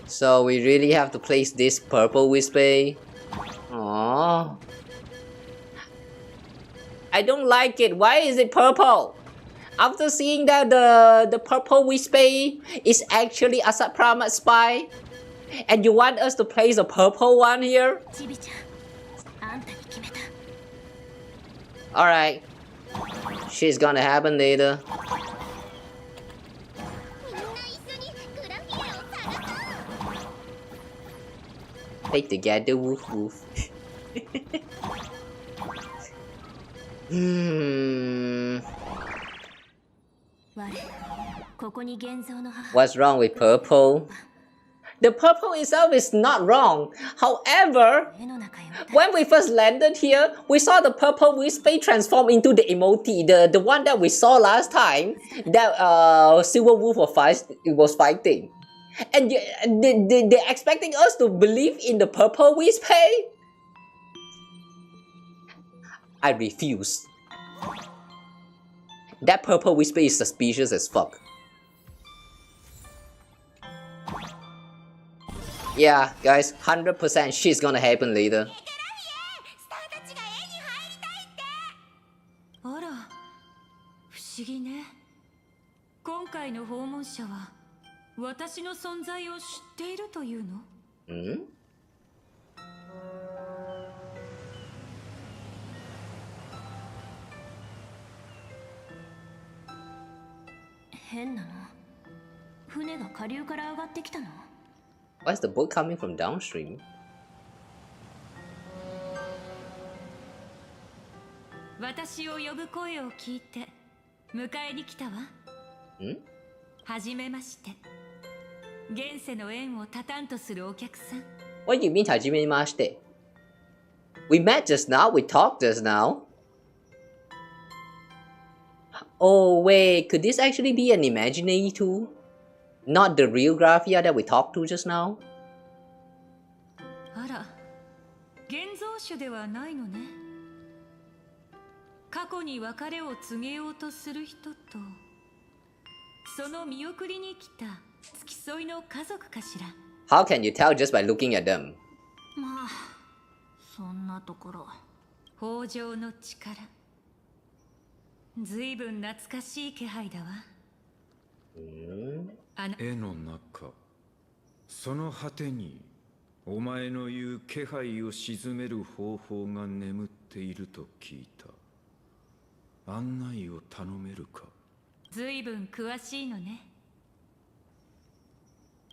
So we really have to place this purple whisper. Aww. I don't like it. Why is it purple? After seeing that the purple whisper is actually a Supreme spy, and you want us to place a purple one here? Alright. Shit's gonna happen later. Take together, woof woof. What's wrong with purple? The purple itself is not wrong. However, when we first landed here, we saw the purple whisper transform into the emoji, the one that we saw last time, that Silver Wolf was fighting. And they're expecting us to believe in the purple whisper? I refuse. That purple whisper is suspicious as fuck. Yeah, guys, 100% shit's gonna happen later. あら、会の訪問者は私の存在を知っているというの？変なの。船が下流から上がってきたの？ Why is the boat coming from downstream? 私を呼ぶ声を聞いて迎えに来たわ。はじめまして。現世の縁を断たんとするお客さん。What do you mean, hajimemashite? We met just now. We talked just now. Oh wait, could this actually be an imaginary tool? Not the real Graphia that we talked to just now? あら、現像種ではないのね。過去に別れを告げようとする人と、その見送りに来た付き添いの家族かしら。How can you tell just by looking at them? まあ、そんなところ。北条の力。ずいぶん懐かしい気配だわ。絵の中、その果てにお前の言う気配を鎮める方法が眠っていると聞いた。案内を頼めるか？ずいぶん詳しいのね。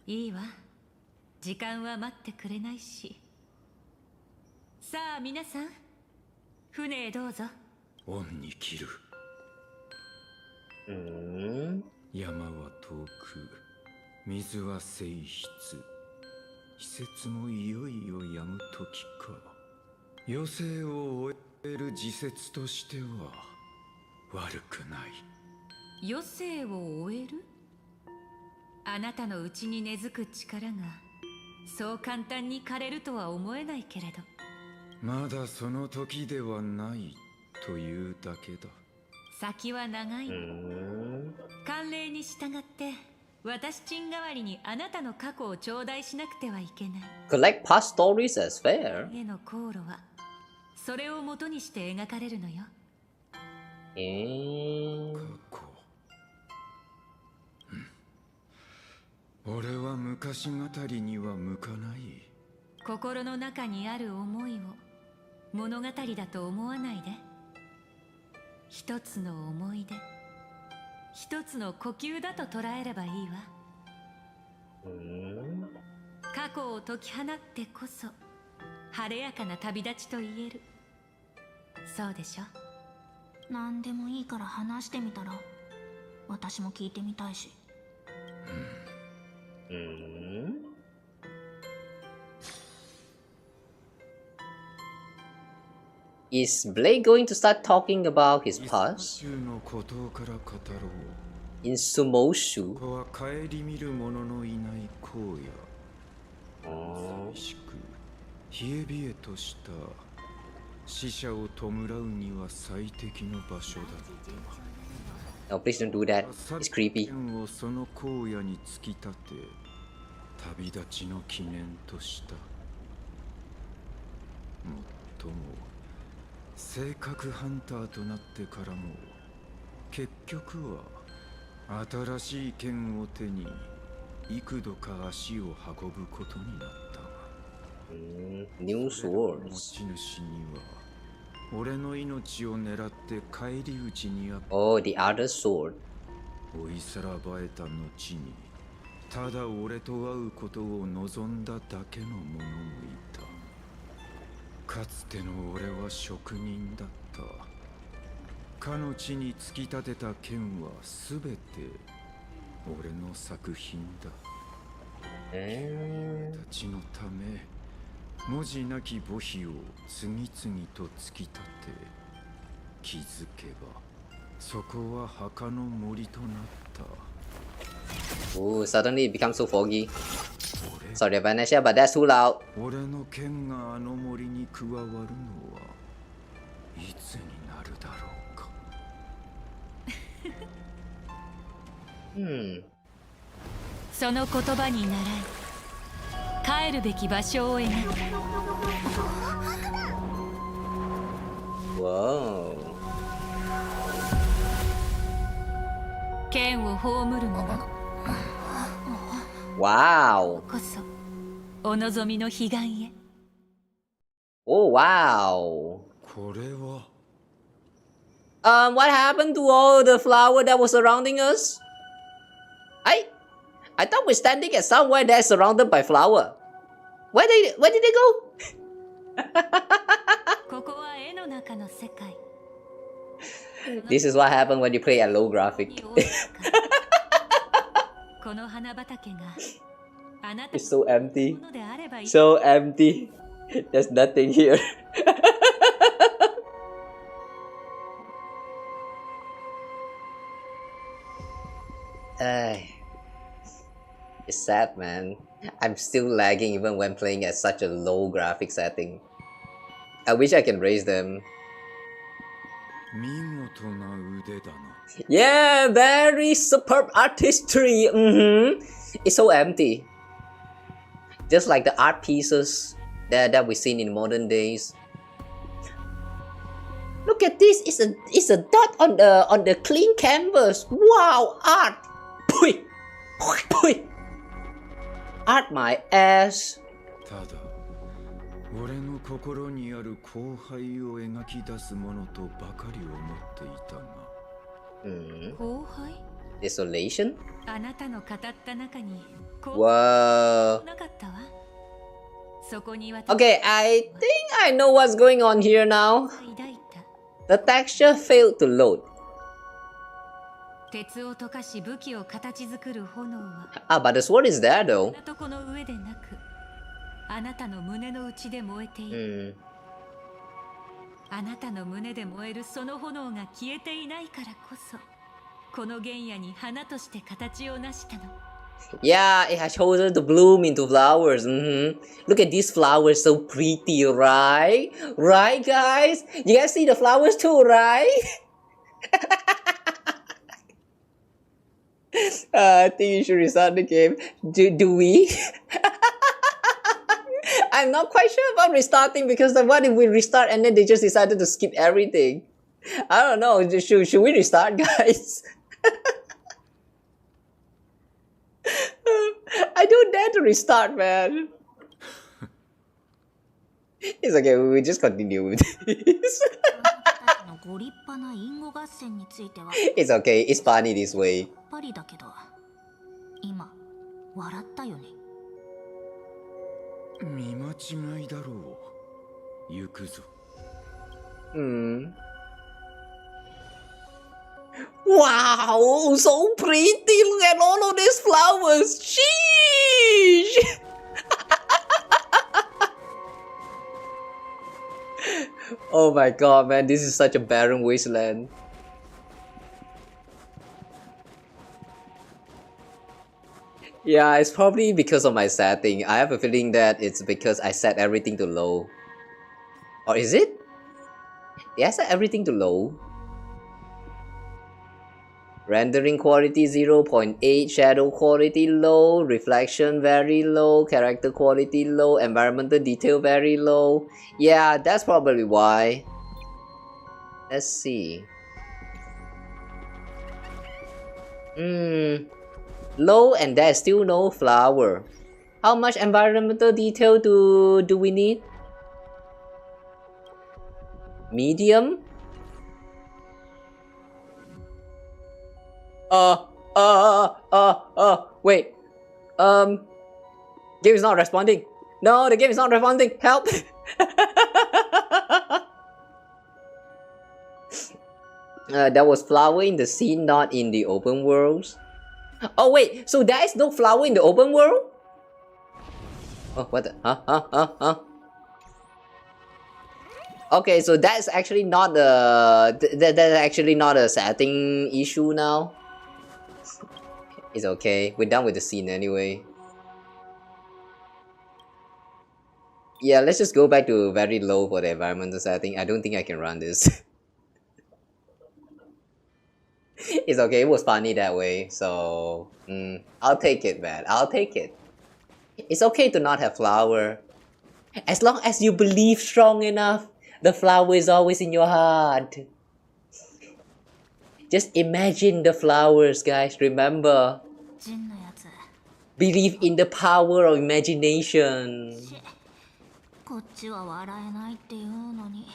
いいわ。時間は待ってくれないし。さあ皆さん、船へどうぞ。恩に切る。山は遠く、水は静筆。季節もいよいよ止む時か。余生を終える時節としては悪くない。余生を終える？あなたの内に根付く力がそう簡単に枯れるとは思えないけれど。まだその時ではないというだけだ。先は長い。慣例に従って私ちん代わりにあなたの過去を頂戴しなくてはいけない。Collect past stories as fair. 絵の航路はそれを元にして描かれるのよ。過去。俺は昔語りには向かない。心の中にある思いを物語だと思わないで。一つの思い出、一つの呼吸だと捉えればいいわ。過去を解き放ってこそ晴れやかな旅立ちと言える。そうでしょ？何でもいいから話してみたら。私も聞いてみたいし。Is Blade going to start talking about his past? In Sumoshu? Oh. 冷え冷えとした死者を弔うには最適の場所だった。 No, please don't do that. It's creepy. その荒野に突き立て旅立ちの記念とした。もっとも性格ハンターとなってからも結局は新しい剣を手に幾度か足を運ぶことになった。New swords. 持ち主には俺の命を狙って返り討ちにあった。 Oh, the other sword. 追いさらばえた後にただ俺と会うことを望んだだけの者もいた。かつての俺は職人だった。かの地に突き立てた剣はすべて俺の作品だ。俺たちのため文字なき墓碑を次々と突き立て、気づけばそこは墓の森となった。 Ooh, suddenly it becomes so foggy. Sorry, Vanessa, but that's too loud. 俺の剣があの森に加わるのはいつになるだろうか。その言葉に倣い帰るべき場所を描く。Wow. 剣を葬る者 Wow. こそお望みの彼岸へ Oh wow. これは What happened to all the flower that was surrounding us? I thought we're standing at somewhere that's surrounded by flower. Where did they go? ここは絵の中の世界 This is what happened when you play at low graphic. この花畑があなた It's so empty. のであればいい So empty. There's nothing here. It's sad, man. I'm still lagging even when playing at such a low graphic setting. I wish I can raise them. 見事な腕だな。 Yeah, very superb artistry. It's so empty. Just like the art pieces that we've seen in modern days. Look at this. It's a dot on the clean canvas. Wow, art. Pui. Pui. Art my ass. ただ、俺の心にある荒廃を描き出すものとばかり思っていたが。荒廃 Desolation? あなたの語った中に Wow. なかったわそこに Okay, I think I know what's going on here now. The texture failed to load. 鉄を溶かし武器を形作る炎は But the sword is there though. とこの上でなくあなたの胸の内で燃えている、あなたの胸で燃えるその炎が消えていないからこそこの原野に花として形を成したの Yeah, it has chosen to bloom into flowers. Look at these flowers, so pretty, right? Right, guys? You guys see the flowers too, right? I think you should restart the game. Do we? I'm not quite sure about restarting because what if we restart and then they just decided to skip everything? I don't know. Should we restart, guys? I don't dare to restart, man. It's okay, we just continue with this. It's okay, it's funny this way. パリだけど今笑ったよね見間違いだろう行くぞ Wow, so pretty. Look at all of these flowers. Sheesh. Oh my god, man, this is such a barren wasteland. Yeah, it's probably because of my setting. I have a feeling that it's because I set everything to low. Or is it? Did I set everything to low? Rendering quality 0.8, shadow quality low, reflection very low, character quality low, environmental detail very low. Yeah, that's probably why. Let's see. Low and there's still no flower. How much environmental detail do we need? Medium? Wait. Game is not responding. No, the game is not responding. Help! There was flower in the scene, not in the open worlds. Oh wait, so there is no flower in the open world? Oh, what the? Huh? Okay, so that's actually not that's actually not a setting issue now. It's okay, we're done with the scene anyway. Yeah, let's just go back to very low for the environmental setting. I don't think I can run this. It's okay, it was funny that way, so I'll take it, man. I'll take it. It's okay to not have flower. As long as you believe strong enough, the flower is always in your heart. Just imagine the flowers, guys. Remember, believe in the power of imagination. こっちは笑えないっていうのに。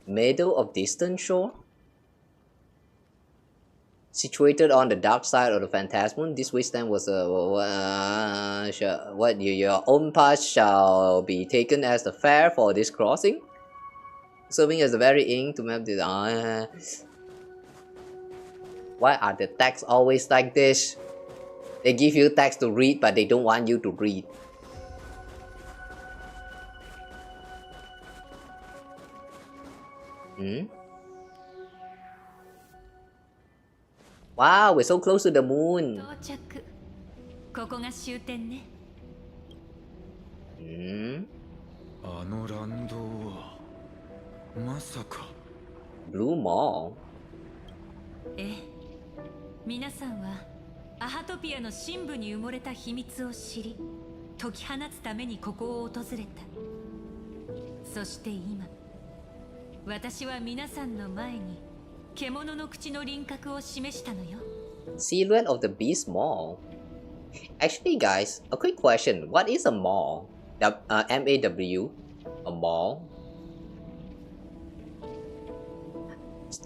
Middle of distant shore? Situated on the dark side of the phantasmal, this wasteland was your own path shall be taken as the fare for this crossing, serving as the very ink to map this. Why are the texts always like this? They give you text to read, but they don't want you to read. Wow, we're so close to the moon. ここが終点ね。あの乱動はまさか。Blue Mall? ええ、皆さんはアハトピアの深部に埋もれた秘密を知り、解き放つためにここを訪れた。そして今、私は皆さんの前に獣の口の輪郭を示したのよ。Silhouette of the Beast Mall. Actually, guys, a quick question. What is a mall? M-A-W? A mall?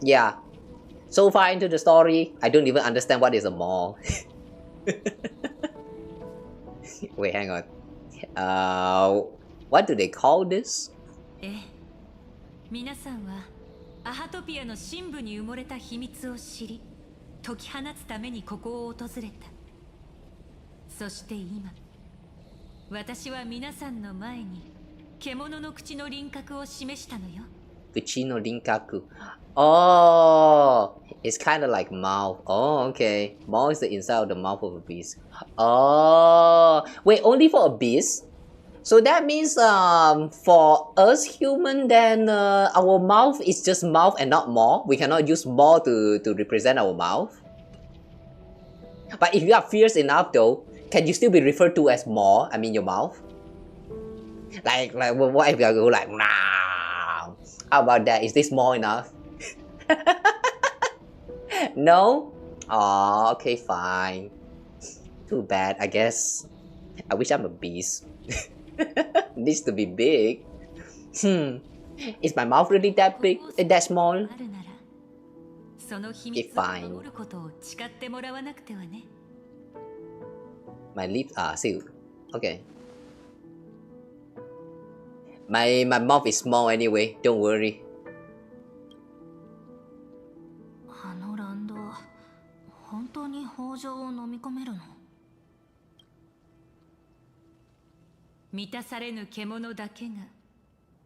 Yeah. So far into the story, I don't even understand what is a mall. Wait, hang on. What do they call this? 皆さんはアハトピアの深部に埋もれた秘密を知り、解き放つためにここを訪れた。そして今、私は皆さんの前に獣の口の輪郭を示したのよ。口の輪郭. Oh, it's kind of like mouth. Oh, okay. Mouth is the inside of the mouth of a beast. Oh, wait, only for a beast? So that means for us human, then our mouth is just mouth and not maw. We cannot use maw to represent our mouth. But if you are fierce enough though, can you still be referred to as maw? I mean your mouth? Like what if you go like, nah? How about that? Is this small enough? No? Oh, okay, fine. Too bad, I guess. I wish I'm a beast. Needs to be big. Is my mouth really that big? That small? Okay, fine. My lips are sealed. Okay. My mouth is small anyway, don't worry. あの乱動、本当に北条を飲み込めるの？満たされぬ獣だけが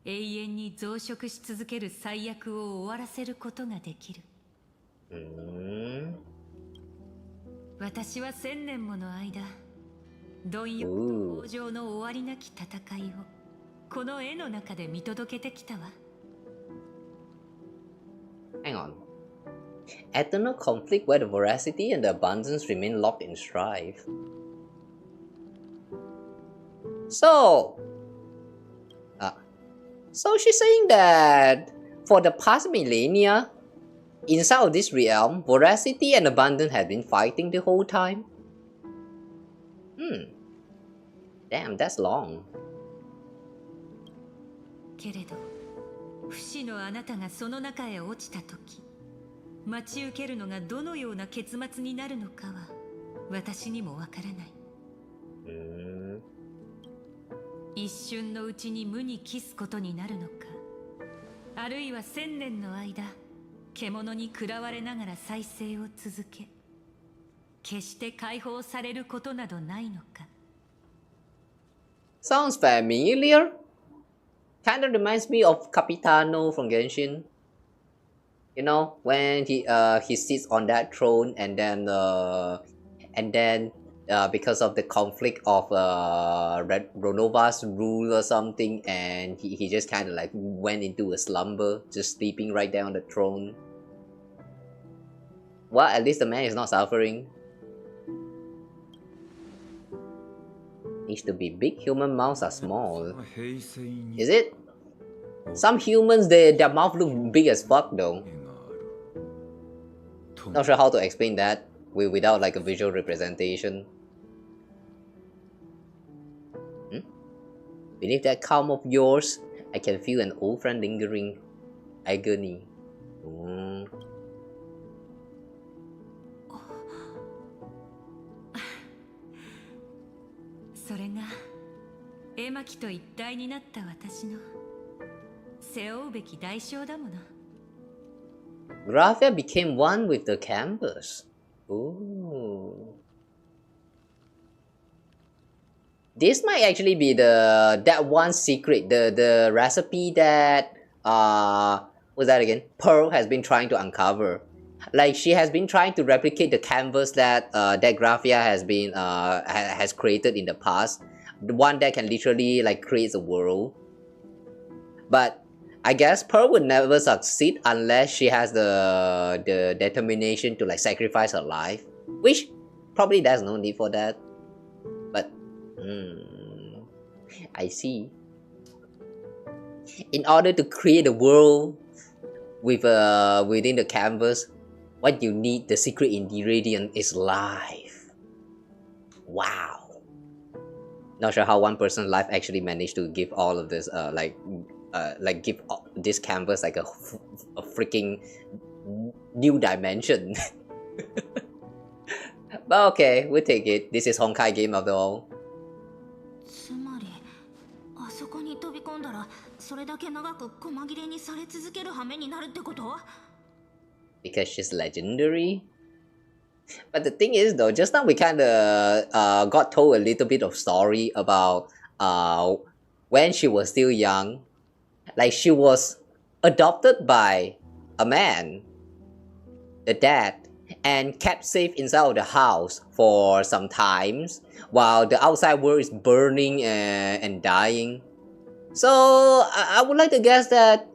永遠に増殖し続ける最悪を終わらせることができる。私は1000年もの間、貪欲と豊穣の終わりなき戦いをこの絵の中で見届けてきたわ。Hang on. Eternal conflict where the voracity and the abundance remain locked in strife. So she's saying that for the past millennia, inside of this realm, voracity and abundance have been fighting the whole time. Damn, that's long. けれど、不死のあなたがその中へ落ちたとき、待ち受けるのがどのような結末になるのかは私にもわからない。一瞬のうちに無に帰すことになるのか、あるいは1000年の間獣に喰らわれながら再生を続け、決して解放されることなどないのか。Sounds familiar. Kind of reminds me of Capitano from Genshin. You know, when he sits on that throne and then because of the conflict of Ronova's rule or something, and he just kind of like went into a slumber, just sleeping right there on the throne. Well, at least the man is not suffering. Needs to be big. Human mouths are small. Is it? Some humans, their mouth look big as fuck though. Not sure how to explain that without like a visual representation. Beneath that calm of yours, I can feel an old friend lingering agony. Mm. それが絵巻と一体になった私の背負うべき代償だもの。Graphia became one with the canvas. Ooh. This might actually be that one secret, the recipe that what's that again? Pearl has been trying to uncover. Like she has been trying to replicate the canvas that that Graphia has created in the past. The one that can literally like create a world. But I guess Pearl would never succeed unless she has the determination to like sacrifice her life, which probably there's no need for that. But I see. In order to create a world with within the canvas, what you need, the secret ingredient, is life. Wow. Not sure how one person's life actually managed to give all of this give this canvas like a freaking new dimension. But okay, we'll take it. This is Honkai game after all. つまりあそこに飛び込んだらそれだけ長く細切れにされ続ける羽目になるってこと？ Because she's legendary. But the thing is though, just now we kinda got told a little bit of story about when she was still young. Like she was adopted by a man, the dad, and kept safe inside of the house for some times while the outside world is burning and dying. So I would like to guess that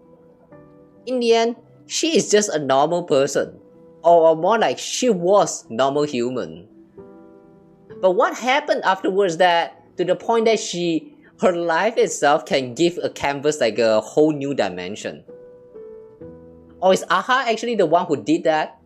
in the end, she is just a normal person, or more like she was normal human. But what happened afterwards that to the point that her life itself can give a canvas like a whole new dimension? Or is Aha actually the one who did that?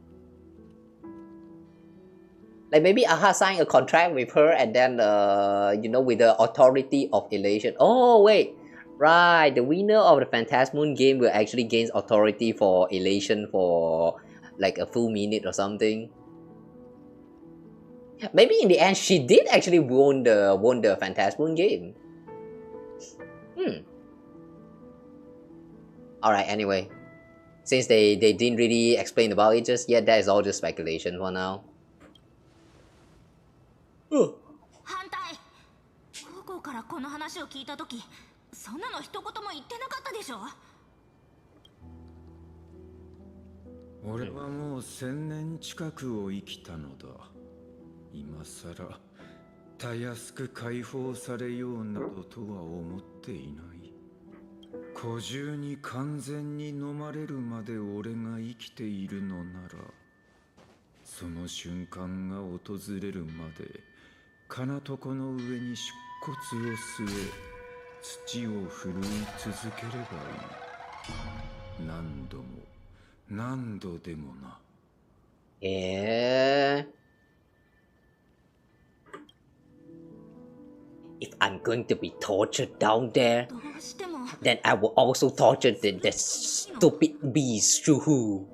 Like maybe Aha signed a contract with her and then with the authority of elation. Oh wait, right, the winner of the Phantasmoon game will actually gain authority for elation for like a full minute or something. Maybe in the end she did actually won the Phantasmoon game. Alright, anyway. Since they didn't really explain about it just yet, that is all just speculation for now. 反対。高校からこの話を聞いたとき、そんなの一言も言ってなかったでしょ。俺はもう1000年近くを生きたのだ。今さらたやすく解放されようなどとは思っていない。古獣に完全に飲まれるまで俺が生きているのなら、その瞬間が訪れるまで金床の上に出骨を据え土を振るい続ければいい。何度も何度でもな。If I'm going to be tortured down there, then I will also torture the stupid beast Shuhu.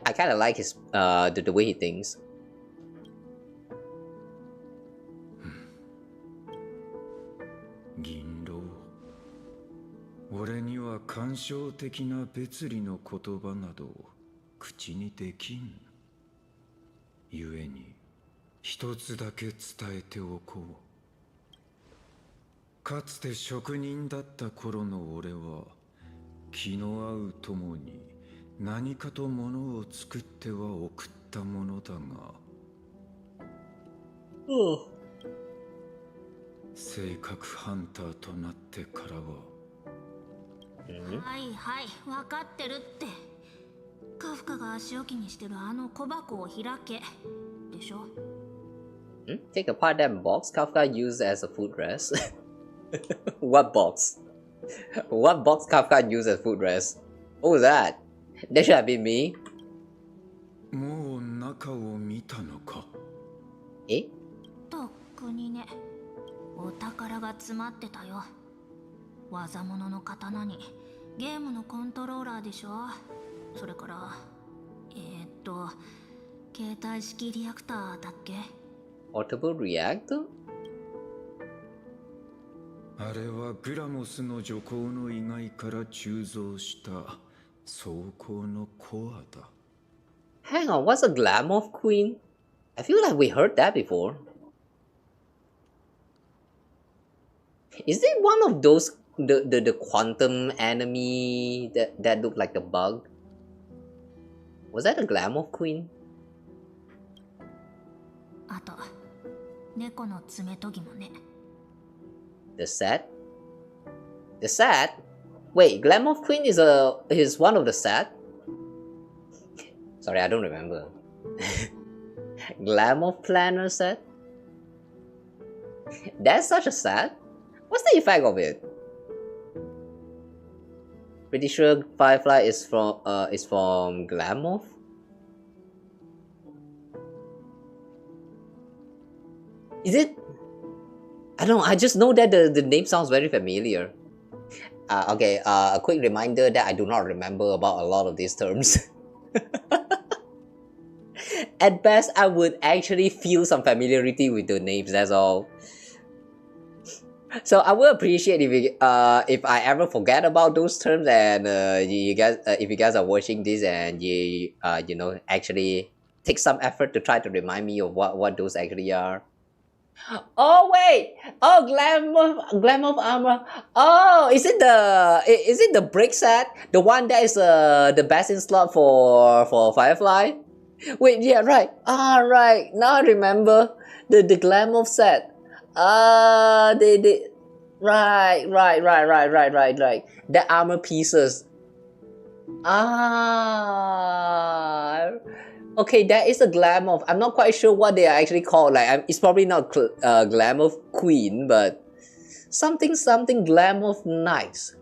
I kind of like his the way he thinks. 銀狼、俺には感傷的な別離の言葉など口にできん。故に一つだけ伝えておこう。かつて職人だった頃の俺は気の合う友に何かと物を作っては送ったものだが、性格ハンターとなってからは、はいはい分かってるって。カフカが足置きにしてるあの小箱を開けでしょ。Take apart that box Kafka used as a footrest. What box? What box Kafka used as food rest? What was that? That should have been me. もう中を見たのか。え？とっくにね。お宝が詰まってたよ。技物の刀にゲームのコントローラーでしょ。それから携帯式リアクターだっけ？ Portable reactor? あれはグラモスの女工の意外から鋳造した装甲のコアだ。Hang on, what's a Glamour Queen? I feel like we heard that before. Is it one of those the quantum enemy that looked like a bug? Was that a Glamour Queen? あと猫の爪研ぎもね。The set? The set? Wait, Glamour Queen is one of the set? Sorry, I don't remember. Glamour Planner set? That's such a set? What's the effect of it? Pretty sure Firefly is from Glamour? Is it? I don't know, I just know that the name sounds very familiar. Okay, a quick reminder that I do not remember about a lot of these terms. At best, I would actually feel some familiarity with the names, that's all. So I would appreciate if I ever forget about those terms, and you guys, if you guys are watching this and you know, actually take some effort to try to remind me of what those actually are. Oh wait! Oh, Glamour armor. Oh, is it the brick set? The one that is the best in slot for Firefly? Wait, yeah, right. Right. Now I remember the Glamour set. Right. The armor pieces. Okay, that is a Glamour. I'm not quite sure what they are actually called. Like, it's probably not Glamour Queen, but something Glamour Nice.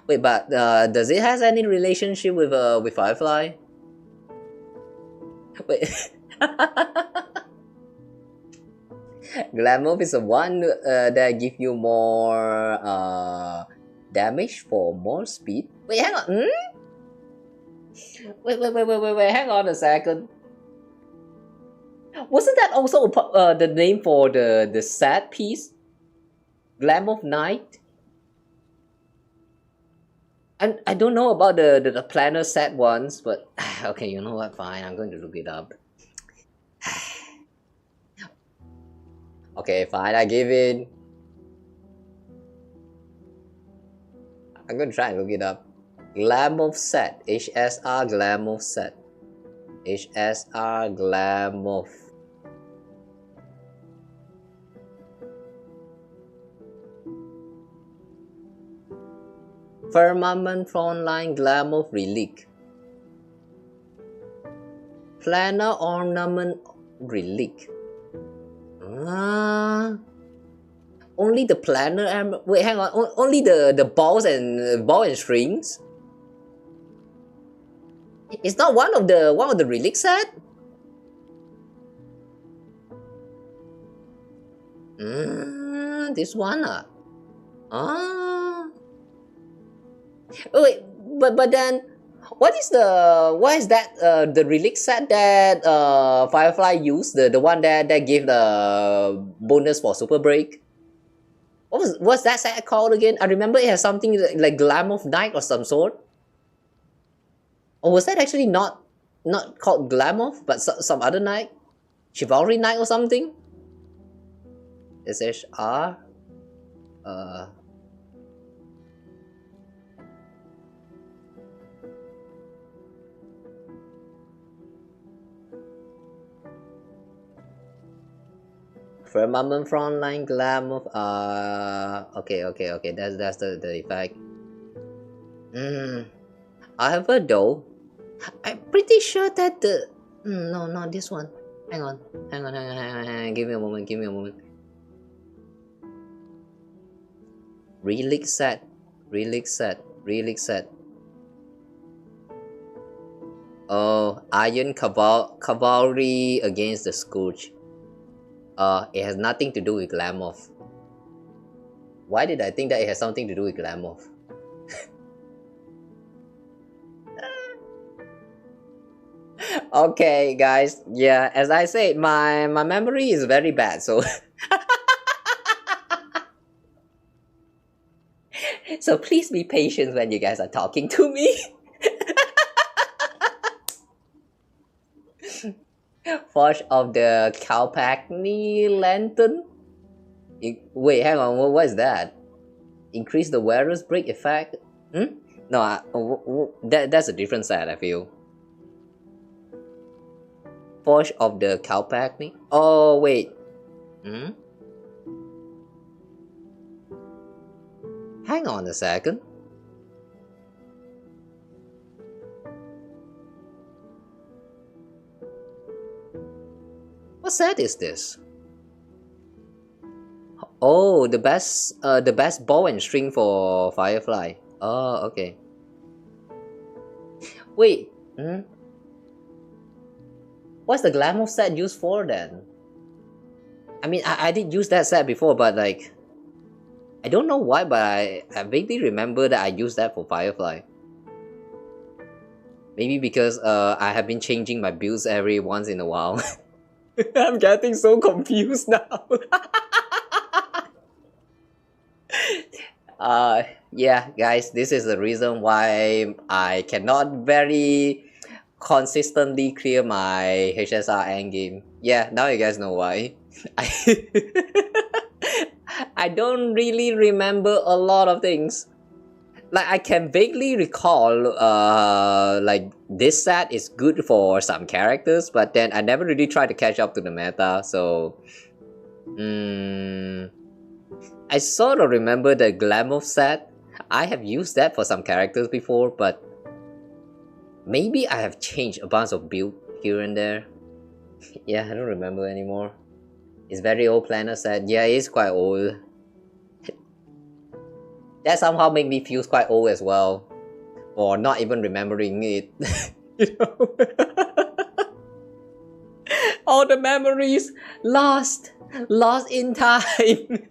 Wait, but does it has any relationship with Firefly? Wait. Glamour is the one that give you more damage for more speed. Wait, hang on. Wait, hang on a second. Wasn't that also the name for the sad piece? Glamour Night? I don't know about the planner set ones, but okay, you know what, fine, I'm going to look it up. Okay, fine, I give in. I'm gonna try and look it up. Glamour set. HSR Glamour set. HSR Glamour. Firmament Frontline Glamour Relic. Planner Ornament Relic. Only the planner. Wait, hang on. Only the balls and strings. It's not one of the relic set. This one. Wait, but then what is that the relic set that Firefly used, the one that gave the bonus for Super Break? What's that set called again? I remember it has something like Glamour of Night or some sort. Or was that actually not called Glamour, but some other night? Chivalry Night or something? SHR? Firmament Frontline Glamour. Okay. That's the effect. However, though, I'm pretty sure that the no, not this one. Hang on. Give me a moment. Relic set. Relic set. Relic set. Oh, Iron Cavalry against the Scourge. It has nothing to do with Glamoth. Why did I think that it has something to do with Glamoth? Okay, guys. Yeah, as I said, my memory is very bad, so so please be patient when you guys are talking to me. Forge of the Kalpakni Lantern. Wait, hang on. What is that? Increase the wearer's break effect. No, that's a different set. I feel. Forge of the Kalpakni. Oh wait. Hang on a second. What set is this? Oh, the best bow and string for Firefly. Oh, okay. Wait. What's the Glamour set used for then? I mean, I did use that set before, but like, I don't know why, but I vaguely remember that I used that for Firefly. Maybe because I have been changing my builds every once in a while. I'm getting so confused now. Yeah, guys, this is the reason why I cannot very consistently clear my HSR endgame. Yeah, now you guys know why. I don't really remember a lot of things. Like, I can vaguely recall, like, this set is good for some characters, but then I never really tried to catch up to the meta, so... I sort of remember the Glamour set. I have used that for some characters before, but... maybe I have changed a bunch of build here and there. Yeah, I don't remember anymore. It's very old planner set. Yeah, it's quite old. That somehow made me feel quite old as well, or not even remembering it. You know, all the memories lost in time.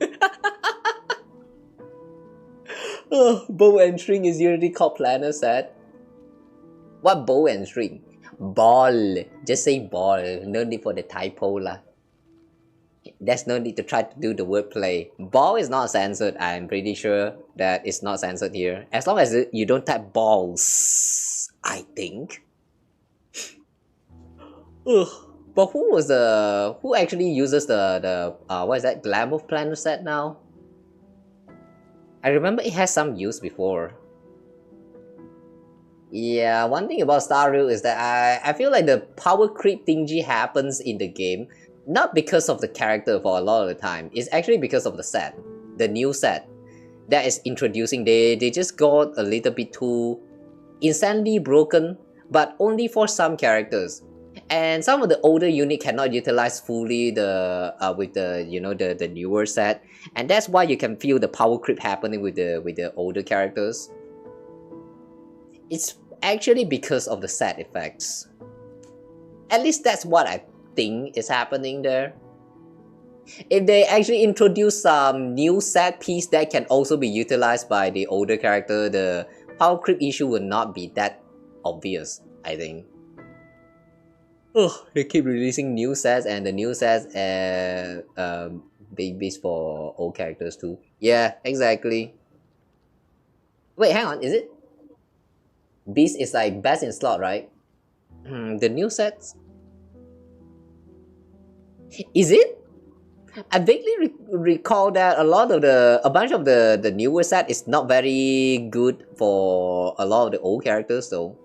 Oh, bow and string is usually called planner set. What bow and string? Ball. Just say ball. No need for the typo lah. There's no need to try to do the wordplay. Ball is not censored. I'm pretty sure that it's not censored here. As long as you don't type balls, I think. Ugh. But who actually uses the what is that, Glamour planner set now? I remember it has some use before. Yeah, one thing about Star Rail is that I feel like the power creep thingy happens in the game not because of the character for a lot of the time. It's actually because of the set, the new set that is introducing. They just got a little bit too insanely broken, but only for some characters. And some of the older unit cannot utilize fully the with the, you know, the newer set, and that's why you can feel the power creep happening with the older characters. It's actually because of the set effects. At least that's what I think is happening there. If they actually introduce some new set piece that can also be utilized by the older character, the power creep issue will not be that obvious, I think. Oh, they keep releasing new sets, and the new sets babies for old characters too. Yeah, exactly. Wait, hang on, is it? Beast is like best in slot, right? The new sets? Is it? I vaguely recall that a bunch of the newer set is not very good for a lot of the old characters though.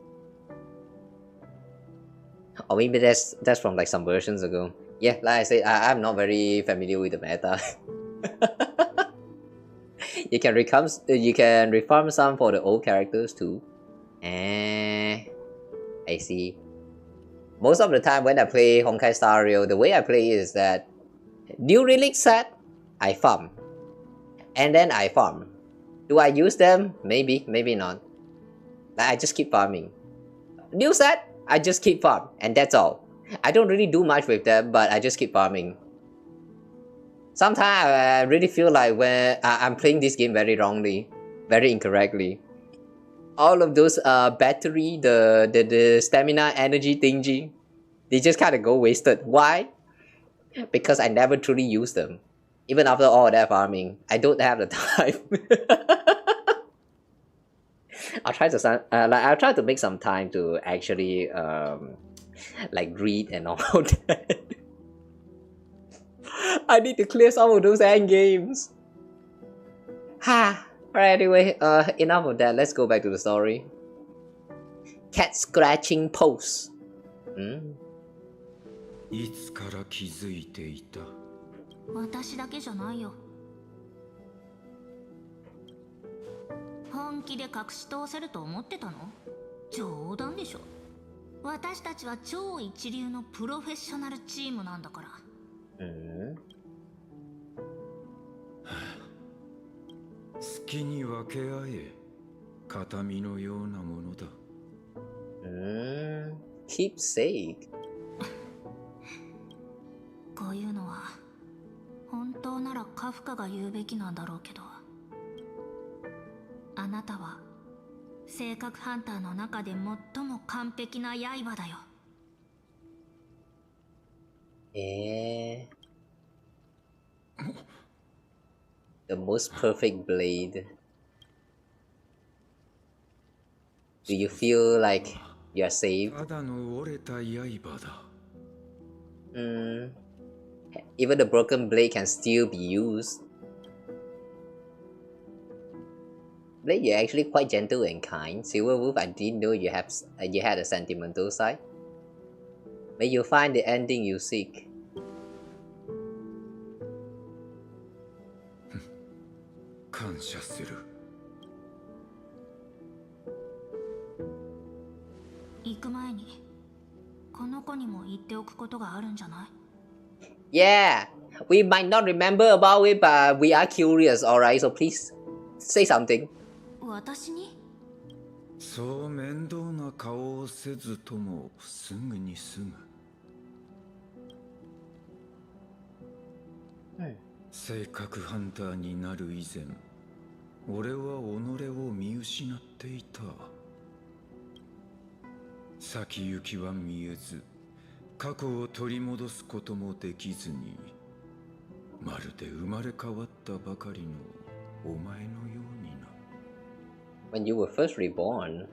Or maybe that's from like some versions ago. Yeah, like I said, I'm not very familiar with the meta. You can reform some for the old characters too. I see. Most of the time when I play Honkai Star Rail, the way I play is that new relic set, I farm. And then I farm. Do I use them? Maybe, maybe not. I just keep farming. New set, I just keep farm, and that's all. I don't really do much with them, but I just keep farming. Sometimes I really feel like when I'm playing this game very wrongly, very incorrectly. All of those battery, the stamina, energy thingy, they just kind of go wasted. Why? Because I never truly use them. Even after all that farming, I don't have the time. I'll try to make some time to actually like read and all that. I need to clear some of those end games. Ha. Alright, anyway, enough of that. Let's go back to the story. Cat scratching pose. いつから気づいていた？私だけじゃないよ。本気で隠し通せると思ってたの？冗談でしょ。私たちは超一流のプロフェッショナルチームなんだから。好きに分け合え、形見のようなものだ。Keepsake。こういうのは本当ならカフカが言うべきなんだろうけど、あなたは性格ハンターの中で最も完璧な刃だよ。The most perfect blade. Do you feel like you're saved? ただの折れた刃だ。Even the broken blade can still be used. Blade, you're actually quite gentle and kind. Silver Wolf, I didn't know you had a sentimental side. May you find the ending you seek. 感謝する。行く前にこの子にも言っておくことがあるんじゃない？ Yeah, we might not remember about it, but we are curious, alright? So please say something. 私に？そう面倒な顔をせずともすぐに済む。性格ハンターになる以前、俺は己を見失っていた。先行きは見えず、過去を取り戻すこともできずに、まるで生まれ変わったばかりのお前のようにな。When you were first reborn.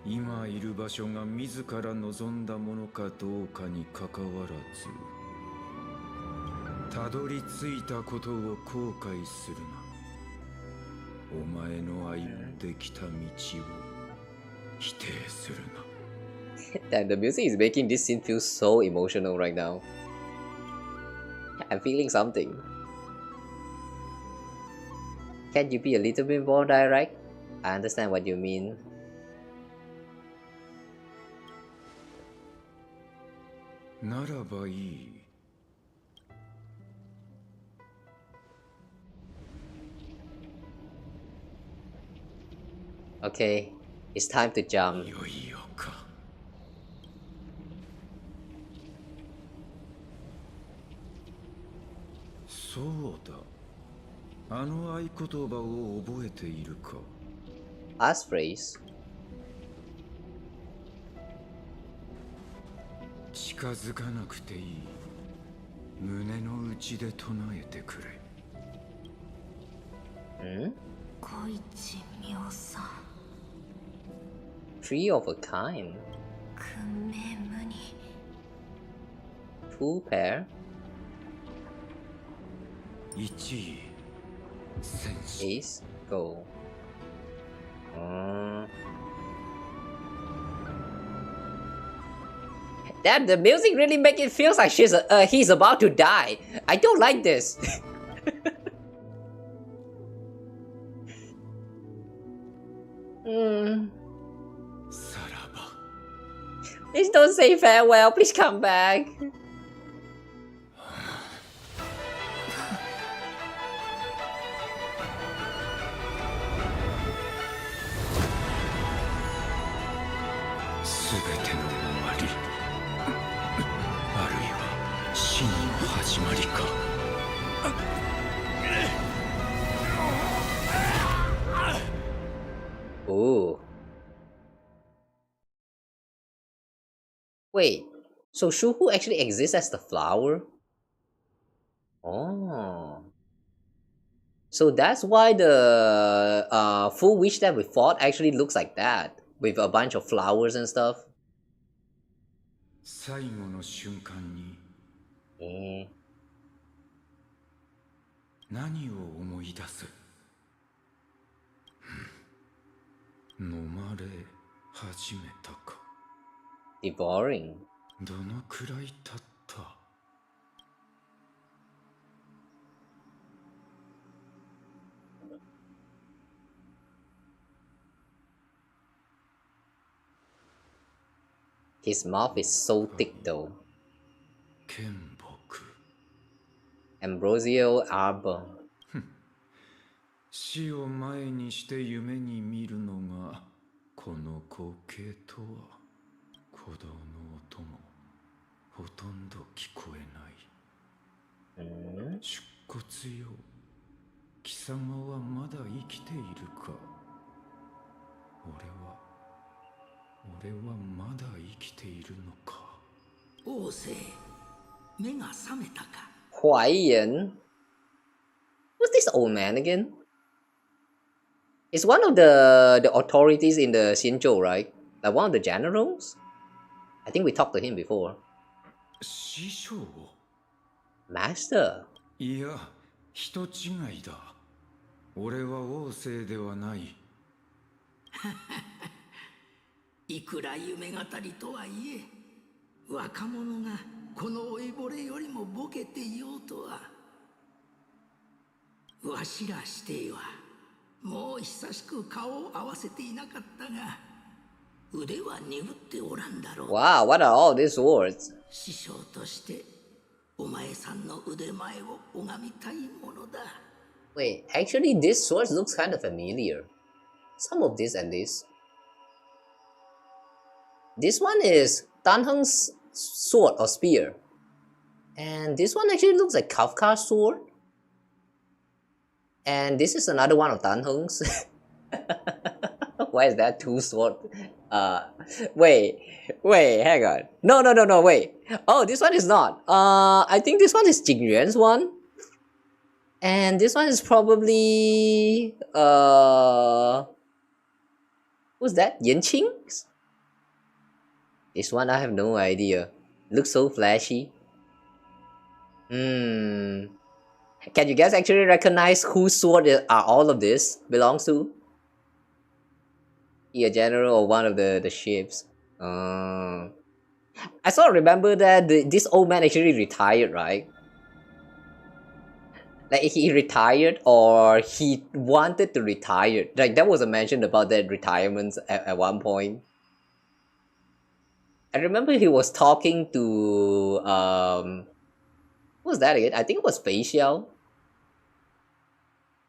今いる場所が自ら望んだものかどうかにかかわらず、たどり着いたことを後悔するな。お前の歩んできた道を否定するな。Damn, the music is making this scene feel so emotional right now. I'm feeling something. Can you be a little bit more direct? I understand what you mean. Okay, it's time to jump. そうだ。あの合言葉を覚えているか？ Last phrase. 近づかなくていい。胸の内で唱えてくれ。小一妙さん。Three of a kind. 訓命無に。Two pair. 1位。戦士。Ace, go. Damn, the music really make it feels like he's about to die. I don't like this. Please don't say farewell. Please come back. べての終わり、あるいは真の始まりか。Oh. Wait, so Shuhu actually exists as the flower? Oh. So that's why the full witch that we fought actually looks like that, with a bunch of flowers and stuff. 最後の瞬間に何を思い出す？飲まれ始めたか。Devouring. どのくらい経った？ His mouth is so thick though. Ambrosial arbor. 死を前にして夢に見るのがこの光景とは、鼓動の音もほとんど聞こえない。出骨よ、貴様はまだ生きているか。俺はまだ生きているのか。王政、目が覚めたか。Huayan? Who's this old man again? It's one of the authorities in the Xinzhou, right? Like one of the generals? I think we talked to him before. 師匠? Master? いや、人違いだ。俺は王政ではない。いくら夢語りとはいえ、若者がこの老いぼれよりもボケていようとは。わしらしてはもう久しく顔を合わせていなかったが、腕は鈍っておらんだろう。Wow, what are all these swords? 師匠としてお前さんの腕前を拝みたいものだ。Wait, actually this sword looks kind of familiar. Some of this at least. This one is Danheng's sword or spear. And this one actually looks like Kafka's sword. And this is another one of Danheng's. Why is that two swords? Wait, hang on. No, wait. Oh, this one is not. I think this one is Jingyuan's one. And this one is probably who's that? Yanqing's? This one I have no idea. Looks so flashy. Can you guys actually recognize whose sword are all of this belongs to? Yeah, general or one of the ships. I sort of remember that this old man actually retired, right? Like he retired or he wanted to retire. Like there was a mention about that retirement at one point. I remember he was talking to what was that again? I think it was Facial.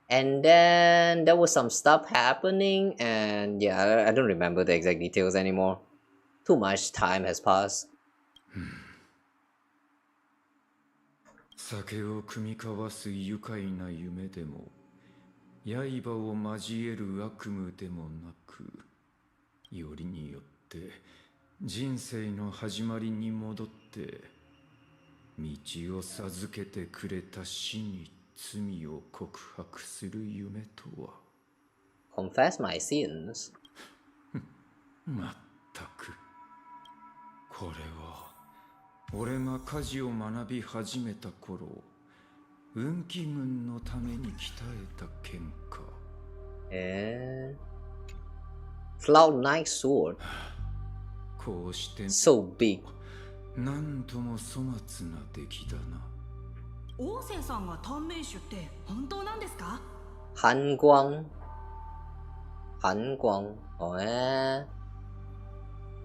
And then there was some stuff happening, and yeah, I don't remember the exact details anymore. Too much time has passed. 酒を酌み交わす愉快な夢でも、刃を交える悪夢でもなく、よりによって人生の始まりに戻って道を授けてくれた死に罪を告白する夢とは。 Confess my sins. まったく、これは俺が家事を学び始めた頃、運気軍のために鍛えた剣か。Cloud Knight sword. こうして So big. なんとも粗末な出来だな。王政さんが短命種って本当なんですか？寒光。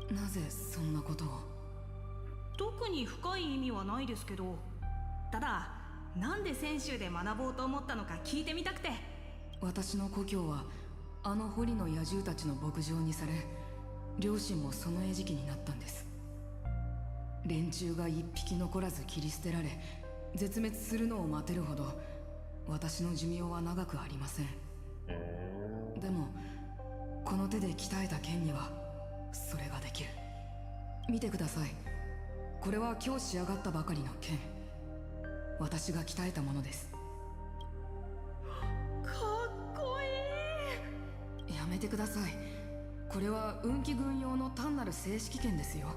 なぜそんなことを？特に深い意味はないですけど、ただなんで泉州で学ぼうと思ったのか聞いてみたくて。私の故郷はあの堀の野獣たちの牧場にされ、両親もその餌食になったんです。連中が一匹残らず切り捨てられ絶滅するのを待てるほど私の寿命は長くありません。でもこの手で鍛えた剣にはそれができる。見てください。これは今日仕上がったばかりの剣。私が鍛えたものです。かっこいい。やめてください。これは運気軍用の単なる正式剣ですよ。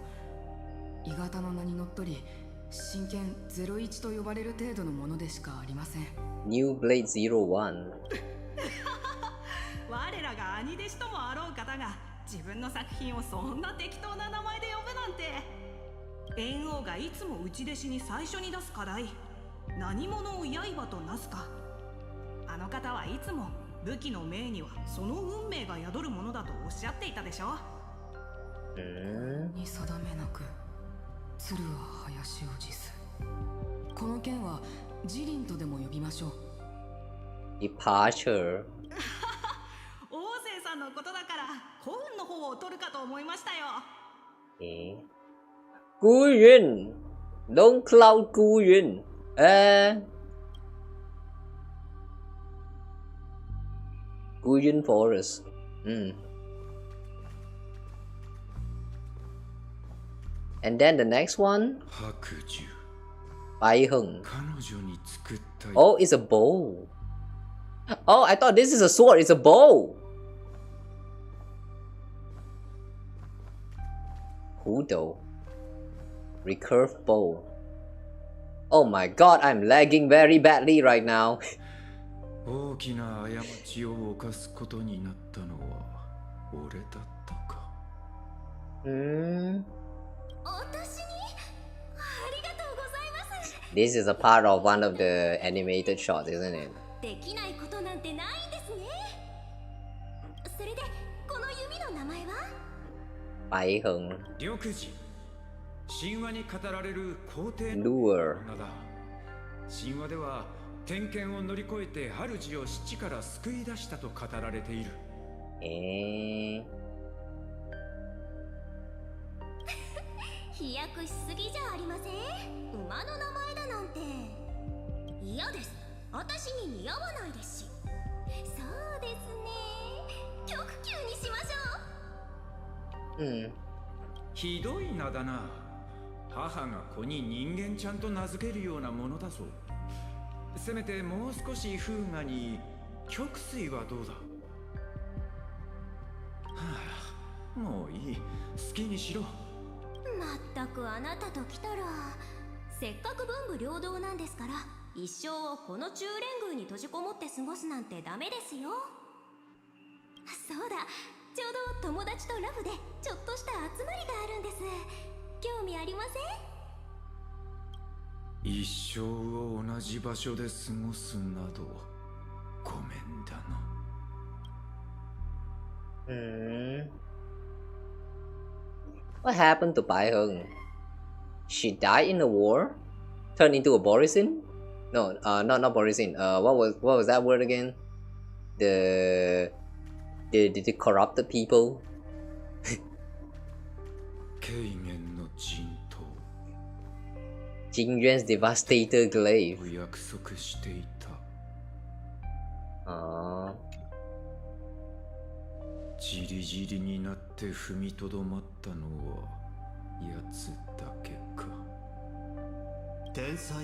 鋳型の名にのっとり真剣01と呼ばれる程度のものでしかありません。 New Blade 01我らが兄弟子ともあろう方が自分の作品をそんな適当な名前で呼ぶなんて。猿王がいつも内弟子に最初に出す課題、何者を刃となすか。あの方はいつも武器の命にはその運命が宿るものだとおっしゃっていたでしょ。に定めなく鶴は林を辞す。この剣はジリンとでも呼びましょう。 Departure 王政さんのことだから幸運の方を取るかと思いましたよ。孤雲 Don't cloud 孤雲孤雲 Forest And then the next one 白雲 Oh, it's a bow. Oh, I thought this is a sword. It's a bow. Hudo. Recurve bow. Oh my god, I'm lagging very badly right now. 大きな過ちを犯すことになったのは俺だったか。私にありがとうございます。 This is a part of one of the animated shots, isn't it? できないことなんてないんですね。それでこの弓の名前は白雲緑児、神話に語られる皇帝の Lure 女だ。神話では天剣を乗り越えて主を死地から救い出したと語られている。飛躍しすぎじゃありません？馬の名前だなんて。嫌です。私に似合わないですし。そうですね。極級にしましょう。ひどい名だな。母が子に人間ちゃんと名付けるようなものだぞ。せめてもう少し風雅に極水はどうだ。もういい、好きにしろ。まったくあなたと来たら、せっかく文武両道なんですから、一生をこの中連宮に閉じこもって過ごすなんてダメですよ。そうだ、ちょうど友達とラフでちょっとした集まりがあるんです。興味ありません？一生を同じ場所で過ごすなどごめんだな。What happened to Bai Heng? She died in the war? Turned into a Borisin? No, not Borisin. What was that word again? The corrupted people. 軽減の陣頭。Jing Yuan's devastator glaive. 約束していた。じりじりになって踏みとどまったのは奴だけか。天才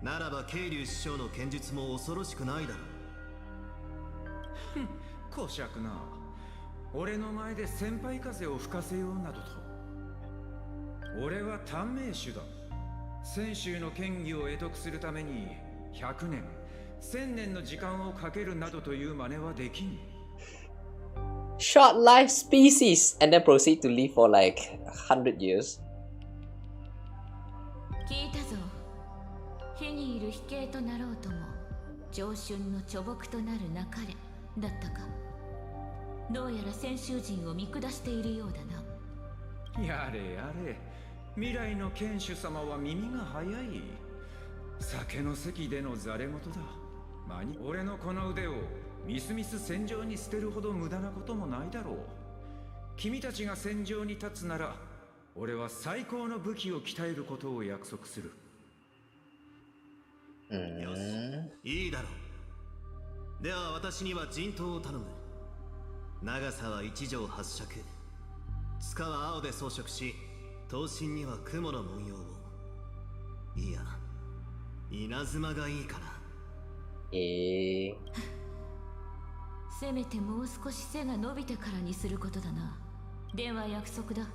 ならば渓流師匠の剣術も恐ろしくないだろう。こしゃくな。俺の前で先輩風を吹かせようなどと。俺は短命種だ。泉州の権威を会得するために100年1000年の時間をかけるなどという真似はできん。Short life species and then proceed to live for like 100 years. 聞いたぞ。火にいる飛型となろうとも上春の貯木となるなかれだったか。どうやら泉州人を見下しているようだな。やれやれ、未来の剣主様は耳が早い。酒の席でのざれ言だ。俺のこの腕をみすみす戦場に捨てるほど無駄なこともないだろう。君たちが戦場に立つなら、俺は最高の武器を鍛えることを約束する。よし、いいだろう。では私には陣頭を頼む。長さは1丈8尺、柄は青で装飾し、刀身には雲の文様を。いや、稲妻がいいかな。せめてもう少し背が伸びてからにすることだな。では約束だ。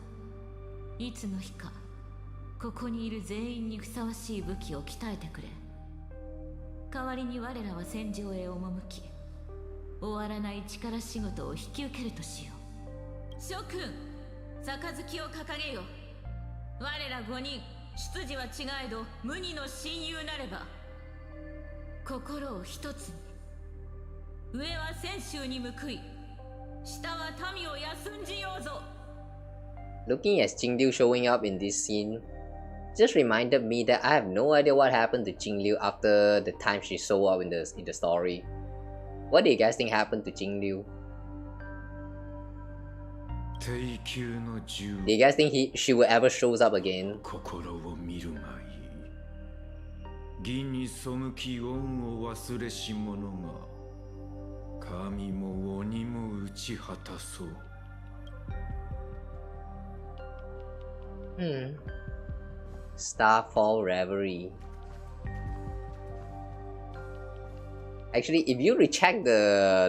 いつの日かここにいる全員にふさわしい武器を鍛えてくれ。代わりに我らは戦場へ赴き、終わらない力仕事を引き受けるとしよう。諸君、杯を掲げよ。我ら5人、出自は違えど無二の親友なれば、心を一つに。上は泉州に報い、下は民を休んじようぞ。Looking at Jingliu showing up in this scene just reminded me that I have no idea what happened to Jingliu after the time she showed up in the story. What do you guys think happened to Jingliu? Do you guys think she will ever shows up again? 銀に背き恩を忘れし者が神も鬼も打ち果たそう。Starfall Reverie. Actually, if you recheck the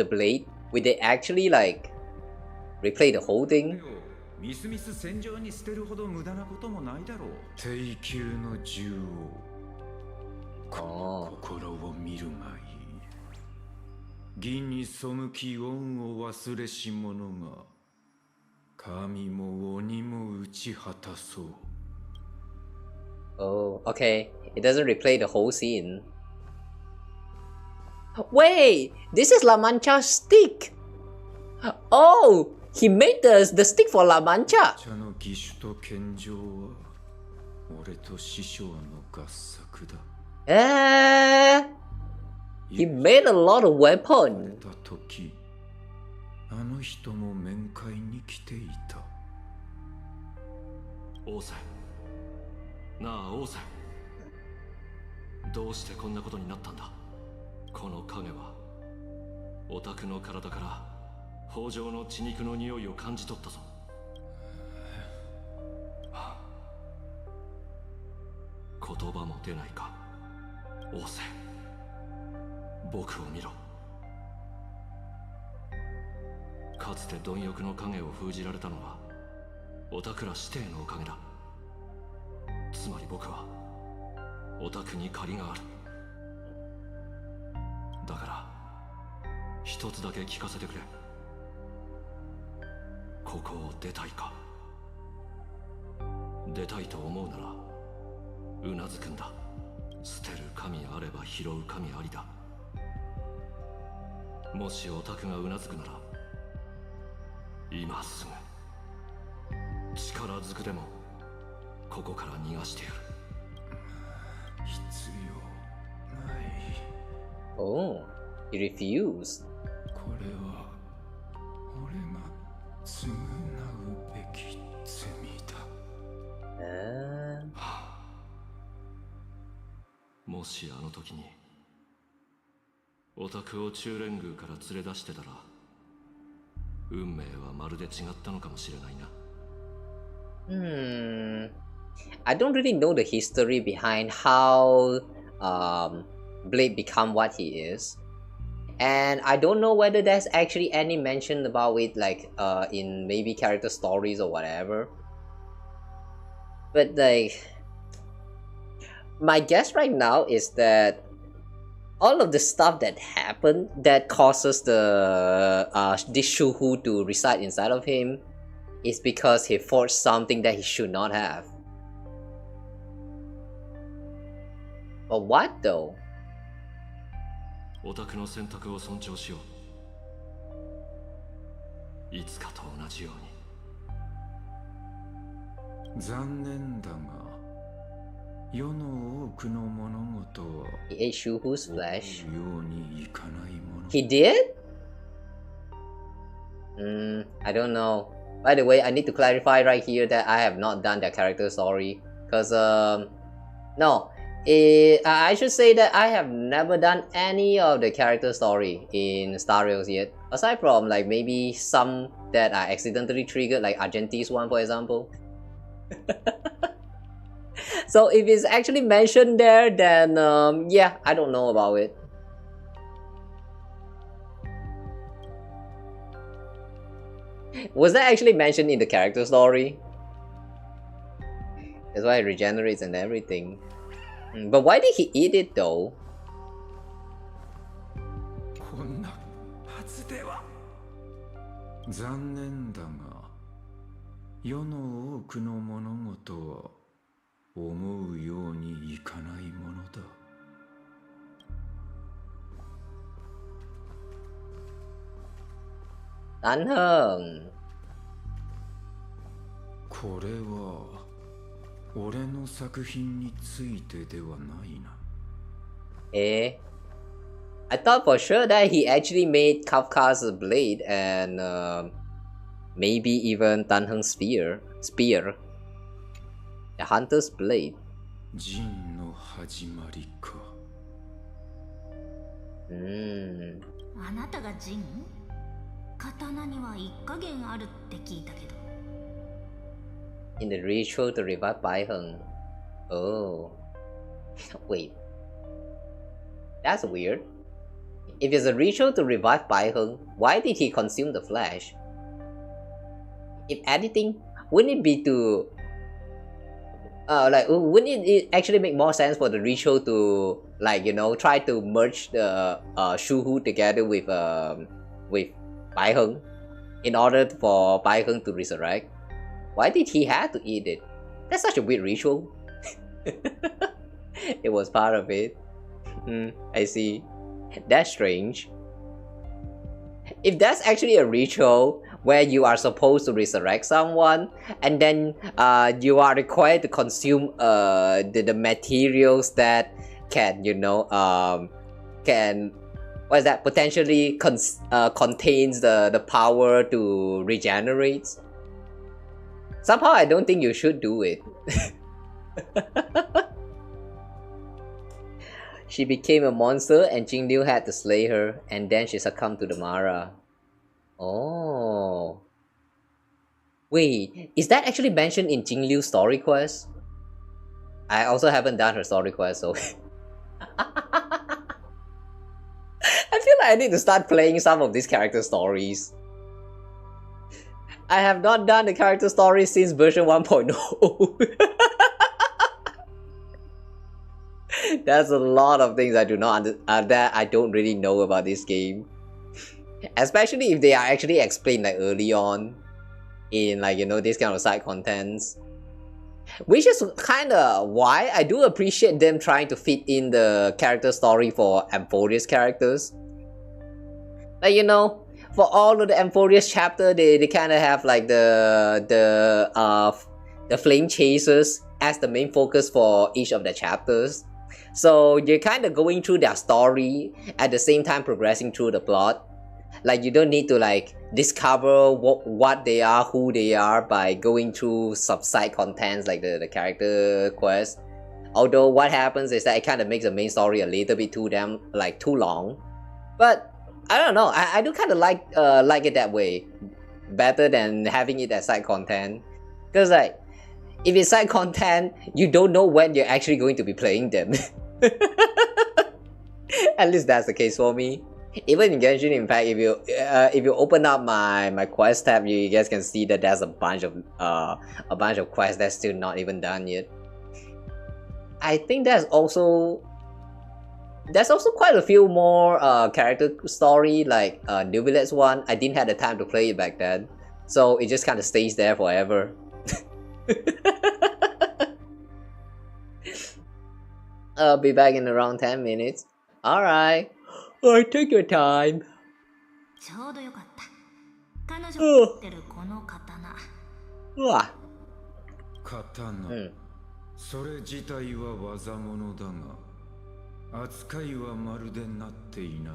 blade, will they actually like replay the whole thing? ミスミス戦場に捨てるほど無駄なこともないだろう。低級の銃を心を見るがいい。銀に背き恩を忘れし者が神も鬼も打ち果たそう。Oh, okay. It doesn't replay the whole scene. Wait, this is La Mancha's stick. Oh, he made the stick for La Mancha. の義手と剣杖は俺と師匠の合作だ。He made a lot of weapons. 時、あの人も面会に来ていた。王翦、なあ王翦、どうしてこんなことになったんだ。この影はオタクの体から北条の血肉の匂いを感じ取ったぞ。言葉も出ないか。王翦、僕を見ろ。かつて貪欲の影を封じられたのはオタクら師弟のおかげだ。つまり僕はオタクに借りがある。だから一つだけ聞かせてくれ。ここを出たいか。出たいと思うならうなずくんだ。捨てる神あれば拾う神ありだ。もしオタクがうなずくなら今すぐ力ずくでもここから逃がしてやる。必要ない。Oh, he refused. これは俺が償うべき罪だ。もしあの時にオタクを中連宮から連れ出してたら運命はまるで違ったのかもしれないな。I don't really know the history behind how Blade become what he is, and I don't know whether there's actually any mention about it like in maybe character stories or whatever. But like my guess right now is that all of the stuff that happened that causes the this Shuhu to reside inside of him is because he forged something that he should not have. But what though? オタクの選択を尊重しよう。いつかと同じように。残念だが、世の多くの物事は He ate Shuhu's flesh. ようにいかないもの。He did? I don't know. By the way, I need to clarify right here that I have not done their character story. Because, no. I should say that I have never done any of the character story in Star Rails yet. Aside from, like, maybe some that are accidentally triggered, like Argenti's one, for example. So if it's actually mentioned there, then, yeah, I don't know about it. Was that actually mentioned in the character story? That's why it regenerates and everything. But why did he eat it though? Anheng. これは俺の作品についてではないな。I thought for sure that he actually made Kafka's blade and maybe even Danheng's spear. The hunter's blade. 陣の始まりか。あなたが陣？刀には一加減あるって聞いたけど。In the ritual to revive Baiheng. Oh. Wait. That's weird. If it's a ritual to revive Baiheng, why did he consume the flesh? If anything, wouldn't it be to... wouldn't it actually make more sense for the ritual to, like, you know, try to merge the Shuhu together with Baiheng in order for Baiheng to resurrect? Why did he have to eat it? That's such a weird ritual. It was part of it. I see. That's strange. If that's actually a ritual where you are supposed to resurrect someone and then you are required to consume the materials that can, you know, what is that, potentially contains the power to regenerate. Somehow I don't think you should do it. She became a monster and Jingliu had to slay her, and then she succumbed to the Mara. Oh. Wait, is that actually mentioned in Jingliu's story quest? I also haven't done her story quest, so... I feel like I need to start playing some of these character stories. I have not done the character story since version 1.0. That's a lot of things I do not that I don't really know about this game. Especially if they are actually explained like early on in, like, you know, this kind of side contents. Which is kinda why I do appreciate them trying to fit in the character story for Amphorius characters. Like, you know, for all of the Amphorius chapter, they kinda have like the flame chasers as the main focus for each of the chapters. So you're kind of going through their story at the same time progressing through the plot. Like, you don't need to like discover what they are, who they are by going through sub-side contents like the character quest. Although what happens is that it kind of makes the main story a little bit too long. But I don't know, I do kind of like it that way, better than having it as side content. Because like, if it's side content, you don't know when you're actually going to be playing them. At least that's the case for me. Even in Genshin Impact, if you open up my quest tab, you guys can see that there's a bunch of quests that's still not even done yet. I think there's also quite a few more character story, like New Village one. I didn't have the time to play it back then, so it just kind of stays there forever. I'll be back in around 10 minutes. Alright. Alright, take your time. ちょうどよかった。彼女が持ってるこの刀。うわ。刀。それ自体は技物だが、扱いはまるでなっていない。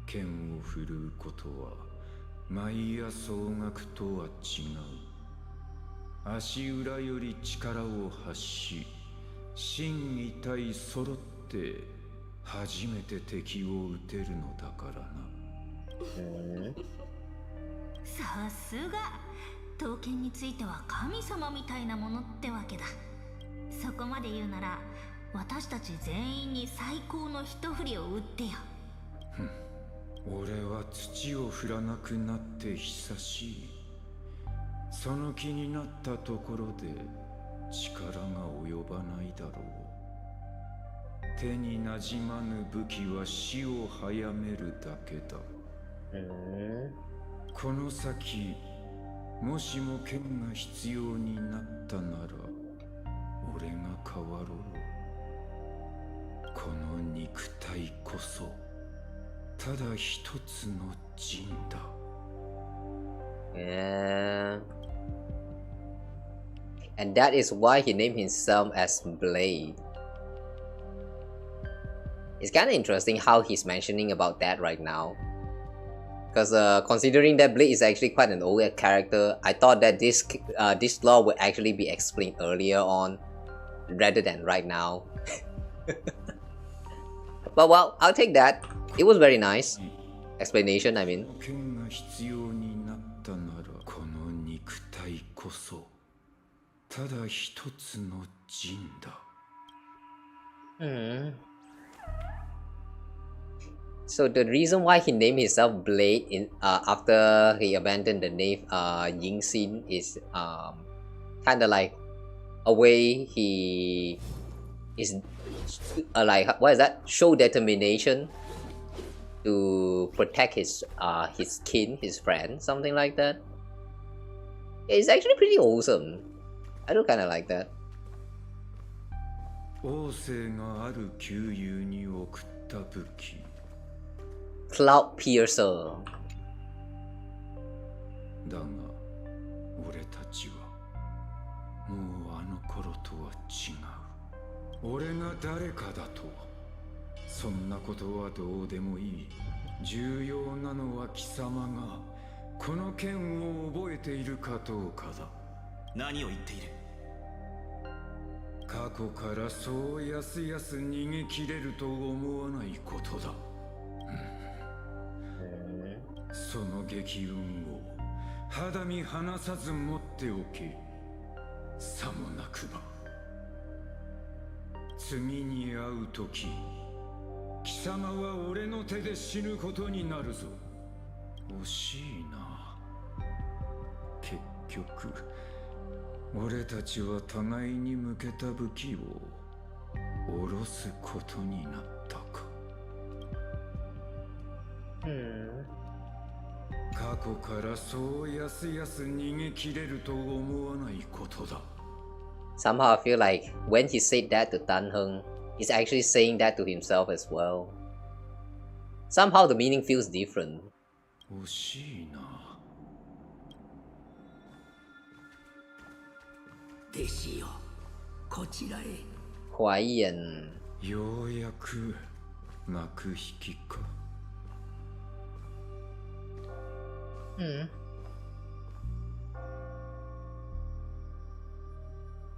剣を振るうことは舞や総額とは違う。足裏より力を発し、心一体揃って初めて敵を撃てるのだからな。さすが刀剣については神様みたいなものってわけだ。そこまで言うなら私たち全員に最高の一振りを打ってよ。俺は土を振らなくなって久しい。その気になったところで力が及ばないだろう。手になじまぬ武器は死を早めるだけだ。この先もしも剣が必要になったなら俺が変わろう。この肉体こそただ一つの陣だ。And that is why he named himself as Blade. It's kind of interesting how he's mentioning about that right now. Because considering that Blade is actually quite an old character, I thought that this law would actually be explained earlier on, rather than right now. But well, I'll take that. It was very nice explanation, I mean. ただ一つの陣だ。So the reason why he named himself Blade after he abandoned the name Yingxin is kind of like a way he is like, what is that? Show determination to protect his kin, his friend, something like that. It's actually pretty awesome. I do kind of like that. 王政がある旧友に送った武器 Cloud Piercer だが俺たちはもうあの頃とは違う。俺が誰かだとそんなことはどうでもいい。重要なのは貴様がこの剣を覚えているかどうかだ。何を言っている？過去からそうやすやす逃げ切れると思わないことだ。その激運を肌身離さず持っておけ。さもなくば次に会う時貴様は俺の手で死ぬことになるぞ。惜しいな。結局俺たちは互いに向けた武器を下ろすことになったか。過去からそうやすやす逃げ切れると思わないことだ。Somehow I feel like when he said that to Tan Heng, he's actually saying that to himself as well. Somehow the meaning feels different. 惜しいな。弟子よ、こちらへ。怀遠。ようやく幕引きか。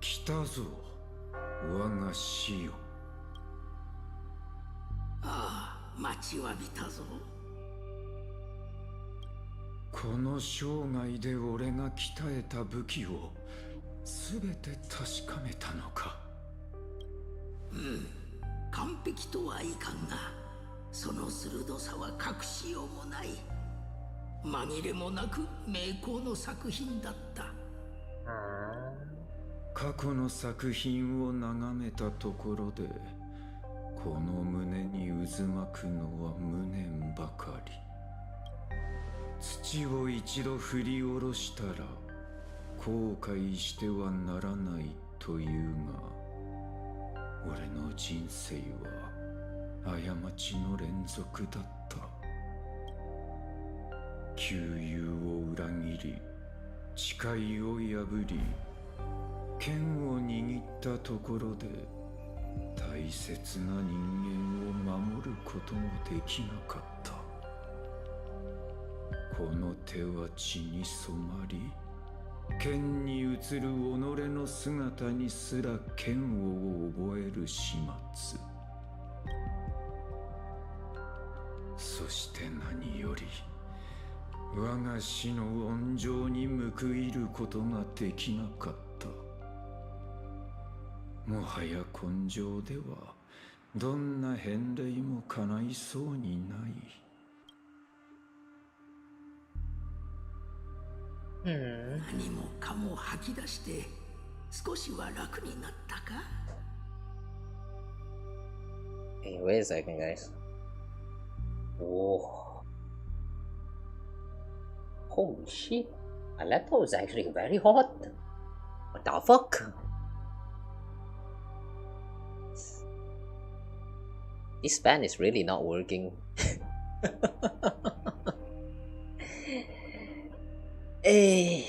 来たぞ、我が死よ。ああ、待ちわびたぞ。この生涯で俺が鍛えた武器をすべて確かめたのか。完璧とはいかんが、その鋭さは隠しようもない。紛れもなく名工の作品だった。過去の作品を眺めたところで、この胸に渦巻くのは無念ばかり。土を一度振り下ろしたら後悔してはならないというが、俺の人生は過ちの連続だった。旧友を裏切り、誓いを破り、剣を握ったところで大切な人間を守ることもできなかった。ここの手は血に染まり、剣に映る己の姿にすら剣を覚える始末。そして何より我が死の温情に報いることができなかった。もはや根性ではどんな返礼も叶いそうにない。何もかも吐き出して少しは楽になったか？ Hey, wait a second, guys. Oh. Holy shit. My laptop is actually very hot. What the fuck? This fan is really not working. Hey.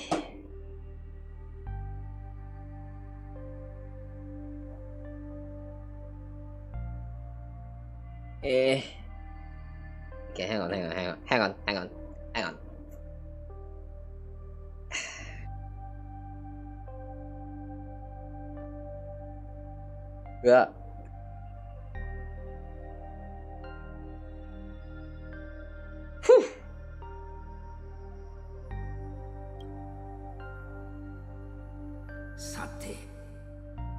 Okay, hang on. Yeah. Whew. さて、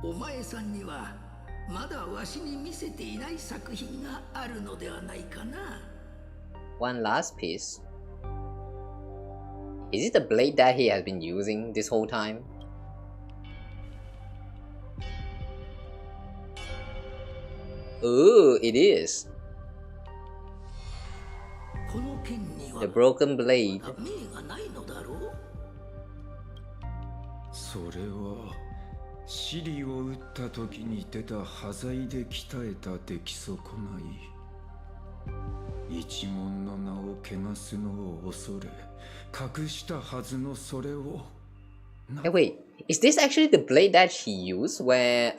お前さんにはまだわしに見せていない作品があるのではないかな。One last piece. Is it the blade that he has been using this whole time? Ooh, it is. The broken blade. それはシリを撃った時に出た端材で鍛えた出来損ない一門の名を汚すのを恐れ隠したはずのそれを Hey, wait, is this actually the blade that he used where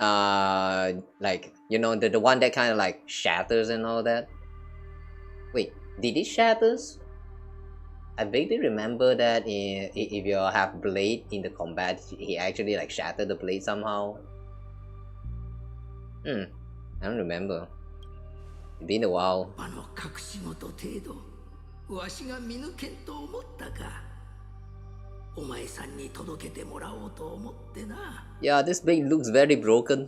like, you know, the one that kind of like shatters and all that? Wait, did it shatters? I vaguely remember that if you have blade in the combat, he actually like shattered the blade somehow. I don't remember. It's been a while. Yeah, this blade looks very broken.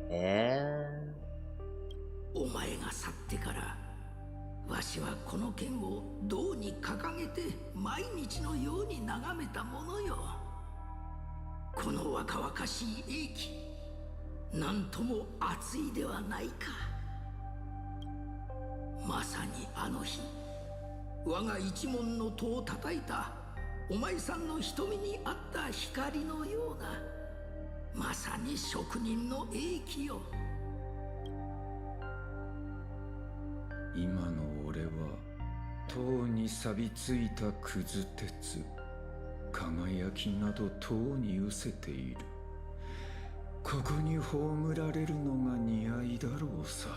Yeah. わしはこの剣を銅に掲げて毎日のように眺めたものよ。この若々しい英気、なんとも熱いではないか。まさにあの日、我が一門の戸を叩いたお前さんの瞳にあった光のような、まさに職人の英気よ。今の俺は塔に錆びついたくず鉄、輝きなど塔に失せている。ここに葬られるのが似合いだろうさ。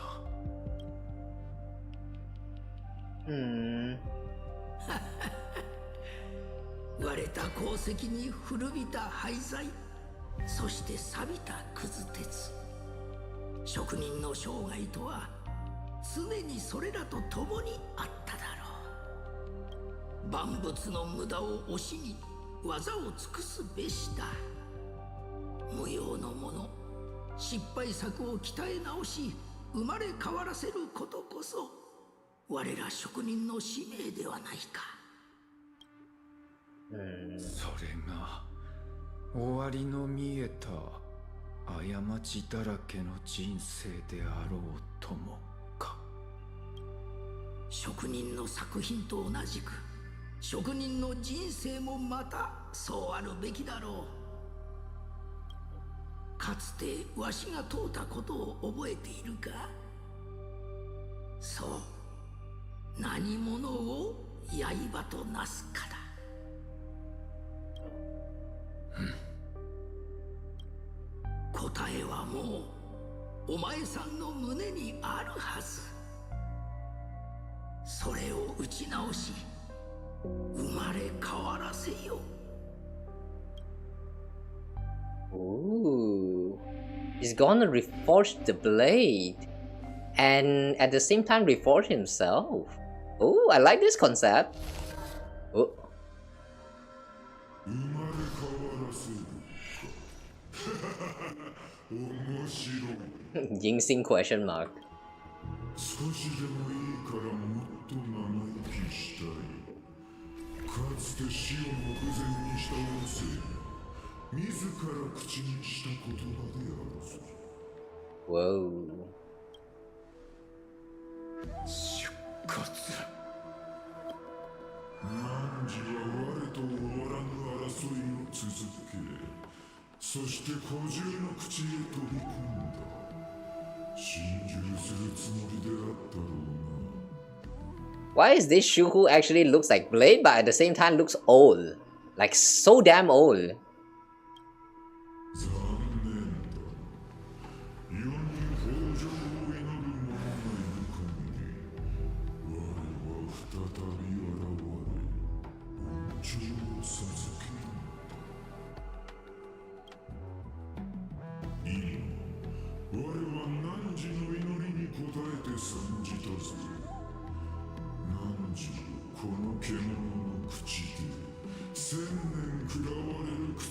割れた鉱石に古びた廃材、そして錆びたくず鉄。職人の生涯とは常にそれらと共にあっただろう。万物の無駄を惜しみ技を尽くすべしだ。無用のもの、失敗作を鍛え直し生まれ変わらせることこそ我ら職人の使命ではないか。それが終わりの見えた過ちだらけの人生であろうとも。職人の作品と同じく職人の人生もまたそうあるべきだろう。かつてわしが問うたことを覚えているか？そう、何者を刃となすかだ。答えはもうお前さんの胸にあるはず。打ち直し生まれ変わらせよ。 Ooh. He's gonna reforge the blade and at the same time reforge himself. Ooh, I like this concept. Oh. Ginseng question mark. 少しでもいいからもっと長生きしたい。かつて死を目前にした音声が自ら口にした言葉であるぞ。Whoa. 出発。汝は我と終わらぬ争いを続け、そして古獣の口へ飛び込んだ。心中するつもりであったろうな。 Why is this Shuhu actually looks like Blade but at the same time looks old? Like so damn old. 残念だ。世に豊穣を祈る者がいる限り、我は再び現れ、恩寵を授けるのだ。今、我は汝の祈りに応えて参じたぞ。汝をこの獣の口で1000年食らわれる苦痛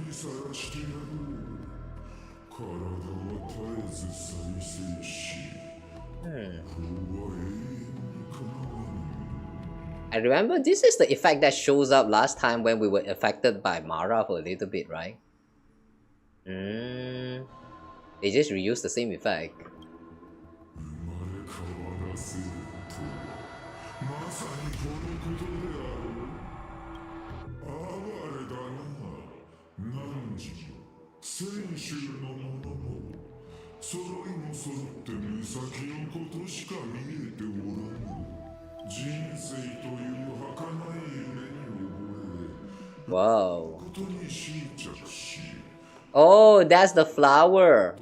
にさらしてやろう。体は絶えず再生し、法は永遠に叶わぬ。 I remember this is the effect that shows up last time when we were affected by Mara for a little bit, right? They just reused the same effect. 生まれ変わらせるとはまさにこのことである。哀れだな。汝も選手の者も揃いも揃って目先のことしか見えておらぬ。人生という儚い夢に溺れ、 Wow. ことに執着し、 Oh, that's the flower.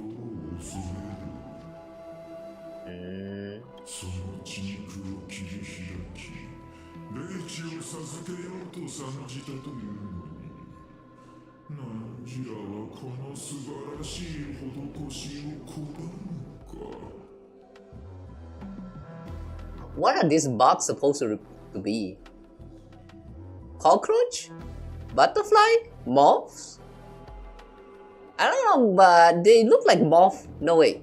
その血肉を切り開き、霊地を授けようと参じたというのに、汝らはこの素晴らしい施しを拒むのか。 What are these bugs supposed to be? Cockroach? Butterfly? Moths? I don't know, but they look like moth. No, wait.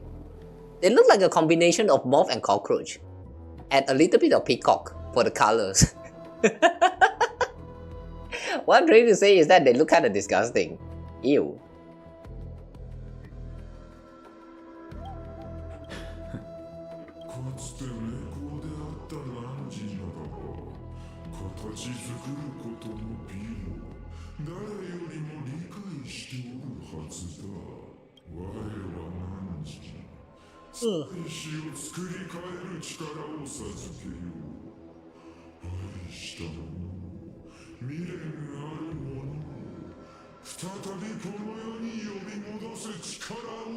They look like a combination of moth and cockroach. And a little bit of peacock for the colors. What I'm trying to say is that they look kind of disgusting. Ew. かつて名工であった汝ならば、形作ることの美を誰よりも理解しておるはずだ。我は汝、生死を作り変える力を授けよう。愛した者、未練ある者を再びこの世に呼び戻す力を。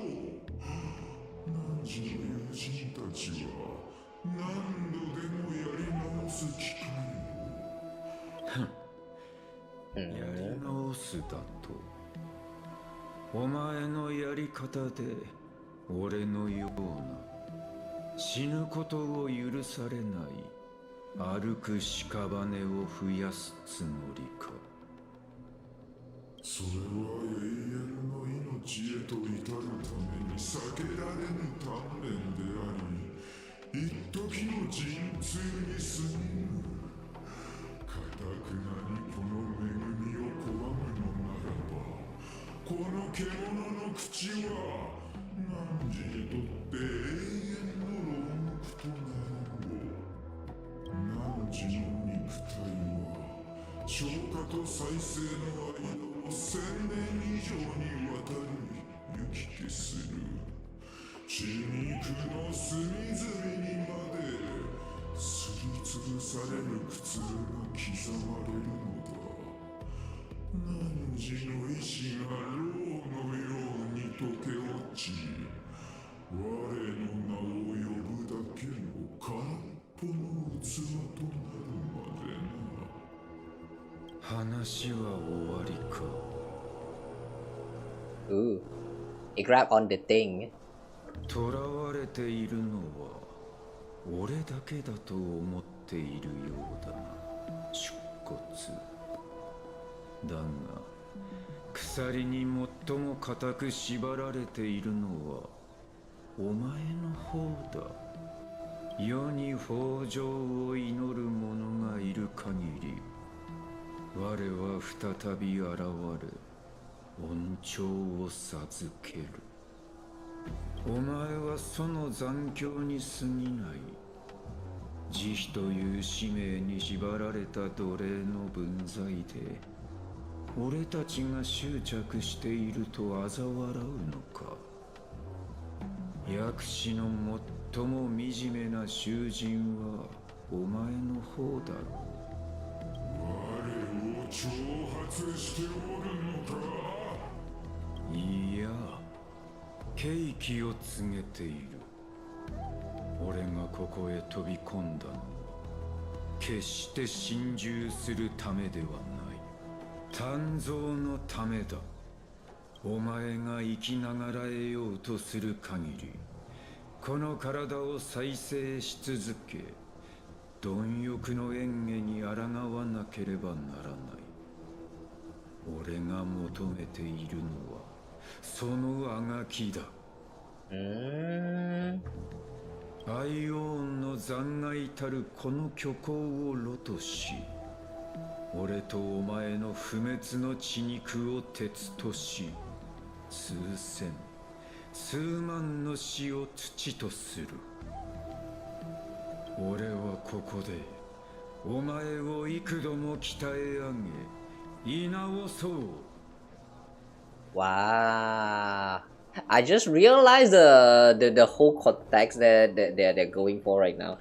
汝の友人たちは何度でもやり直す機会を。やり直すだと。お前のやり方で俺のような死ぬことを許されない歩く屍を増やすつもりか。それは永遠の命へと至るために避けられぬ鍛錬であり、一時の陣痛に過ぎぬ。かたくなにこの恵みを拒むのならば、この獣の口は汝にとって永遠の牢獄となろう。汝の肉体は消化と再生の間を1000年以上にわたり行き来する。血肉の隅々にまですりつぶされる苦痛が刻まれるのだ。汝の意志が牢のように溶け落ち、我の名を呼ぶだけの空っぽの器となる。話は終わりか。Ooh, he grabbed on the thing. 囚われているのは俺だけだと思っているようだな、出骨。だが鎖に最も固く縛られているのはお前の方だ。世に豊穣を祈る者がいる限り、我は再び現れ恩寵を授ける。お前はその残響に過ぎない。慈悲という使命に縛られた奴隷の分際で俺たちが執着していると嘲笑うのか。薬師の最も惨めな囚人はお前の方だろう。我を挑発しておるのか。いや、ケ気を告げている。俺がここへ飛び込んだのは決して心中するためではない。鍛造のためだ。お前が生きながらえようとする限り、この体を再生し続け、貪欲の縁化に抗わなければならない。俺が求めているのはそのあがきだ。アイオーンの残骸たるこの虚構を炉とし、俺とお前の不滅の血肉を鉄とし、数千数万の死を土とする。俺はここでお前を幾度も鍛え上げ居直そう。Wow, I just realized the whole context that they're going for right now.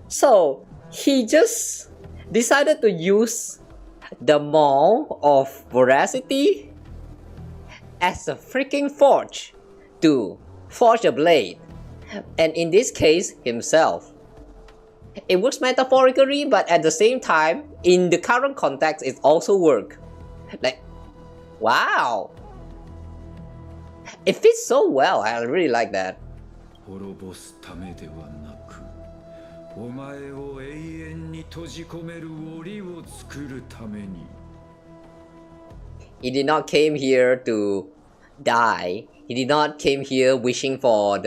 So he just decided to use the maw of veracity as a freaking forge to forge a blade, and in this case himself. It works metaphorically, but at the same time, in the current context, it also works. Like, wow, it fits so well. I really like that. 滅ぼすためではなく、お前を永遠に閉じ込める檻を作るために。He did not came here to die. He did not came here wishing for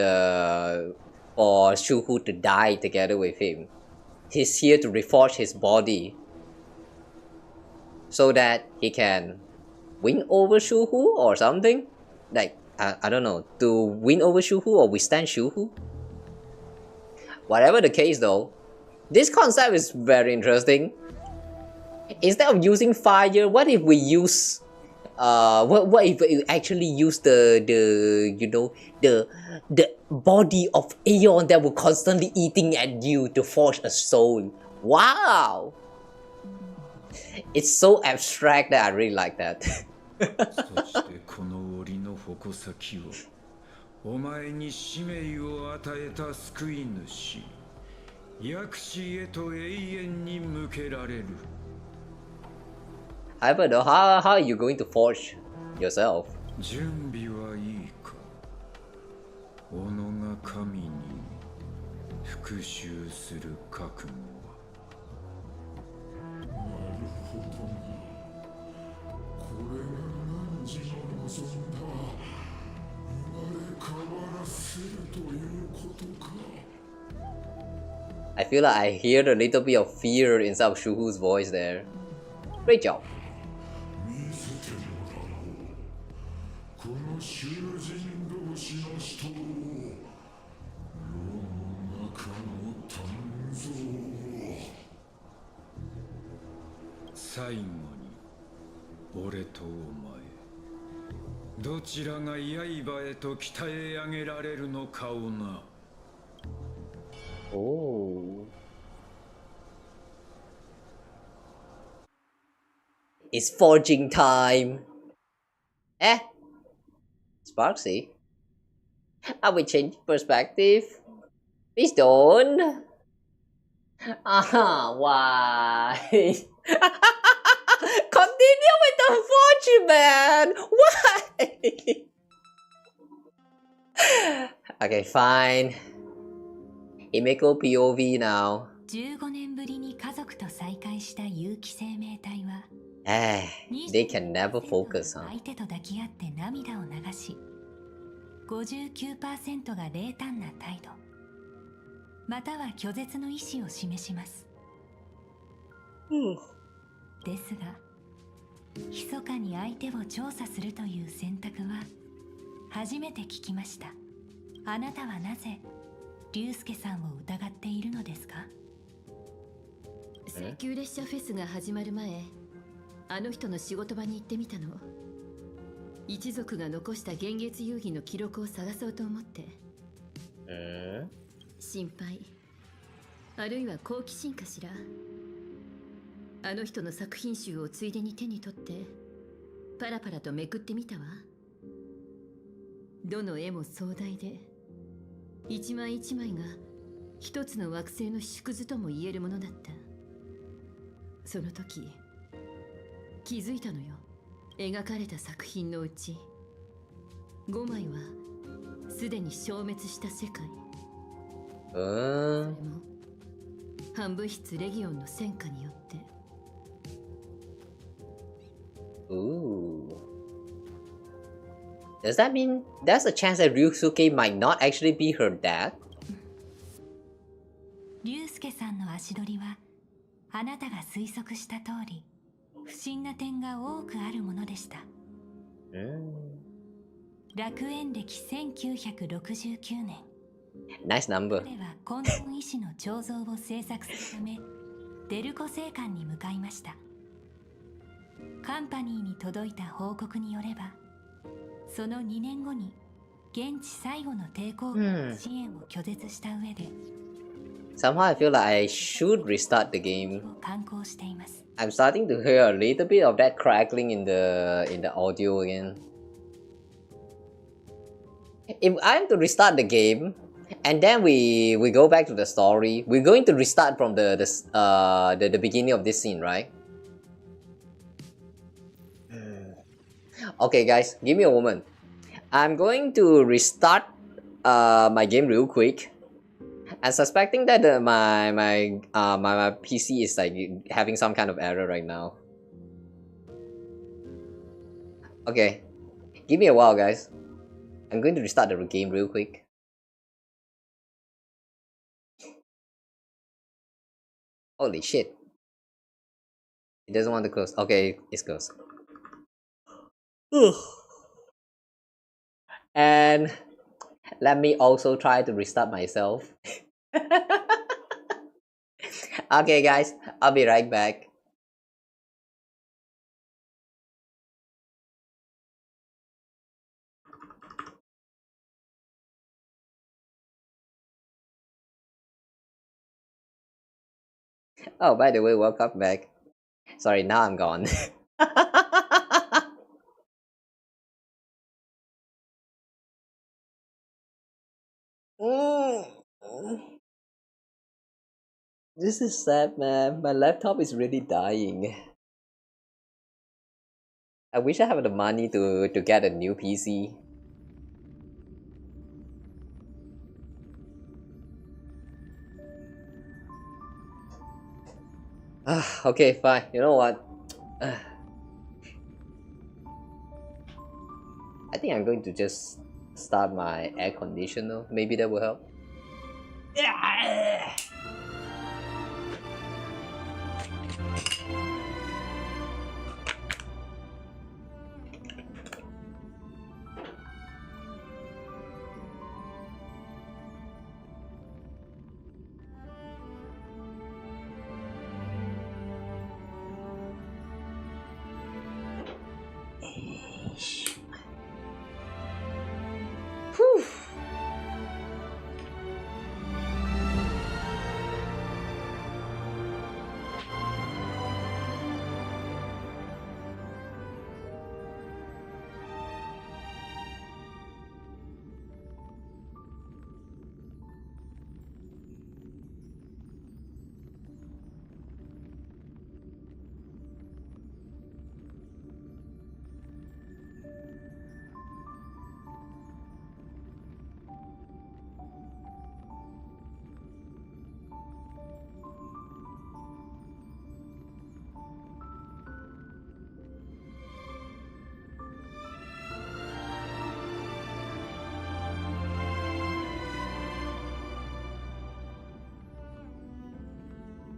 Shuhu to die together with him. He's here to reforge his body so that he can win over Shuhu or something. Like, I don't know, to win over Shuhu or withstand Shuhu. Whatever the case though, this concept is very interesting. Instead of using fire, what if we use what if we actually use the body of Aeon that will constantly eating at you to forge a soul? Wow, it's so abstract that I really like that. そしてこの檻の矛先をお前に使命を与えた救い主薬師へと永遠に向けられる。However, though, how are you going to forge yourself? 準備はいいか。己が神に復讐する覚悟は。なるほどな。これが汝の望んだ生まれ変わらせるということか。I feel like I hear a little bit of fear inside of Shuhu's voice there. Great job. 見せてもらおう。この囚人同士の死闘を。世の中の鍛造を。最後に俺とお前どちらが刃へと鍛え上げられるのかをな。Oh, it's forging time. Sparksy, are we changing perspective? Please don't. Why? Continue with the fortune, man. Why? Okay, fine. Himeko POV now. 15年ぶりに家族と再会した有機生命体は They can never focus, huh? 相手と抱き合って涙を流し 59% が冷淡な態度または拒絶の意思を示します、ですが密かに相手を調査するという選択は初めて聞きました。あなたはなぜ龍介さんを疑っているのですか？請求列車フェスが始まる前、あの人の仕事場に行ってみたの。一族が残した幻月遊戯の記録を探そうと思って。心配、あるいは好奇心かしら。あの人の作品集をついでに手に取ってパラパラとめくってみたわ。どの絵も壮大で、一枚一枚が一つの惑星の縮図とも言えるものだった。その時気づいたのよ。描かれた作品のうち5枚はすでに消滅した世界。それも半物質レギオンの戦火によって。Ooh. Does that mean there's a chance that Ryusuke might not actually be her dad? 龍介さんの足取りはあなたが推測した通り不審な点が多くあるものでした。楽園歴1969年。Nice number. 彼は混沌医師の彫像を制作するためデルコ聖館に向かいました。カンパニーに届いた報告によれば、その2年後に現地最後の抵抗軍の支援を拒絶した上で、Somehow I feel like I should restart the game. I'm starting to hear a little bit of that crackling in the audio again. If I'm to restart the game and then we go back to the story, we're going to restart from the beginning of this scene, right? Okay guys, give me a moment. I'm going to restart my game real quick. I'm suspecting that my PC is like having some kind of error right now. Okay, give me a while guys. I'm going to restart the game real quick. Holy shit. It doesn't want to close. Okay, it's closed. And let me also try to restart myself. Okay guys, I'll be right back. Oh, by the way, welcome back. Sorry, now I'm gone. This is sad, man. My laptop is really dying. I wish I had the money to get a new PC. Okay, fine. You know what? I think I'm going to just start my air conditioner. Maybe that will help.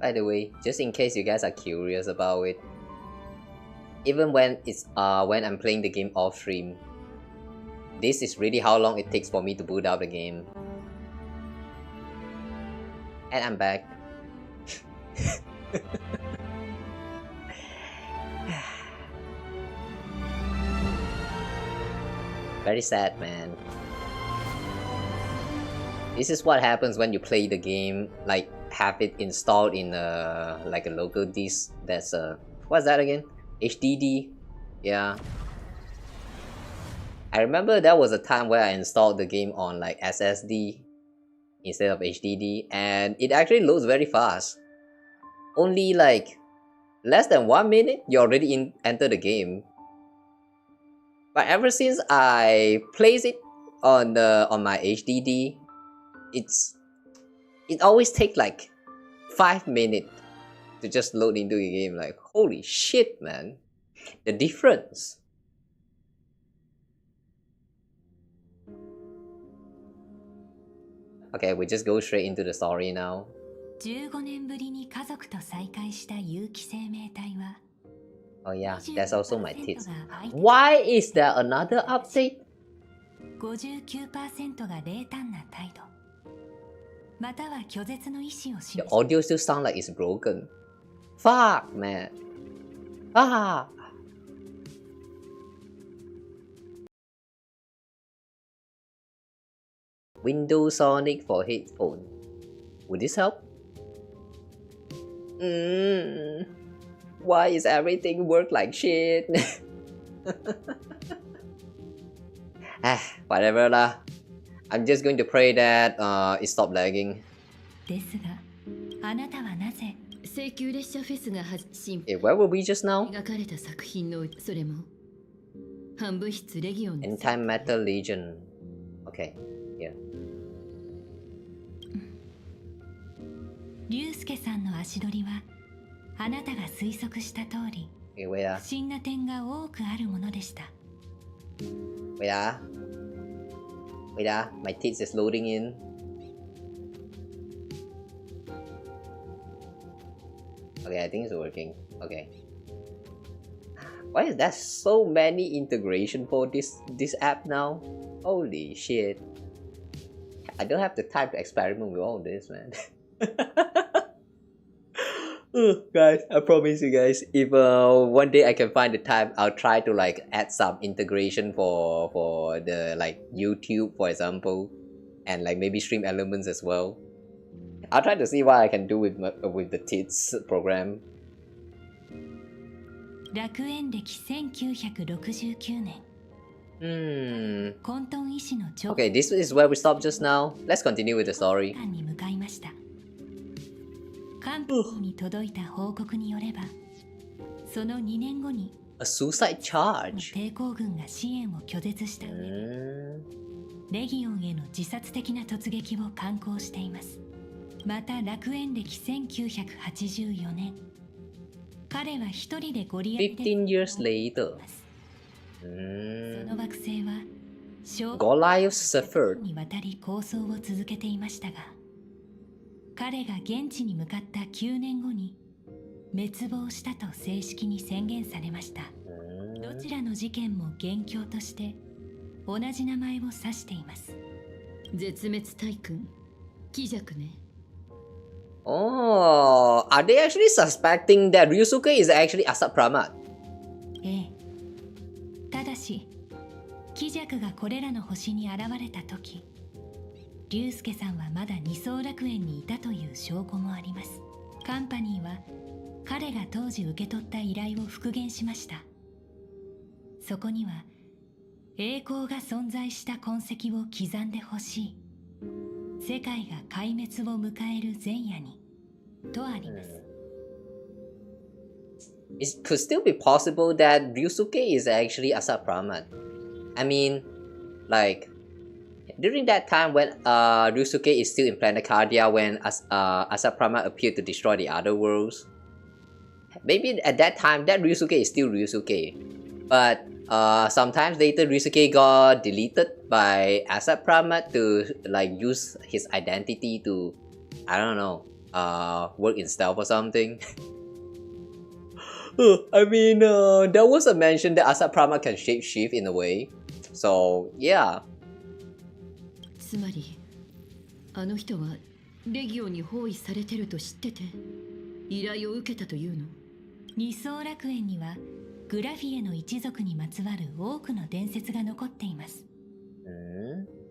By the way, just in case you guys are curious about it, even when I'm playing the game off stream, this is really how long it takes for me to boot out the game. And I'm back. Very sad, man. This is what happens when you play the game, like have it installed in like a local disk. That's what's that again? HDD. Yeah. I remember there was a time where I installed the game on like SSD instead of HDD, and it actually loads very fast. Only like less than 1 minute, you already enter the game. But ever since I place it on my HDD, it always takes like 5 minutes to just load into the game. Like, holy shit, man, the difference. Okay, we just go straight into the story now. 15年ぶりに家族と再会した有機生命体は Oh yeah, that's also my tits. Why is there another update? 59% が冷淡な態度または拒絶の意思を示し The audio still sounds like it's broken. Fuck, man. Ah. Windows Sonic for headphone. Would this help? Why is everything work like shit? Whatever lah. I'm just going to pray that it stop lagging. ですが、あなたはなぜ請求列車フェスが発信 Where were we just now? 描かれた作品のそれも半分質レギオン End-time Metal Legion. Okay, yeah. 龍介さんの足取りはあなたが推測した通り不審な点が多くあるものでした Wait my tits is loading in. Okay, I think it's working. Okay. Why is there so many integration for this app now? Holy shit. I don't have the time to experiment with all this, man. Guys, I promise you guys, if one day I can find the time, I'll try to like add some integration for the like YouTube, for example, and like maybe stream elements as well. I'll try to see what I can do with the tits program. 楽園歴1969年 混沌医師の Okay, this is where we stopped just now. Let's continue with the story. に向かいました官府に届いた報告によればその2年後に A suicide charge. 抵抗軍が支援を拒絶した上レギオンへの自殺的な突撃を敢行していますまた楽園歴1984年彼は一人でゴリアテ15 years later. その惑星はGoliath suffered にわたり構想を続けていましたが彼が現地に向かった9年後に滅亡したと正式に宣言されましたどちらの事件も元凶として同じ名前を指しています絶滅大君貴弱ね Oh, are they actually suspecting that Ryusuke is actually Asap Pramat? ええただし貴弱がこれらの星に現れた時龍介さんはまだ二層楽園にいたという証拠もありますカンパニーは彼が当時受け取った依頼を復元しましたそこには栄光が存在した痕跡を刻んでほしい世界が壊滅を迎える前夜にとあります It could still be possible that Ryusuke is actually Asap Pramat. I mean, like during that time when Ryusuke is still in Planetardia when Asap Pramat appeared to destroy the other worlds. Maybe at that time that Ryusuke is still Ryusuke. But sometimes later Ryusuke got deleted by Asap Pramat to like use his identity to, I don't know, work in stealth or something. I mean, there was a mention that Asat Prama can shapeshift in a way. So, yeah. つまり、あの人はレギオンに包囲されてると知ってて、依頼を受けたというの？二層楽園にはグラフィエの一族にまつわる多くの伝説が残っています。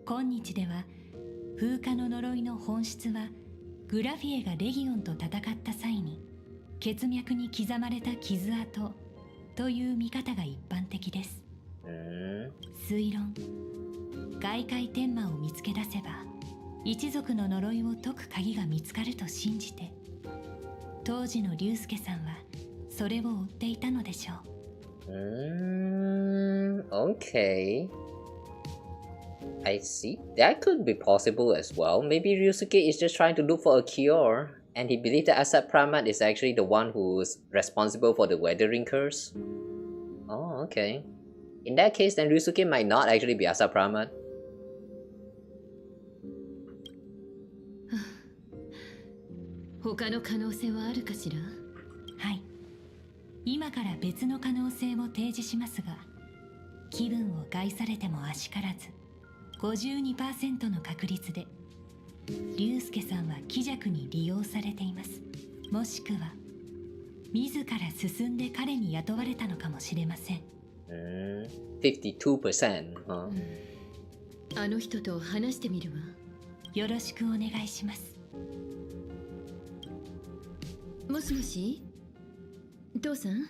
今日では風化の呪いの本質はグラフィエがレギオンと戦った際に血脈に刻まれた傷跡という見方が一般的です。推論、外界天魔を見つけ出せば一族の呪いを解く鍵が見つかると信じて、当時の龍介さんはそれを追っていたのでしょう。Okay. I see. That could be possible as well. Maybe Ryusuke is just trying to look for a cure, and he believes that Asat Pramat is actually the one who's responsible for the weathering curse. Oh, okay. In that case, then Ryusuke might not actually be Asat Pramat. 他の可能性はあるかしら？はい。今から別の可能性を提示しますが、気分を害されてもあしからず、52% の確率で、龍介さんは鬼弱に利用されています。もしくは、自ら進んで彼に雇われたのかもしれません。52%、あの人と話してみるわ。よろしくお願いします。もしもし、父さん、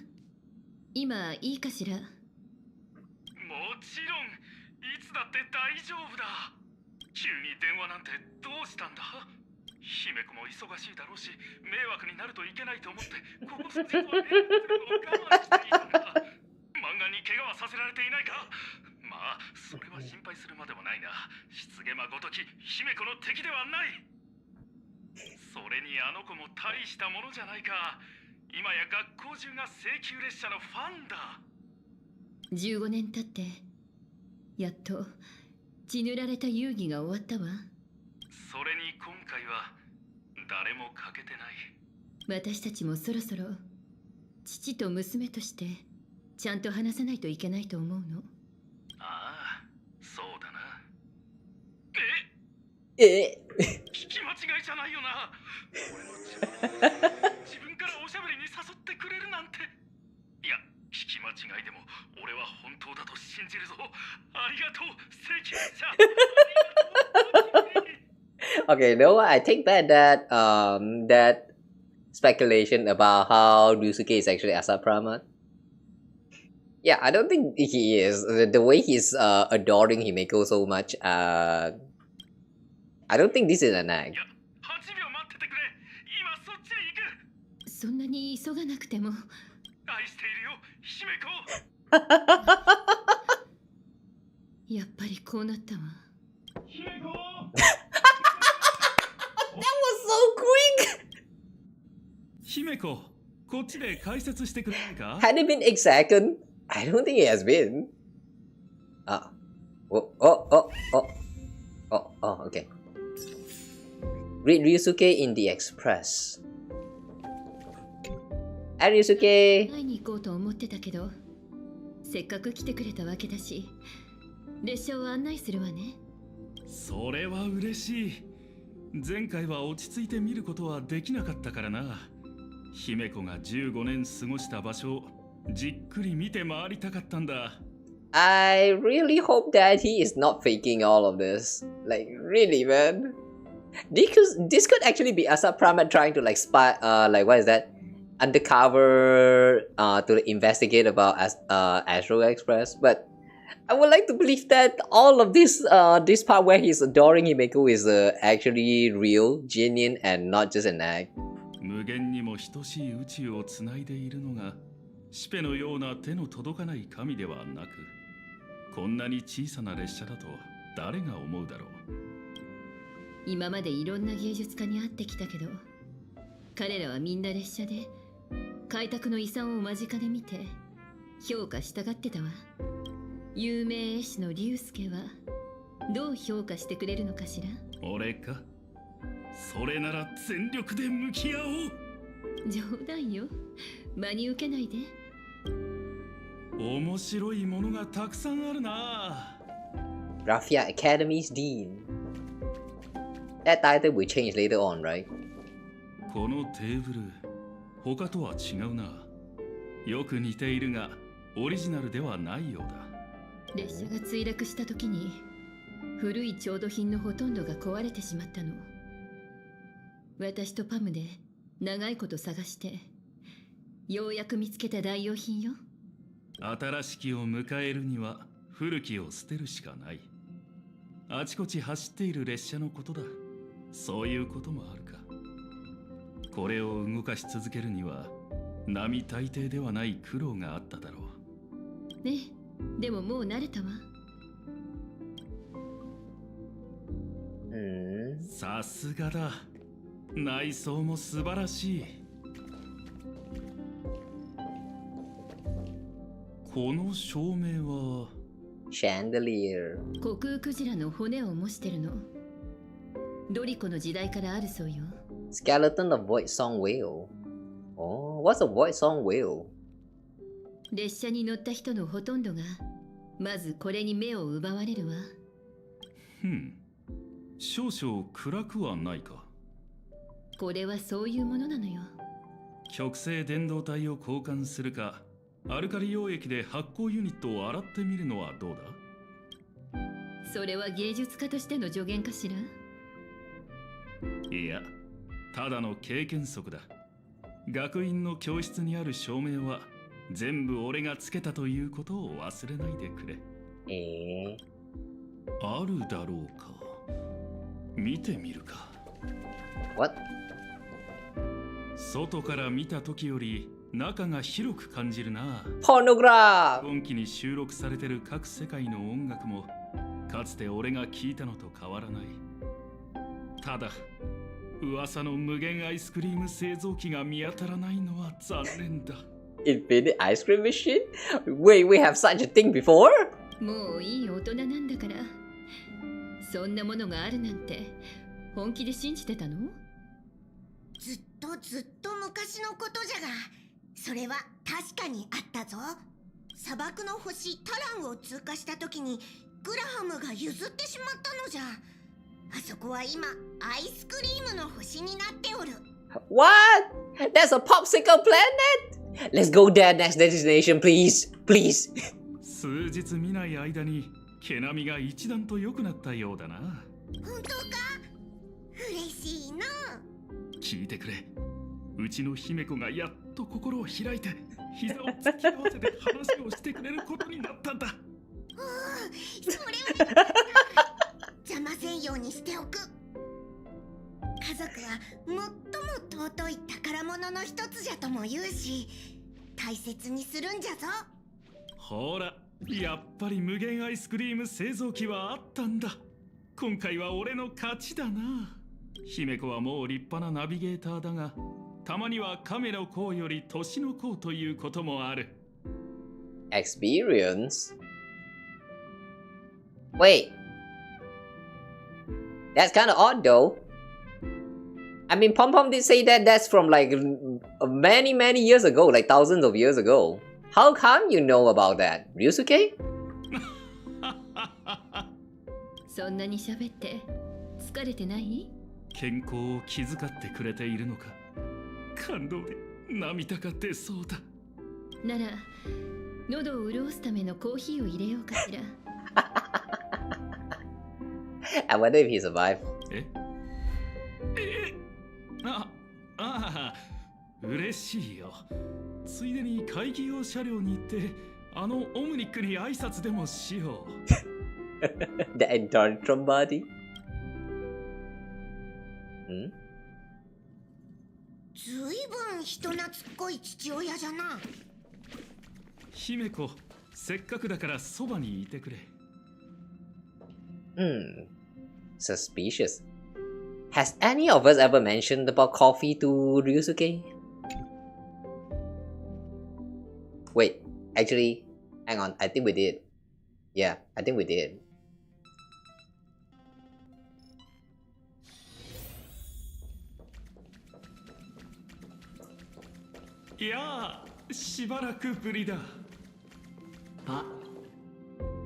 今いいかしら？もちろん、いつだって大丈夫だ。急に電話なんてどうしたんだ？姫子も忙しいだろうし、迷惑になるといけないと思って、ここ数日は連絡するのを我慢していたんだ。漫画に怪我はさせられていないか？まあ、それは心配するまでもないな。失言魔ごとき姫子の敵ではない。それにあの子も大したものじゃないか。今や学校中が請求列車のファンだ。15年経ってやっと血塗られた遊戯が終わったわ。それに今回は誰も欠けてない。私たちもそろそろ父と娘としてちゃんと話さないといけないと思うの。ああ、そうだな。聞き間違いじゃないよな。俺の自分からおしゃべりに誘ってくれるなんて。いや、聞き間違いでも俺は本当だと信じるぞ。ありがとう、請求者。Okay, no, I take back that that speculation about how Ryusuke is actually Asat Pramat. Yeah, I don't think he is. The way he's adoring Himeko so much, I don't think this is an act. そんなに急がなくても。愛しているよ、姫子。やっぱりこうなったわ。姫子。That was so quick. 姫子、こっちで解説してくれないか？ Had it been exact? I don't think it has been. Okay. Read Ryusuke in the Express. Hi, Ryusuke. 会いに行こうと思ってたけど、せっかく来てくれたわけだし、列車を案内するわね。それは嬉しい。前回は落ち着いて見ることはできなかったからな。姫子が15年過ごした場所をじっくり見て回りたかったんだ。I really hope that he is not faking all of this. Like, really, man. This could actually be Asat Pramat trying to like spy, like what is that? Undercover to investigate about Astro Express. But I would like to believe that all of this this part where he's adoring Himeko is actually real, genuine, and not just an act. 無限にも等しい宇宙をつないでいるのがシペのような手の届かない神ではなく、こんなに小さな列車だと誰が思うだろう。今までいろんな芸術家に会ってきたけど、彼らはみんな列車で開拓の遺産を間近で見て評価したがってたわ。有名絵師の龍介はどう評価してくれるのかしら。俺か？それなら全力で向き合おう。冗談よ。真に受けないで。面白いものがたくさんあるな。Raffia Academy's Dean. That title will change later on, right? このテーブル、他とは違うな。よく似ているが、オリジナルではないようだ。列車が墜落した時に、古い調度品のほとんどが壊れてしまったの。私とパムで長いこと探して、ようやく見つけた代用品よ。新しきを迎えるには古きを捨てるしかない。あちこち走っている列車のことだ。そういうこともあるか。これを動かし続けるには並大抵ではない苦労があっただろう。ねえ、でももう慣れたわ。さすがだ。内装も素晴らしい。この照明はシャンデリア。虚空クジラの骨を模してるの。ドリコの時代からあるそうよ。Skeleton of Void Song Whale. Oh, what's a Void Song Whale? 列車に乗った人のほとんどがまずこれに目を奪われるわ。少々暗くはないか。これはそういうものなのよ。極性電導体を交換するか、アルカリ溶液で発光ユニットを洗ってみるのはどうだ？それは芸術家としての助言かしら？いや、ただの経験則だ。学院の教室にある照明は全部俺がつけたということを忘れないでくれ。あるだろうか。見てみるか。What? 外から見た時より中が広く感じるな。Pornograph! 今期に収録されてる各世界の音楽もかつて俺が聴いたのと変わらない。ただ噂の無限アイスクリーム製造機が見当たらないのは残念だ。Infinite ice cream machine? Wait, we have such a thing before? もういい大人なんだから。そんなものがあるなんて本気で信じてたの？ずっと昔のことじゃが、それは確かにあったぞ。砂漠の星タランを通過した時にグラハムが譲ってしまったのじゃ。あそこは今アイスクリームの星になっておる。 What? That's a popsicle planet? Let's go there next destination, please. Please. 数日見ない間に毛並みが一段と良くなったようだな。本当か？嬉しいな。聞いてくれ。うちの姫子がやっと心を開いて膝を突き合わせて話をしてくれることになったんだ。それは邪魔せんようにしておく。家族は最も尊い宝物の一つじゃとも言うし、大切にするんじゃぞ。ほら、やっぱり無限アイスクリーム製造機はあったんだ。今回は俺の勝ちだな。姫子はもう立派なナビゲーターだが、たまには亀の甲より年の甲ということもある。Experience? Wait. That's kind of odd though. I mean, Pom Pom did say that that's from like many years ago, like thousands of years ago. How come you know about that, Ryusuke? そんなに喋って疲れてない？健康を気遣ってくれているのか。感動で涙が出そうだ。なら喉を潤すためのコーヒーを入れようかしら。I wonder if he survived. 嬉しいよ。ついでに会議用車両に行ってあのオムニックに挨拶でもしよう。The Endortron body? ずいぶん人懐っこい父親じゃな。姫子、せっかくだからそばにいてくれ。Suspicious. Has any of us ever mentioned about coffee to Ryusuke? Wait, actually, hang on, I think we did. Yeah, I think we did. いや、しばらくぶりだ。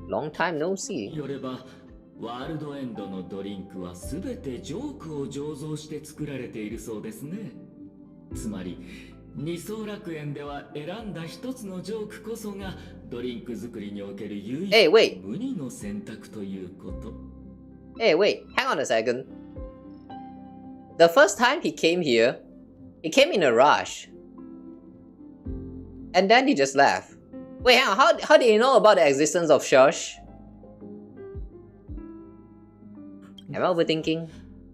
Long time no see. よれば、ワールドエンドのドリンクはすべてジョークを醸造して作られているそうですね。つまり、二層楽園では選んだ一つのジョークこそがドリンク作りにおける唯一無二の選択ということ。Hey, wait, hang on a second. The first time he came here, he came in a rush. And then he just left. Wait, hang on, how did he know about the existence of Shush? Am I overthinking?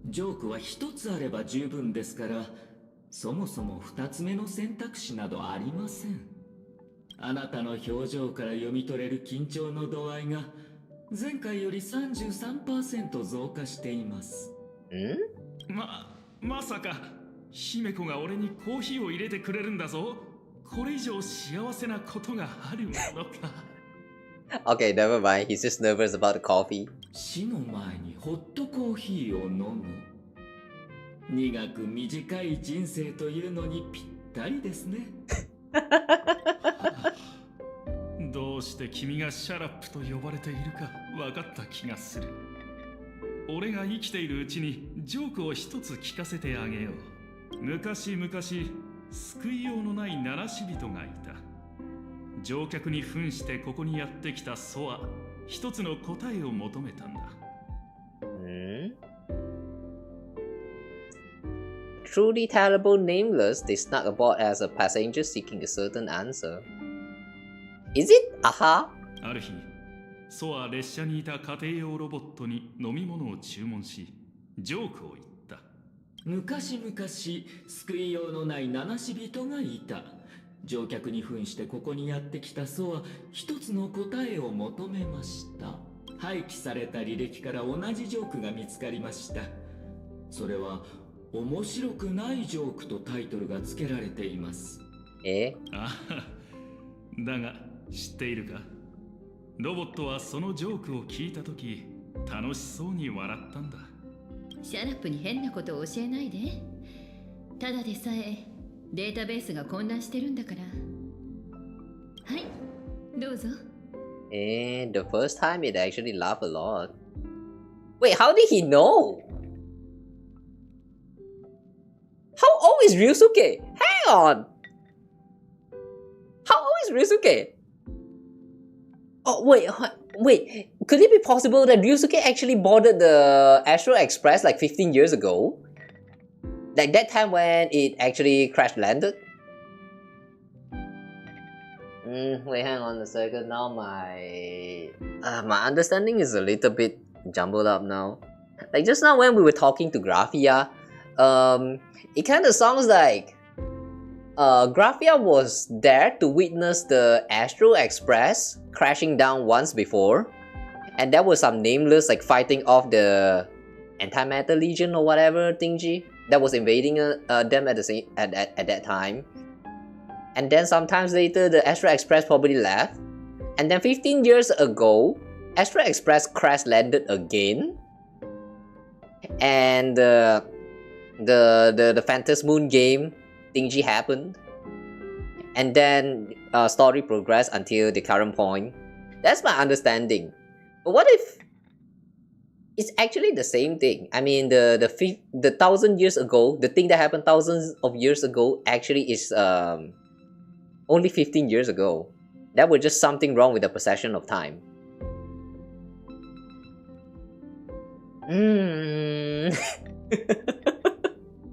ジョークは一つあれば十分ですから、そもそも二つ目の選択肢などありません。あなたの表情から読み取れる緊張の度合いが前回より 33% 増加しています。まさか姫子が俺にコーヒーを入れてくれるんだぞ。これ以上幸せなことがあるものか。Okay, never mind. He's just nervous about the coffee. 死の前にホットコーヒーを飲む。苦く短い人生というのにぴったりですね。どうして君がシャラップと呼ばれているか分かった気がする。俺が生きているうちにジョークを一つ聞かせてあげよう。昔々救いようのない七死人がいた。乗客に扮してここにやってきたソは一つの答えを求めたんだ。Truly terrible nameless, they snuck aboard as a passenger seeking a certain answer. Is it? Aha! ある日、ソは列車にいた家庭用ロボットに飲み物を注文し、ジョークを言った。昔々救いようのない七死人がいた。乗客に扮してここにやってきたソは一つの答えを求めました。廃棄された履歴から同じジョークが見つかりました。それは面白くないジョークとタイトルが付けられています。だが知っているか？ロボットはそのジョークを聞いたとき楽しそうに笑ったんだ。シャラップに変なことを教えないで。ただでさえデータベースが混乱してるんだから。はい、どうぞ。And the first time it actually laughed a lot. Wait, how did he know? How old is Ryusuke? Hang on! How old is Ryusuke? Oh, wait. Could it be possible that Ryusuke actually boarded the Astro Express like 15 years ago? Like that time when it actually crash landed? Wait, hang on a second. Now my understanding is a little bit jumbled up now. Like just now when we were talking to Graphia, it kind of sounds like Graphia was there to witness the Astro Express crashing down once before, and there was some nameless like fighting off the Antimatter Legion or whatever thingy that was invading them at that time. And then sometimes later the Astro Express probably left, and then 15 years ago Astro Express crash landed again, and the Phantom Moon game thingy happened, and then story progressed until the current point. That's my understanding. But what if it's actually the same thing? I mean, the 1,000 years ago, the thing that happened thousands of years ago actually is only 15 years ago. That was just something wrong with the perception of time.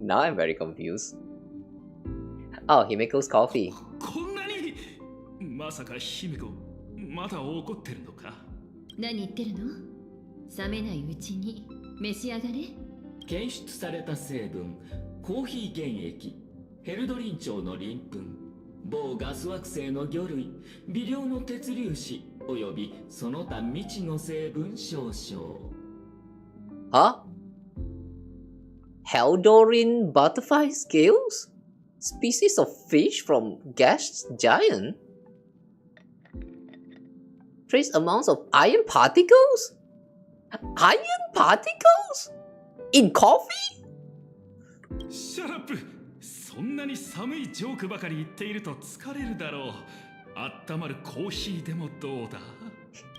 Now I'm very confused. Oh, Himeko's coffee. こんなにまさか姫子まだ怒ってるのか？何言ってるの？冷めないうちに召し上がれ。検出された成分、コーヒー原液、ヘルドリン鳥の鱗粉、某ガス惑星の魚類、微量の鉄粒子およびその他未知の成分少々。Huh? Heldorin butterfly scales? Species of fish from gas giant? Trace amounts of iron particles? Iron particles? In coffee? シャラップ、そそんなに寒いジョークばかり言っていると疲れるだろう。あったまるコーヒーでもどうだ。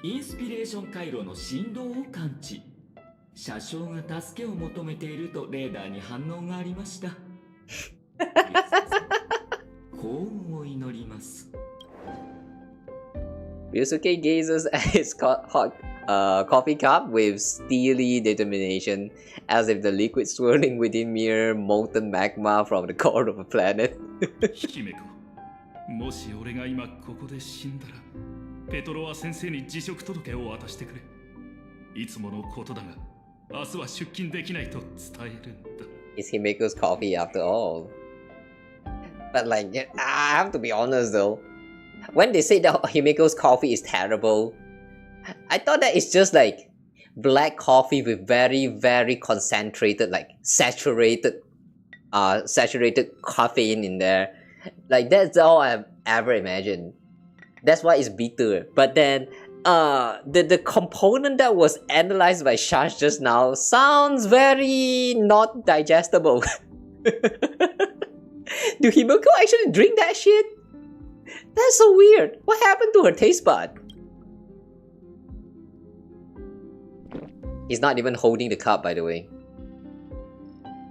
インスピレーション回路の振動を感知。車掌が助けを求めているとレーダーに反応がありました。幸運を祈ります。Ryusuke gazes at his coffee cup with steely determination, as if the liquid swirling within mere molten magma from the core of a planet. 姫子、もし俺が今ここで死んだら、ペトロワ先生に辞職届を渡してくれ。いつものことだが、明日は出勤できないと伝えるんだ。It's Himeko's coffee after all. But like, I have to be honest though. When they say that Himeko's coffee is terrible, I thought that it's just like black coffee with very concentrated, like saturated caffeine in there. Like that's all I've ever imagined. That's why it's bitter. But then the component that was analyzed by Shash just now sounds very not digestible. Do Himeko actually drink that shit? That's so weird. What happened to her taste bud? He's not even holding the cup, by the way.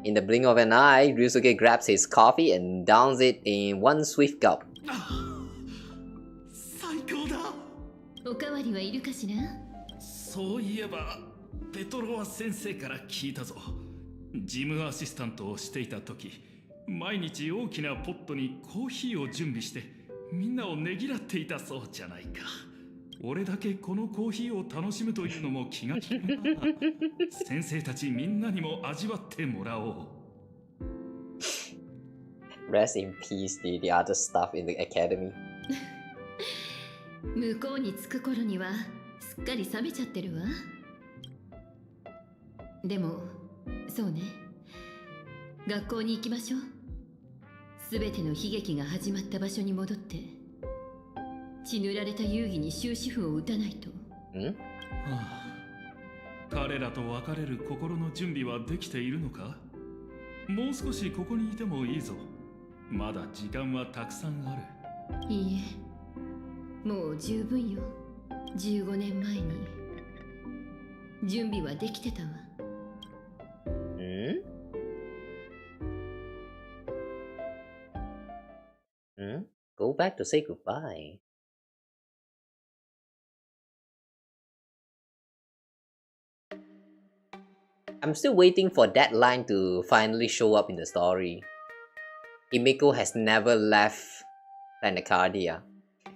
In the blink of an eye, Ryusuke grabs his coffee and downs it in one swift gulp. 最高だ。おかわりはいるかしら？そういえば、ペトロワ先生から聞いたぞ。事務アシスタントをしていた時、毎日大きなポットにコーヒーを準備してみんなをねぎらっていたそうじゃないか。俺だけこのコーヒーを楽しむというのも気が利くな。先生たちみんなにも味わってもらおう。Rest in peace, the other staff in the academy. 向こうに着く頃にはすっかり冷めちゃってるわ。でも、そうね。学校に行きましょう。すべての悲劇が始まった場所に戻って、血塗られた遊戯に終止符を打たないと。彼らと別れる心の準備はできているのか？もう少しここにいてもいいぞ。まだ時間はたくさんある。いいえ、もう十分よ。15年前に準備はできてたわ。Go back to say goodbye. I'm still waiting for that line to finally show up in the story. Himeko has never left Planecardia.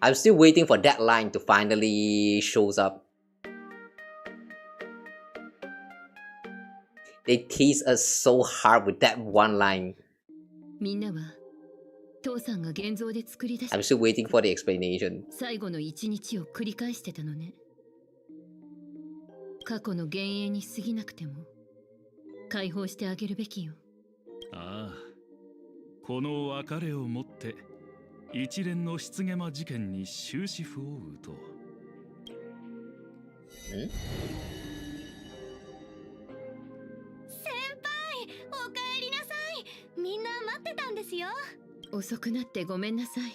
I'm still waiting for that line to finally shows up. They tease us so hard with that one line. みんなは父さんが現像で作り出した I'm still waiting for the explanation. 最後の一日を繰り返してたのね。過去の幻影に過ぎなくても解放してあげるべきよ。ああ、この別れをもって一連の失ゲマ事件に終止符を打とう。先輩、おかえりなさい。みんな待ってたんですよ。遅くなってごめんなさい。いえ、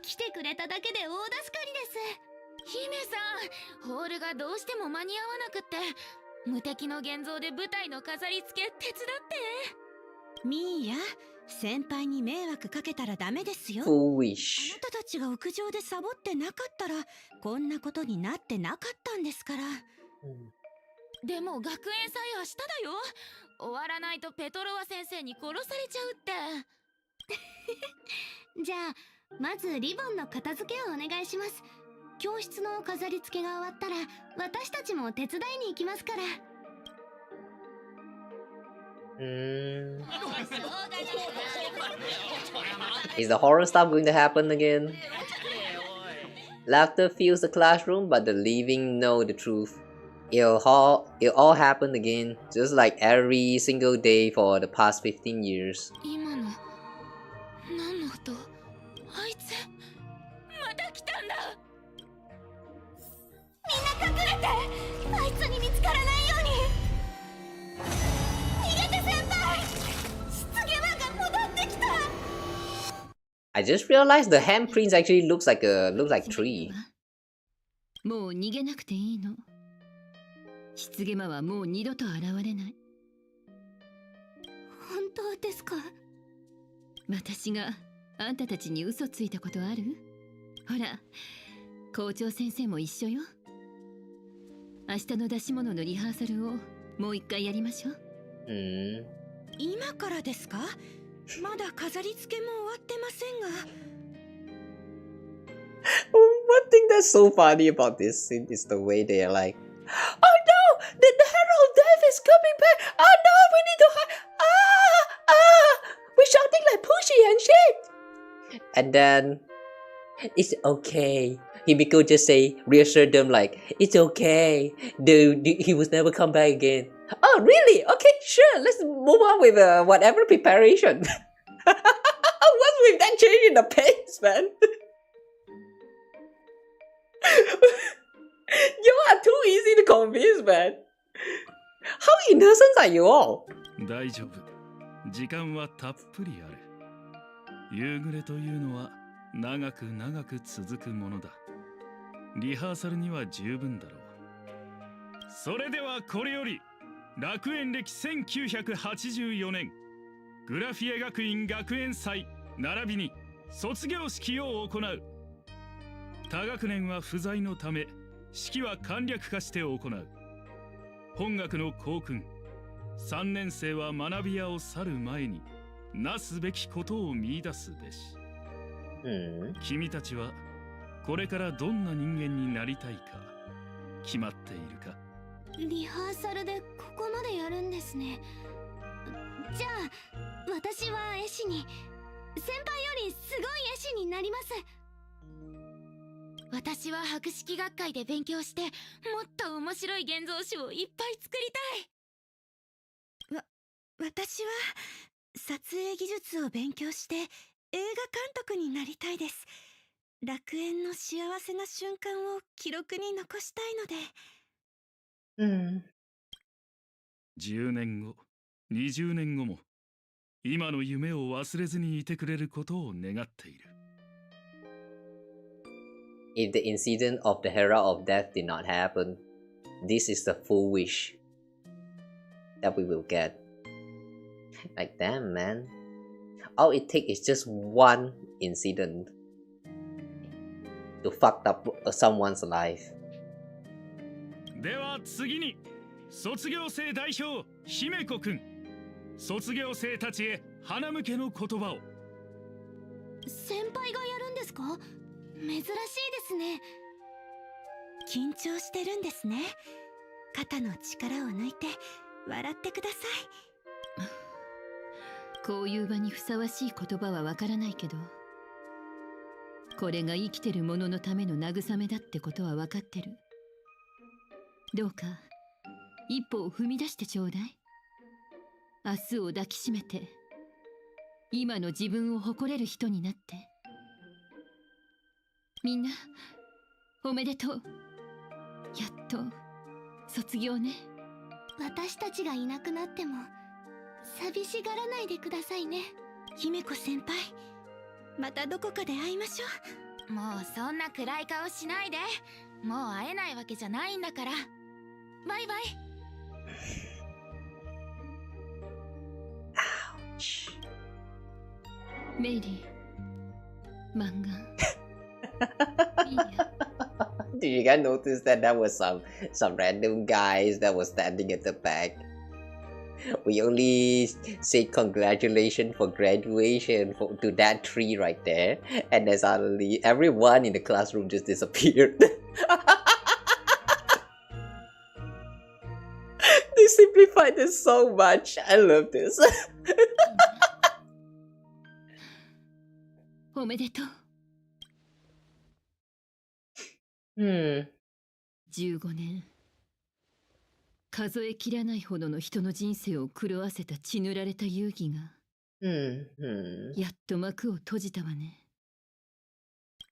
来てくれただけで大助かりです。姫さん、ホールがどうしても間に合わなくって、無敵の現像で舞台の飾り付け手伝って。ミーヤ、先輩に迷惑かけたらダメですよ。Foolish. あなたたちが屋上でサボってなかったらこんなことになってなかったんですから。でも学園祭明日だよ。終わらないとペトロワ先生に殺されちゃうって。じゃあまずリボンの片付けをお願いします。教室の飾り付けが終わったら私たちも手伝いに行きますから。Is the horror stuff going to happen again? Laughter fills the classroom, but the living know the truth. It'll all happen again, just like every single day for the past 15 years. 今の何の音？あいつまた来たんだ。みんな隠れて、あいつに見つからないように。逃げて先輩。失ゲマが戻 I just realized the handprints actually looks like tree. もう逃げなくていいの。棺間はもう二度と現れない。本当ですか？私があんたたちに嘘ついたことある？ほら、校長先生も一緒よ。明日の出し物のリハーサルをもう一回やりましょう。今からですか？まだ飾り付けも終わってませんが。One thing that's so funny about this scene is the way they are like, "Oh no, the Herald of Death is coming back! Oh no, we need to hide! We're shouting like pushy and shit!" And then, "It's okay." Himiko just reassure them like, "It's okay. He was never come back again." Oh really? Okay, sure. Let's move on with whatever preparation. What's with that change in the pace, man? You are too easy to convince, man. How innocent are you all? 大丈夫。時間はたっぷりある。夕暮れというのは長く長く続くものだ。リハーサルには十分だろう。それではこれより楽園歴1984年グラフィエ学院学園祭並びに卒業式を行う。他学年は不在のため式は簡略化して行う。本学の校訓3年生は学び屋を去る前になすべきことを見出すべし。君たちはこれからどんな人間になりたいか決まっているか？リハーサルでここまでやるんですね。じゃあ私は絵師に、先輩よりすごい絵師になります。私は博識学会で勉強してもっと面白い現像紙をいっぱい作りたい。私は撮影技術を勉強して映画監督になりたいです。楽園の幸せな瞬間を記録に残したいので。10年後、20年後も今の夢を忘れずにいてくれることを願っている。If the incident of the Herald of Death did not happen, this is the full wish that we will get. Like damn, man. All it takes is just one incident to fuck up someone's life. では次に卒業生代表姫子くん、卒業生たちへ花向けの言葉を。先輩がやるんですか？珍しいですね。緊張してるんですね。肩の力を抜いて笑ってください。こういう場にふさわしい言葉はわからないけど、これが生きてる者のための慰めだってことは分かってる。どうか一歩を踏み出してちょうだい。明日を抱きしめて今の自分を誇れる人になって。みんなおめでとう。やっと卒業ね。私たちがいなくなっても寂しがらないでくださいね。姫子先輩、またどこかで会いましょう。もうそんな暗い顔しないで。もう会えないわけじゃないんだから。バイバイ。メイリー、漫画。Did you guys notice that was some random guys that was standing at the back? We only say congratulations for graduation to that tree right there, and then suddenly everyone in the classroom just disappeared. They simplified this so much. I love this. おめでとう。15年、数えきれないほどの人の人生を狂わせた血塗られた遊戯が、やっと幕を閉じたわね。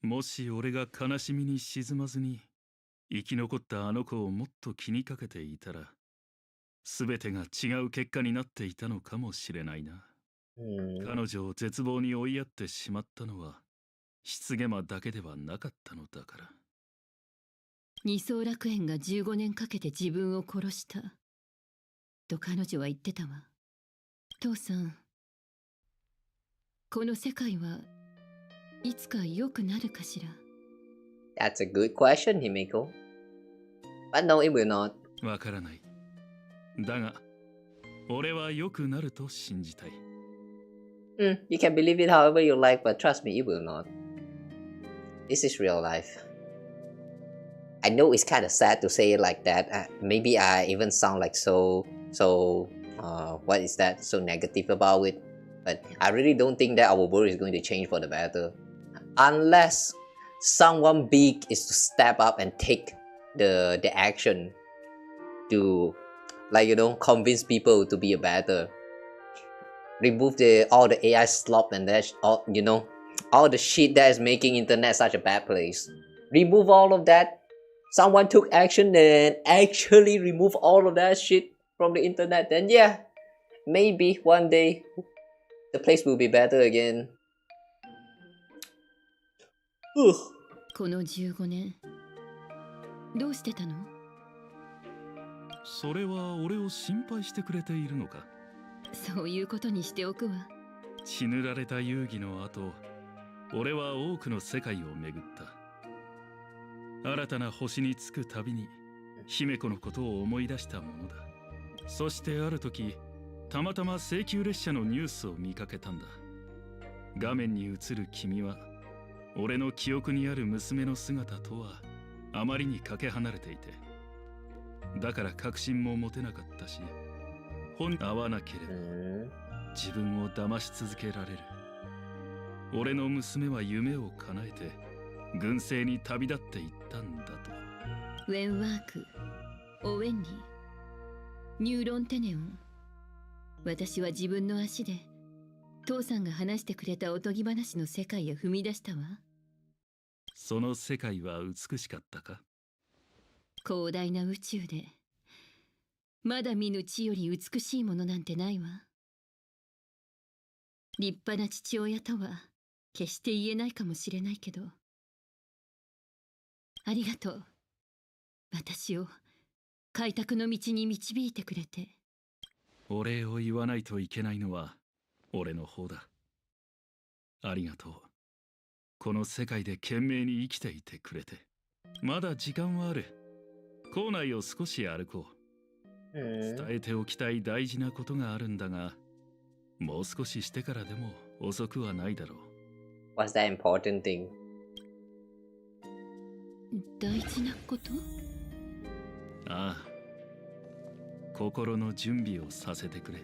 もし俺が悲しみに沈まずに生き残ったあの子をもっと気にかけていたら、全てが違う結果になっていたのかもしれないな。彼女を絶望に追いやってしまったのは失ゲマだけではなかったのだから。二層楽園が15年かけて自分を殺したと彼女は言ってたわ。父さん、この世界はいつか良くなるかしら。 That's a good question, Himiko. But no, it will not. わからない。だが、俺は良くなると信じたい。You can believe it however you like, but trust me, it will not. This is real life. I know it's kind of sad to say it like that. Maybe I even sound like so what is that? So negative about it. But I really don't think that our world is going to change for the better. Unless someone big is to step up and take the action to, like, you know, convince people to be a better. Remove all the AI slop and that, all, you know, all the shit that is making internet such a bad place. Remove all of that. Someone took action and actually remove all of that shit from the internet. Then yeah, maybe one day the place will be better again. この15年どうしてたの？それは俺を心配してくれているのか？そういうことにしておくわ。血塗られた遊戯の後、俺は多くの世界を巡った。新たな星に着くたびに姫子のことを思い出したものだ。そしてある時、たまたま請求列車のニュースを見かけたんだ。画面に映る君は俺の記憶にある娘の姿とはあまりにかけ離れていて、だから確信も持てなかったし、本に会わなければ自分を騙し続けられる。俺の娘は夢を叶えて軍政に旅立っていったんだと。ウェンワーク、オウェンリー、ニューロンテネオン。私は自分の足で父さんが話してくれたおとぎ話の世界へ踏み出したわ。その世界は美しかったか？広大な宇宙でまだ見ぬ地より美しいものなんてないわ。立派な父親とは決して言えないかもしれないけど、ありがとう。私を開拓の道に導いてくれて。お礼を言わないといけないのは俺の方だ。ありがとう。この世界で懸命に生きていてくれて。まだ時間はある。校内を少し歩こう。伝えておきたい大事なことがあるんだが、もう少ししてからでも遅くはないだろう。What's that important thing? 大事なこと？ああ。心の準備をさせてくれ。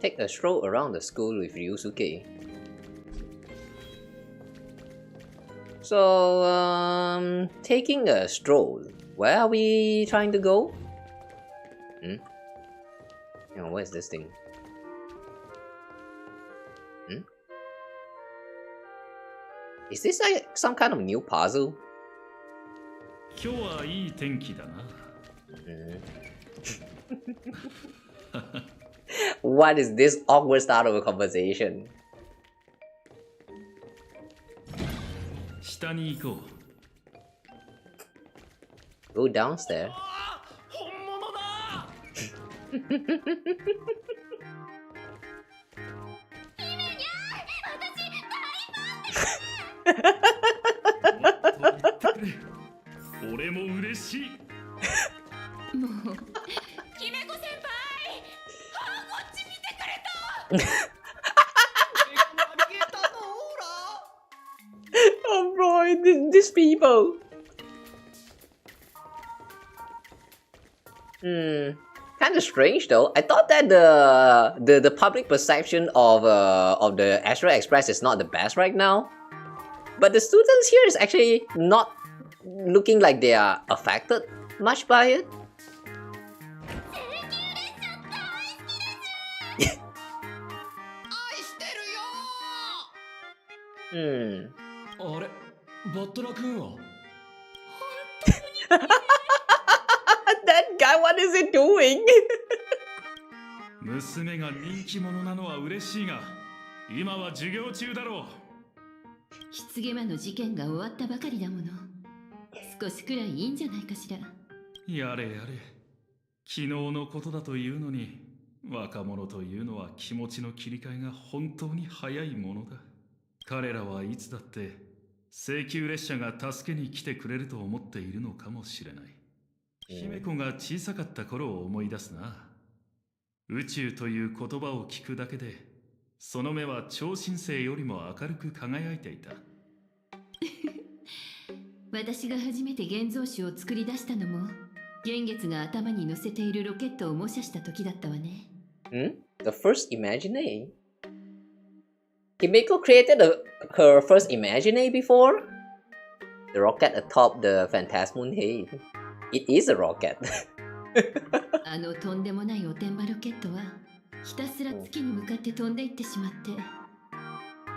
Take a stroll around the school with Ryusuke. So, taking a stroll. Where are we trying to go? Hang on, where's this thing? Is this like some kind of new puzzle? 今日はいい天気だな。What is this awkward start of a conversation? 下に行こう。Go downstairs. 本物だ。俺も嬉しい。もう姫子先輩、こっち見てくれた。Oh boy, these people. Kind of strange though. I thought that the public perception of the Astral Express is not the best right now, but the students here is actually not looking like they are affected much by it. あれ、バットラ君はThat guy, what is he doing? 娘が人気者なのは嬉しいが、今は授業中だろう。棺間の事件が終わったばかりだもの。少しくらいいいんじゃないかしら。やれやれ。昨日のことだというのに、若者というのは気持ちの切り替えが本当に早いものだ。彼らはいつだって請求列車が助けに来てくれると思っているのかもしれない。姫子が小さかった頃を思い出すな。宇宙という言葉を聞くだけで、その目は超新星よりも明るく輝いていた。私が初めて現像紙を作り出したのも、幻月が頭に乗せているロケットを模写した時だったわね。The first imaginary? Himeko created her first imaginary before? The rocket atop the Phantasmal Haze. It is a rocket. あのとんでもないおてんばロケットはひたすら月に向かって飛んでいってしまって、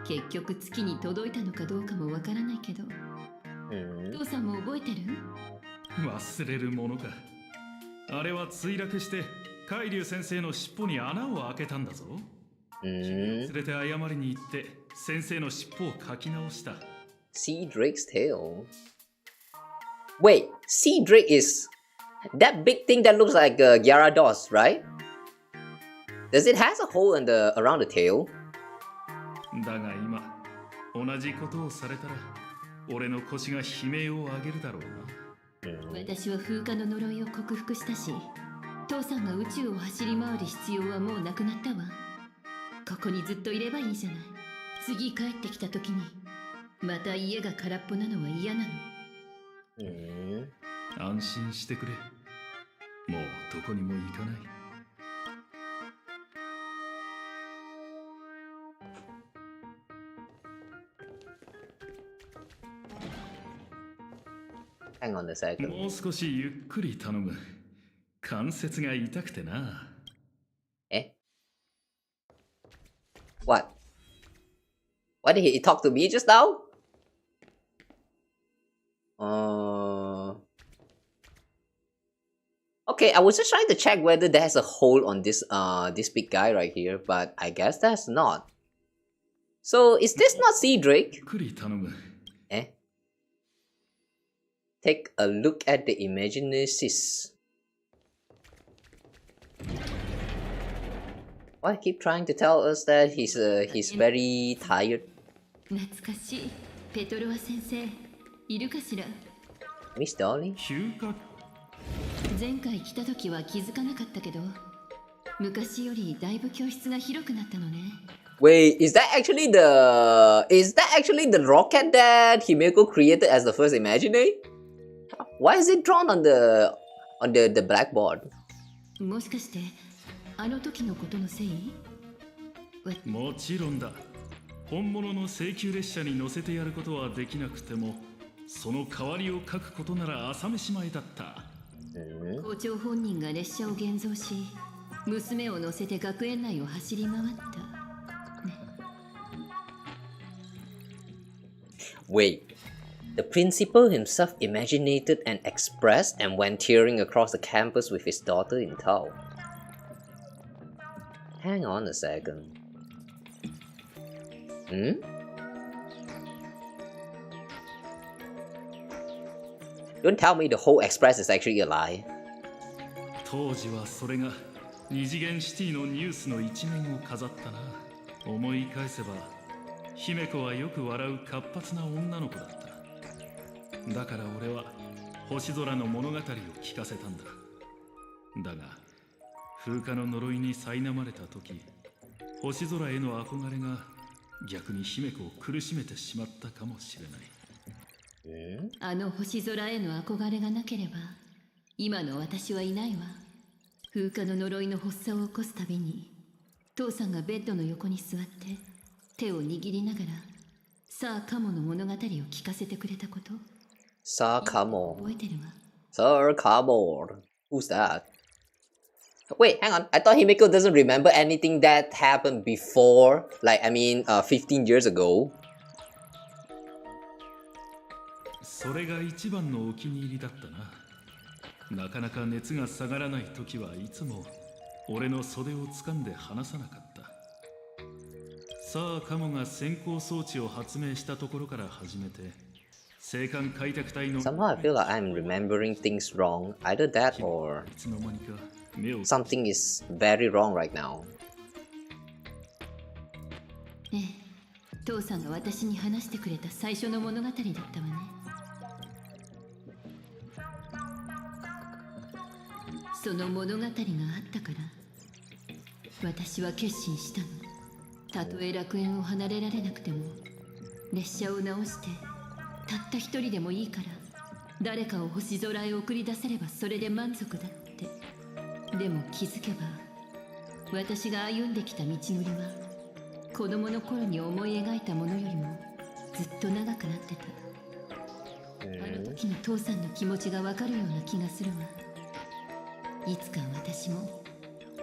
結局月に届いたのかどうかもわからないけど、父さんも覚えてる？忘れるものか。あれは墜落して海流先生の尻尾に穴を開けたんだぞ。連れて謝りに行って先生の尻尾を描き直した。 Sea Drake's tail. Wait, Sea Drake is that big thing that looks like Gyarados, right? Does it has a hole in the around the tail? だが今同じことをされたら俺の腰が悲鳴を上げるだろうな。私は風化の呪いを克服したし、父さんが宇宙を走り回る必要はもうなくなったわ。ここにずっといればいいじゃない。次帰ってきた時にまた家が空っぽなのは嫌なの。安心してくれ。もうどこにも行かない。Hang on a second. もう少しゆっくり頼む。関節が痛くてな。What? What did he talk to me just now? Okay, I was just trying to check whether there's a hole on this this big guy right here, but I guess that's not. So is this not Sea Drake? Take a look at the Imaginesis. Why keep trying to tell us that he's very tired? 懐かしい。ペトロワ先生、いるかしら？ Miss Dolly? 前回来た時は気づかなかったけど、昔よりだいぶ教室が広くなったのね。Wait, is that actually the rocket that Himeko created as the first imaginary? Why is it drawn on the blackboard? もしかしてあの時のことのせい？もちろんだ。本物の請求列車に乗せてやることはできなくても、その代わりを書くことなら朝飯前だった。校長本人が列車を現像し、娘を乗せて学園内を走り回った。Wait, the principal himself imaginated and expressed and went tearing across the campus with his daughter in tow. Hang on a second. Don't tell me the whole express is actually a lie. 当時はそれが二次元シティのニュースの一面を飾ったな。思い返せば姫子はよく笑う活発な女の子だった。だから俺は星空の物語を聞かせたんだ。だが風化の呪いに苛まれた時、星空への憧れが逆に姫子を苦しめてしまったかもしれない。あの星空への憧れがなければ今の私はいないわ。風化の呪いの発作を起こすたびに父さんがベッドの横に座って手を握りながらさあカモの物語を聞かせてくれたこと。さあカモ。覚えてるわ。さあカモ。Who's that? Wait, hang on. I thought Himeko doesn't remember anything that happened before. Like, I mean, 15 years ago. それが一番のお気に入りだったな。なかなか熱が下がらない時はいつも俺の袖を掴んで離さなかった。さあカモが先行装置を発明したところから始めて、青函開拓隊の Somehow I feel like I'm remembering things wrong. Either that or something is very wrong right now. ええ、父さんが私に話してくれた最初の物語だったわね。その物語があったから私は決心したの。たとえ楽園を離れられなくても列車を直してたった一人でもいいから誰かを星空へ送り出せればそれで満足だって。でも気づけば私が歩んできた道のりは子供の頃に思い描いたものよりもずっと長くなってた。あの時の父さんの気持ちがわかるような気がするわ。いつか私も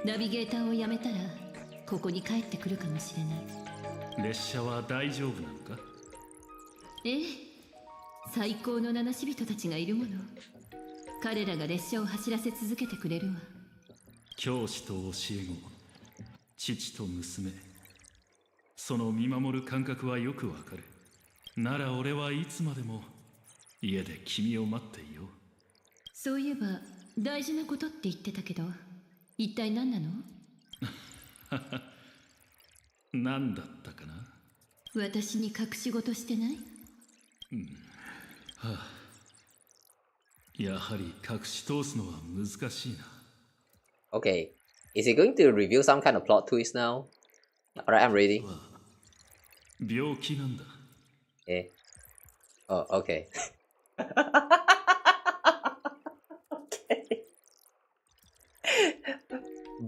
ナビゲーターをやめたらここに帰ってくるかもしれない。列車は大丈夫なのか？ええ、最高の七死人たちがいるもの。彼らが列車を走らせ続けてくれるわ。教師と教え子、父と娘、その見守る感覚はよくわかる。なら俺はいつまでも家で君を待っていよう。そういえば大事なことって言ってたけど、一体何なの？何だったかな？私に隠し事してない？はあ、やはり隠し通すのは難しいな。Okay, is he going to reveal some kind of plot twist now? Alright, I'm ready. 病気なんだ。Eh? Oh, okay.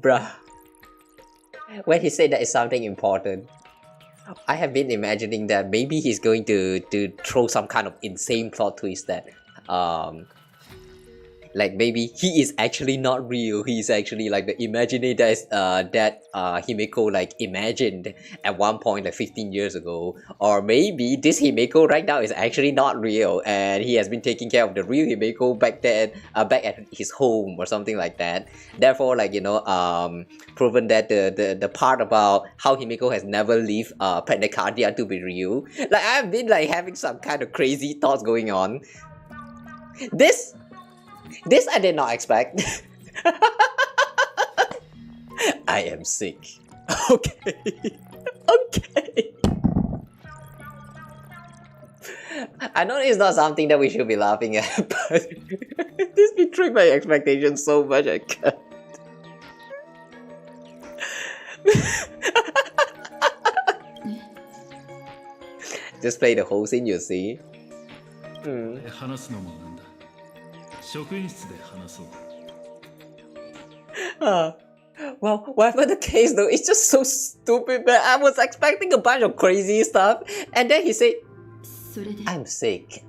Bruh. When he said that is something important, I have been imagining that maybe he's going to throw some kind of insane plot twist that like maybe he is actually not real. He is actually like the imaginary that Himeko like imagined at one point like 15 years ago. Or maybe this Himeko right now is actually not real and he has been taking care of the real Himeko back then, back at his home or something like that. Therefore, like, you know, proven that the part about how Himeko has never lived Prednicardia to be real. Like, I've been like having some kind of crazy thoughts going on. This I did not expect. I am sick. Okay. Okay. I know it's not something that we should be laughing at, but this betrayed my expectations so much I can't. Just play the whole scene, you see. Well, whatever the case though, it's just so stupid, man. I was expecting a bunch of crazy stuff, and then he said, I'm sick.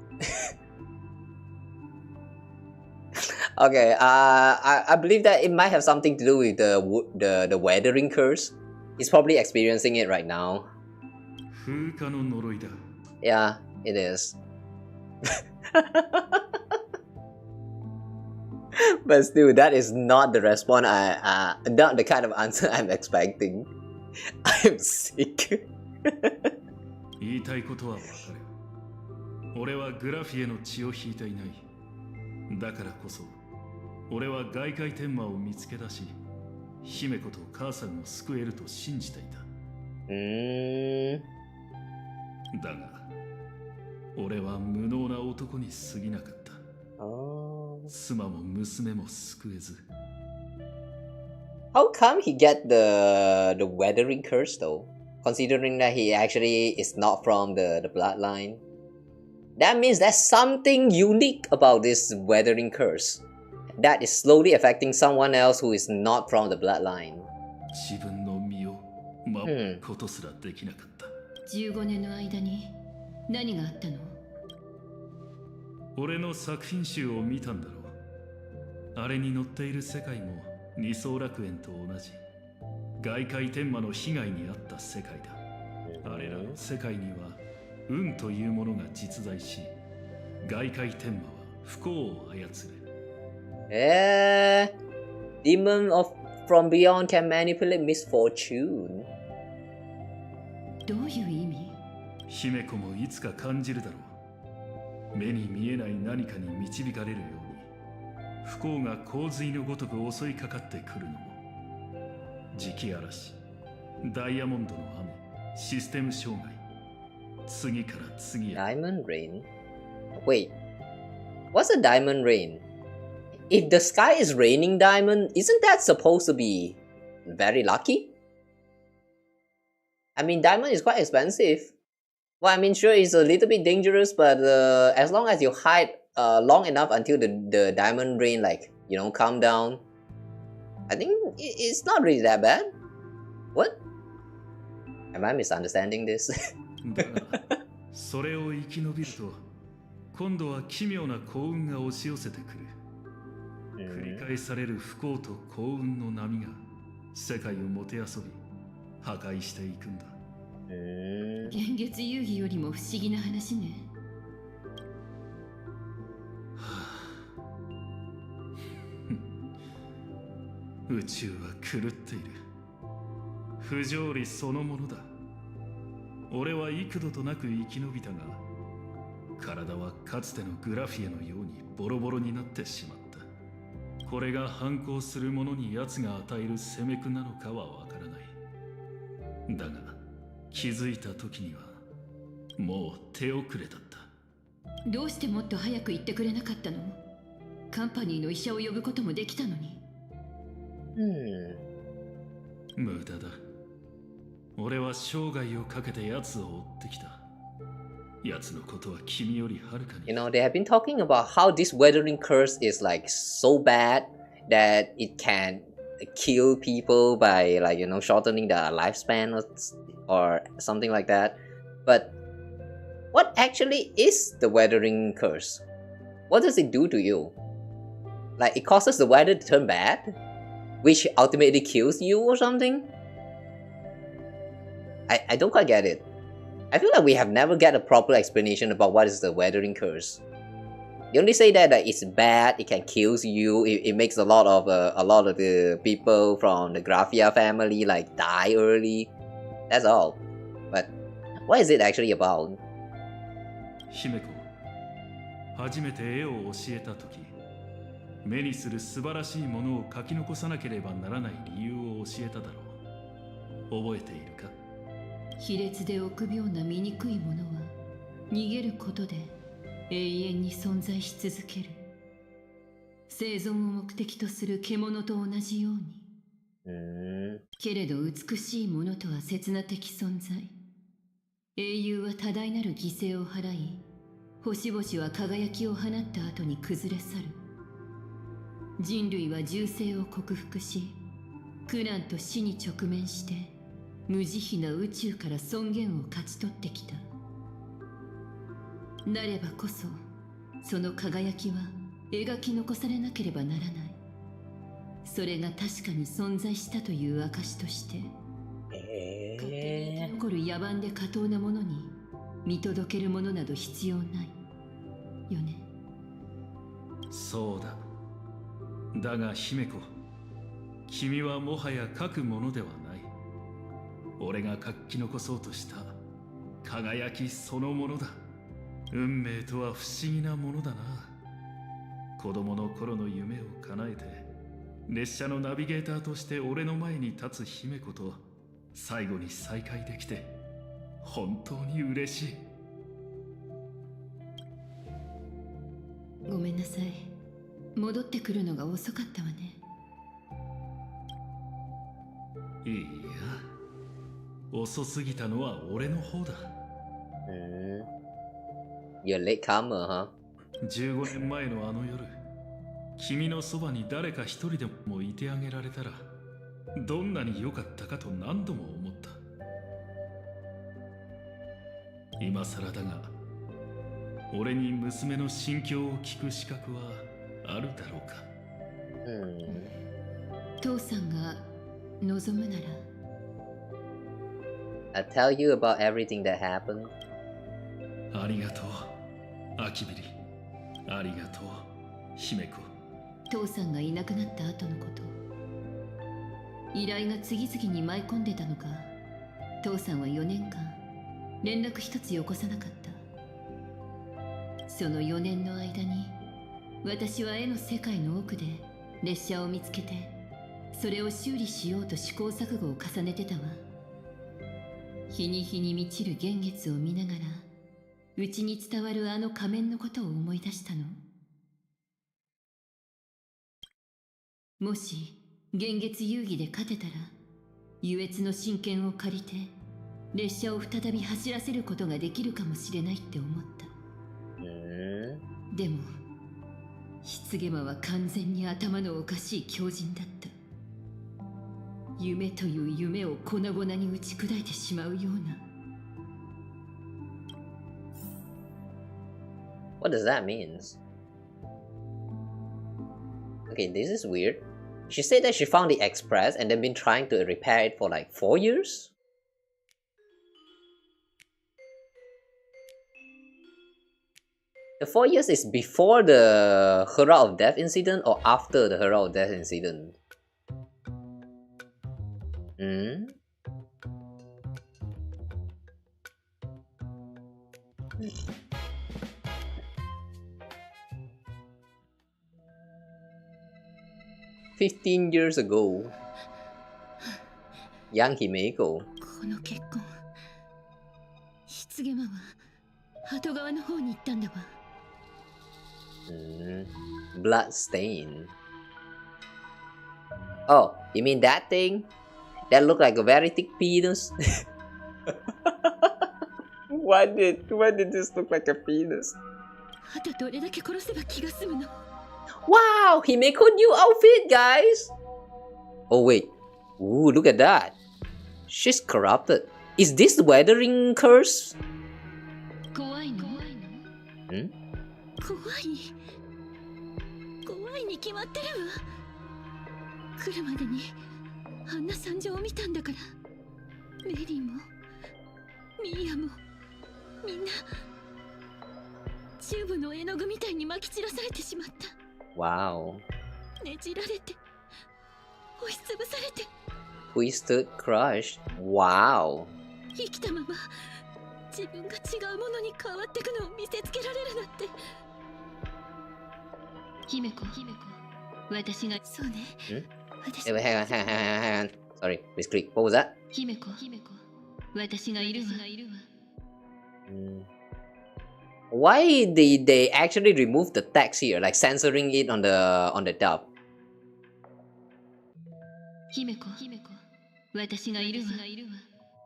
Okay, I believe that it might have something to do with the weathering curse. He's probably experiencing it right now. Yeah, it is. But still, that is not the response not the kind of answer I'm expecting. I'm sick. 言いたいことはわかる。俺はグラフィエの血を引いていない。だからこそ、俺は外界天魔を見つけ出し、姫子と母さんを救えると信じていた。だが、俺は無能な男に過ぎなかった。妻も娘も救えず。How come he get the weathering curse though? Considering that he actually is not from the bloodline. That means there's something unique about this weathering curse that is slowly affecting someone else who is not from the bloodline. 自分の身を守ることすらできなかった。15年の間に何があったの？俺の作品集を見たんだろう。あれに載っている世界も二層楽園と同じ外界天魔の被害に遭った世界だ。あれらの世界には運というものが実在し、外界天魔は不幸を操る。Demon of from beyond can manipulate misfortune. どういう意味？姫子もいつか感じるだろう。目に見えない何かに導かれるように、不幸が洪水のごとく襲いかかってくるのも。磁気嵐、ダイヤモンドの雨、システム障害、次から次へ。Diamond rain? Wait, what's a diamond rain? If the sky is raining diamond, isn't that supposed to be very lucky? I mean, diamond is quite expensive. Well, I mean, sure, it's a little bit dangerous, but as long as you hide long enough until the diamond rain, like, you know, calm down, I think it's not really that bad. What? Am I misunderstanding this? それを生き延びると、今度は奇妙な幸運が押し寄せてくる。繰り返される不幸と幸運の波が世界をもてあそび、破壊していくんだ。現月遊戯よりも不思議な話ね。宇宙は狂っている。不条理そのものだ。俺は幾度となく生き延びたが、体はかつてのグラフィエのようにボロボロになってしまった。これが反抗する者に奴が与える責め苦なのかはわからない。だが気づいた時にはもう手遅れだった。どうしてもっと早く言ってくれなかったの？カンパニーの医者を呼ぶこともできたのに。無駄だ。俺は生涯をかけて奴を追ってきた。奴のことは君よりはるかに。You know, they have been talking about how this weathering curse is like so bad that it can kill people by, like, you know, shortening their lifespan or something like that. But what actually is the weathering curse? What does it do to you? Like, it causes the weather to turn bad, which ultimately kills you or something? I don't quite get it. I feel like we have never get a proper explanation about what is the weathering curse. They only say that it's bad, it can kill you, it makes a lot of the people from the Graphia family like die early. That's all. But what is it actually about? 姫子、初めて絵を教えた時、目にする素晴らしいものを書き残さなければならない理由を教えただろう。覚えているか？卑劣で臆病な醜いものは逃げることで永遠に存在し続ける。生存を目的とする獣と同じように。けれど美しいものとは刹那的存在。英雄は多大なる犠牲を払い、星々は輝きを放った後に崩れ去る。人類は銃声を克服し、苦難と死に直面して無慈悲な宇宙から尊厳を勝ち取ってきた。なればこそその輝きは描き残されなければならない。それが確かに存在したという証として、勝手に生き残る野蛮で過当なものに見届けるものなど必要ないよね。そうだ。だが姫子、君はもはや書くものではない。俺が書き残そうとした輝きそのものだ。運命とは不思議なものだな。子供の頃の夢を叶えて列車のナビゲーターとして俺の前に立つ姫子と最後に再会できて本当に嬉しい。ごめんなさい。戻ってくるのが遅かったわね。いや、遅すぎたのは俺の方だ。You're late comer, huh? 15年前のあの夜、君のそばに誰か一人でもいてあげられたらどんなに良かったかと何度も思った。今更だが、俺に娘の心境を聞く資格はあるだろうか。父さんが望むなら。I'll tell you about everything that happened. ありがとう、アキビリ。ありがとう、姫子。父さんがいなくなった後のこと、依頼が次々に舞い込んでたのか、父さんは4年間連絡一つよこさなかった。その4年の間に私は絵の世界の奥で列車を見つけて、それを修理しようと試行錯誤を重ねてたわ。日に日に満ちる幻月を見ながら、うちに伝わるあの仮面のことを思い出したの。もし幻月遊戯で勝てたら、優越の真剣を借りて列車を再び走らせることができるかもしれないって思った。でも失ゲマは完全に頭のおかしい狂人だった。夢という夢を粉々に打ち砕いてしまうような。What does that mean? Okay, this is weird. She said that she found the express and then been trying to repair it for like 4 years? The 4 years is before the Herald of Death incident or after the Herald of Death incident? 15 years ago. Young Himeko. この結婚、失ゲマは鳩川の方に行ったんだわ。Blood stain. Oh, you mean that thing? That looked like a very thick penis? Why did this look like a penis? あとどれだけ殺せば気が済むの。Wow, Himeko new outfit, guys! Oh wait, ooh, look at that. She's corrupted. Is this the weathering curse? 怖いの？怖いに決まってるわ。来るまでにあんな惨状を見たんだから。メリーもミーヤもみんなチューブの絵の具みたいに撒き散らされてしまった。Wow. ねじられて押しつぶされて Twisted, crushed. Wow. 生きたまま自分が違うものに変わってくのを見せつけられるなんて。姫子、私がそうね。Wait, hang on. Sorry, misclick. What was that? 姫子、私がいるわ。Why they actually remove the text here, like censoring it on the dub? 姫子、私がいるわ。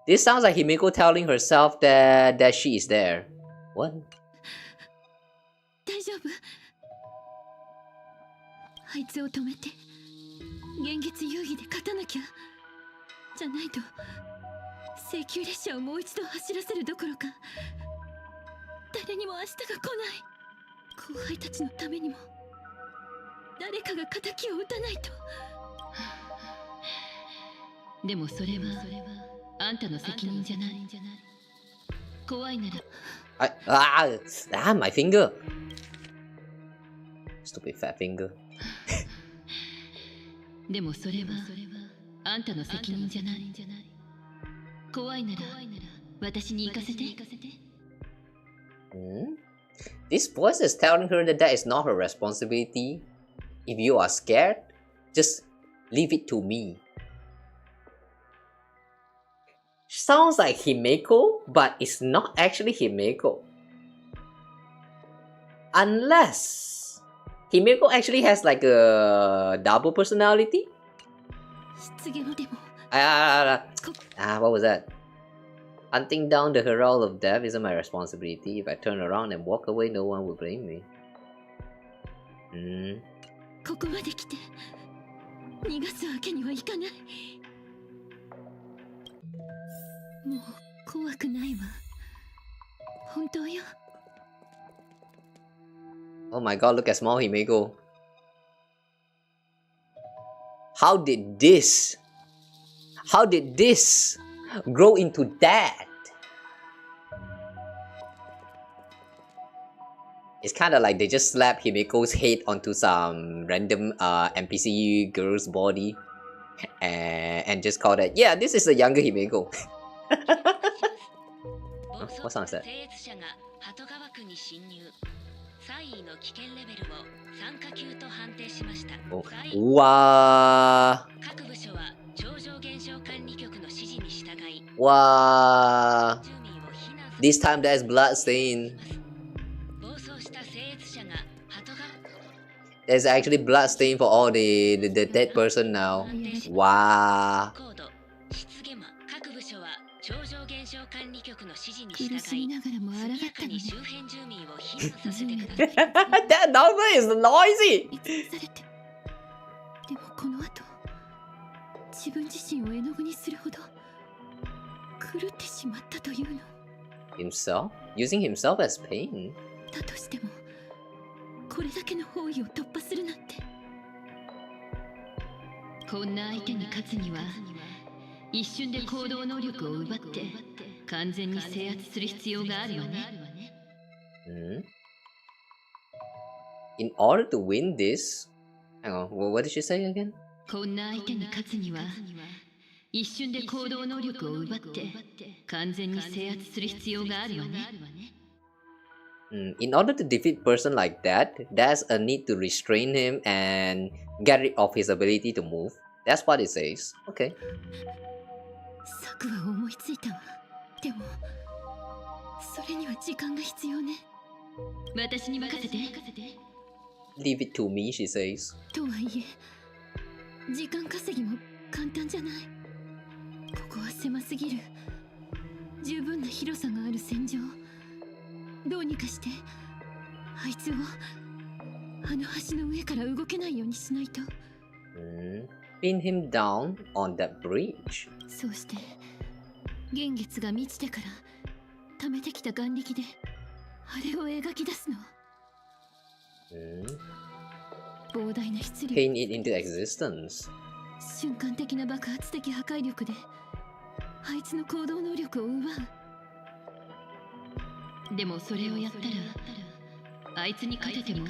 This sounds like Himeko telling herself that she is there. What? 大丈夫。あいつを止めて幻月遊戯で勝たなきゃ。じゃないと請求列車をもう一度走らせるどころか、誰にも明日が来ない。後輩たちのためにも誰かが仇を討たないと。でもそれはあんたの責任じゃない。怖いなら。My finger. Stupid fat finger. でもそれはあんたの責任じゃない。怖いなら私に行かせて。This voice is telling her that is not her responsibility. If you are scared, just leave it to me. Sounds like Himeko, but it's not actually Himeko. Unless Himeko actually has like a double personality? What was that? Hunting down the Herald of Death isn't my responsibility. If I turn around and walk away, no one will blame me. ここまで来て逃がすわけにはいかない。もう怖くないわ。本当よ。Oh my god, look at small Himeko. How did this grow into that? It's kind of like they just slapped Himeko's head onto some random NPC girl's body and just call that, yeah, this is the younger Himeko. What song is that? Oh. Wow. Wow. This time there's blood stain. There's actually blood stain for all the dead person now. Wow. 苦しみながらも抗ったのね。That number is noisy. でもこの後、自分自身を絵の具にするほど狂ってしまったというの。Himself? Using himself as pain? だとしても、これだけの包囲を突破するなんて。こんな相手に勝つには、一瞬で行動能力を奪って完全に制圧する必要があるわね。In order to win this, hang on, what did she say again? こんな相手に勝つには、一瞬で行動能力を奪って完全に制圧する必要があるわね。In order to defeat a person like that, there's a need to restrain him and get rid of his ability to move. That's what it says. Okay. 策は思いついたわ。でも、それには時間が必要ね。私に任せて。Leave it to me, she says. とはいえ、時間稼ぎも簡単じゃない。ここは狭すぎる。十分な広さがある戦場。どうにかして、あいつをあの橋の上から動けないようにしないと。Pin him down on that bridge. そうして、幻月が満ちてから溜めてきた眼力であれを描き出すの。膨大な質量。Paint it into existence. 瞬間的な爆発的破壊力であいつの行動能力を奪う。でもそれをやったら、あいつに勝てても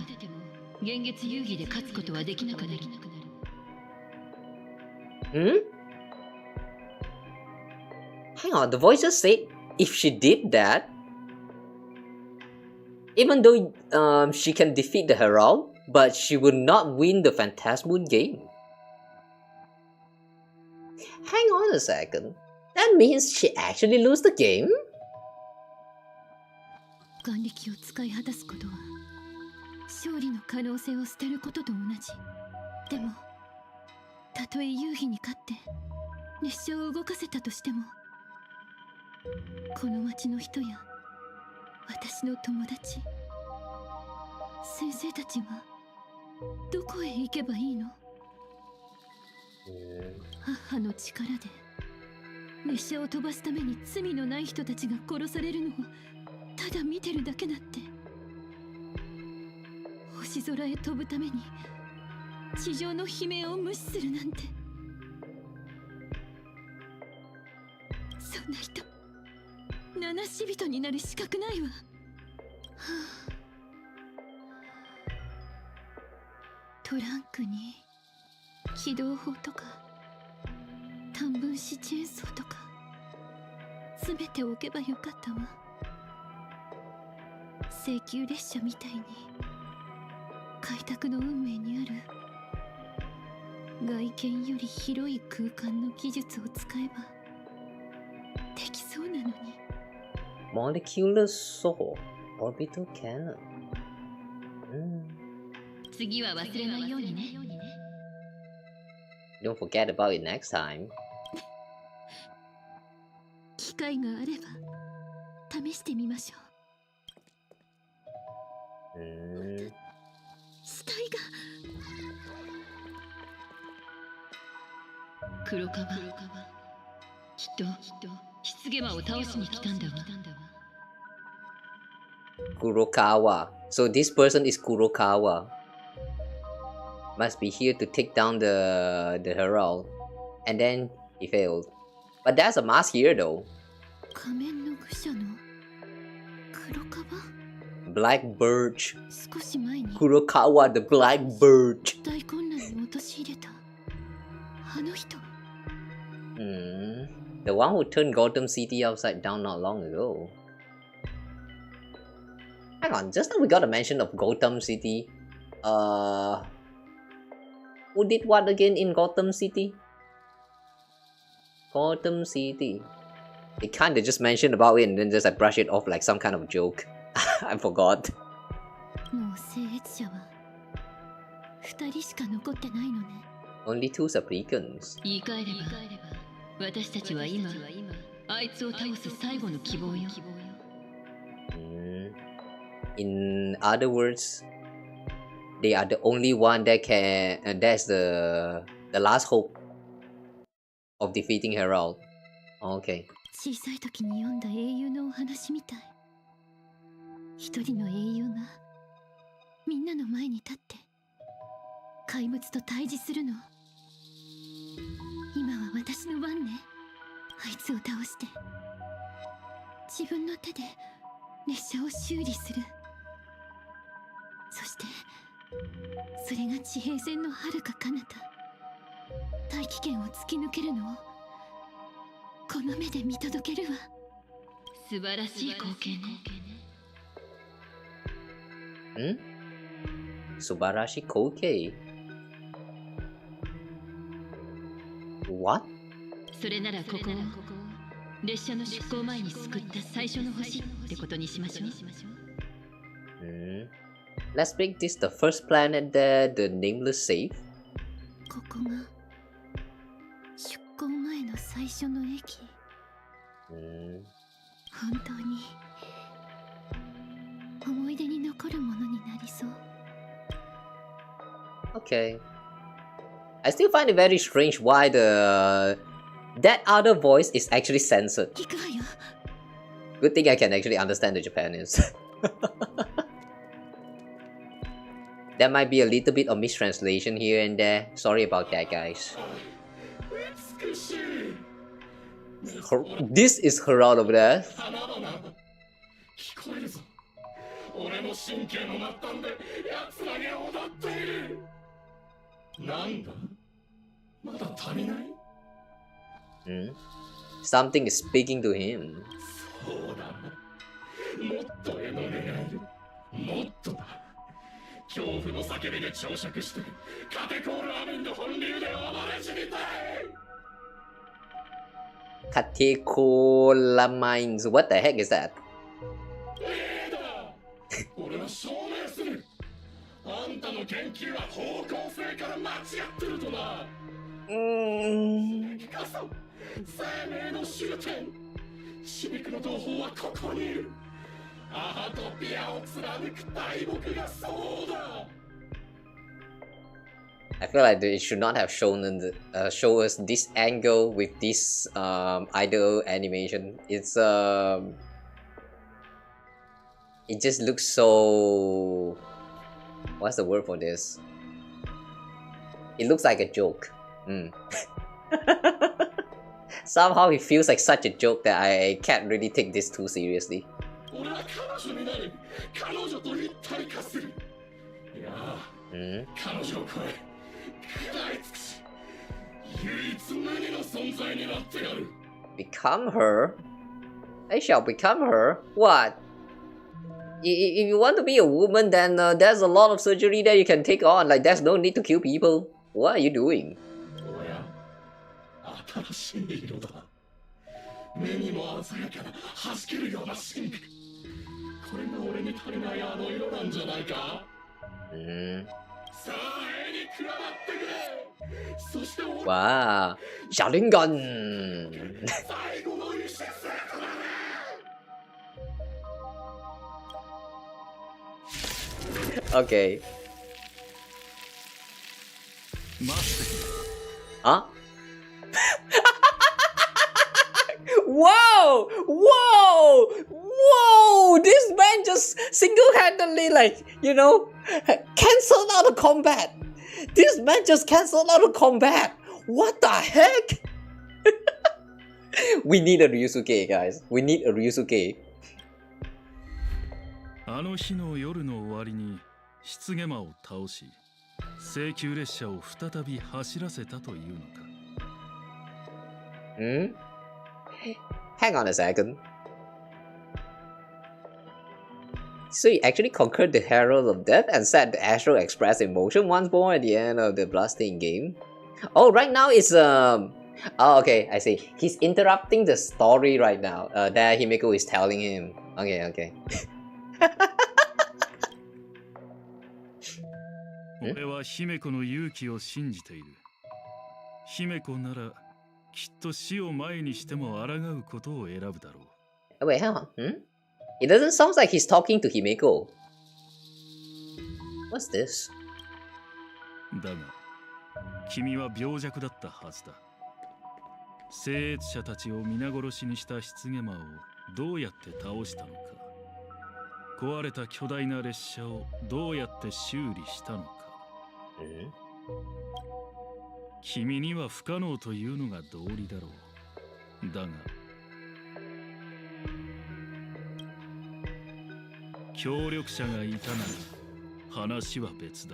幻月遊戯で勝つことはできなくなる。Hang on, the voices said if she did that, even though she can defeat the Herald, but she would not win the Phantasmoon game. Hang on a second. That means she actually lose the game? 眼力を使い果たすことは勝利の可能性を捨てることと同じ。でも、たとえ遊戯に勝って列車を動かせたとしても、この町の人や私の友達、先生たちはどこへ行けばいいの？母の力で列車を飛ばすために罪のない人たちが殺されるのをただ見てるだけだって。星空へ飛ぶために地上の悲鳴を無視するなんて。そんな人、七死人になる資格ないわ。トランクに起動砲とか短分子チェーンソーとか詰めておけばよかったわ。請求列車みたいに開拓の運命にある外見より広い空間の技術を使えばできそうなのに。Molecular Saw Orbital Cannon. 次は忘れないようにね。Don't forget about it next time. 機会があれば試してみましょう。死体が。黒カバ、きっと失ゲマを倒しに来たんだわ。Kurokawa. So this person is Kurokawa. Must be here to take down the Herald. And then he failed. But there's a mask here though. 仮面の愚者の黒カバ？ Black Birch. 少し前に Kurokawa the Black Birch. 大混乱に陥れた The one who turned Gotham City upside down not long ago. Hang on, just now we got a mention of Gotham City. Who did what again in Gotham City? Gotham City. They kinda just mentioned about it and then just brush it off like some kind of joke. I forgot. Only 2 supplicants. In other words, they are the only one that can, and that's the last hope of defeating Herald. Okay. 小さい時に読んだ英雄のお話みたい。一人の英雄がみんなの前に立って怪物と対峙するの。今は私の番ね。あいつを倒して自分の手で列車を修理する。そしてそれが地平線の遥か彼方大気圏を突き抜けるのをこの目で見届けるわ。素晴らしい光景ね。Subarashi Koukei? What? それならここを列車の出港前に救った最初の星ってことにしましょう。Let's make this the first planet that the nameless saved. ここが出港前の最初の駅。本当に思い出に残るものになりそう。Okay. I still find it very strange why that other voice is actually censored. Good thing I can actually understand the Japanese. There might be a little bit of mistranslation here and there. Sorry about that, guys. This is Herald over there. 俺の神経の末端で奴らが踊っている。なんだ？まだ足りない？ Something is speaking to him. そうだな。もっと絵の願いで、もっとだ。恐怖の叫びで朝食して、カテコーラーメンの本流で暴れ死にたい。Catecholamines. What the heck is that? 俺は証明する。あんたの研究は方向性から間違ってるとな。こそ生命の終点。死肉の同胞はここにいる。アートピアを貫く大木がそうだ。I feel like they should not have show us this angle with this idle animation. It just looks so... What's the word for this? It looks like a joke. Somehow it feels like such a joke that I can't really take this too seriously. Become her? I shall become her? What? If you want to be a woman, then there's a lot of surgery that you can take on. Like, there's no need to kill people. What are you doing? Wow, Sharingan! Okay. Huh? Whoa! Whoa! Whoa! This man just single-handedly, like, you know, cancelled out of combat. This man just cancelled out of combat. What the heck? We need a Ryusuke, guys. We need a Ryusuke. あの日の夜の終わりに失ゲマを倒し、請求列車を再び走らせたというのか。Hmm? Hang on a second. So he actually conquered the Herald of Death and set the Astral Express in motion once more at the end of the Bloodstained game. Oh, right now it's Oh, okay, I see. He's interrupting the story right now. That Himeko is telling him. Okay, okay. 俺は姫子の勇気を信じている。姫子ならきっと死を前にしても抗うことを選ぶだろう。Wait, hang on. It doesn't sound like he's talking to Himeko. What's this? だが、君は病弱だったはずだ。聖越者たちを皆殺しにした失ゲマをどうやって倒したのか。壊れた巨大な列車をどうやって修理したのか。君には不可能というのが道理だろう。だが協力者がいたなら話は別だ。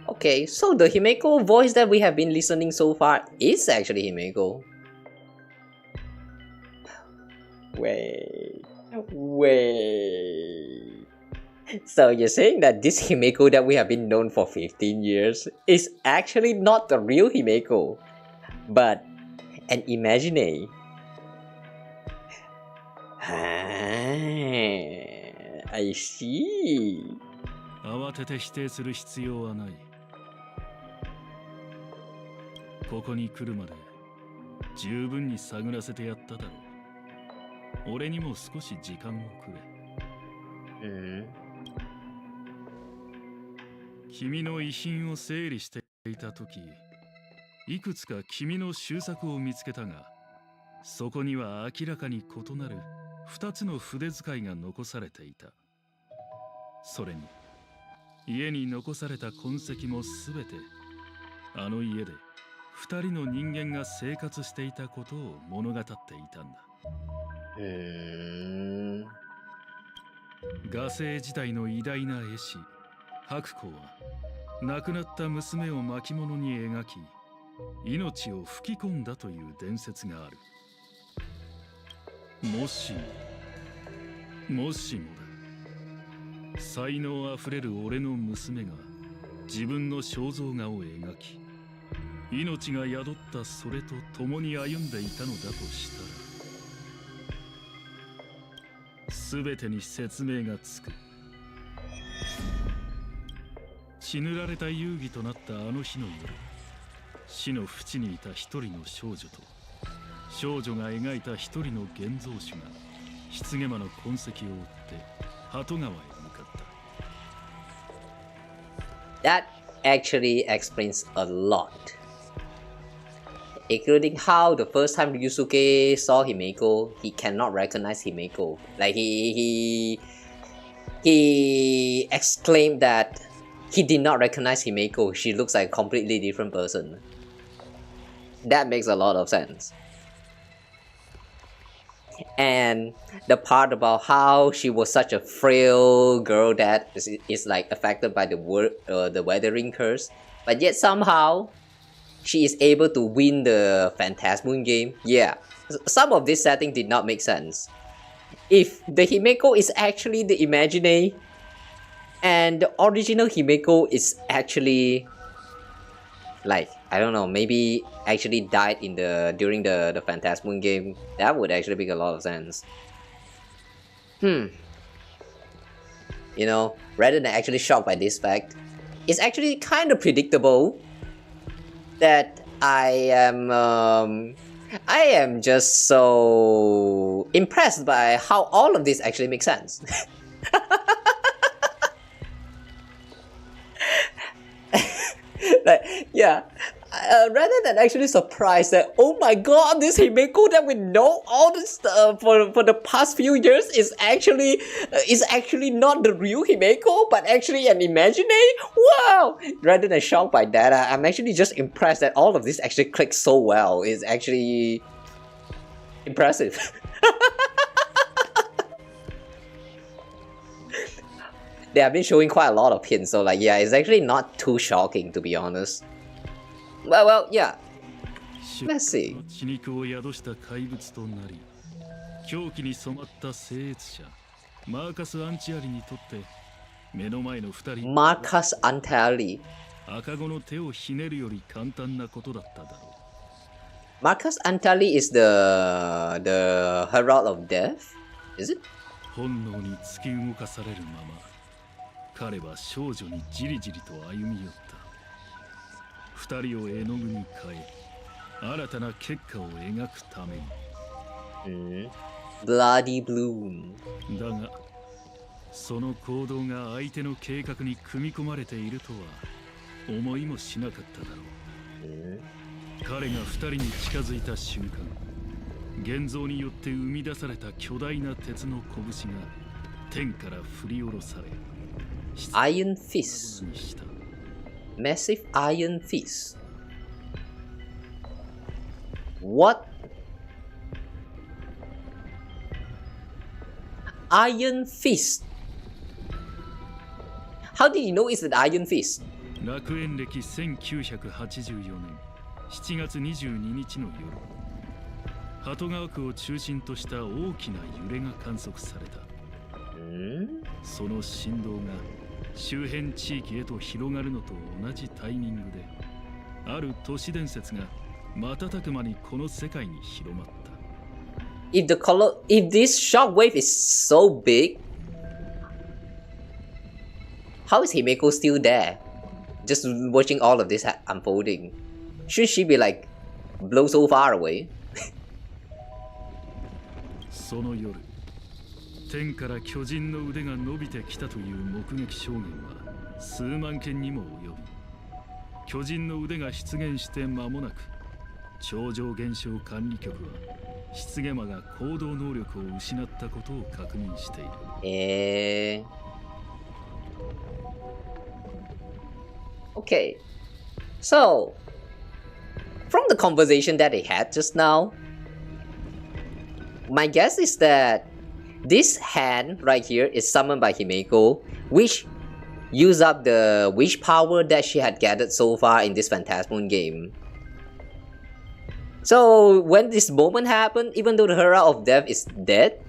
Okay, so the Himeko voice that we have been listening so far is actually Himeko. Wait. So you're saying that this Himeko that we have been known for 15 years is actually not the real Himeko, but an imaginary. I see. 慌てて否定する必要はない。ここに来るまで十分に探らせてやっただろう。俺にも少し時間をくれ。君の遺品を整理していたとき、いくつか君の修作を見つけたが、そこには明らかに異なる2つの筆使いが残されていた。それに家に残された痕跡もすべてあの家で2人の人間が生活していたことを物語っていたんだ。画聖時代の偉大な絵師白虎は亡くなった娘を巻物に描き命を吹き込んだという伝説がある。もしもだ。才能あふれる俺の娘が自分の肖像画を描き命が宿ったそれと共に歩んでいたのだとしたら全てに説明がつく。血塗られた遊戯となったあの日の夜、死の淵にいた一人の少女と少女が描いた一人の現像主が失ゲマの痕跡を追って鳩川へ向かった。That actually explains a lot, including how the first time Ryusuke saw Himeko, he cannot recognize Himeko. Like he exclaimed that he did not recognize Himeko. She looks like a completely different person. That makes a lot of sense. And the part about how she was such a frail girl that is like affected by the weathering curse, but yet somehow she is able to win the Phantasmoon game. Yeah, some of this setting did not make sense. If the Himeko is actually the imaginary and the original Himeko is actually like, I don't know, maybe actually died in during the Phantasmoon game, that would actually make a lot of sense. You know, rather than actually shocked by this fact, it's actually kind of predictable that I am just so impressed by how all of this actually makes sense. Like, yeah, rather than actually surprised that, oh my god, this Himeko that we know all this for the past few years is actually not the real Himeko, but actually an imaginary. Wow! Rather than shocked by that, I'm actually just impressed that all of this actually clicks so well. It's actually impressive. They have been showing quite a lot of hints, so like, yeah, it's actually not too shocking, to be honest. Well, yeah. 血肉を宿した怪物となり、狂気に染まった聖越者マーカス・アンチアリにとって目の前の二人マーカス・アンチアリ赤子の手をひねるより簡単なことだっただろう。Marcus Antali is the herald of death, is it? 本能に突き動かされるまま、彼は少女にじりじりと歩み寄った。二人を絵の具に変え、新たな結果を描くために。Bladie Bloom。だが、その行動が相手の計画に組み込まれているとは思いもしなかっただろう。彼が二人に近づいた瞬間、現像によって生み出された巨大な鉄の拳が天から振り下ろされ、Iron Fist。Massive Iron Fist。What? Iron Fist. How did you know it's an Iron Fist? 楽園歴1984年7月22日の夜、鳩川区を中心とした大きな揺れが観測された。その振動が周辺地域へと広がるのと同じタイミングで、ある都市伝説が瞬く間にこの世界に広まった。If this shockwave is so big, how is Himeko still there? Just watching all of this unfolding. Should she be like blow so far away? その夜、天から巨人の腕が伸びてきたという目撃証言は数万件にも及び、巨人の腕が出現して間もなく、超常現象管理局は失ゲマが行動能力を失ったことを確認している。Okay, so from the conversation that they had just now, my guess is that this hand right here is summoned by Himeko, which used up the wish power that she had gathered so far in this Phantasmal game. So when this moment happened, even though the Herald of Death is dead,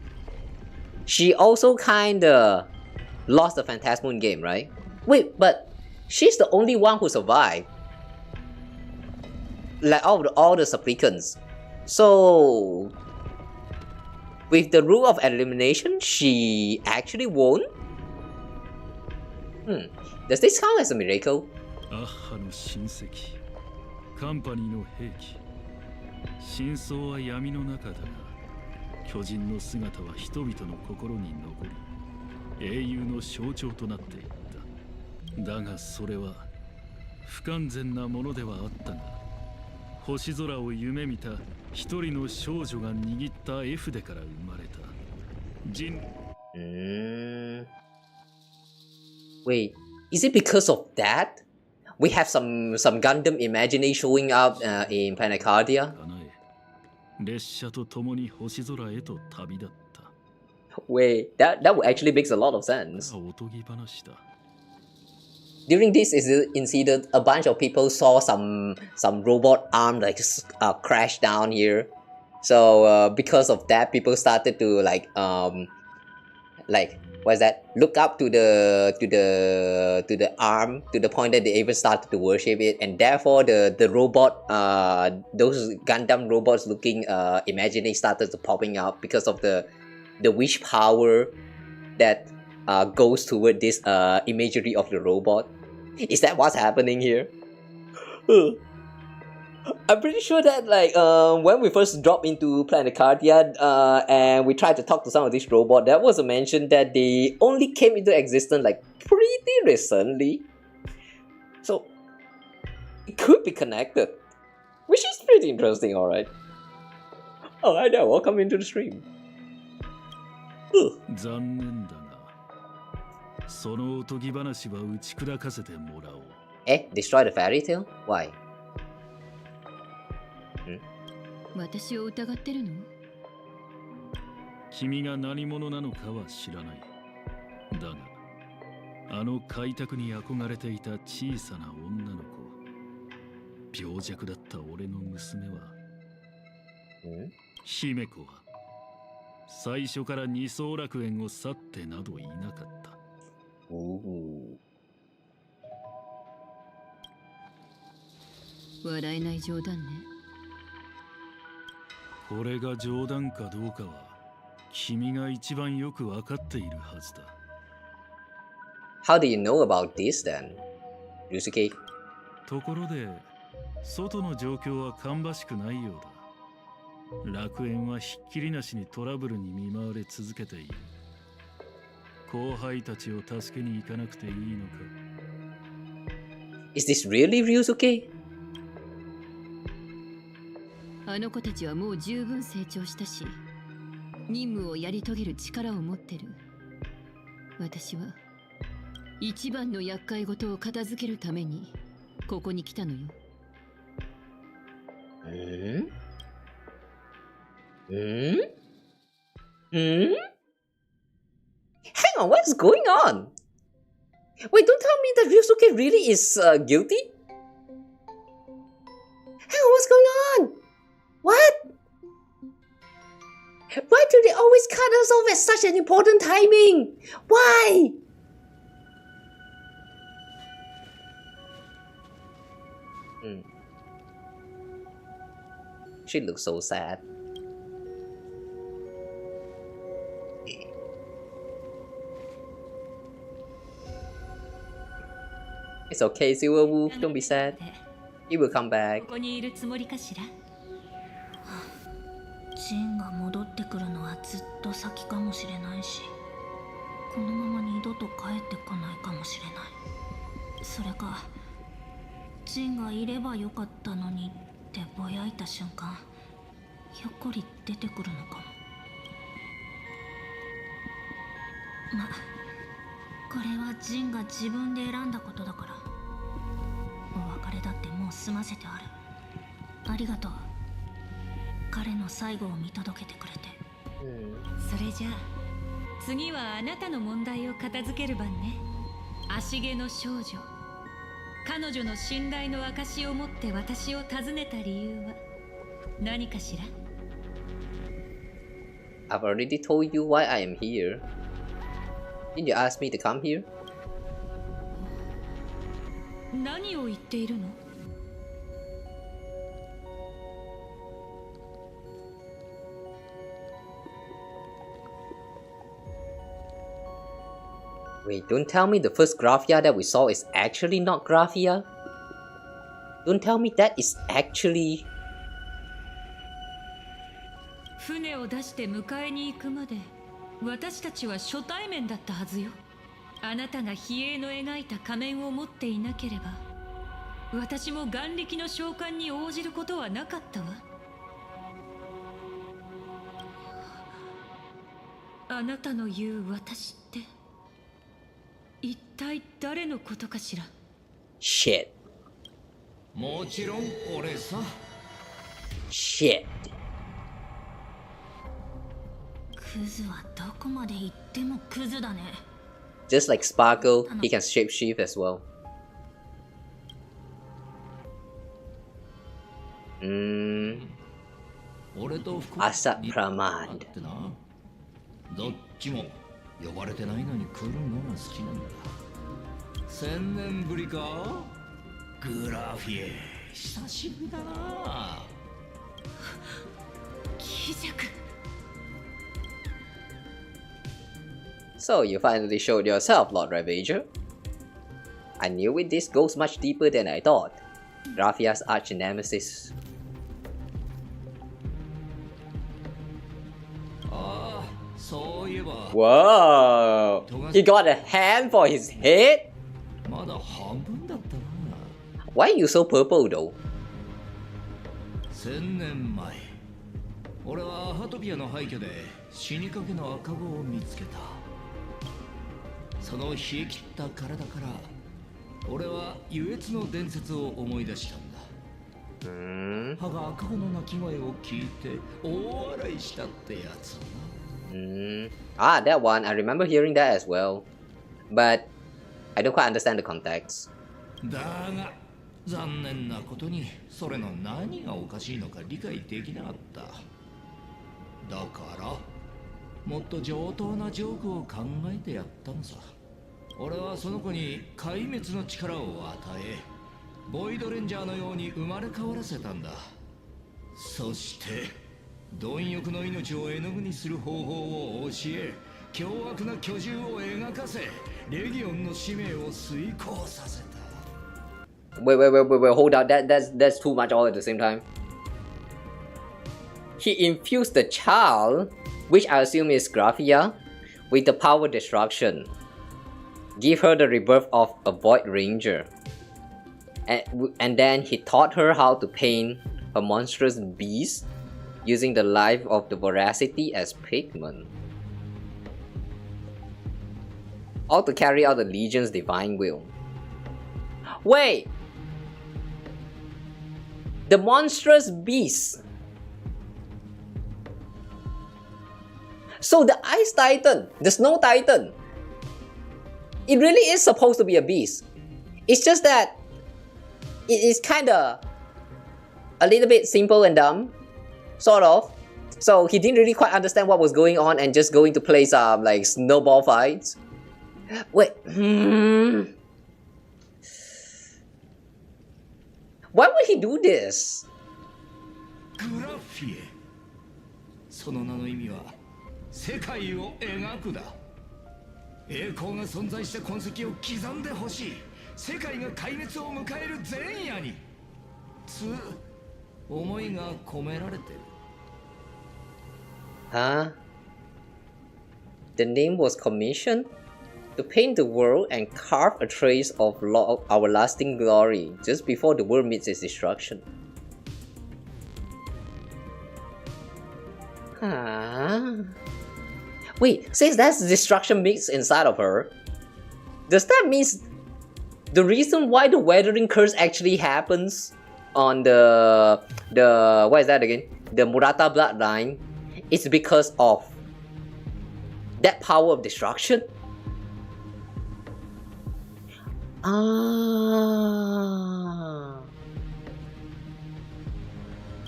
she also kinda lost the Phantasmal game, right? Wait, but she's the only one who survived, like all the supplicants. So with the rule of elimination, she actually won? Does this count as a miracle? アッハの親戚、カンパニーの兵器。真相は闇の中だが、巨人の姿は人々の心に残り、英雄の象徴となっていった。だがそれは不完全なものではあったが、星空を夢見た一人の少女が握った絵筆から生まれた。Wait, is it because of that? We have some Gundam imagery showing up in Planecardia? 列車と共に星空へと旅立った。Wait, that actually makes a lot of sense. おとぎ話だ。During this incident, a bunch of people saw some robot arm like crash down here. So because of that, people started to like what's that? Look up to the arm, to the point that they even started to worship it, and therefore the robot, those Gundam robots looking imaginary started to popping up because of the wish power that goes toward this imagery of the robot. Is that what's happening here? I'm pretty sure that like when we first dropped into Planecardia and we tried to talk to some of these robots, there was a mention that they only came into existence like pretty recently. So it could be connected, which is pretty interesting, alright. Alright then, welcome into the stream. 残念だが、そのおとぎ話は打ち砕かせてもらおう。Destroy the fairy tale? Why? 私を疑ってるの？君が何者なのかは知らない。だが、あの開拓に憧れていた小さな女の子、病弱だった俺の娘は姫子は最初から二層楽園を去ってなどいなかった。笑えない冗談ね。これが冗談かどうかは君が一番よくわかっているはずだ。How do you know about this then, Ryusuke? ところで、外の状況は芳しくないようだ。楽園はひっきりなしにトラブルに見舞われ続けている。後輩たちを助けに行かなくていいのか。Is this really Ryusuke? あの子たちはもう十分成長したし、任務をやり遂げる力を持ってる。私は一番の厄介事を片付けるためにここに来たのよ。Hang on, what's going on? Wait, don't tell me that Ryusuke really is guilty? Hang on, what's going on? What? Why do they always cut us off at such an important timing? Why? She looks so sad. It's okay, Silver Wolf, don't be sad. He will come back. ここにいるつもりかしら。ジンが戻ってくるのはずっと先かもしれないし、このまま二度と帰ってこないかもしれない。それか、ジンがいればよかったのにってぼやいた瞬間、ひょっこり出てくるのかも。ま、これはジンが自分で選んだことだから。お別れだってもう済ませてある。ありがとう。彼の最後を見届けてくれて。それじゃあ次はあなたの問題を片付ける番ね。足毛の少女、彼女の信頼の証を持って私を訪ねた理由は何かしら。 I've already told you why I am here. Didn't you ask me to come here? 何を言っているの？ Wait, don't tell me the first Graphia that we saw is actually not Graphia? Don't tell me that is actually... 船を出して迎えに行くまで私たちは初対面だったはずよ。あなたが比叡の描いた仮面を持っていなければ私も眼力の召喚に応じることはなかったわ。あなたの言う私って一体誰のことかしら。 Shit. もちろん俺さ。 Shit. クズはどこまで行ってもクズだね。 Just like Sparkle, he can shapeshift as well. Asat Pramad. どっちも呼ばれてないのに来るのが好きなんだ。1000年ぶりか？グラフィエ、久しぶりだな。貴族。 So you finally showed yourself, Lord Ravager. I knew it. This goes much deeper than I thought. Graphia's arch nemesis. Whoa! He got a hand for his head? Why are you so purple though? 1000年前、俺はハトビアの廃墟で死にかけの赤子を見つけた。その冷え切った体から俺は優越の伝説を思い出したんだ。歯が赤子の鳴き声を聞いて大笑いしたってやつ。 Ah, that one. I remember hearing that as well. But I don't quite understand the context. だが残念なことにそれの何がおかしいのか理解できなかった。だからもっと上等なジョークを考えてやったのさ。俺はその子に壊滅の力を与え、ボイドレンジャーのように生まれ変わらせたんだ。そして貪欲の命を絵の具にする方法を教え、凶悪な巨獣を描かせ、レギオンの使命を遂行させた。Wait, hold on. That's too much all at the same time. He infused the child, which I assume is Graphia, with the power destruction. Give her the rebirth of a Void Ranger. And then he taught her how to paint a monstrous beast using the life of the voracity as pigment. All to carry out the Legion's divine will. Wait! The monstrous beast. So the Ice Titan, the Snow Titan, it really is supposed to be a beast. It's just that it is kinda a little bit simple and dumb, sort of. So he didn't really quite understand what was going on and just going to play some like snowball fights. Wait, why would he do this? グラフィエ。その名の意味は世界を描くだ。栄光が存在した痕跡を刻んでほしい。世界が壊滅を迎える前夜に。思いが込められてる。Huh? The name was commissioned to paint the world and carve a trace of our lasting glory just before the world meets its destruction. Huh? Wait, since that's destruction mixed inside of her, does that mean the reason why the weathering curse actually happens on the what is that again? The Murata bloodline is because of that power of destruction? Ah.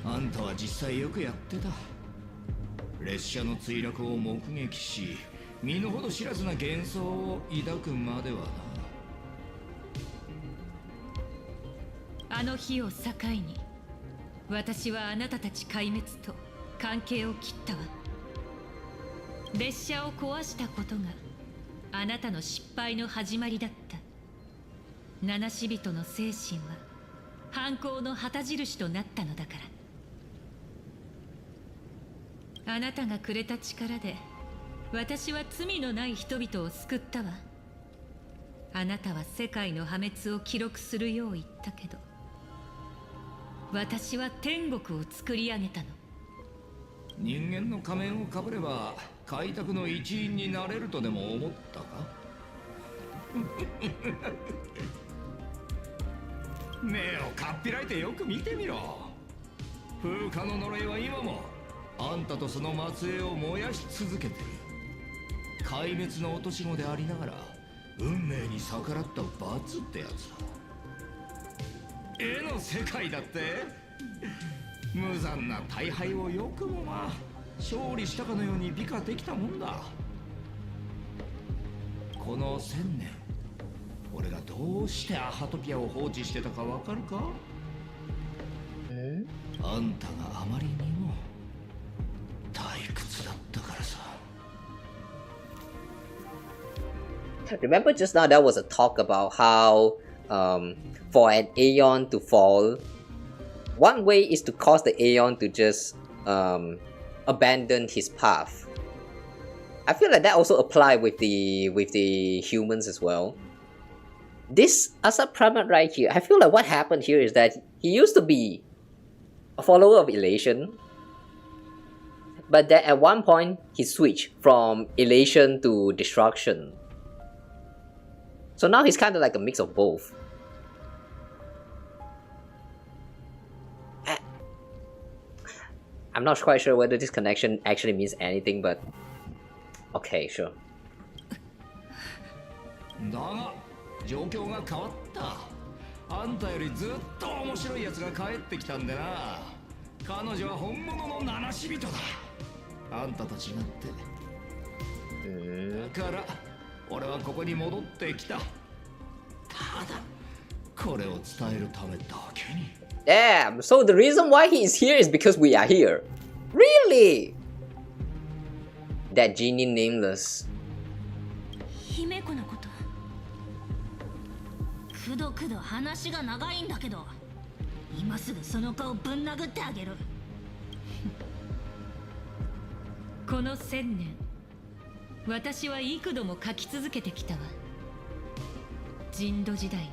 あんたは実際よくやってた。列車の墜落を目撃し、身の程知らずな幻想を抱くまではな。あの日を境に、私はあなたたち壊滅と関係を切ったわ。列車を壊したことがあなたの失敗の始まりだった。七死人の精神は犯行の旗印となったのだから。あなたがくれた力で私は罪のない人々を救ったわ。あなたは世界の破滅を記録するよう言ったけど、私は天国を作り上げたの。人間の仮面をかぶれば開拓の一員になれるとでも思ったか？目をかっぴらいてよく見てみろ。風化の呪いは今もあんたとその末裔を燃やし続けてる。壊滅の落とし子でありながら運命に逆らった罰ってやつだ。絵の世界だって。無残な大敗をよくもまあ勝利したかのように美化できたもんだ。この1000年俺がどうしてアハトピアを放置してたかわかるか？あんたがあまりにも退屈だったからさ。 Remember just now there was a talk about how for an Aeon to fall, one way is to cause the Aeon to just abandon his path. I feel like that also applies with the humans as well. This Asap Pramat right here, I feel like what happened here is that he used to be a follower of Elation, but then at one point he switched from Elation to Destruction. So now he's kind of like a mix of both. I'm not quite sure whether this connection actually means anything, but okay, sure. だが状況が変わった。あんたよりずっと面白いやつが帰ってきたんでな。彼女は本物の七死人だ。あんたと違って。だから俺はここに戻ってきた。ただこれを伝えるためだけに。Damn, so the reason why he is here is because we are here. Really? That genie nameless. 姫子のこと。くどくど話が長いんだけど、今すぐその顔ぶん殴ってあげる。この1000年、私は幾度も書き続けてきたわ。人土時代に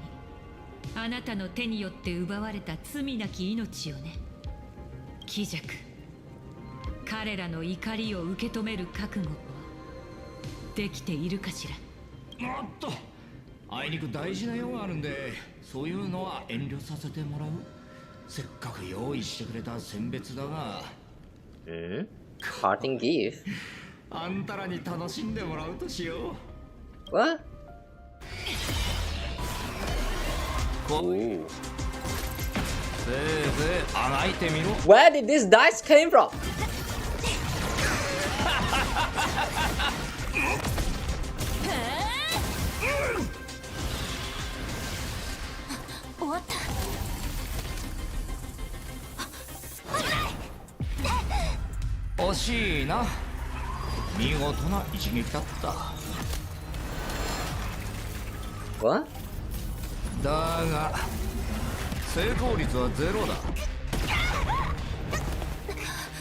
あなたの手によって奪われた罪なき命をね。貴弱、彼らの怒りを受け止める覚悟はできているかしら。おっと、あいにく大事な用があるんで、そういうのは遠慮させてもらう。せっかく用意してくれた選別だが。Parting gift? あんたらに楽しんでもらうとしよう。What? Where did this dice came from? What? 惜しいな。見事な一撃だった。What? だが成功率はゼロだ。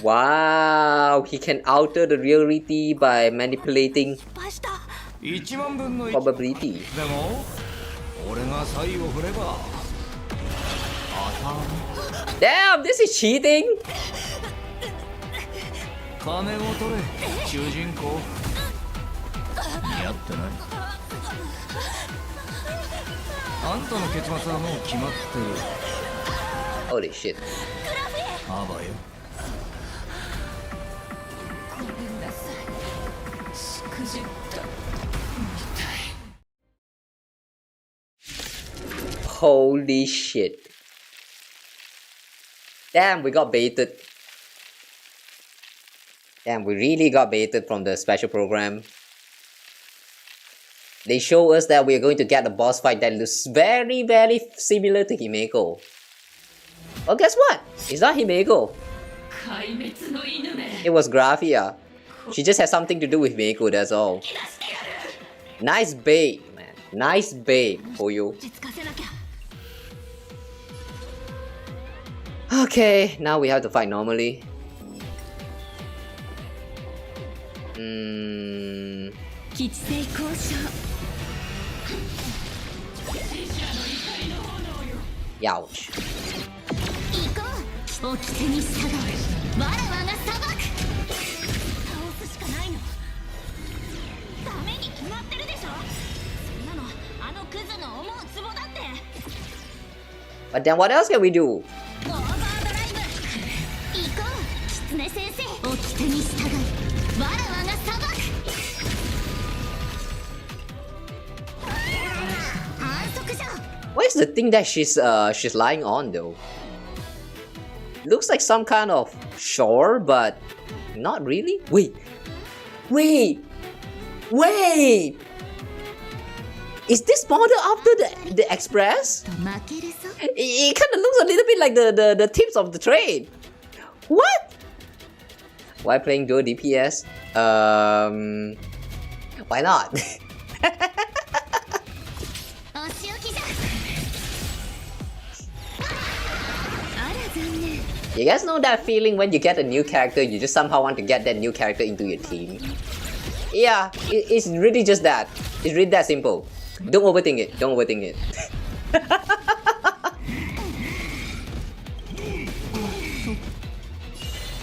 Wow, he can alter the reality by manipulating 1万分の1 probability. でも俺がサイを振れば当たる。 Damn, this is cheating. 金を取れ、主人公。似合ってない。あんたの結末はもう決まってる。Holy shit. あばよ。ごめんなさい。しくじった。Holy shit. Damn, we got baited. Damn, we really got baited from the special program. They show us that we are going to get a boss fight that looks very, very similar to Himeko. Well, guess what? It's not Himeko. It was Graphia. She just has something to do with Himeko, that's all. Nice bait, man. Nice bait for you. Okay, now we have to fight normally. Ouch. But then what else can we do? What is the thing that she's lying on though? Looks like some kind of shore, but not really. Wait. Is this model after the express? It kind of looks a little bit like the tips of the train. What? Why playing dual DPS? Why not? You guys know that feeling when you get a new character, you just somehow want to get that new character into your team? Yeah, it's really just that. It's really that simple. Don't overthink it. Don't overthink it.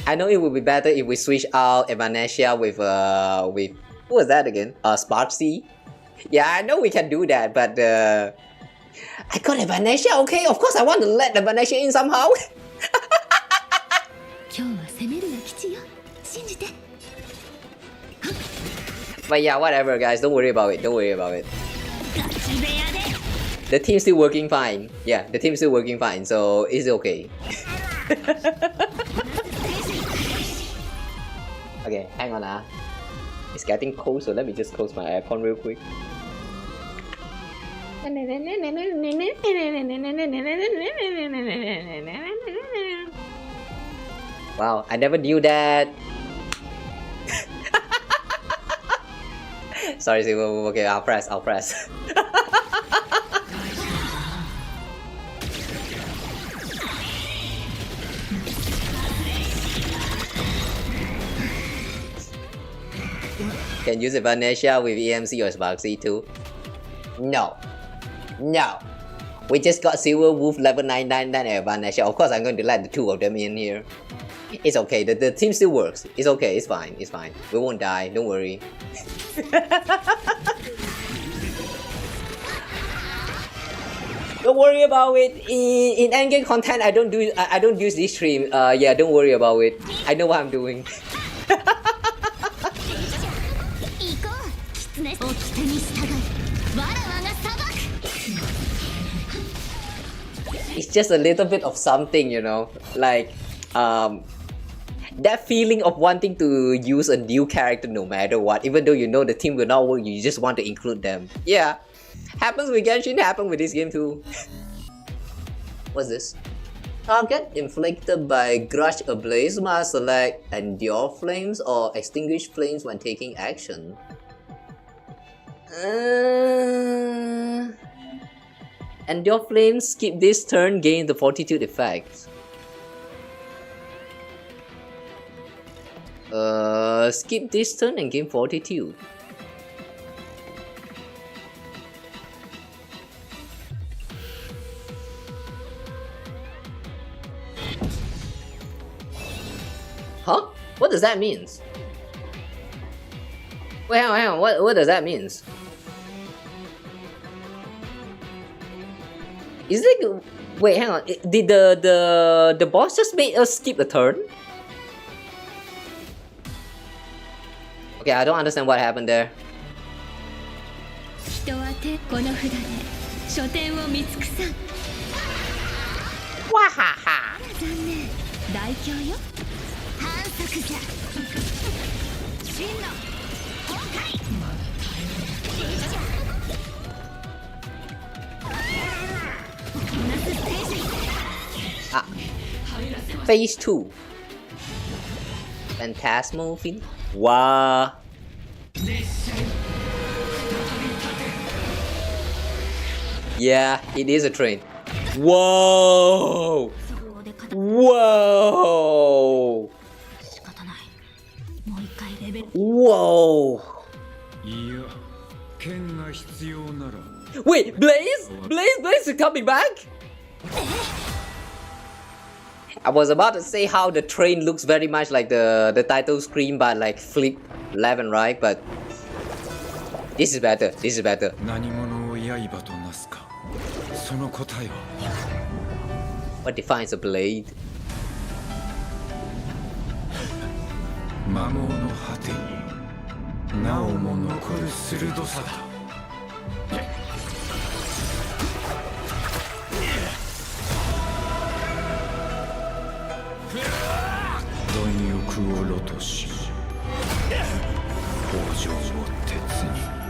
I know it would be better if we switch out Evanesia with what was that again? Sparksy. Yeah, I know we can do that, but I got Evanesia. Okay, of course I want to let Evanesia in somehow. But yeah, whatever, guys. Don't worry about it. Don't worry about it. The team's still working fine. Yeah, the team's still working fine, so it's okay. Okay, hang on now. It's getting cold, so let me just close my aircon real quick. Wow, I never knew that. Sorry, okay, I'll press. Can use Vanessa with EMC or Sparksy too? No. We just got Silver Wolf level 999 and Vanessa. Of course, I'm going to let the two of them in here. It's okay. The team still works. It's okay. It's fine. We won't die. Don't worry. Don't worry about it. In endgame content, I don't use this stream. Yeah, don't worry about it. I know what I'm doing. It's just a little bit of something, you know, like that feeling of wanting to use a new character no matter what, even though you know the team will not work, you just want to include them. Yeah, happens with Genshin, happens with this game too. What's this? Target inflicted by Grudge Ablaze must select Endure Flames or Extinguish Flames when taking action. Endure Flames, skip this turn, gain the Fortitude effect. Skip this turn and gain Fortitude. Huh? What does that mean? Wait, hang on, what does that mean? Is it? Wait, hang on. Did the boss just made us skip a turn? Okay, I don't understand what happened there. Wahaha! Phase 2. Phantasmal Fin. Wow. Yeah, it is a train. Whoa! Whoa! Whoa! Wait, Blaze is coming back? I was about to say how the train looks very much like the title screen, but like flip left and right, but this is better. What defines a blade?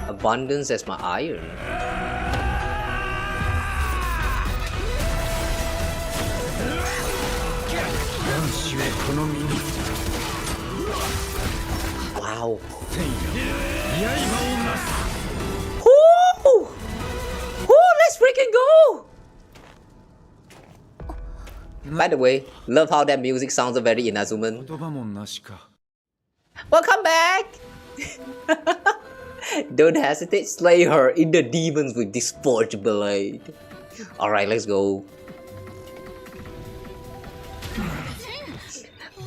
Abundance as my iron. Wow. Woo! Let's freaking go! By the way, love how that music sounds very Inazuman. Welcome back! Don't hesitate, slay her in the demons with this forged blade. Alright, let's go.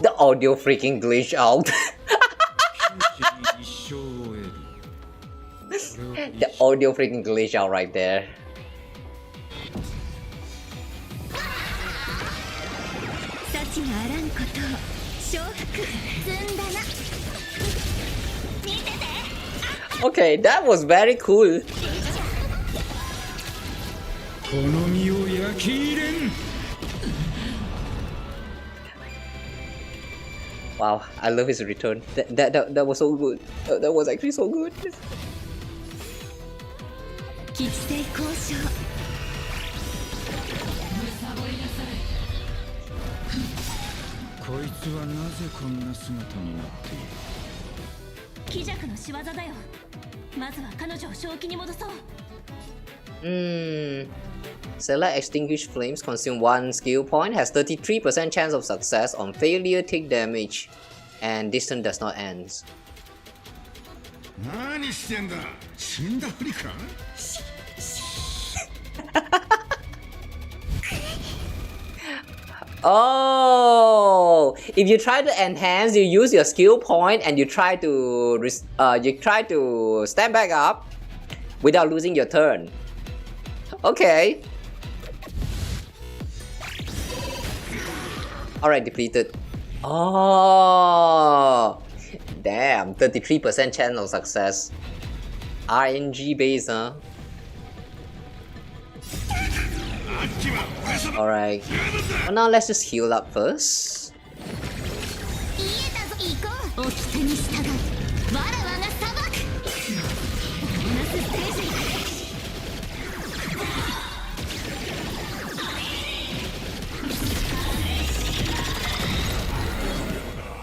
The audio freaking glitched out. The audio freaking glitched out right there. Okay, that was very cool. Wow, I love his return. That was so good. That was actually so good. 吉星交渉こいつはなぜこんな姿になっている気弱の仕業だよ。まずは彼女を正気に戻そう。Select extinguish flames, consume 1 skill point, has 33% chance of success on failure, take damage, and distance does not end. 何してんだ死んだふりか Oh, if you try to enhance, you use your skill point and you try to stand back up without losing your turn. Okay. Alright, depleted. Oh, damn, 33% chance of success. RNG base, huh? Alright. Well, now let's just heal up first.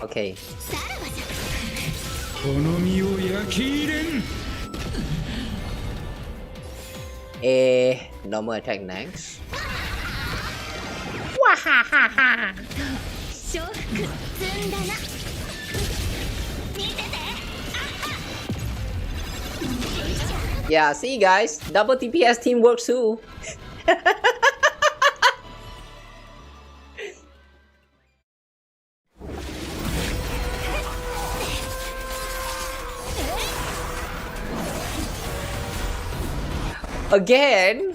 Okay. Normal attack next. Yeah, see guys, double TPS team works too. Again?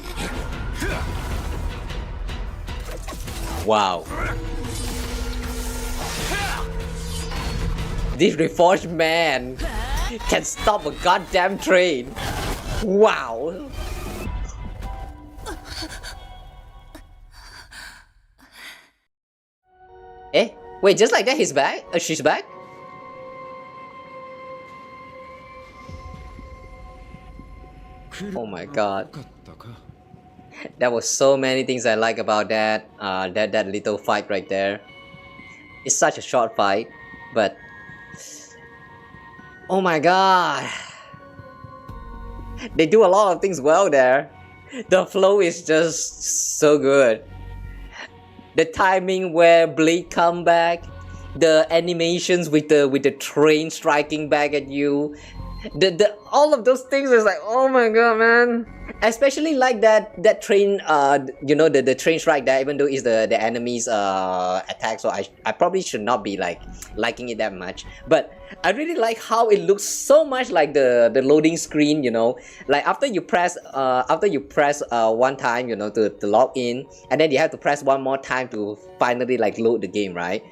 Wow. This reforged man can stop a goddamn train. Wow. Eh? Wait, just like that he's back? She's back? Oh my god. There was so many things I like about that that little fight right there. It's such a short fight, but oh my god. They do a lot of things well there. The flow is just so good. The timing where Blade come back, the animations with the train striking back at you, the all of those things is like, oh my god, man. Especially like that train, you know, the train strike there, even though it's the enemy's attack, so I probably should not be liking it that much. But I really like how it looks so much like the loading screen, you know, like after you press one time, you know, to log in, and then you have to press one more time to finally like load the game, right?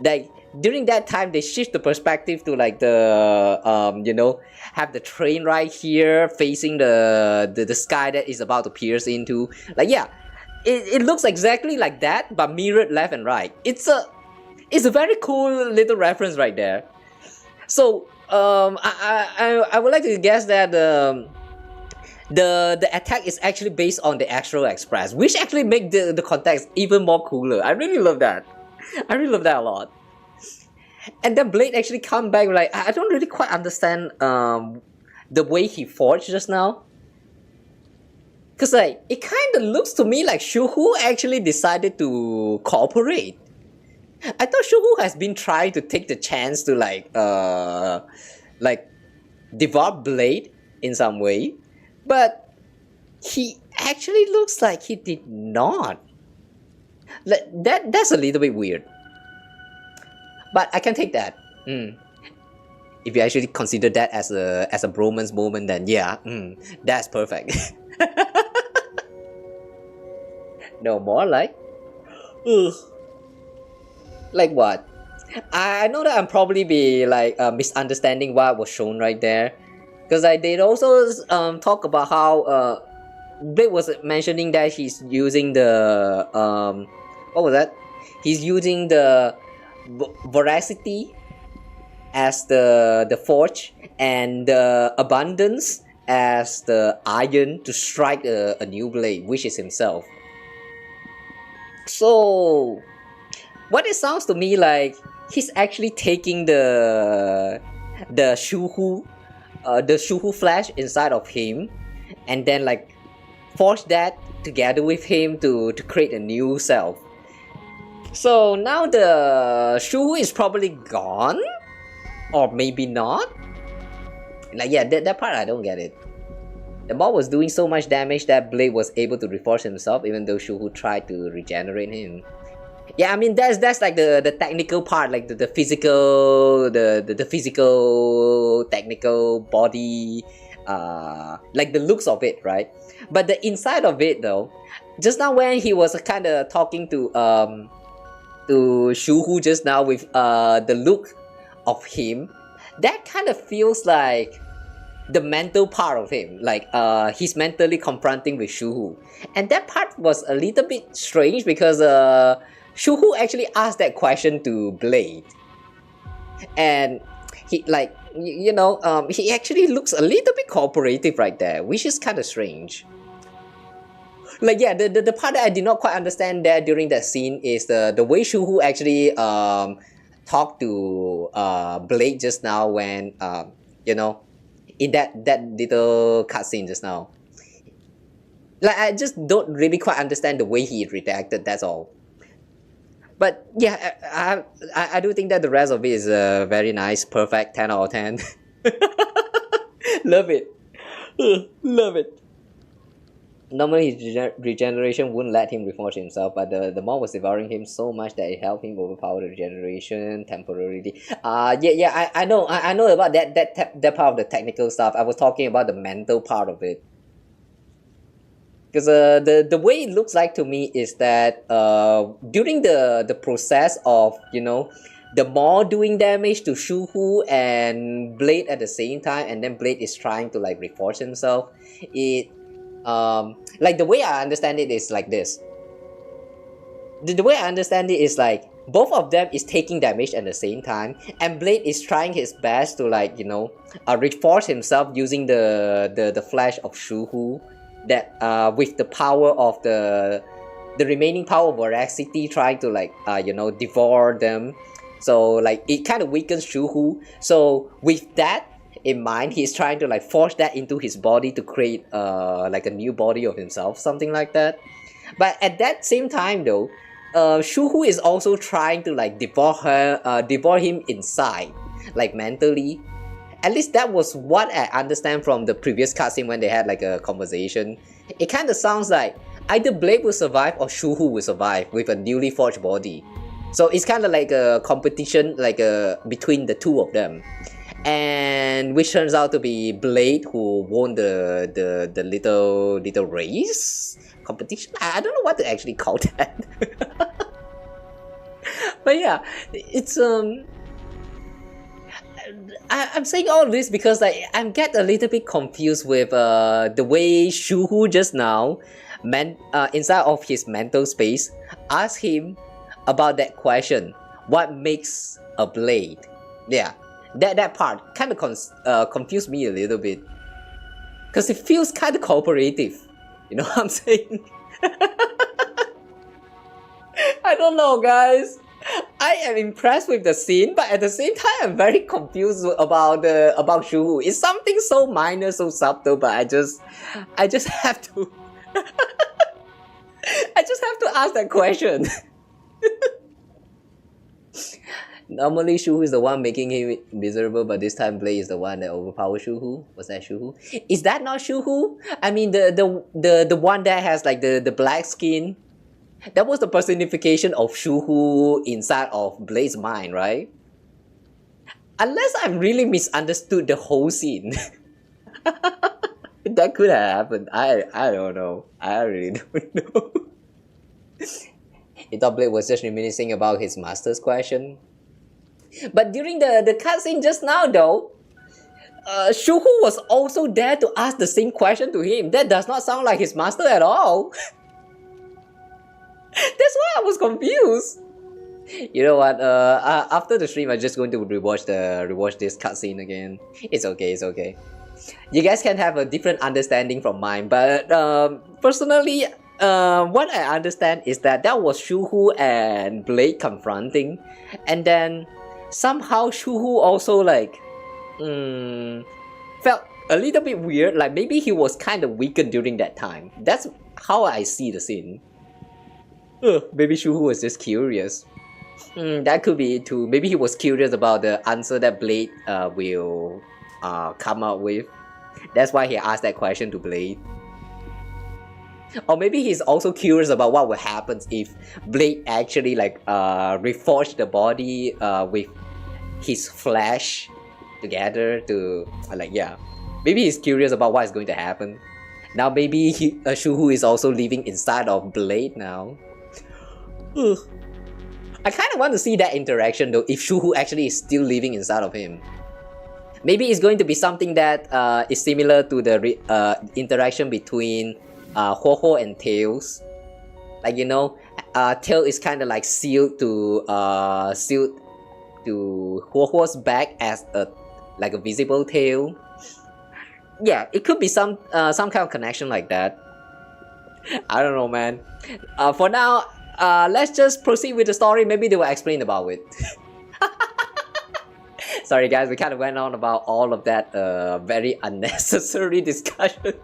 Like during that time they shift the perspective to like the you know, have the train right here facing the sky that is about to pierce into. Like, yeah, it looks exactly like that but mirrored left and right. It's a very cool little reference right there. So I would like to guess that the attack is actually based on the Astral Express, which actually make the context even more cooler. I really love that. I really love that a lot. And then Blade actually come back, like, I don't really quite understand the way he forged just now. Cause like, it kind of looks to me like Shuhu actually decided to cooperate. I thought Shuhu has been trying to take the chance to like devour Blade in some way, but he actually looks like he did not. Like, that's a little bit weird. But I can take that. If you actually consider that as a bromance moment, then yeah, that's perfect. No more like, like what? I know that I'm probably be like misunderstanding what was shown right there, because I did also talk about how Blade was mentioning that he's using the what was that? He's using the voracity as the forge, and the abundance as the iron to strike a new blade, which is himself. So what it sounds to me like, he's actually taking the Shuhu, the Shuhu flash inside of him, and then like forge that together with him to create a new self. So now the Shuhu is probably gone, or maybe not. Like, yeah, that part I don't get it. The mob was doing so much damage that Blade was able to reforge himself, even though Shuhu tried to regenerate him. Yeah, I mean that's like the technical part, like the physical, the physical technical body, like the looks of it, right? But the inside of it though, just now when he was kind of talking to Shuhu just now with the look of him, that kind of feels like the mental part of him, like he's mentally confronting with Shuhu, and that part was a little bit strange because Shuhu actually asked that question to Blade, and he like he actually looks a little bit cooperative right there, which is kind of strange. Like, yeah, the part that I did not quite understand there during that scene is the way Shuhu actually talked to Blade just now when in that little cutscene just now. Like, I just don't really quite understand the way he reacted, that's all. But yeah, I do think that the rest of it is very nice, perfect, 10 out of 10. Love it. Love it. Normally his regeneration wouldn't let him reforge himself, but the mob was devouring him so much that it helped him overpower the regeneration temporarily. I know about that part of the technical stuff. I was talking about the mental part of it. Because the way it looks like to me is that during the process of the Maw doing damage to Shuhu and Blade at the same time, and then Blade is trying to like reforge himself, it like the way I understand it is like this. The way I understand it is like both of them is taking damage at the same time, and Blade is trying his best to like reforge himself using the flash of Shuhu, that with the power of the remaining power of voracity, trying to like devour them. So like it kind of weakens Shuhu. So with that in mind, he's trying to like force that into his body to create like a new body of himself, something like that. But at that same time though, Shuhu is also trying to like devour him inside, like mentally. At least that was what I understand from the previous cutscene when they had like a conversation. It kind of sounds like either Blade will survive or Shuhu will survive with a newly forged body. So it's kind of like a competition, like between the two of them, and which turns out to be Blade who won the little race competition. I don't know what to actually call that. But yeah, it's I'm saying all this because like I'm get a little bit confused with the way Shuhu just now inside of his mental space asked him about that question, what makes a blade? Yeah, that part kind of confused me a little bit because it feels kind of cooperative, you know what I'm saying? I don't know, guys. I am impressed with the scene, but at the same time, I'm very confused about Shuhu. It's something so minor, so subtle, but I just have to, I just have to ask that question. Normally, Shuhu is the one making him miserable, but this time Blade is the one that overpowers Shuhu. Was that Shuhu? Is that not Shuhu? I mean, the one that has like the black skin. That was the personification of Shuhu inside of Blade's mind, right? Unless I've really misunderstood the whole scene. That could have happened. I don't know. I really don't know. I thought Blade was just reminiscing about his master's question. But during the cutscene just now though, Shuhu was also there to ask the same question to him. That does not sound like his master at all. That's why I was confused. You know what? After the stream, I'm just going to rewatch this cutscene again. It's okay. It's okay. You guys can have a different understanding from mine, but personally, what I understand is that was Shuhu and Blade confronting, and then somehow Shuhu also like felt a little bit weird. Like maybe he was kind of weakened during that time. That's how I see the scene. Maybe Shuhu was just curious. That could be it too. Maybe he was curious about the answer that Blade will come up with. That's why he asked that question to Blade. Or maybe he's also curious about what would happen if Blade actually like reforged the body with his flesh together to maybe he's curious about what is going to happen. Now maybe Shuhu is also living inside of Blade now. I kind of want to see that interaction though, if Shuhu actually is still living inside of him. Maybe it's going to be something that is similar to the interaction between Ho and Tails. Like, you know, Tail is kind of like sealed to Ho-Ho's back as a visible tail. Yeah, it could be some kind of connection like that. I don't know, man. For now, let's just proceed with the story. Maybe they will explain about it. Sorry guys, we kind of went on about all of that very unnecessary discussion.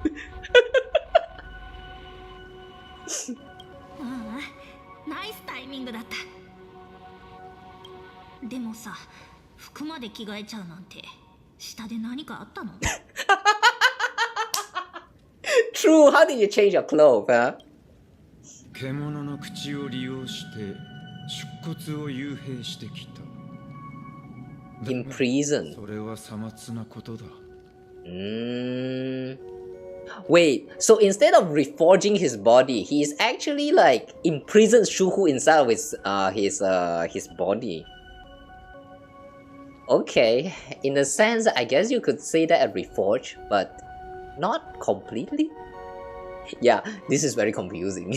Nice timing だった。でもさ、服まで着替えちゃうなんて下で何かあったの？ True, how did you change your clothes, huh? 獣の口を利用して出骨を幽閉してきた。In prison. それはさまつなことだ。Wait, so instead of reforging his body, he is actually like imprisons Shuhu inside of his body. Okay, in a sense, I guess you could say that a reforge, but not completely. Yeah, this is very confusing.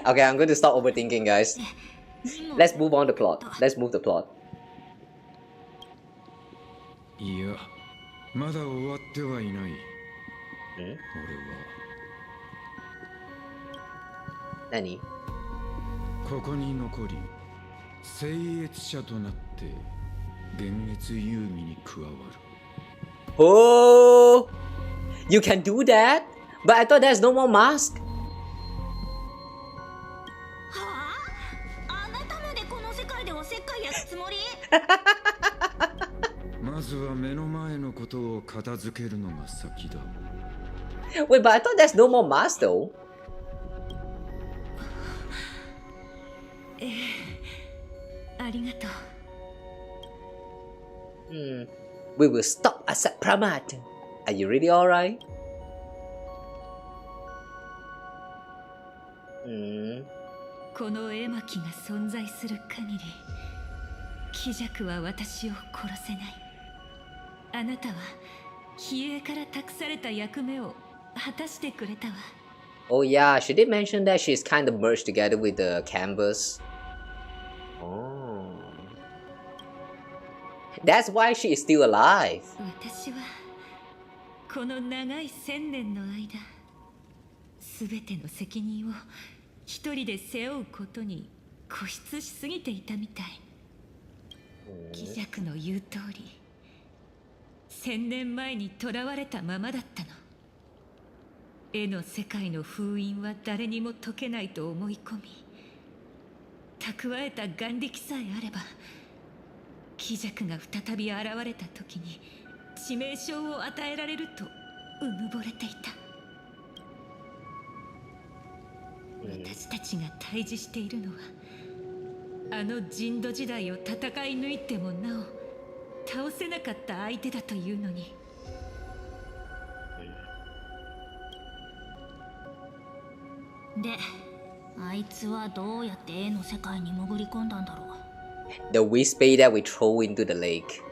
Okay, I'm going to stop overthinking, guys. Let's move on the plot. Let's move the plot. いや、まだ終わってはいない。俺は。何？ここに残り、聖越者となって幻滅遊戯に加わる。Oh, you can do that? But I thought there's no more mask. あなたまでこの世界でおせっかい焼くつもり？まずは目の前のことを片付けるのが先だ。Wait, but I thought there's no more mask though. ありがとう。We will stop Asat Pramat. Are you really alright? この絵巻が存在する限り、鬼弱は私を殺せない。あなたは比叡から託された役目を果たしてくれたわ。Oh yeah, she did mention that she's kind of merged together with the canvas. Oh. That's why she is still alive. 私はこの長い1000年の間、すべての責任を一人で背負うことに固執しすぎていたみたい。鬼弱の言う通り、1000年前に囚われたままだったの。絵の世界の封印は誰にも解けないと思い込み、蓄えた眼力さえあれば、鬼弱が再び現れた時に致命傷を与えられるとうぬぼれていた。私たちが対峙しているのは、あの人土時代を戦い抜いてもなお倒せなかった相手だというのに。で、あいつはどうやって絵の世界に潜り込んだんだろう。The whisper that we throw into the lake.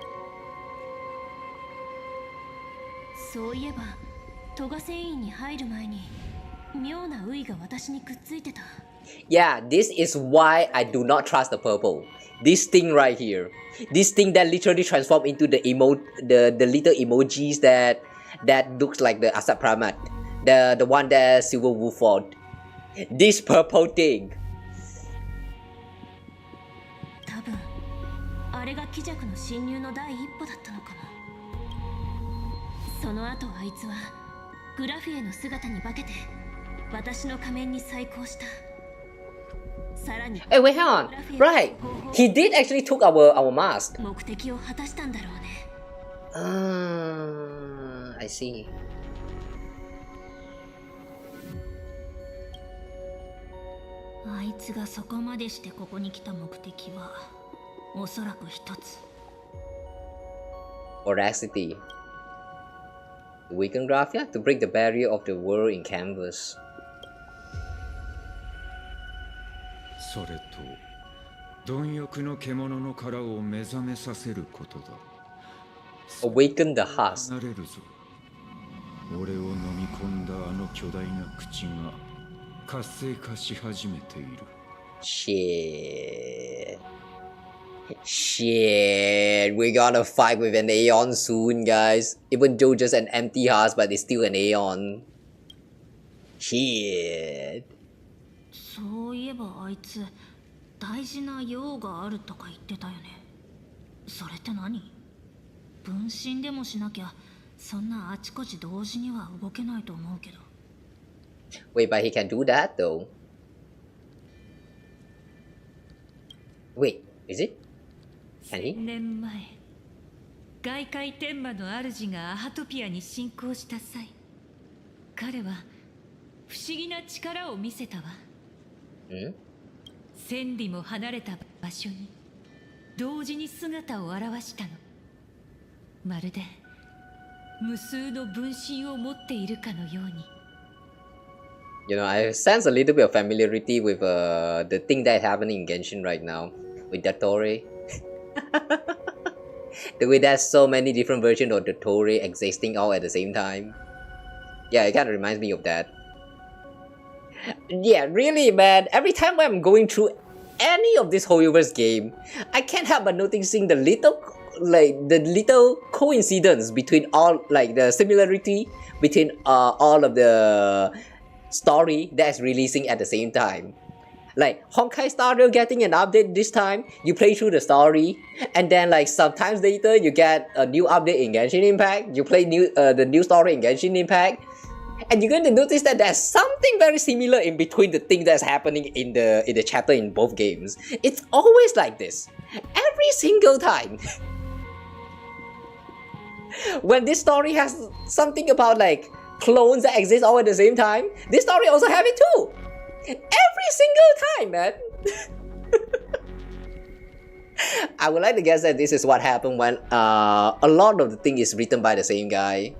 そういえば、トガ繊維に入る前に妙なウイが私にくっついてた。Yeah, this is why I do not trust the purple. This thing right here. This thing that literally transforms into the the little emojis that looks like the Asap Pramat. The one that Silver Wolf fought. This purple thing. 多分あれが鬼弱の侵入の第一歩だったのかも。その後あいつはグラフィエの姿に化けて私の仮面に再興した。さらに Hey, wait, hang on. Right. He did actually took our mask. 目的を果たしたんだろうね。I see. あいつがそこまでしてここに来た目的はおそらく一つ。Voracity. Weaken Graphia to break the barrier of the world in canvas. それと貪欲の獣の殻を目覚めさせることだ。Awaken the husk. なれるぞ。俺を飲み込んだあの巨大な口が活性化し始めている。Shit. Shit. We're gonna fight with an Aeon soon, guys. Even though just an empty husk, but it's still an Aeon. Shit. そういえばあいつ大事な用があるとか言ってたよね。それって何？分身でもしなきゃそんなあちこち同時には動けないと思うけど。Wait, but he can do that though. Wait, is it? Can he? 年前外界天魔の主がアハトピアに侵攻した際、彼は不思議な力を見せたわ。千里も離れた場所に同時に姿を現したの。まるで無数の分身を持っているかのように。You know, I sense a little bit of familiarity with the thing that's happening in Genshin right now with that Tori. The way there's so many different versions of the Tori existing all at the same time. Yeah, it kind of reminds me of that. Yeah, really, man. Every time I'm going through any of this Hoyoverse game, I can't help but noticing the little coincidence between all, like the similarity between all of the story that's releasing at the same time. Like Honkai started getting an update this time, you play through the story, and then like sometimes later you get a new update in Genshin Impact, you play the new story in Genshin Impact, and you're going to notice that there's something very similar in between the thing that's happening in the chapter in both games. It's always like this. Every single time. When this story has something about like clones that exist all at the same time, this story also have it too. Every single time, man. I would like to guess that this is what happened when a lot of the thing is written by the same guy.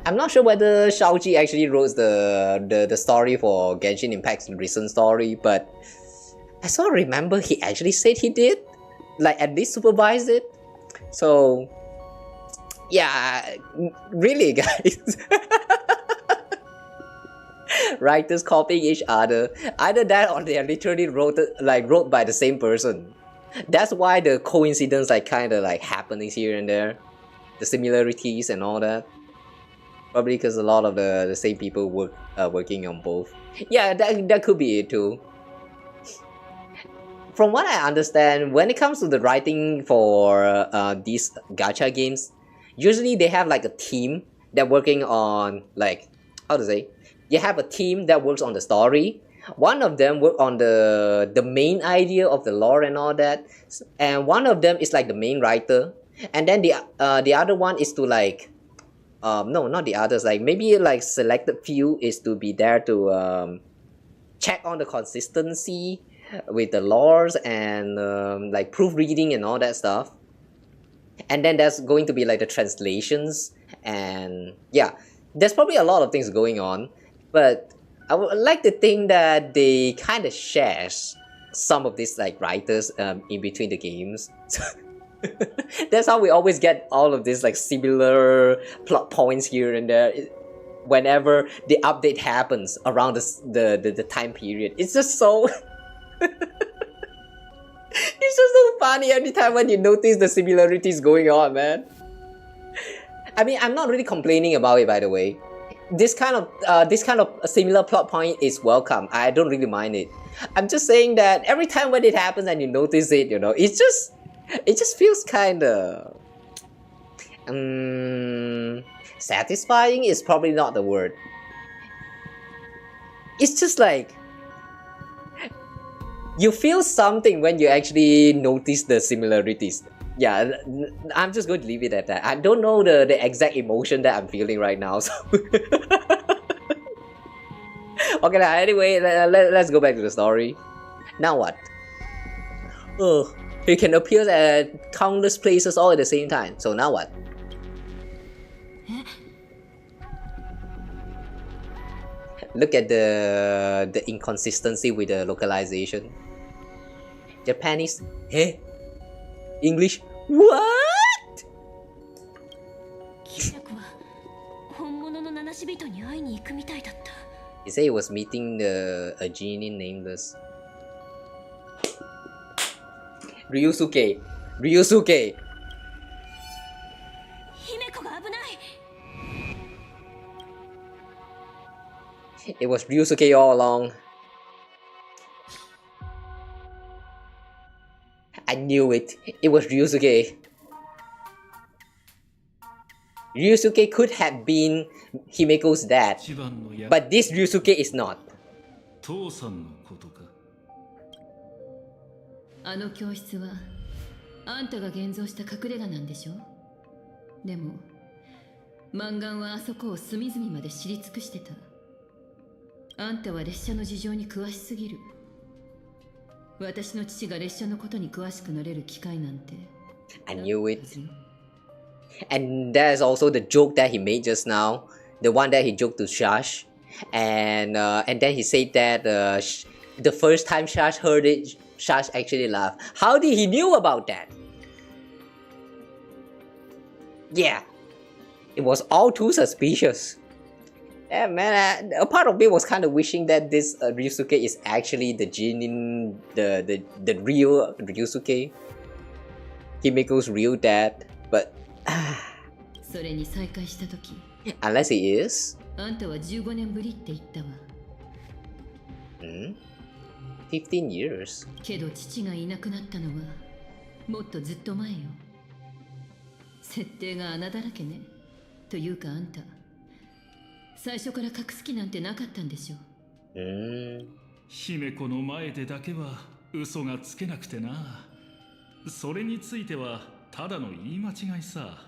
I'm not sure whether Shaoji actually wrote the story for Genshin Impact's recent story, but I sort of remember he actually said he did, like at least supervised it. So yeah, really, guys. Writers copying each other. Either that or they are literally wrote by the same person. That's why the coincidence like kind of like happening here and there, the similarities and all that. Probably because a lot of the same people working on both. Yeah, that could be it too. From what I understand, when it comes to the writing for these gacha games, usually they have like a team that working on like, how to say, you have a team that works on the story. One of them work on the main idea of the lore and all that, and one of them is like the main writer, and then the other one is to like no, not the others, like maybe like selected few is to be there to check on the consistency with the lores and like proofreading and all that stuff. And then there's going to be like the translations, and yeah, there's probably a lot of things going on, but I would like to think that they kind of share some of these like writers in between the games. That's how we always get all of these like similar plot points here and there. whenever the update happens around the time period. It's just so it's just so funny every time when you notice the similarities going on, man. I mean, I'm not really complaining about it, by the way. This kind of a similar plot point is welcome. I don't really mind it. I'm just saying that every time when it happens and you notice it, you know, it just feels kind of satisfying is probably not the word. It's just like you feel something when you actually notice the similarities. Yeah, I'm just going to leave it at that. I don't know the exact emotion that I'm feeling right now, so okay, anyway, let's go back to the story. Now what? Oh, he can appear at countless places all at the same time. So now what? Look at the inconsistency with the localization. Japanese, hey, English, what? He said he was meeting a genie nameless Ryusuke. It was Ryusuke all along. I knew it. It was Ryusuke. Ryusuke could have been Himeko's dad, but this Ryusuke is not. 父さんのことか。あの教室はあんたが現像した隠れ家なんでしょ。でもマンガンはあそこを隅々まで知り尽くしてた。あんたは列車の事情に詳しすぎる。私の父が列車のことに詳しくなれる機会なんて。I knew it. And there's also the joke that he made just now, the one that he joked to Shash, and then he said that the first time Shash heard it, Shash actually laughed. How did he knew about that? Yeah, it was all too suspicious. Yeah, man, a part of me was kind of wishing that this Ryusuke is actually the genuine, the real Ryusuke, Himeko's real dad, but unless he is. 15 years. けど父がいなくなったのはもっとずっと前よ。設定が穴だらけね。というかあんた最初から隠す気なんてなかったんでしょ。姫子の前でだけは嘘がつけなくてな。それについてはただの言い間違いさ。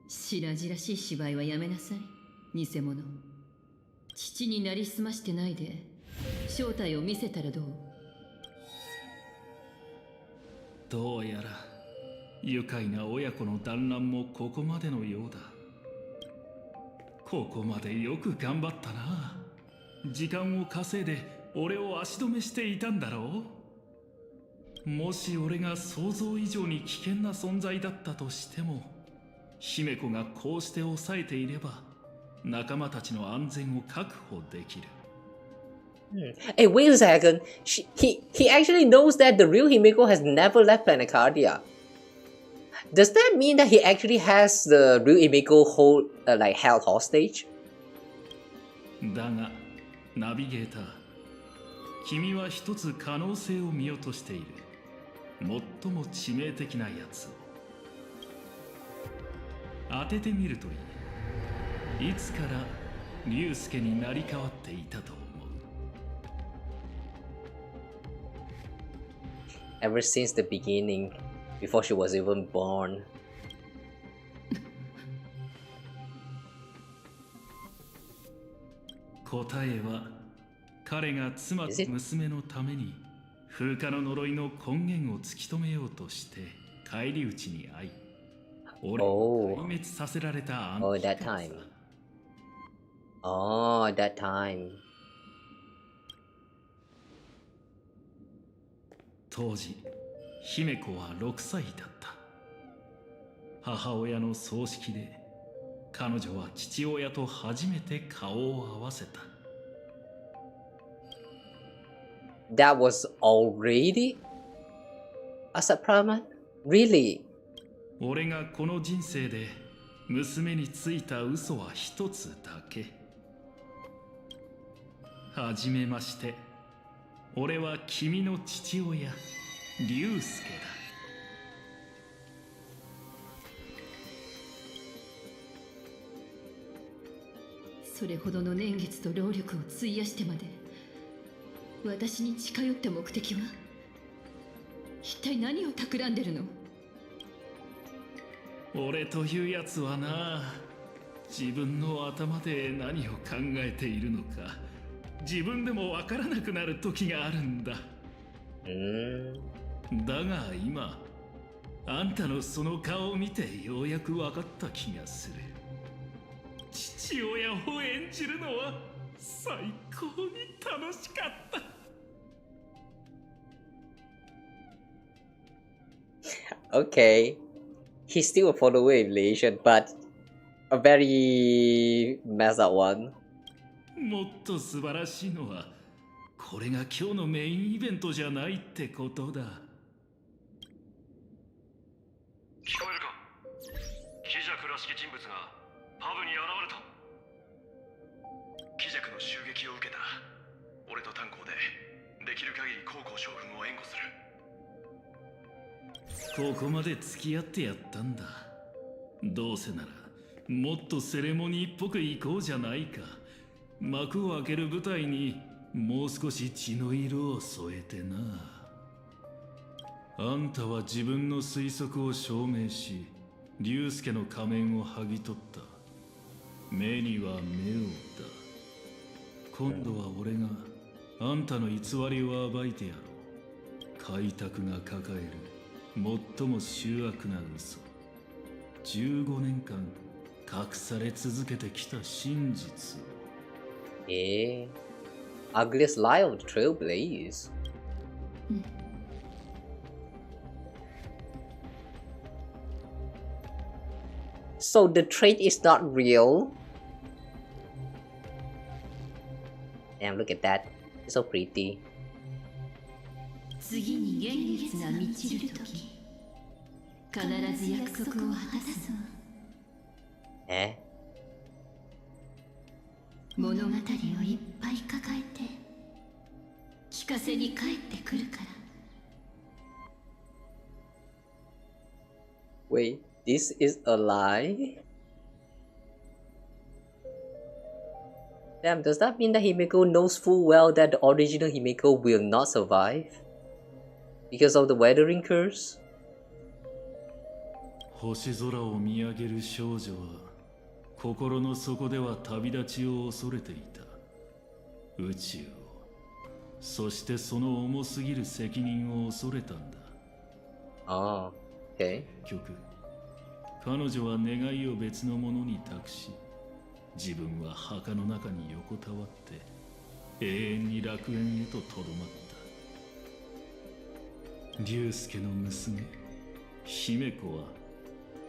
白々しい芝居はやめなさい。偽物。父になりすましてないで正体を見せたらどう？どうやら愉快な親子の団らんもここまでのようだ。ここまでよく頑張ったな。時間を稼いで俺を足止めしていたんだろう。もし俺が想像以上に危険な存在だったとしても、姫子がこうして抑えていれば仲間たちの安全を確保できる。Hey, wait a second. He actually knows that the real Himeko has never left Planecardia. Does that mean that he actually has the real Himeko held hostage? だが、ナビゲーター、君は一つ可能性を見落としている。最も致命的なやつを当ててみるといい。いつから龍介になり変わっていたと思う？ Ever since the beginning, before she was even born. 答えは彼が妻と娘のために風化の呪いの根源を突き止めようとして返り討ちに遭い、俺を壊滅させられたあの日。 that time. Oh, that time. 当時姫子は6歳だった。母親の葬式で彼女は父親と初めて顔を合わせた。That was already a surprise? Really? 俺がこの人生で娘についた嘘は一つだけ。はじめまして。俺は君の父親、龍介だ。それほどの年月と労力を費やしてまで私に近寄った目的は一体何を企んでるの？俺というやつはな、自分の頭で何を考えているのか自分でもわからなくなる時があるんだ。だが今あんたのその顔を見てようやくわかった気がする。父親を演じるのは最高に楽しかった。Okay, he's still a follower relation, but a very messed up one. もっと素晴らしいのは、これが今日のメインイベントじゃないってことだ。聞こえるか？キジャクらしき人物がパブに現れた。キジャクの襲撃を受けた。俺と炭鉱でできる限り高校将軍を援護する。ここまで付き合ってやったんだ。どうせならもっとセレモニーっぽく行こうじゃないか。幕を開ける舞台にもう少し血の色を添えてな。あんたは自分の推測を証明し、龍介の仮面を剥ぎ取った。目には目をだ。今度は俺があんたの偽りを暴いてやろう。開拓が抱える最も醜悪な嘘。15年間隠され続けてきた真実を。Ugliest lie of the trailblaze. So the trait is not real. Damn, look at that. It's so pretty. 次に現月が満ちるとき、必ず約束を果たす。物語をいっぱい抱えて聞かせに帰ってくるから。Wait, this is a lie? Damn, does that mean that Himeko knows full well that the original Himeko will not survive? Because of the weathering curse? 星空を見上げる少女は心の底では旅立ちを恐れていた。宇宙を、そしてその重すぎる責任を恐れたんだ。結局彼女は願いを別のものに託し、自分は墓の中に横たわって永遠に楽園へととどまった。龍介の娘姫子は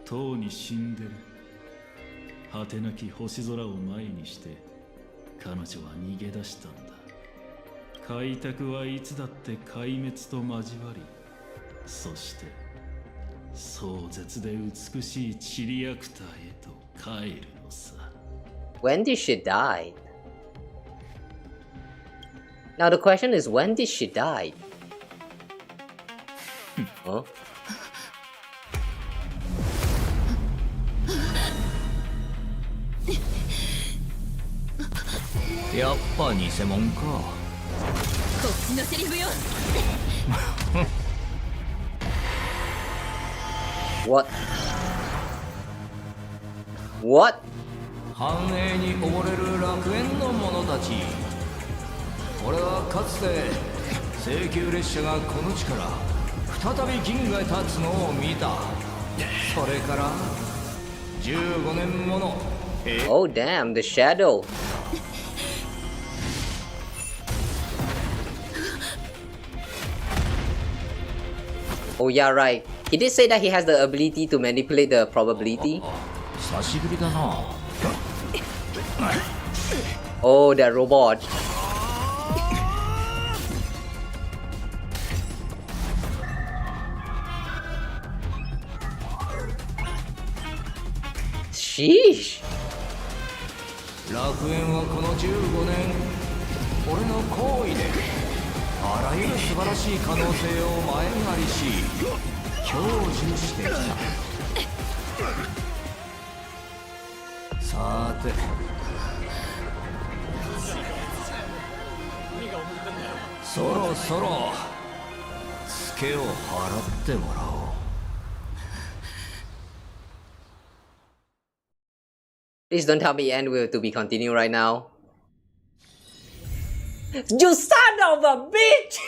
とうに死んでる。果てなき星空を前にして彼女は逃げ出したんだ。開拓はいつだって壊滅と交わり、そして壮絶で美しいチリアクターへと帰るのさ。When did she die? Now the question is, when did she die? Huh? やっぱ偽物か。こっちのセリフよ。What? What? 繁栄に溺れる楽園の者たち。俺はかつて請求列車がこの地から再び銀河へ立つのを見た。それから15年もの。Oh damn, the shadow. Oh yeah, right. He did say that he has the ability to manipulate the probability. 久しぶりだな。Oh, that robot. Sheesh. 楽園はこの15年、俺の行為であらゆる素晴らしい可能性を前借りし、享受してきた。さて、そろそろツケを払ってもらおう。Please don't tell me end will to be continued right now. You son of a bitch!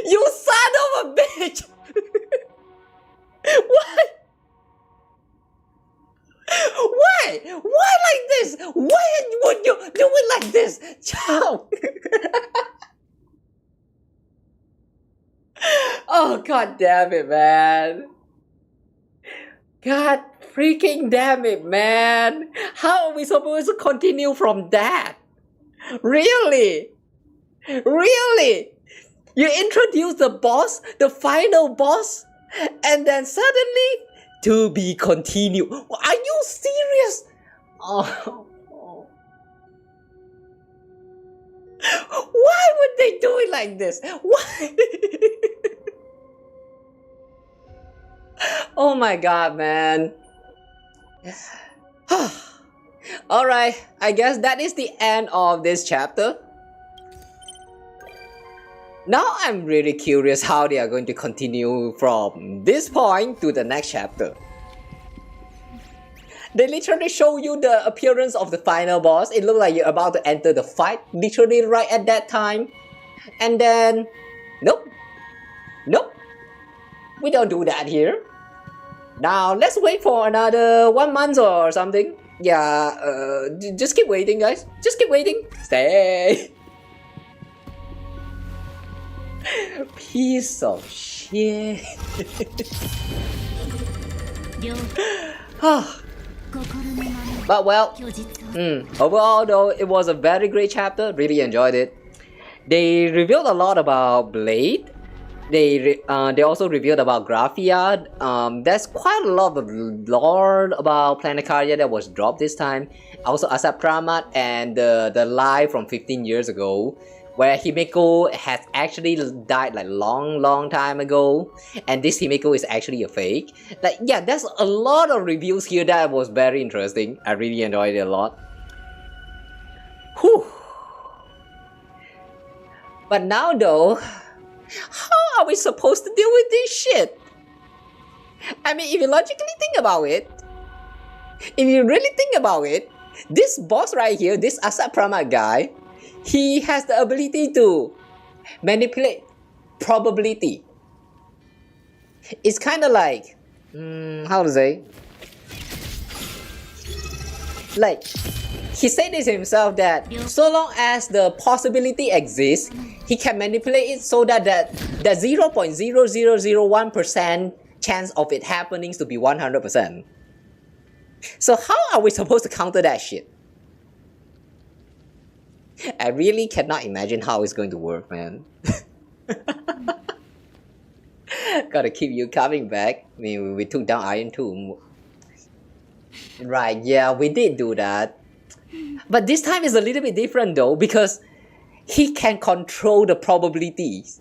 You son of a bitch! What? Why? Why like this? Why would you do it like this? Chow! Oh, god damn it, man. God freaking damn it, man. How are we supposed to continue from that? Really? Really? You introduce the boss, the final boss, and then suddenly, to be continued. Are you serious? Oh. Why would they do it like this? Why? Oh my god, man. Alright, I guess that is the end of this chapter. Now I'm really curious how they are going to continue from this point to the next chapter. They literally show you the appearance of the final boss. It looks like you're about to enter the fight, literally right at that time. And then, nope. Nope. We don't do that here. Now, let's wait for another 1 month or something. Yeah, just keep waiting, guys. Just keep waiting. Stay. Piece of shit. But well, overall though, it was a very great chapter. Really enjoyed it. They revealed a lot about Blade. They also revealed about Graphia. There's quite a lot of lore about Planetaria that was dropped this time. Also Asap Pramat and the lie from 15 years ago, where Himeko has actually died like long time ago, and this Himeko is actually a fake. Like, yeah, there's a lot of reviews here that was very interesting. I really enjoyed it a lot. Whew. But now though, how are we supposed to deal with this shit? I mean, if you logically think about it, if you really think about it, this boss right here, this Asap Pramat guy, he has the ability to manipulate probability. It's kind of like, how to say? Like, he said this himself that so long as the possibility exists, he can manipulate it so that that 0.0001% chance of it happening to be 100%. So how are we supposed to counter that shit? I really cannot imagine how it's going to work, man. Gotta keep you coming back. I mean, we took down Iron Tomb. Right, yeah, we did do that. But this time is a little bit different though, because he can control the probabilities.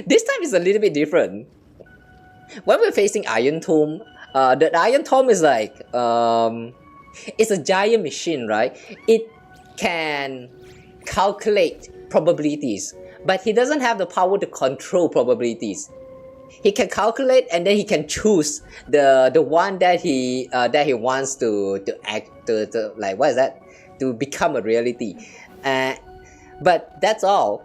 This time is a little bit different. When we're facing Iron Tomb, the Iron Tomb is like, it's a giant machine, right? It can calculate probabilities, but he doesn't have the power to control probabilities. He can calculate and then he can choose the one that he wants to act to like, what is that, to become a reality. But that's all.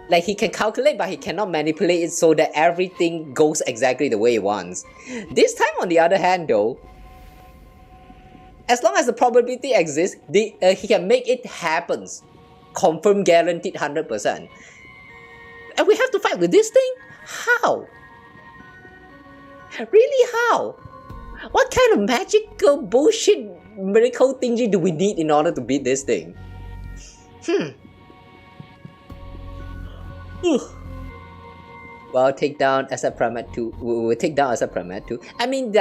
Like, he can calculate, but he cannot manipulate it so that everything goes exactly the way he wants. This time, on the other hand, though, as long as the probability exists, he can make it happen. Confirm, guaranteed 100%. And we have to fight with this thing? How? Really, how? What kind of magical bullshit miracle thingy do we need in order to beat this thing? Well, take down as a Pramet 2. We'll take down as a Pramet 2. I mean,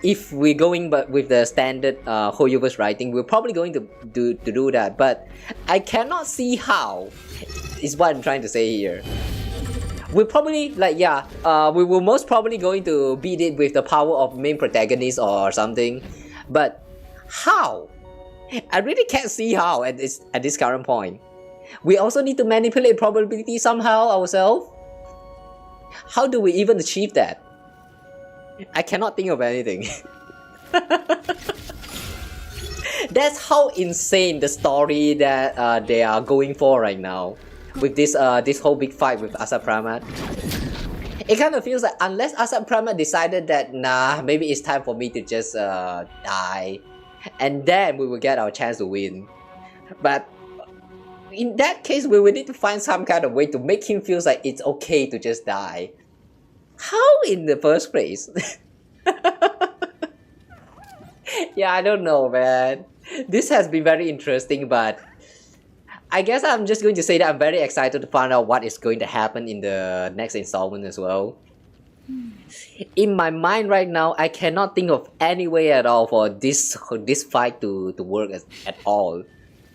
if we're going but with the standard Hoyoverse writing, we're probably going to do that. But I cannot see how, is what I'm trying to say here. We're probably, we will most probably going to beat it with the power of main protagonist or something. But how? I really can't see how at this current point. We also need to manipulate probability somehow ourselves. How do we even achieve that? I cannot think of anything. That's how insane the story that they are going for right now. With this whole big fight with Asap Pramat. It kind of feels like unless Asap Pramat decided that nah, maybe it's time for me to just die, and then we will get our chance to win. But in that case, we will need to find some kind of way to make him feel like it's okay to just die. How in the first place? Yeah, I don't know, man. This has been very interesting, but I guess I'm just going to say that I'm very excited to find out what is going to happen in the next installment as well. In my mind right now, I cannot think of any way at all for this fight to work at all.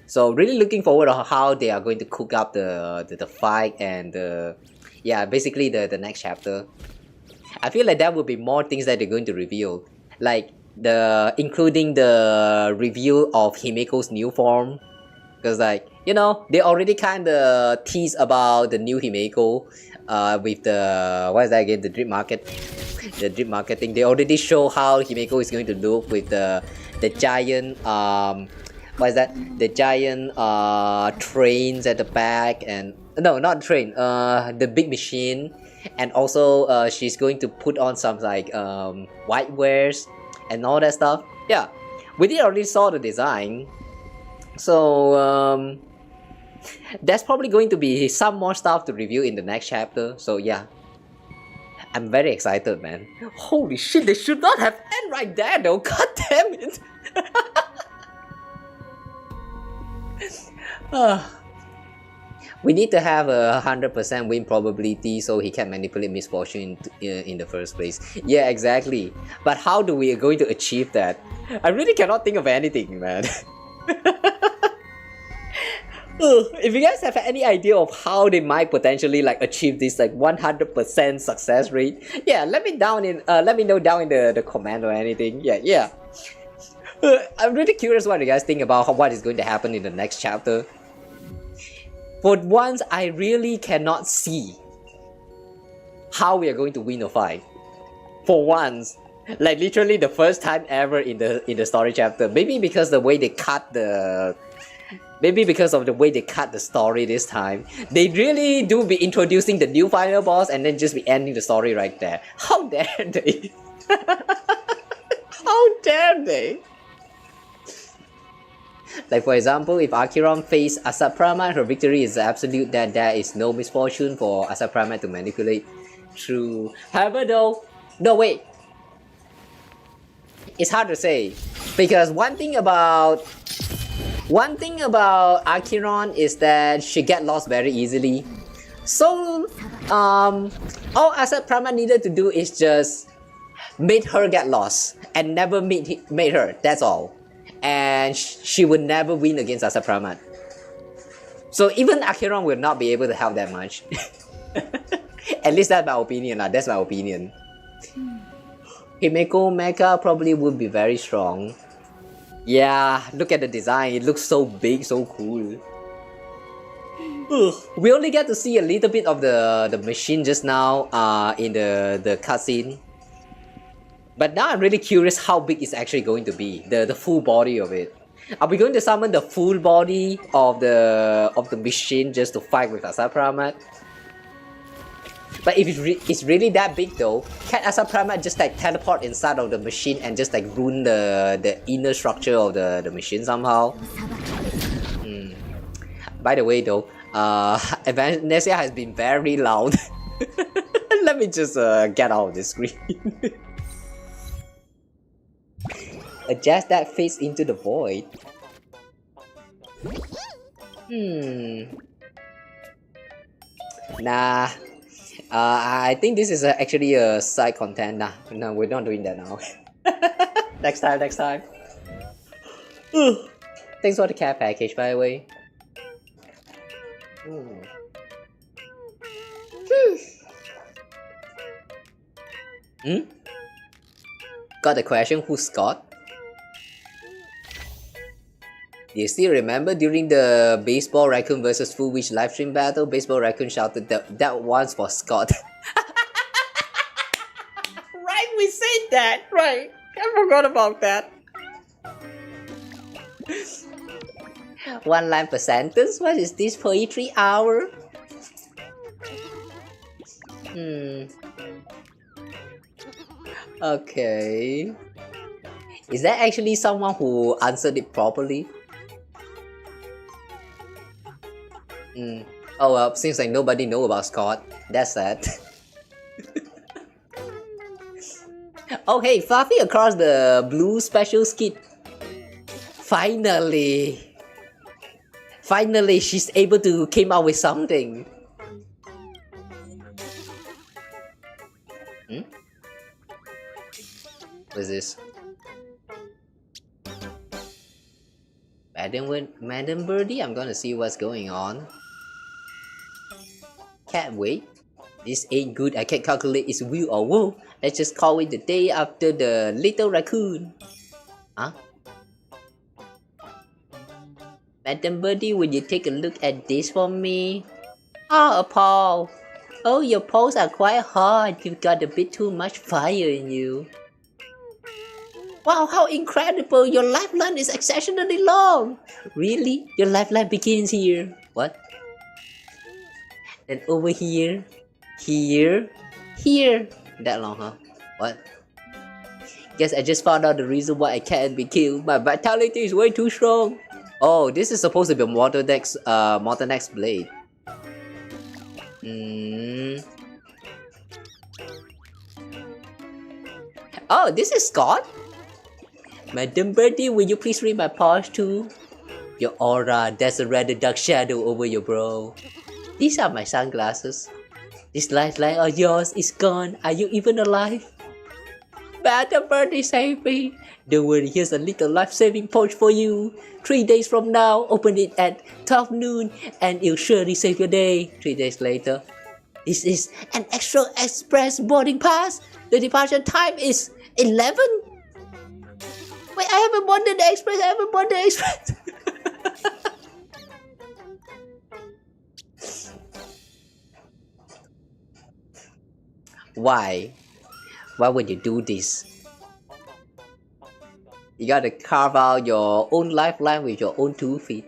So really looking forward to how they are going to cook up the fight and basically the next chapter. I feel like there will be more things that they're going to reveal, like including the reveal of Himeko's new form, because they already kind of tease about the new Himeko with the what is that again, the drip marketing. They already show how Himeko is going to look with the giant what is that, the giant trains at the back, and no, not train, the big machine, and also she's going to put on some white wares and all that stuff. Yeah, we did already saw the design, so there's probably going to be some more stuff to review in the next chapter. So yeah, I'm very excited, man. Holy shit, they should not have end right there though. God damn it. We need to have a 100% win probability so he can manipulate misfortune in the first place. Yeah, exactly. But how do we going to achieve that? I really cannot think of anything, man. If you guys have any idea of how they might potentially achieve this 100% success rate, yeah, let me know down in the comment or anything. Yeah. I'm really curious what you guys think about what is going to happen in the next chapter. For once, I really cannot see how we are going to win a fight. For once, literally the first time ever in the story chapter. Maybe because of the way they cut the story this time. They really do be introducing the new final boss and then just be ending the story right there. How dare they? How dare they? For example, if Acheron faced Asap Pramat, her victory is absolute, that there is no misfortune for Asap Pramat to manipulate. True. However though, no wait. It's hard to say, because one thing about Acheron is that she get lost very easily. So all Asap Pramat needed to do is just made her get lost and never made her. That's all. And she would never win against Asap Pramat. So even Acheron will not be able to help that much. At least that's my opinion. That's my opinion. Himeko Mecha probably would be very strong. Yeah, look at the design. It looks so big, so cool. We only get to see a little bit of the machine just now in the cutscene. But now I'm really curious how big it's actually going to be, the full body of it. Are we going to summon the full body of the machine just to fight with Asap Pramat? But if it's really that big though, can Asap Pramat just teleport inside of the machine and just ruin the inner structure of the machine somehow? By the way though, Amnesia has been very loud. Let me just get out of the screen. Adjust that face into the void. Nah. I think this is actually a side content. Nah, no, we're not doing that now. Next time. Thanks for the care package, by the way. Got the question, who's Scott? Do you still remember during the Baseball Raccoon vs. Full Wish livestream battle, Baseball Raccoon shouted that one's for Scott. Right, we said that, right. I forgot about that. One line per sentence? What is this, poetry hour? Okay. Is that actually someone who answered it properly? Oh well, seems like nobody know about Scott. That's sad. Oh hey, Fluffy across the blue special skit. Finally, she's able to came out with something. What's this? Madam Birdie, I'm gonna see what's going on. Can't wait. This ain't good. I can't calculate its will or woe. Let's just call it the day after the little raccoon. Huh? Madam Birdie, will you take a look at this for me? Oh, Paul. Oh, your paws are quite hard. You've got a bit too much fire in you. Wow, how incredible! Your lifeline is exceptionally long! Really? Your lifeline begins here? What? And over here? Here? That long, huh? What? Guess I just found out the reason why I can't be killed. My vitality is way too strong. Oh, this is supposed to be Mortenax Blade. Oh, this is Scott? Madam Birdie, will you please read my paws too? Your aura, there's a rather dark shadow over your brow. These are my sunglasses. This lifeline of yours is gone. Are you even alive? Madam Birdie, save me. Don't worry, here's a little life-saving pouch for you. 3 days from now, open it at 12 noon and it'll surely save your day. 3 days later. This is an extra express boarding pass. The departure time is 11? Wait, I haven't boarded the express. Why? Why would you do this? You gotta carve out your own lifeline with your own 2 feet.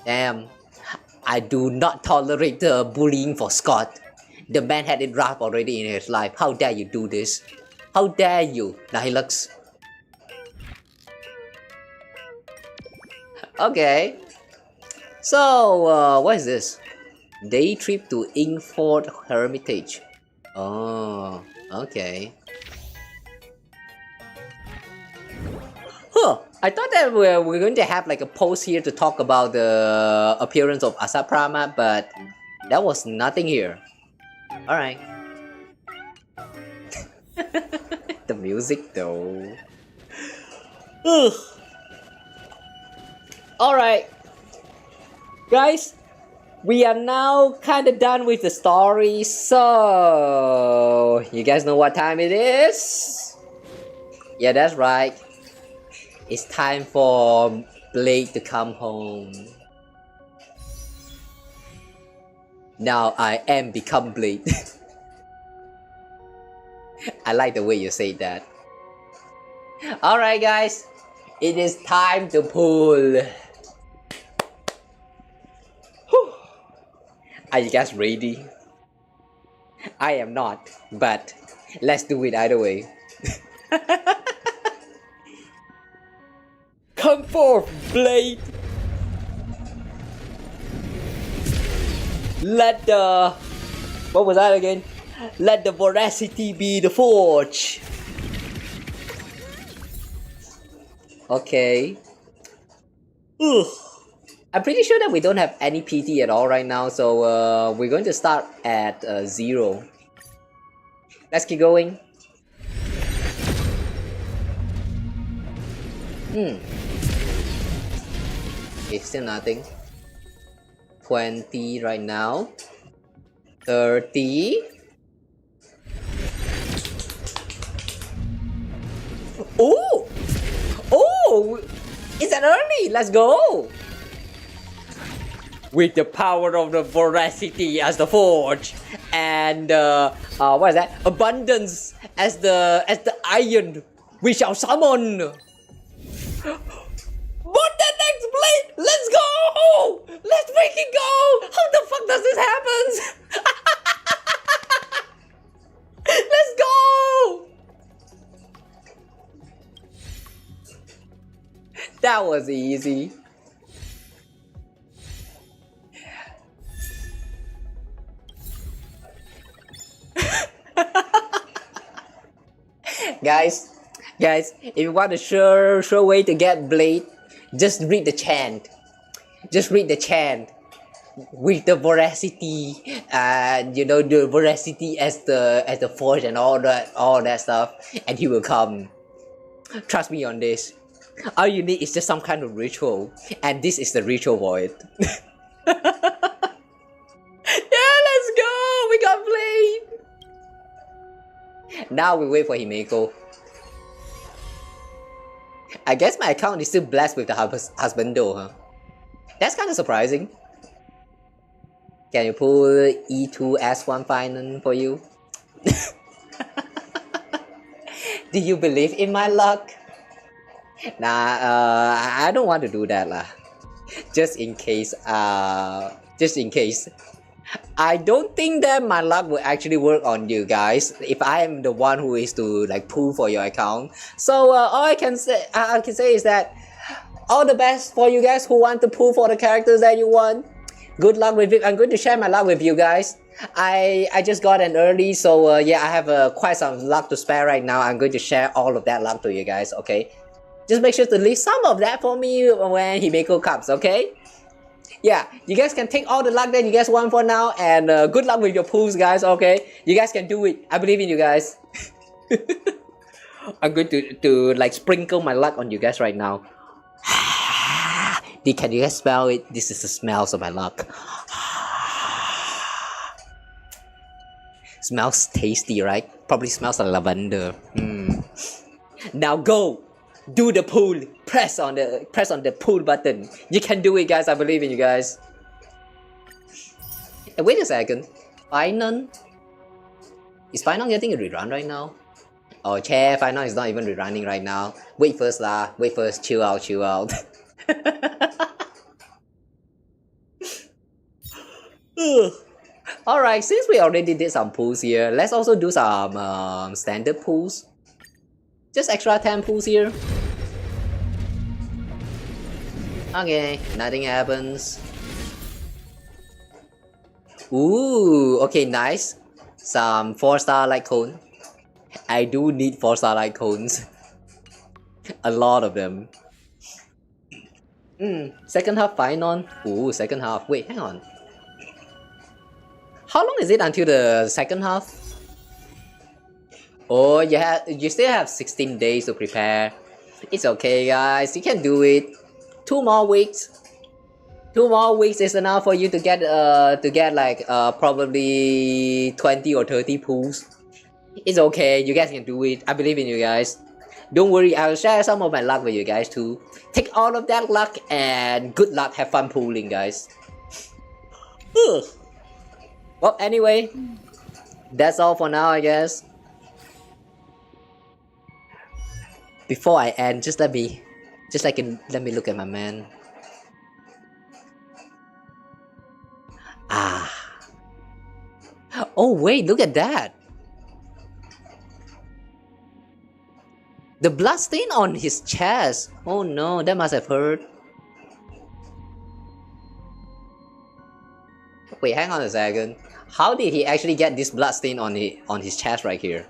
Damn. I do not tolerate the bullying for Scott. The man had it rough already in his life. How dare you do this? How dare you, Nihilux? Okay. So, what is this? Day trip to Ingford Hermitage. Oh, okay. Huh. I thought that we're going to have like a post here to talk about the appearance of Asaprama, but that was nothing here. Alright. The music though. Alright. Guys, we are now kind of done with the story, so you guys know what time it is? Yeah, that's right. It's time for Blade to come home. Now I am become Blade. I like the way you say that. Alright guys, it is time to pull. Whew. Are you guys ready? I am not, but let's do it either way. Come forth, Blade! Let the What was that again? Let the voracity be the forge. Okay. Ugh. I'm pretty sure that we don't have any PT at all right now, so we're going to start at 0. Let's keep going. Okay, still nothing. 20 right now. 30. Oh! Oh! Is that early? Let's go! With the power of the voracity as the forge, and what is that? Abundance as the iron, we shall summon. Mortenax Blade, let's go! Let's freaking go! How the fuck does this happen? Let's go! That was easy. Guys, if you want a sure way to get Blade, just read the chant. Just read the chant with the voracity, and you know, the voracity as the forge and all that stuff, and he will come. Trust me on this. All you need is just some kind of ritual, and this is the ritual for it. Yeah, let's go! We got Blade! Now we wait for Himeko. I guess my account is still blessed with the husband though, huh? That's kind of surprising. Can you pull E2 S1 final for you? Do you believe in my luck? Nah, I don't want to do that lah. Just in case. I don't think that my luck will actually work on you guys if I am the one who is to like pull for your account. So all I can say is that all the best for you guys who want to pull for the characters that you want. Good luck with it. I'm going to share my luck with you guys. I just got an early, so yeah, I have quite some luck to spare right now. I'm going to share all of that luck to you guys. Okay, just make sure to leave some of that for me when Himeko comes. Okay. Yeah, you guys can take all the luck that you guys want for now, and good luck with your pulls, guys. Okay, you guys can do it. I believe in you guys. I'm going to like sprinkle my luck on you guys right now. Can you guys smell it? This is the smells of my luck. Smells tasty, right? Probably smells like lavender. Now go. Do the pull. Press on the pull button. You can do it, guys. I believe in you guys. Hey, wait a second. Final? Is Final getting a rerun right now? Oh, chair. Final is not even rerunning right now. Wait first lah. Wait first. Chill out. Chill out. Alright, since we already did some pulls here, let's also do some standard pulls. Just extra 10 pulls here. Okay, nothing happens. Ooh, okay, nice. Some 4-star light cone. I do need 4-star light cones. A lot of them. Second half final. Ooh, second half. Wait, hang on. How long is it until the second half? Oh, you still have 16 days to prepare. It's okay, guys. You can do it. 2 more weeks. 2 more weeks is enough for you to get like probably 20 or 30 pulls. It's okay. You guys can do it. I believe in you guys. Don't worry. I'll share some of my luck with you guys too. Take all of that luck and good luck. Have fun pulling, guys. Well, anyway, that's all for now, I guess. Before I end, let me look at my man. Oh wait, look at that. The blood stain on his chest. Oh no, that must have hurt. Wait, hang on a second. How did he actually get this blood stain on his chest right here?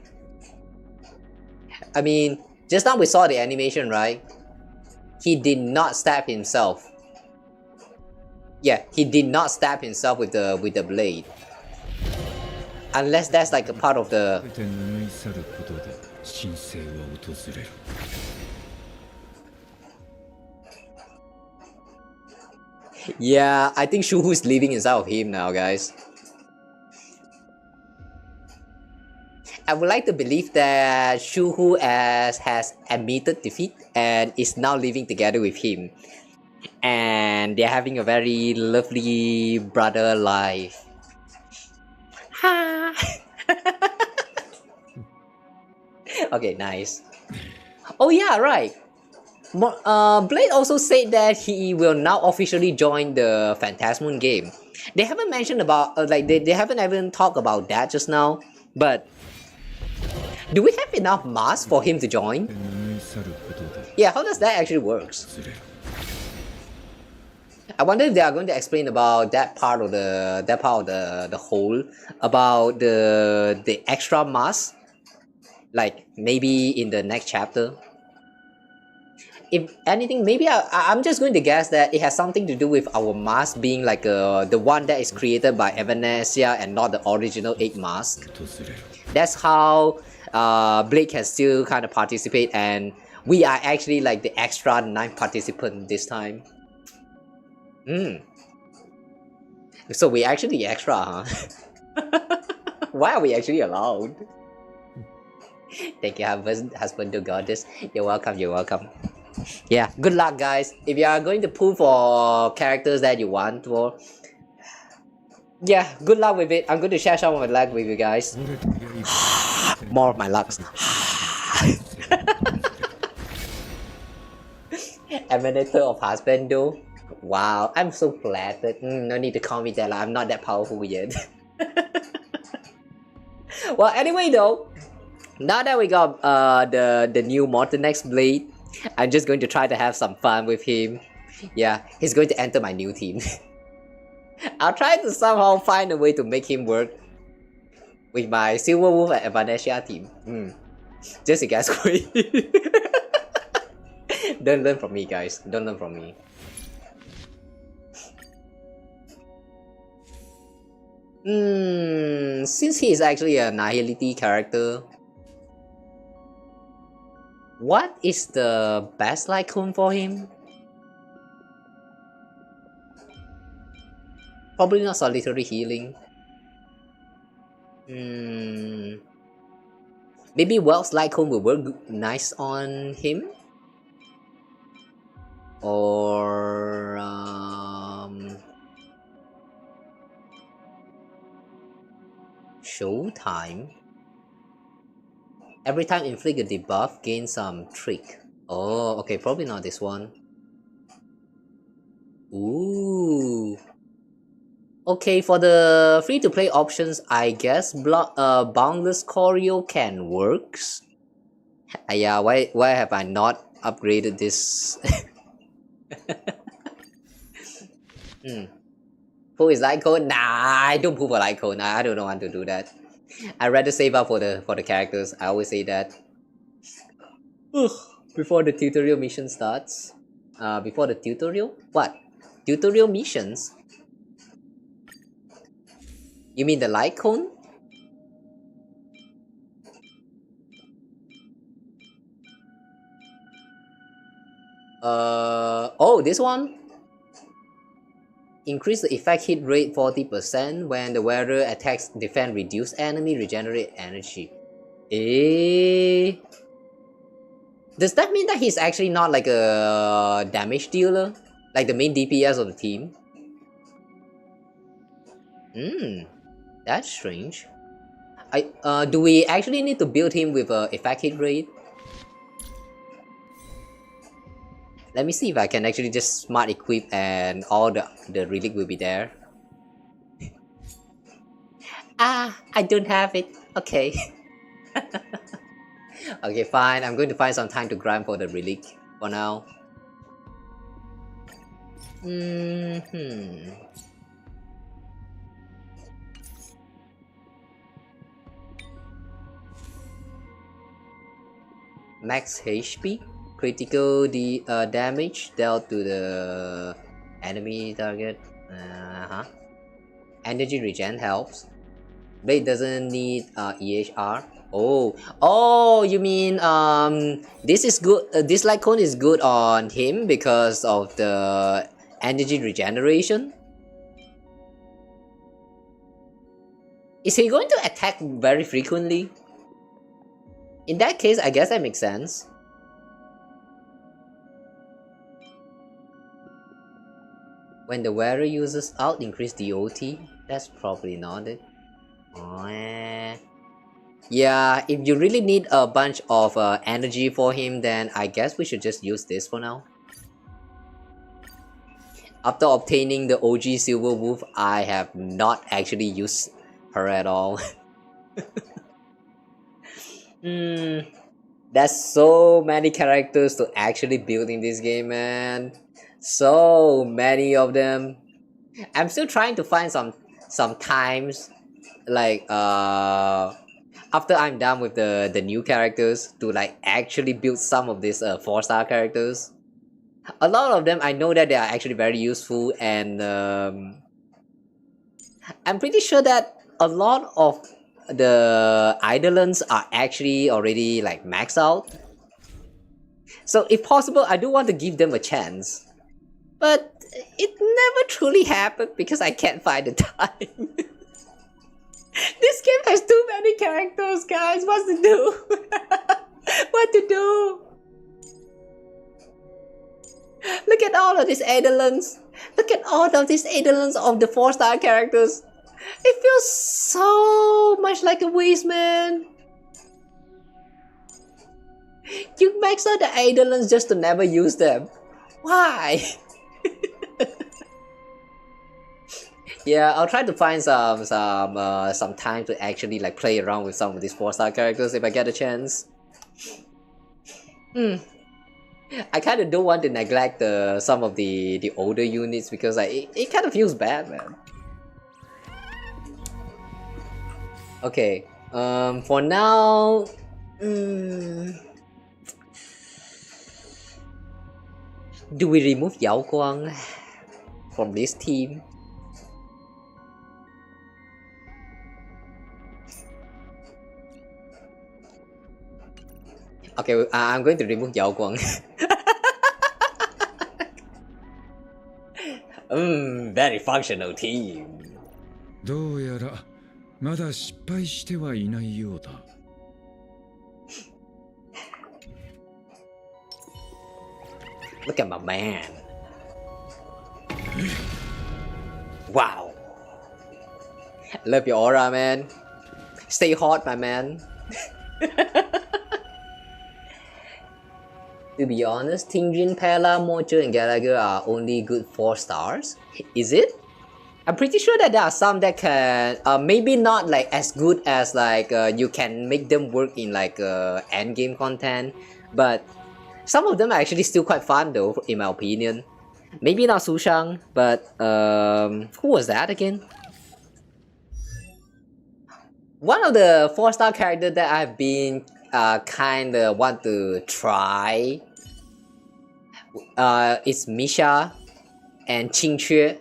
I mean, just now we saw the animation, right? He did not stab himself. Yeah, he did not stab himself with the blade. Unless that's like a part of the... Yeah, I think Shuhu is living inside of him now, guys. I would like to believe that Shuhu has admitted defeat and is now living together with him. And they're having a very lovely brother life. Ha! Okay, nice. Oh yeah, right. Blade also said that he will now officially join the Phantasmoon game. They haven't mentioned about like they haven't even talked about that just now. But do we have enough masks for him to join? Yeah, how does that actually works? I wonder if they are going to explain about that part of the whole about the extra mask, like maybe in the next chapter. If anything, maybe I'm just going to guess that it has something to do with our mask being like the one that is created by Evanesia and not the original 8 mask. That's how Blade can still kind of participate, and we are actually like the extra 9 participant this time. So we actually the extra, huh? Why are we actually allowed? Thank you, husband to goddess. You're welcome, you're welcome. Yeah, good luck, guys. If you are going to pull for characters that you want for, yeah, good luck with it. I'm going to share some of my luck with you guys. More of my lucks. Emanator of husband though. Wow, I'm so flattered. No need to call me that. I'm not that powerful yet. Well, anyway though, now that we got the new Mortenax Blade, I'm just going to try to have some fun with him. Yeah, he's going to enter my new team. I'll try to somehow find a way to make him work with my Silver Wolf and Evanesia team. Just a guess. Don't learn from me, guys. Don't learn from me. Since he is actually a Nihility character, what is the best Lycon for him? Probably not Solitary Healing. Maybe Wells Lycon will work nice on him? Or... Showtime? Every time inflict a debuff, gain some trick. Oh, okay, probably not this one. Ooh. Okay, for the free-to-play options, I guess Boundless Choreo can works. Yeah, why have I not upgraded this? Pull is Lycon? Nah, I don't pull for Lycon. I don't want to do that. I'd rather save up for the characters. I always say that. Before the tutorial mission starts. Before the tutorial? What? Tutorial missions? You mean the Lycon? Oh, this one? Increase the effect hit rate 40% when the wearer attacks, defend, reduce enemy, regenerate energy. Does that mean that he's actually not like a damage dealer? Like the main DPS of the team? That's strange. Do we actually need to build him with a effect hit rate? Let me see if I can actually just smart equip and all the relic will be there. I don't have it. Okay. Okay, fine. I'm going to find some time to grind for the relic for now. Max HP, critical damage dealt to the enemy target. Energy regen helps. Blade doesn't need EHR. Oh, you mean this is good. This light cone is good on him because of the energy regeneration. Is he going to attack very frequently? In that case, I guess that makes sense. When the wearer uses out, increase DOT. That's probably not it. Yeah, if you really need a bunch of energy for him, then I guess we should just use this for now. After obtaining the OG Silver Wolf, I have not actually used her at all. There's so many characters to actually build in this game, man. So many of them. I'm still trying to find some times, like after I'm done with the new characters, to like actually build some of these 4-star characters. A lot of them I know that they are actually very useful, and I'm pretty sure that a lot of the Eidolons are actually already like maxed out. So if possible, I do want to give them a chance. But it never truly happened because I can't find the time. This game has too many characters, guys. What to do? What to do? Look at all of these Eidolons. Look at all of these Eidolons of the 4-star characters. It feels so much like a waste, man. You max out the Eidolons just to never use them. Why? Yeah, I'll try to find some time to actually like play around with some of these 4-star characters if I get a chance. I kind of don't want to neglect some of the older units because it kind of feels bad, man. Okay, for now, do we remove Yao Guang from this team? Okay, I'm going to remove Yao Guang. Very functional team. どうやらまだ失敗してはいないようだ。Look at my man. Wow. Love your aura, man. Stay hot, my man. To be honest, Tingjin, Pella, Mojo, and Gallagher are only good 4 stars. Is it? I'm pretty sure that there are some that can, maybe not like as good as like you can make them work in like end game content, but some of them are actually still quite fun though, in my opinion. Maybe not Su Shang, but who was that again? One of the 4-star characters that I've been kinda want to try is Misha and Qingque.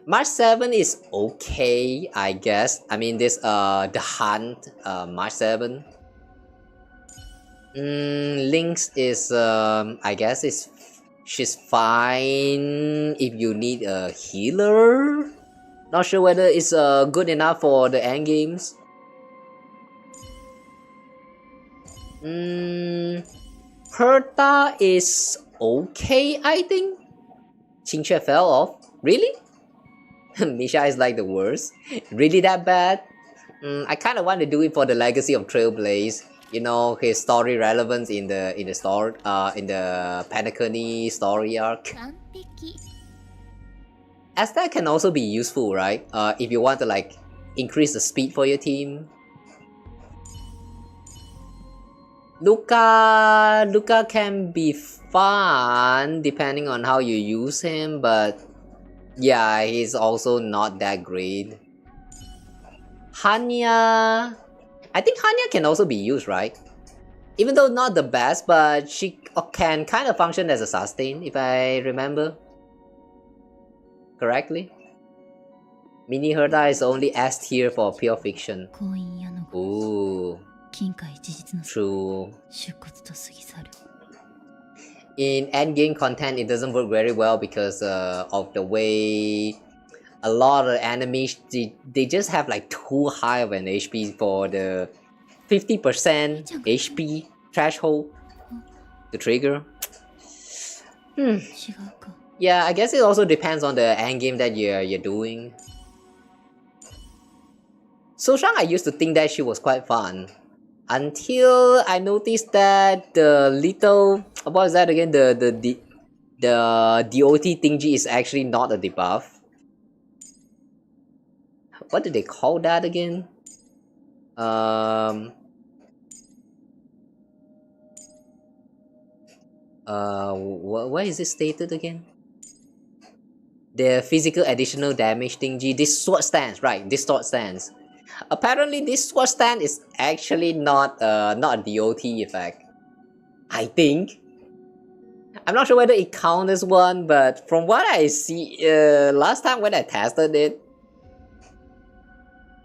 March 7 is okay, I guess. I mean this the Hunt March 7. Lynx is I guess she's fine if you need a healer. Not sure whether it's good enough for the end games. Herta is okay, I think. Qingque fell off. Really? Misha is like the worst. Really that bad? I kind of want to do it for the legacy of Trailblaze. You know, his story relevance in the story, in the Penacony story arc. As that can also be useful, right? If you want to like increase the speed for your team. Luca can be fun depending on how you use him, but yeah, he's also not that great. Hanya, I think Hanya can also be used, right? Even though not the best, but she can kind of function as a sustain, if I remember correctly. Mini Herda is only S tier for pure fiction. Ooh. True. In endgame content, it doesn't work very well because of the way a lot of enemies, they just have like too high of an HP for the 50% HP threshold to trigger. Yeah, I guess it also depends on the endgame that you're doing. So Shang, I used to think that she was quite fun until I noticed that the little, what is that again, the DOT thingy is actually not a debuff. What do they call that again? Where is it stated again? The physical additional damage thingy. This sword stance, right? This sword stance. Apparently, this sword stance is actually not a DOT effect. I think. I'm not sure whether it counts as one, but from what I see, last time when I tested it,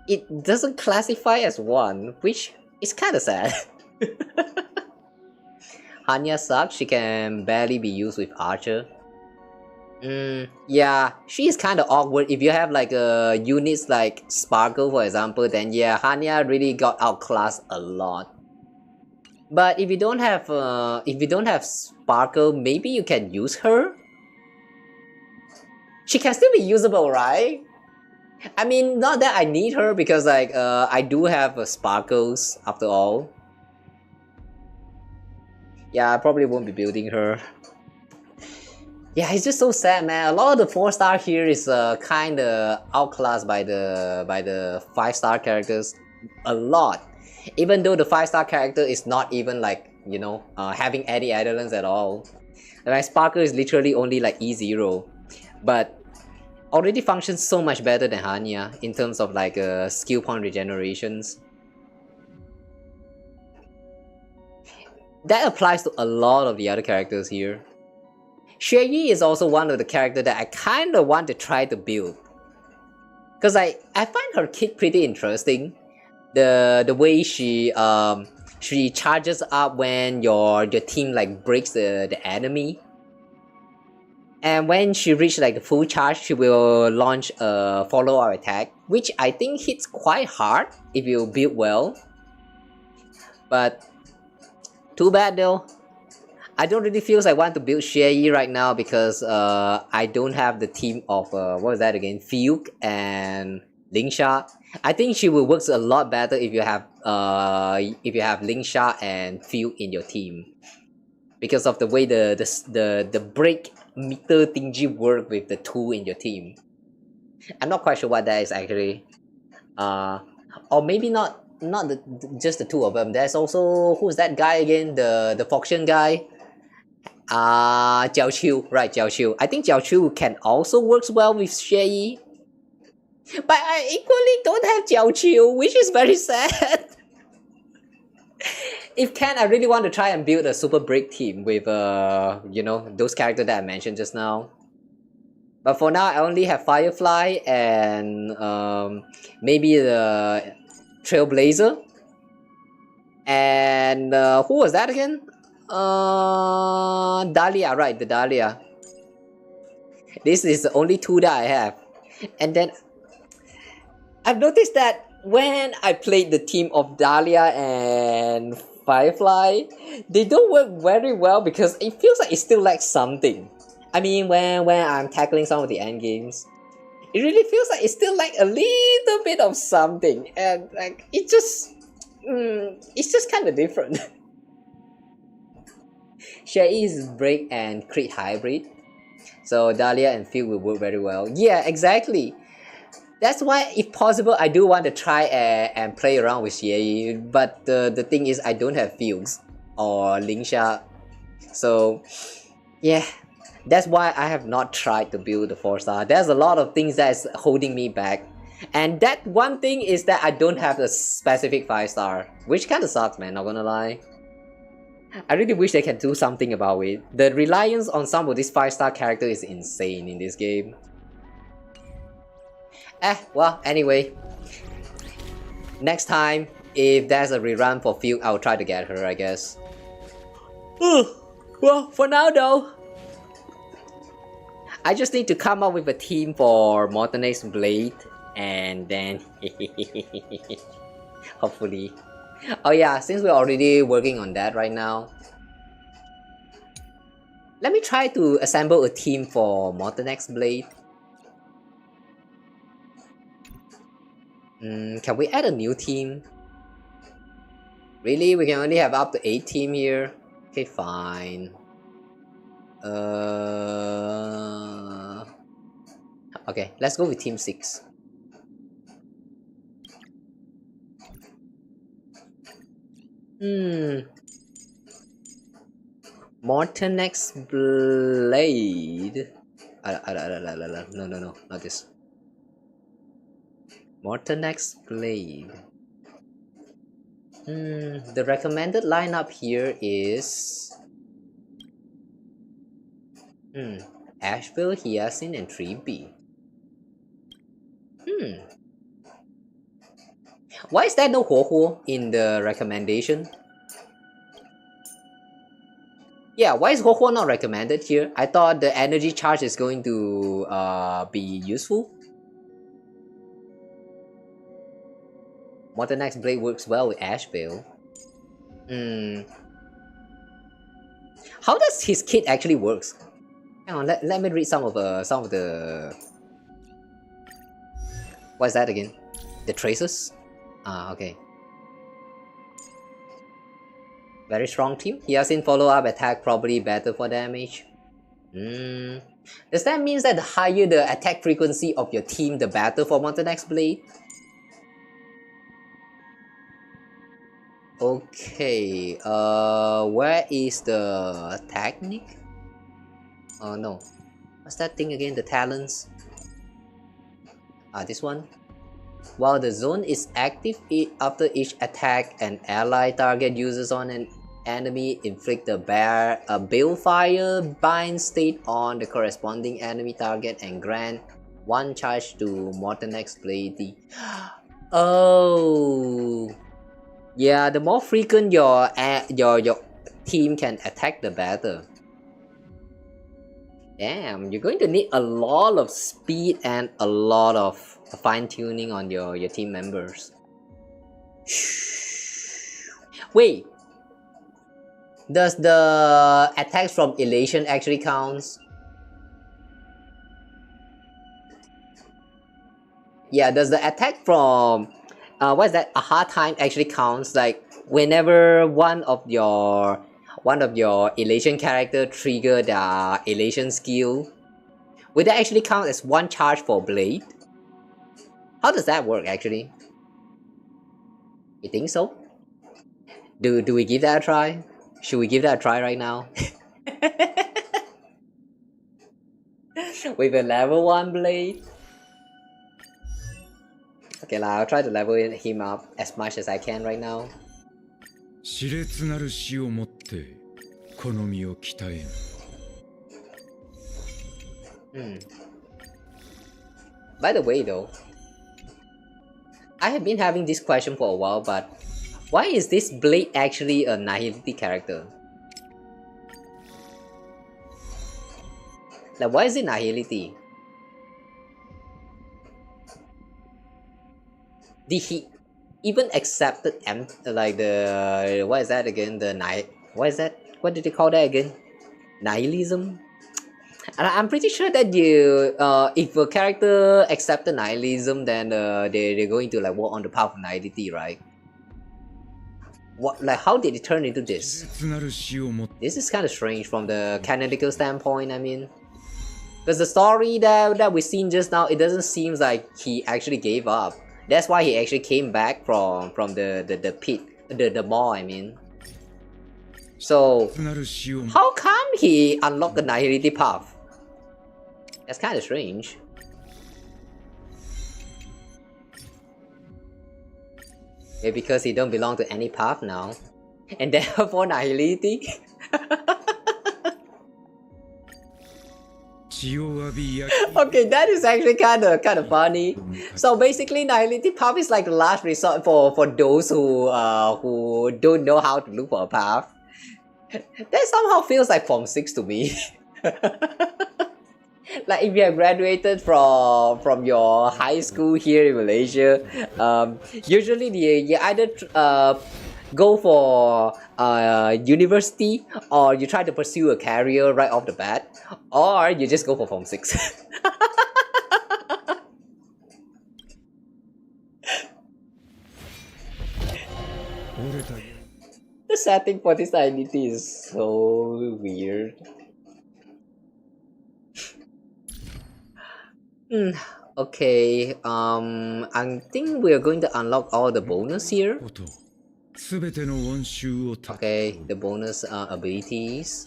it doesn't classify as one, which is kind of sad. Hanya sucks. She can barely be used with Archer. Yeah, she is kind of awkward. If you have like units like Sparkle, for example, then yeah, Hanya really got outclassed a lot. But if you don't have Sparkle, maybe you can use her. She can still be usable, right? I mean, not that I need her because like I do have Sparkles after all. Yeah, I probably won't be building her. Yeah, it's just so sad, man. A lot of the 4-star here is kind of outclassed by the 5-star characters a lot. Even though the 5-star character is not even like, you know, having any add-ons at all. Like Sparkle is literally only like E0, but already functions so much better than Hanya in terms of like skill point regenerations. That applies to a lot of the other characters here. Shuhu is also one of the characters that I kind of want to try to build. Cause I find her kit pretty interesting. The way she charges up when your team like breaks the enemy. And when she reaches like the full charge, she will launch a follow-up attack, which I think hits quite hard if you build well. But too bad though. I don't really feel like I want to build Shuhu right now because I don't have the team of what was that again? Fiuk and Lingsha. I think she will work a lot better if you have Lingsha and Fiuk in your team, because of the way the break meter thingy work with the 2 in your team. I'm not quite sure what that is actually. Or maybe not just the 2 of them. There's also, who's that guy again? The Foxian guy. Jiao Qiu, right? Jiao Qiu. I think Jiao Qiu can also works well with Shuhu. But I equally don't have Jiao Qiu, which is very sad. If can, I really want to try and build a super break team with you know, those characters that I mentioned just now. But for now, I only have Firefly and maybe the Trailblazer. And who was that again? Dahlia, right? The Dahlia. This is the only 2 that I have. And then I've noticed that when I played the team of Dahlia and Firefly, they don't work very well because it feels like it still lacks something. I mean, when I'm tackling some of the end games, it really feels like it still lacks a little bit of something, and like it's just kind of different. Shuhu is break and crit hybrid, so Dahlia and Phil will work very well. Yeah, exactly. That's why, if possible, I do want to try and play around with Shuhu, but the thing is I don't have Fields or Lingsha, so yeah, that's why I have not tried to build the 4-star. There's a lot of things that's holding me back, and that one thing is that I don't have a specific 5-star, which kind of sucks, man, not gonna lie. I really wish they can do something about it. The reliance on some of these 5-star characters is insane in this game. Well, anyway. Next time, if there's a rerun for Field, I'll try to get her, I guess. Well, for now though, I just need to come up with a team for Mortenax Blade, and then hopefully. Oh yeah, since we're already working on that right now, let me try to assemble a team for Mortenax Blade. Can we add a new team? Really? We can only have up to 8 team here? Okay, fine. Okay, let's go with team 6. Mortenax Blade. No, not this. Mortenax Blade. The recommended lineup here is Asheville, Hyacinth, and 3B. Why is there no Huohuo in the recommendation? Yeah, why is Huohuo not recommended here? I thought the energy charge is going to be useful. Mortenax Blade works well with Asheville. How does his kit actually works? Hang on, let me read some of the. What is that again? The traces? Okay. Very strong team. Hyacinth follow-up attack probably better for damage. Does that mean that the higher the attack frequency of your team, the better for Mortenax Blade? Okay, where is the technique? Oh no. What's that thing again? The talents? This one. While the zone is active after each attack an ally target uses on an enemy, inflict a balefire bind state on the corresponding enemy target and grant 1 charge to Mortenax Blade. Oh, yeah. The more frequent your team can attack, the better. Damn, you're going to need a lot of speed and a lot of fine-tuning on your team members. Wait, does the attacks from Elation actually counts? Yeah, does the attack from what is that? A hard time actually counts? Like whenever one of your Elation character trigger the Elation skill, would that actually count as 1 charge for Blade? How does that work actually? You think so? Do we give that a try? Should we give that a try right now? With a level 1 Blade? Okay, I'll try to level him up as much as I can right now. 熾烈なる死をもって好みを鍛えん。By the way though, I have been having this question for a while, but why is this Blade actually a Nihility character? Like, why is it Nihility? Did he even accept like the what is that again? What is that? What did they call that again? Nihilism? And I'm pretty sure that if a character accepted nihilism, then they're going to like work on the path of nihility, right? What, like, how did it turn into this? This is kind of strange from the canonical standpoint, I mean. Because the story that we've seen just now, it doesn't seem like he actually gave up. That's why he actually came back from the pit, the mall, I mean. So, how come he unlocked the nihility path? That's kind of strange. Maybe because he don't belong to any path now. And therefore nihility. Okay, that is actually kind of funny. So basically, nihility path is like the last resort for those who don't know how to look for a path. That somehow feels like Form 6 to me. Like if you have graduated from your high school here in Malaysia, usually you either go for university, or you try to pursue a career right off the bat, or you just go for Form 6. The setting for this identity is so weird. Okay, I think we are going to unlock all the bonus here. Okay, the bonus abilities.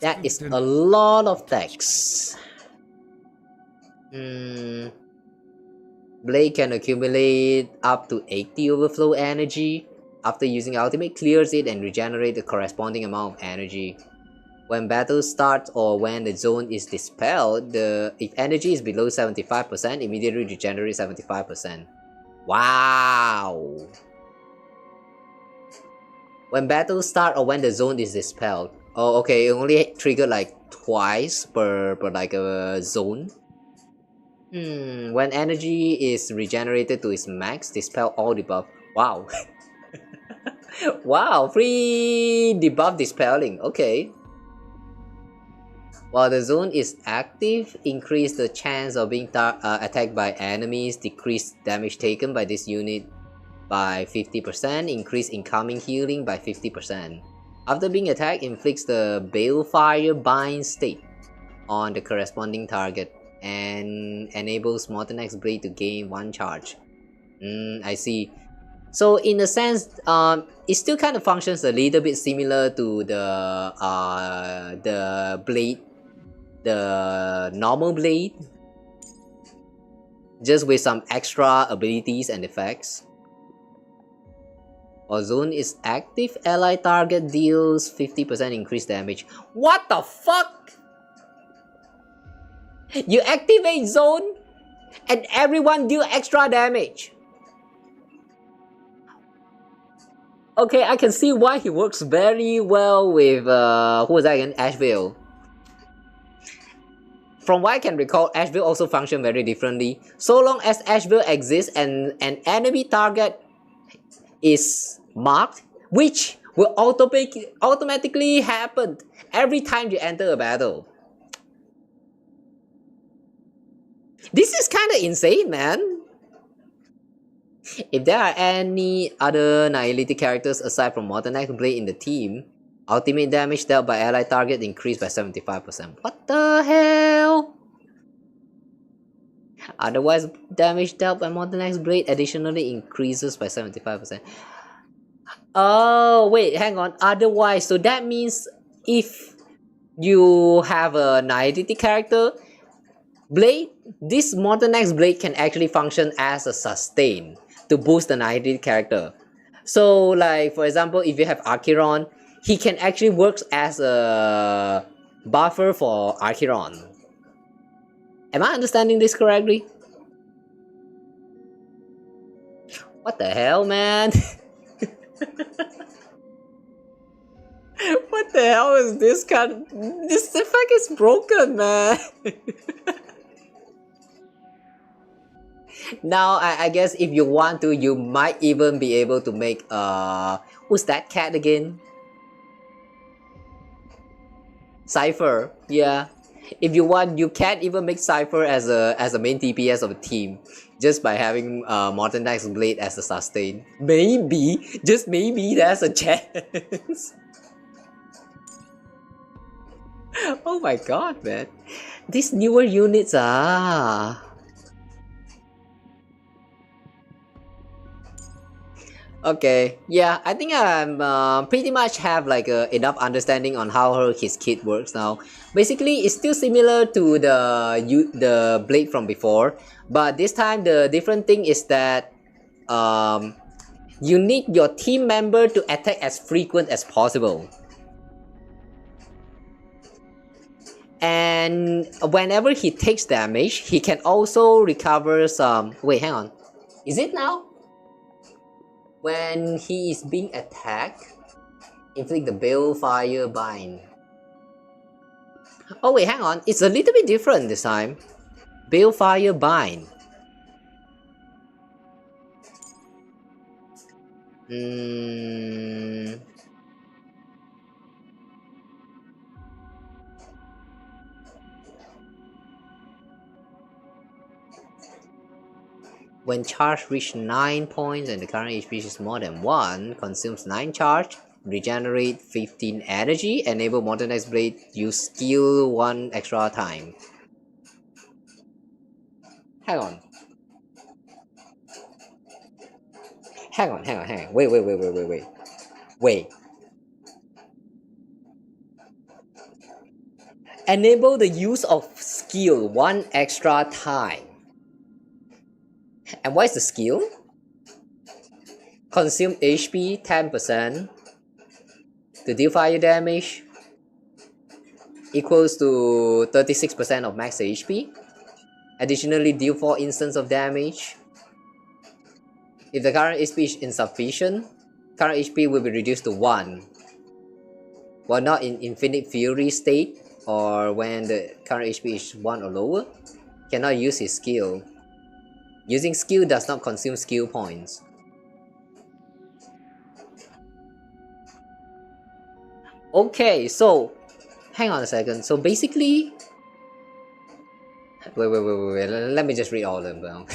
That is a lot of text. Blade can accumulate up to 80 overflow energy. After using ultimate, clears it and regenerate the corresponding amount of energy. When battle starts or when the zone is dispelled, if energy is below 75%, immediately regenerate 75%. Wow! When battle starts or when the zone is dispelled. Oh, okay, it only triggered like twice per like a zone. When energy is regenerated to its max, dispel all debuff. Wow. Wow, free debuff dispelling. Okay. While the zone is active, increase the chance of being attacked by enemies, decrease damage taken by this unit by 50%, increase incoming healing by 50%. After being attacked, inflicts the Balefire Bind state on the corresponding target and enables Mortenax Blade to gain 1 charge. I see. So in a sense, it still kind of functions a little bit similar to the blade, the normal blade, just with some extra abilities and effects. While zone is active, ally target deals 50% increased damage. What the fuck? You activate zone and everyone deal extra damage. Okay, I can see why he works very well with who was that again? Asheville. From what I can recall, Asheville also functions very differently. So long as Asheville exists and an enemy target is marked, which will automatically happen every time you enter a battle. This is kind of insane, man. If there are any other nihility characters aside from Mortenax Blade in the team, ultimate damage dealt by ally target increased by 75%. What the hell? Otherwise, damage dealt by Mortenax Blade additionally increases by 75%. Oh, wait, hang on. Otherwise, so that means if you have a nihility character, Blade, this Mortenax Blade can actually function as a sustain to boost the nihility character. So, like, for example, if you have Acheron, he can actually work as a buffer for Acheron. Am I understanding this correctly? What the hell, man? What the hell is this kind? This effect is broken, man. Now, I guess if you want to, you might even be able to make who's that cat again? Cypher, yeah. If you want, you can even make Cypher as a main TPS of a team, just by having Mortenax Blade as a sustain. Maybe, just maybe, there's a chance. Oh my god, man. These newer units are... Okay, yeah, I think I'm pretty much have like enough understanding on how his kit works now. Basically, it's still similar to the blade from before, but this time the different thing is that You need your team member to attack as frequent as possible. And whenever he takes damage, he can also recover some... Wait, hang on. Is it now? When he is being attacked, inflict the Balefire Bind. Oh wait, hang on. It's a little bit different this time. Balefire Bind. When charge reach 9 points and the current HP is more than 1, consumes 9 charge, regenerate 15 energy, enable Mortenax Blade use skill 1 extra time. Hang on. Wait. Enable the use of skill 1 extra time. And what is the skill? Consume HP 10% to deal fire damage equals to 36% of max HP. Additionally, deal 4 instances of damage. If the current HP is insufficient, current HP will be reduced to 1. While not in Infinite Fury state, or when the current HP is 1 or lower, cannot use his skill. Using skill does not consume skill points. Okay, so hang on a second. So basically, wait. Let me just read all of them down.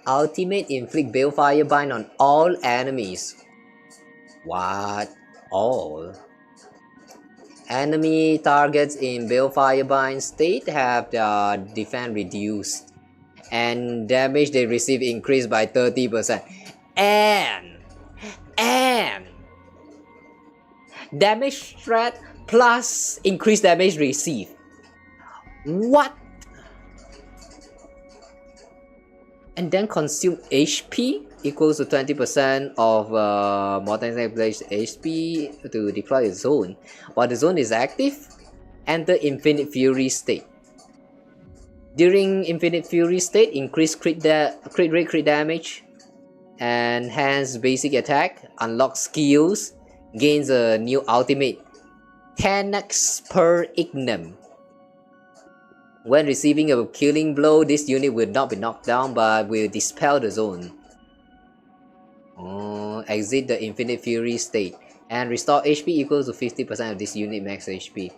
Ultimate inflict Balefire Bind on all enemies. What? All? Enemy targets in Balefire Bind state have their defense reduced and damage they receive increased by 30%. And damage threat plus increased damage received. What? And then consume HP equals to 20% of Mortenax Blade's HP to deploy a zone. While the zone is active, enter Infinite Fury state. During Infinite Fury state, increase crit rate, crit damage, enhance basic attack, unlock skills, gains a new ultimate, 10x per ignum. When receiving a killing blow, this unit will not be knocked down but will dispel the zone. Exit the Infinite Fury state and restore HP equals to 50% of this unit max HP.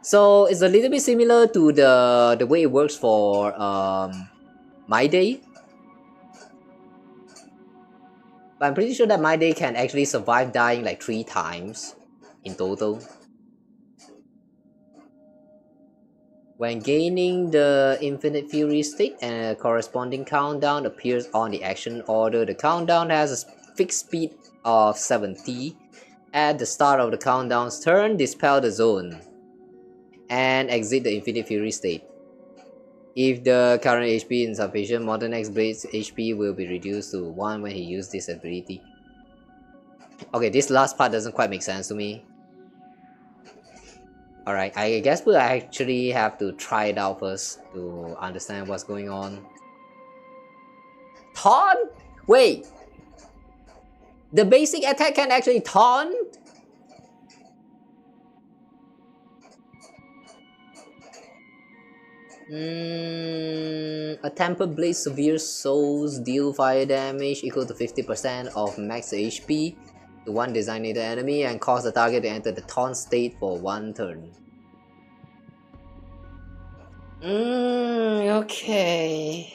So it's a little bit similar to the way it works for My Day. But I'm pretty sure that My Day can actually survive dying like 3 times in total. When gaining the Infinite Fury state, and a corresponding countdown appears on the action order. The countdown has a fixed speed of 70. At the start of the countdown's turn, dispel the zone and exit the Infinite Fury state. If the current HP is insufficient, Mortenax Blade's HP will be reduced to 1 when he uses this ability. Okay, this last part doesn't quite make sense to me. Alright, I guess we'll actually have to try it out first to understand what's going on. Taunt? Wait! The basic attack can actually taunt? A Tempered Blade Severe Souls deal fire damage equal to 50% of max HP to one designated enemy and cause the target to enter the taunt state for 1 turn. Okay.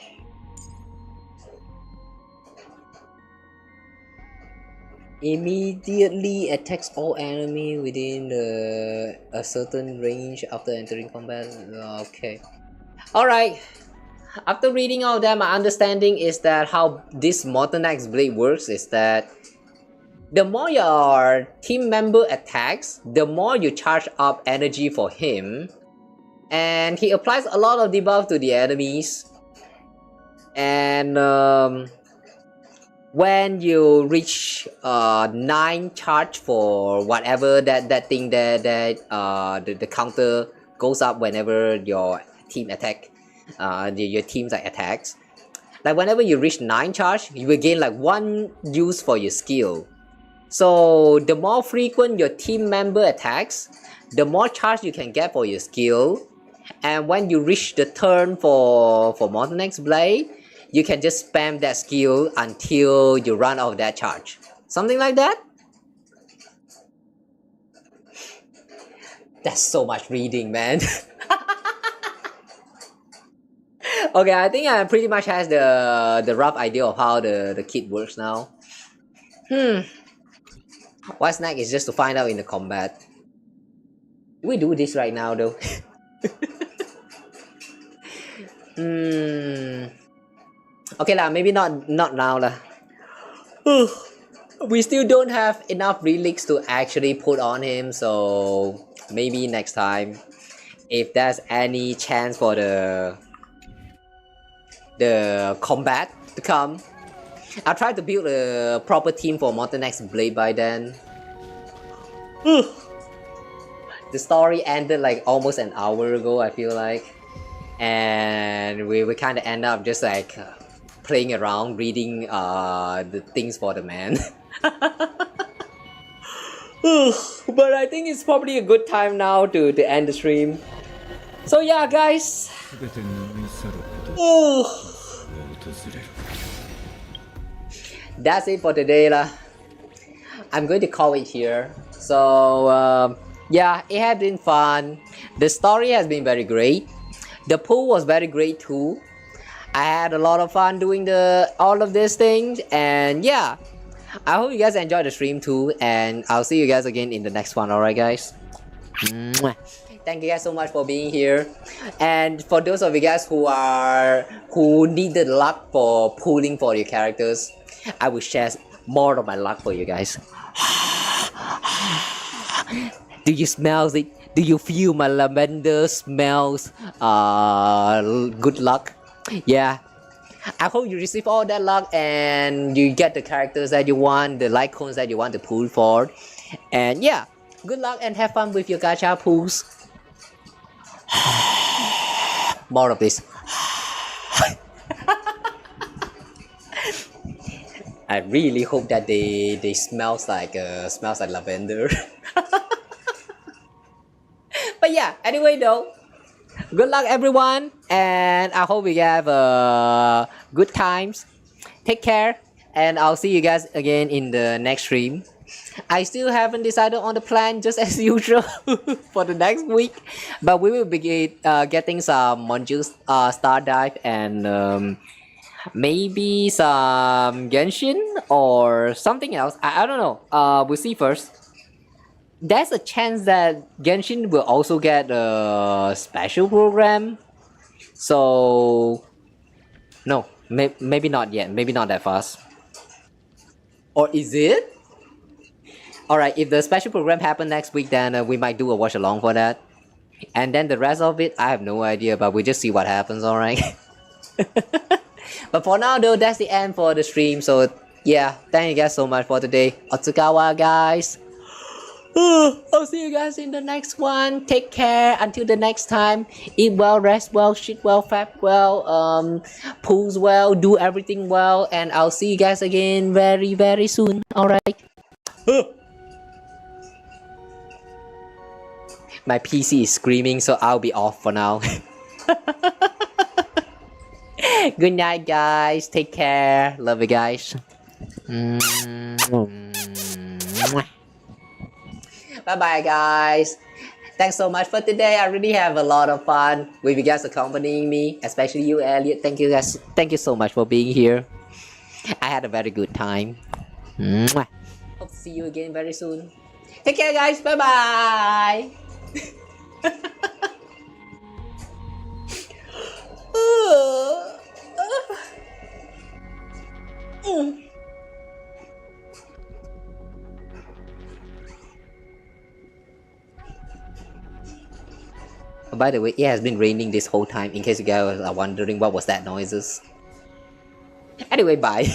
Immediately attacks all enemy within a certain range after entering combat. Okay. Alright. After reading all of that, my understanding is that how this Mortenax Blade works is that the more your team member attacks, the more you charge up energy for him. And he applies a lot of debuff to the enemies. and when you reach 9 charge for whatever that thing that the counter goes up whenever your team attack, your teams like attacks. Like whenever you reach 9 charge, you will gain like 1 use for your skill. So the more frequent your team member attacks, the more charge you can get for your skill. And when you reach the turn for Mortenax Blade, you can just spam that skill until you run out of that charge. Something like that? That's so much reading, man. Okay, I think I pretty much has the rough idea of how the kit works now. What's next is just to find out in the combat. Do we do this right now though? Okay lah, maybe not now lah. We still don't have enough relics to actually put on him, so maybe next time, if there's any chance for the combat to come, I'll try to build a proper team for Mortenax Blade by then. The story ended like almost an hour ago, I feel like, and we kind of end up just like playing around, reading the things for the man. But I think it's probably a good time now to end the stream. So yeah, guys. That's it for today lah. I'm going to call it here. So yeah, it has been fun. The story has been very great. The pool was very great too. I had a lot of fun doing all of these things, and yeah, I hope you guys enjoyed the stream too, and I'll see you guys again in the next one. Alright guys, thank you guys so much for being here. And for those of you guys who needed luck for pulling for your characters, I will share more of my luck for you guys. Do you smell it? Do you feel my lavender smells? Good luck. Yeah, I hope you receive all that luck and you get the characters that you want, the icons that you want to pull for. And yeah, good luck and have fun with your gacha pulls. More of this. I really hope that they smells like lavender. But yeah, anyway though, good luck everyone, and I hope we have good times. Take care, and I'll see you guys again in the next stream. I still haven't decided on the plan, just as usual, for the next week, but we will be getting some modules, Star Dive, and maybe some Genshin or something else. I don't know. We'll see first. There's a chance that Genshin will also get a special program. So no, maybe not yet. Maybe not that fast. Or is it? Alright, if the special program happens next week, then we might do a watch along for that. And then the rest of it, I have no idea, but we'll just see what happens, alright? But for now though, that's the end for the stream. So yeah, thank you guys so much for today. Otsukawa guys. I'll see you guys in the next one. Take care until the next time. Eat well, rest well, shit well, fat well, pulls well, do everything well, and I'll see you guys again very, very soon. Alright. My PC is screaming, so I'll be off for now. Good night, guys. Take care. Love you guys. Bye bye guys. Thanks so much for today. I really have a lot of fun with you guys accompanying me, especially you, Elliot. Thank you guys. Thank you so much for being here. I had a very good time. Hope to see you again very soon. Take care guys. Bye bye. By the way, it has been raining this whole time, in case you guys are wondering what was that noises. Anyway, bye.